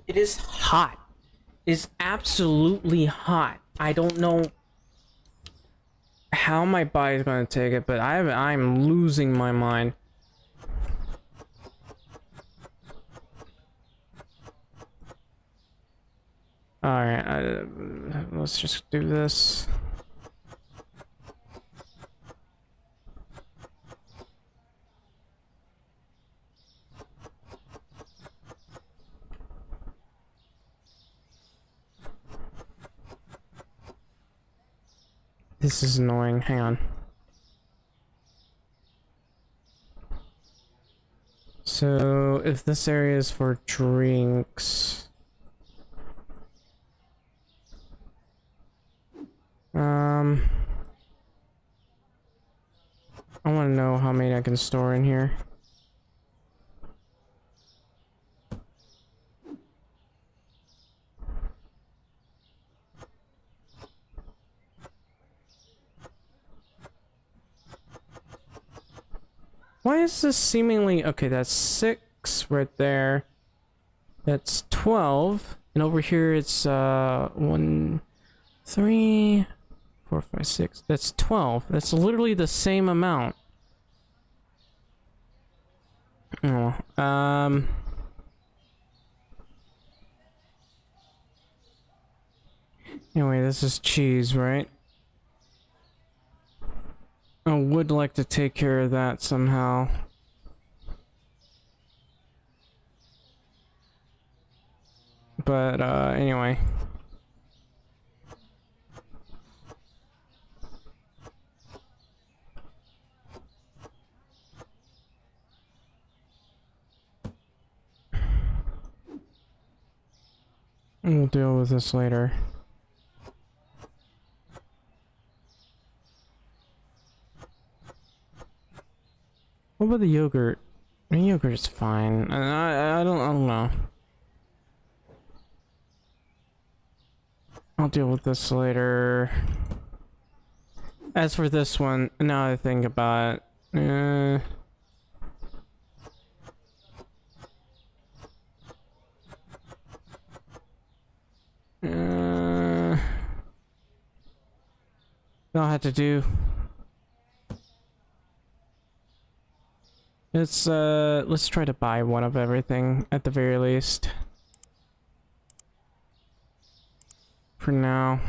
It is hot. It's absolutely hot. I don't know how my body's gonna take it, but I'm losing my mind. Alright, let's just do this. This is annoying. Hang on. So, if this area is for drinks... I want to know how many I can store in here. Why is this seemingly... Okay, that's 6 right there. That's 12. And over here it's 1, 3, 4, 5, 6. That's 12. That's literally the same amount. Oh, anyway, this is cheese, right? I would like to take care of that somehow. But, anyway. We'll deal with this later. What about the yogurt? I mean, yogurt is fine. I don't know. I'll deal with this later. As for this one, now I think about it, I'll have to do. Let's try to buy one of everything at the very least. For now.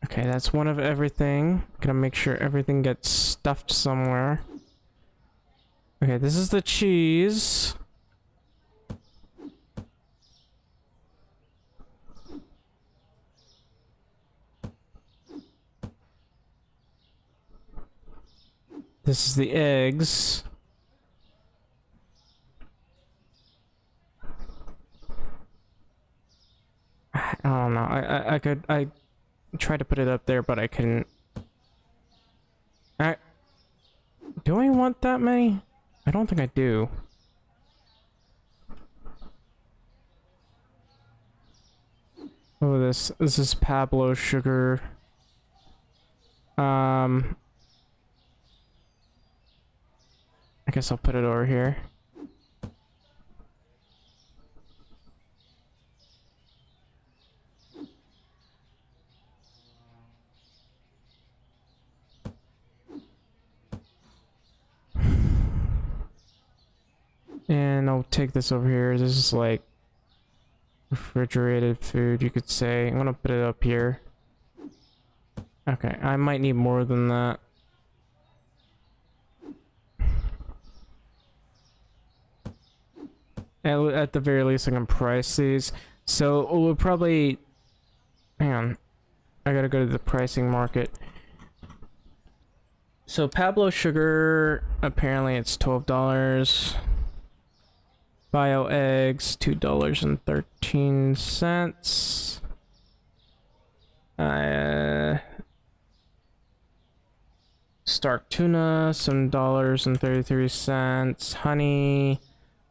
Okay, that's one of everything. Gonna make sure everything gets stuffed somewhere. Okay, this is the cheese. This is the eggs. I don't know. I tried to put it up there, but I couldn't. Do I want that many? I don't think I do. Oh, this is Pablo sugar. I guess I'll put it over here. And I'll take this over here. This is like refrigerated food, you could say. I'm gonna put it up here. Okay, I might need more than that. At the very least, I can price these. So we'll probably... Hang on. I gotta go to the pricing market. So Pablo sugar, apparently it's $12. Bio eggs, $2.13. Stark tuna, some $1.33. Honey,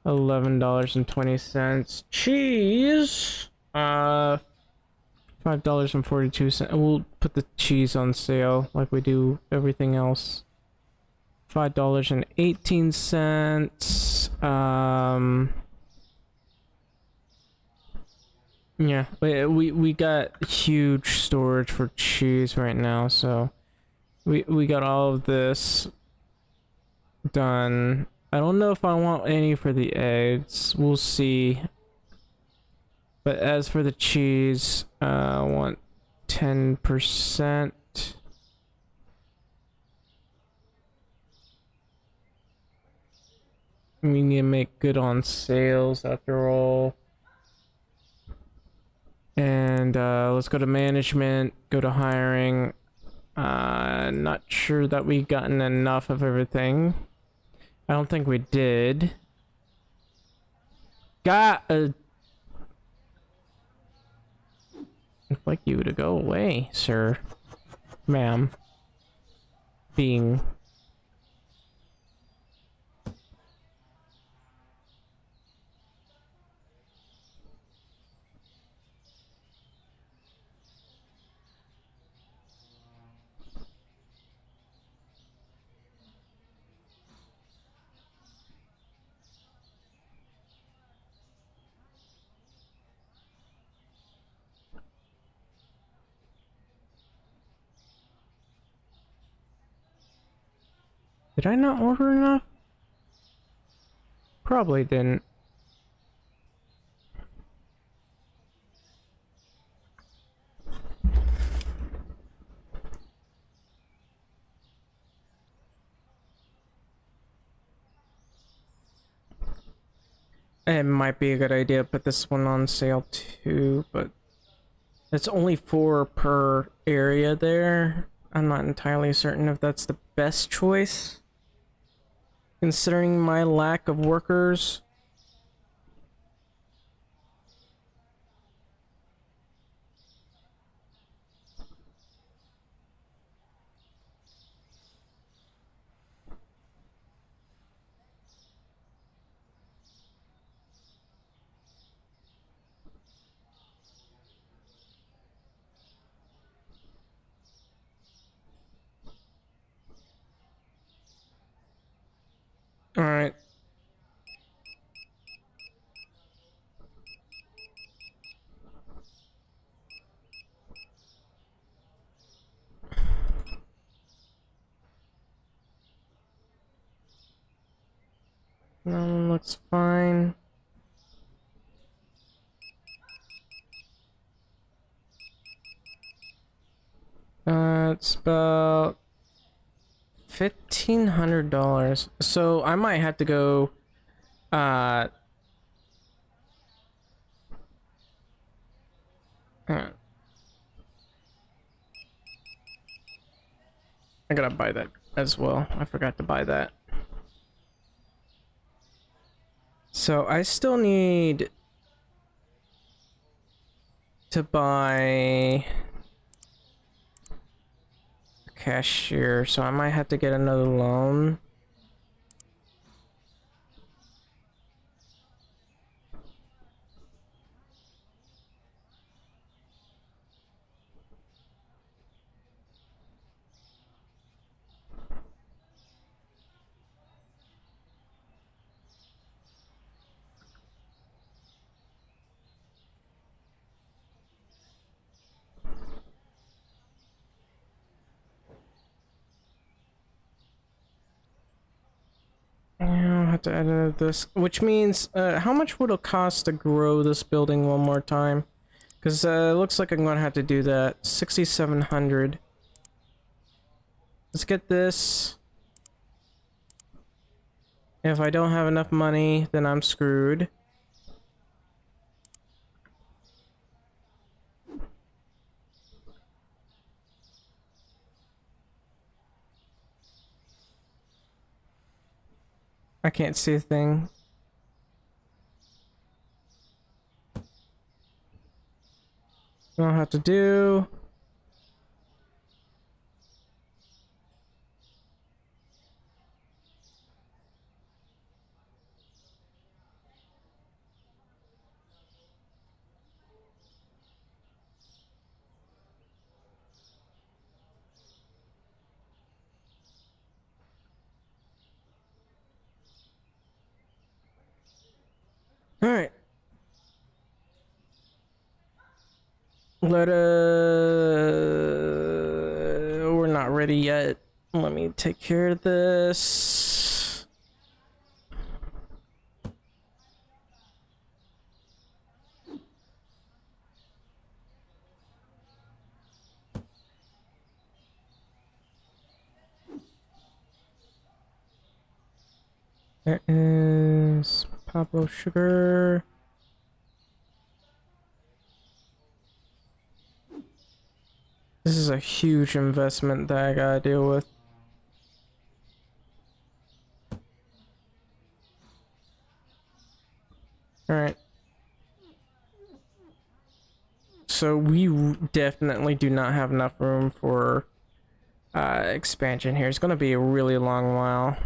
$11.20. Cheese, $5.42. We'll put the cheese on sale like we do everything else. $5.18. Yeah, we got huge storage for cheese right now, so we got all of this done. I don't know if I want any for the eggs. We'll see. But as for the cheese, I want 10%. We need to make good on sales after all. And let's go to management, go to hiring. Not sure that we gotten enough of everything. I don't think we did. I'd like you to go away, sir. Ma'am. Being. Did I not order enough? Probably didn't. It might be a good idea to put this one on sale too, but it's only 4 per area there. I'm not entirely certain if that's the best choice, considering my lack of workers. All right. No, looks fine. It's about $1,500. So I might have to go. Hang on. I gotta buy that as well. I forgot to buy that. So I still need to buy a cashier, so I might have to get another loan. Yeah, I'll have to edit this, which means how much would it cost to grow this building one more time? Because it looks like I'm gonna have to do that. 6,700. Let's get this. If I don't have enough money, then I'm screwed. I can't see a thing. What I'll have to do. Alright. We're not ready yet. Let me take care of this. There is Pablo sugar. This is a huge investment that I gotta deal with. Alright. So we definitely do not have enough room for expansion here. It's gonna be a really long while.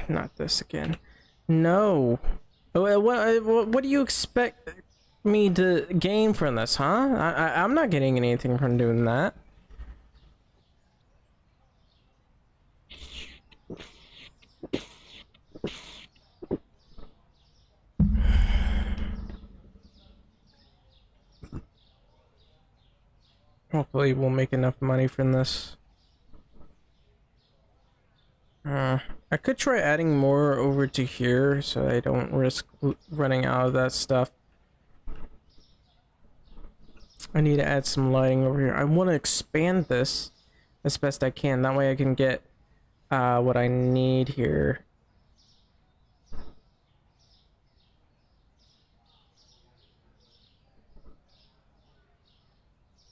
Not this again. No. What do you expect me to gain from this, huh? I'm not getting anything from doing that. Hopefully we'll make enough money from this. I could try adding more over to here so I don't risk running out of that stuff. I need to add some lighting over here. I want to expand this as best I can. That way I can get what I need here.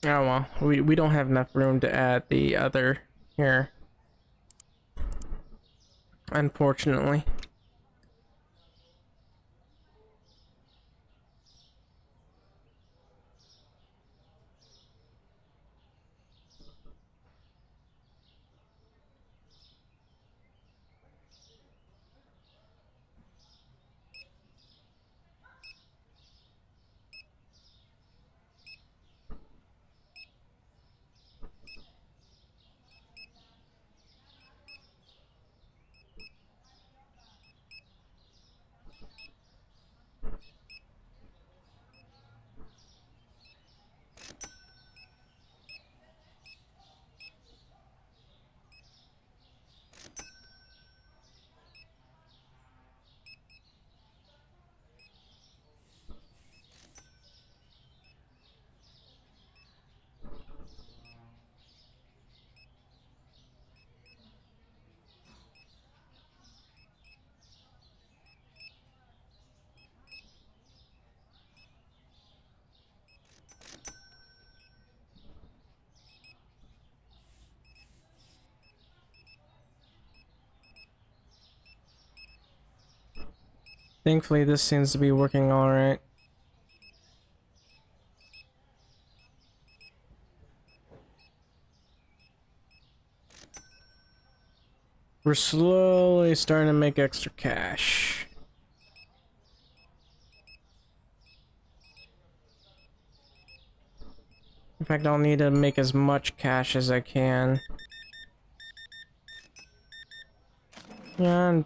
Oh well, we don't have enough room to add the other here. Unfortunately. Thankfully, this seems to be working all right. We're slowly starting to make extra cash. In fact, I'll need to make as much cash as I can. Yeah.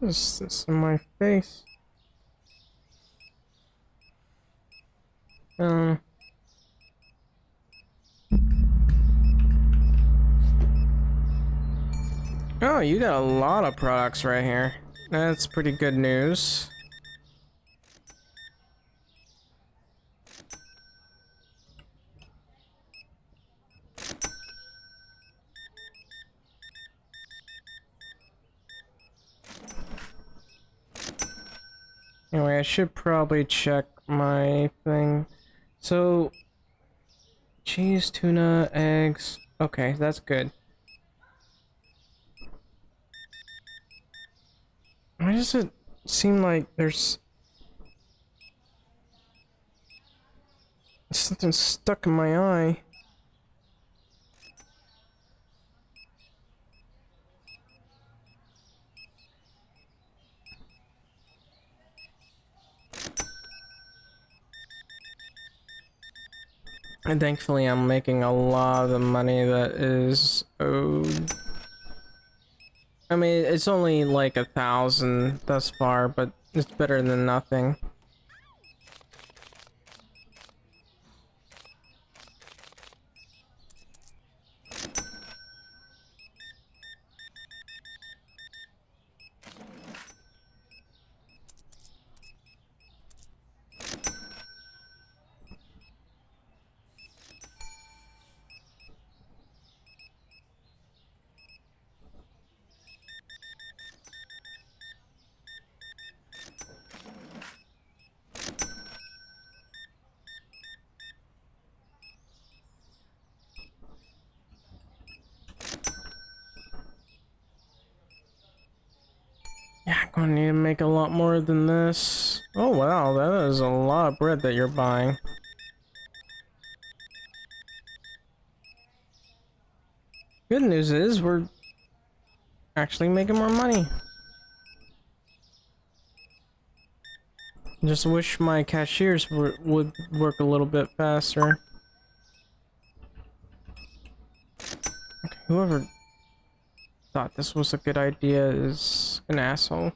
What is this in my face? Oh, you got a lot of products right here. That's pretty good news. Anyway, I should probably check my thing. So, cheese, tuna, eggs. Okay, that's good. Why does it seem like there's something stuck in my eye? And thankfully I'm making a lot of the money that is owed. I mean, it's only like 1,000 thus far, but it's better than nothing. Yeah, I'm gonna need to make a lot more than this. Oh wow, that is a lot of bread that you're buying. Good news is we're actually making more money. Just wish my cashiers would work a little bit faster. Okay, whoever thought this was a good idea is an asshole.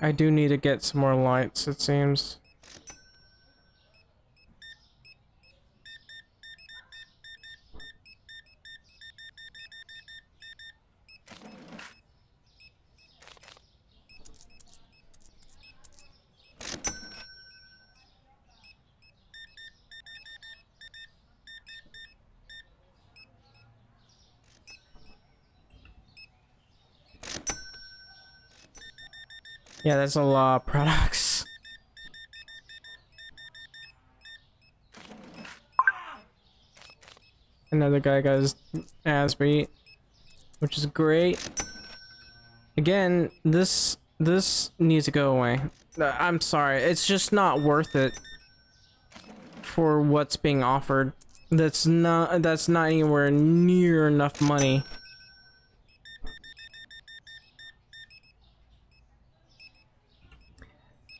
I do need to get some more lights, it seems. Yeah, that's a lot of products. Another guy got his ass beat, which is great. Again, this needs to go away. I'm sorry, it's just not worth it for what's being offered. That's not anywhere near enough money.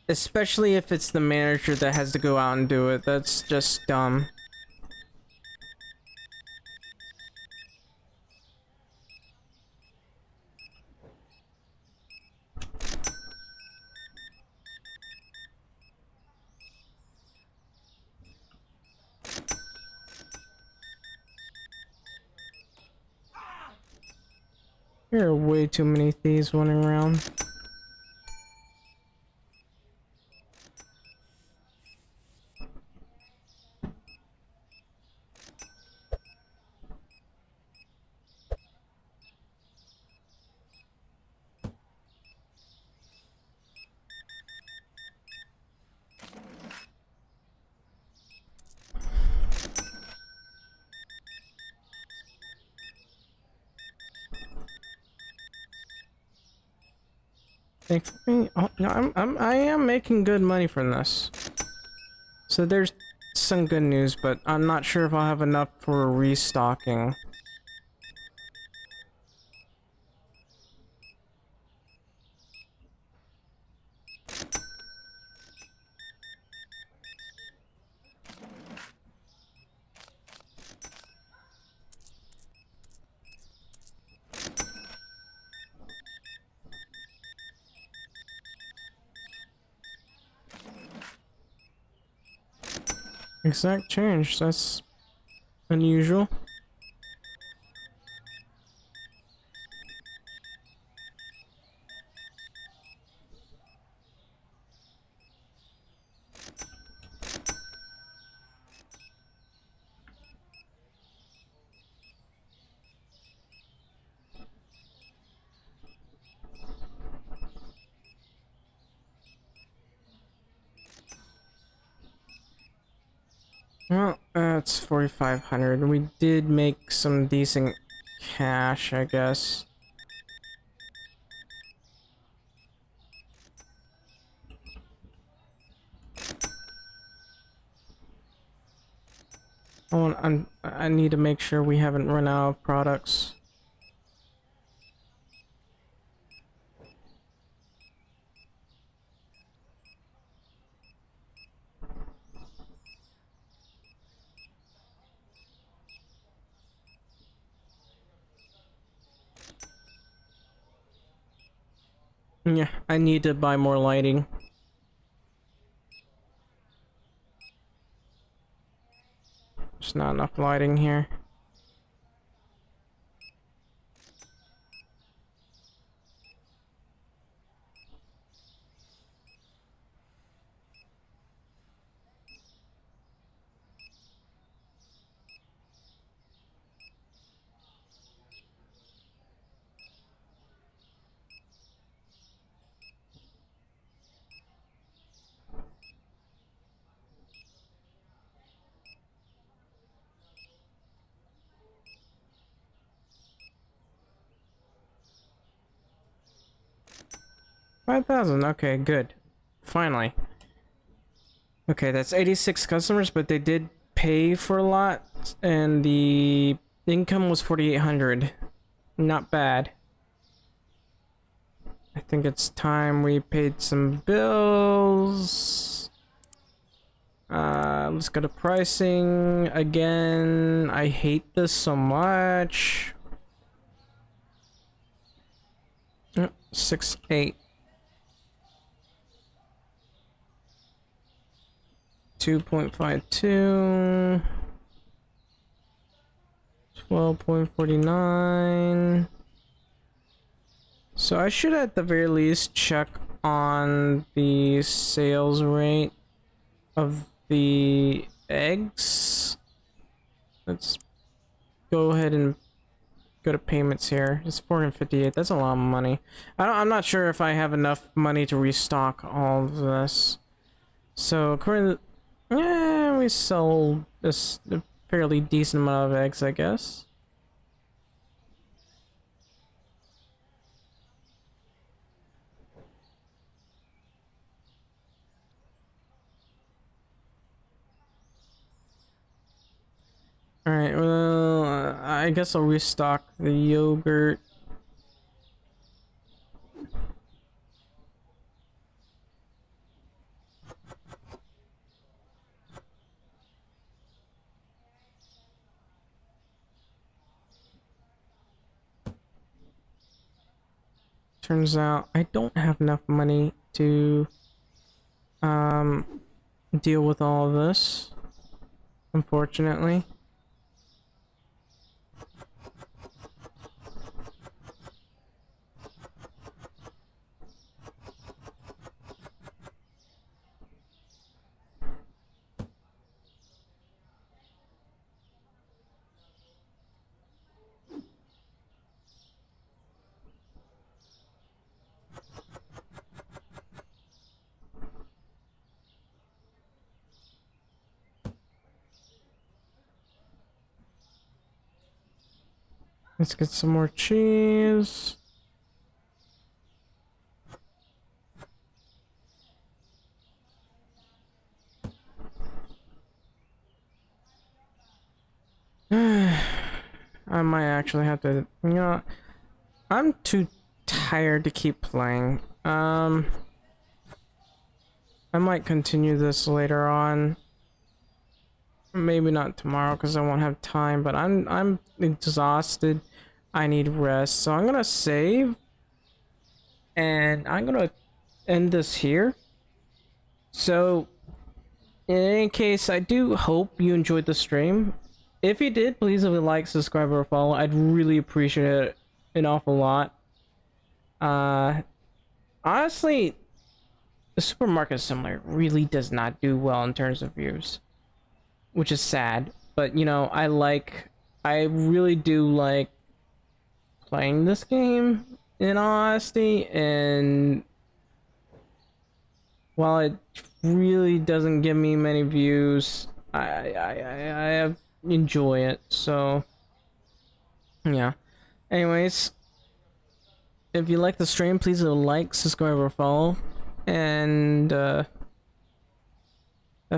Especially if it's the manager that has to go out and do it. That's just dumb. There are way too many thieves running around. Thankfully, oh, no, I am making good money from this. So there's some good news, but I'm not sure if I'll have enough for restocking. Exact change, that's unusual. Well, that's 4,500. We did make some decent cash, I guess. I need to make sure we haven't run out of products. Yeah, I need to buy more lighting. There's not enough lighting here. $5,000. Okay, good. Finally. Okay, that's 86 customers, but they did pay for a lot, and the income was 4,800. Not bad. I think it's time we paid some bills. Let's go to pricing again. I hate this so much. 6.8. 2.52. 12.49. So I should at the very least check on the sales rate of the eggs. Let's go ahead and go to payments here. It's 458. That's a lot of money. I'm not sure if I have enough money to restock all of this. So according to, yeah, we sold this a fairly decent amount of eggs, I guess. Alright, well, I guess I'll restock the yogurt. Turns out I don't have enough money to deal with all of this, unfortunately. Let's get some more cheese. I might actually have to, you know, I'm too tired to keep playing. I might continue this later on. Maybe not tomorrow because I won't have time, but I'm exhausted. I need rest. So I'm gonna save and I'm gonna end this here. So in any case, I do hope you enjoyed the stream. If you did, please leave a like, subscribe, or follow. I'd really appreciate it an awful lot. Honestly, the Supermarket Simulator really does not do well in terms of views, which is sad. But you know, I really do like playing this game, in all honesty, and while it really doesn't give me many views, I enjoy it. So yeah. Anyways, if you like the stream, please leave a like, subscribe, or follow, and that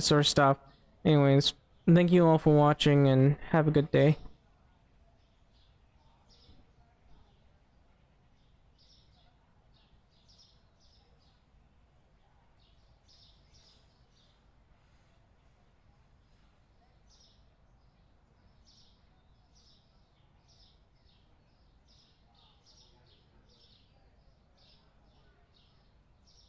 sort of stuff. Anyways, thank you all for watching and have a good day.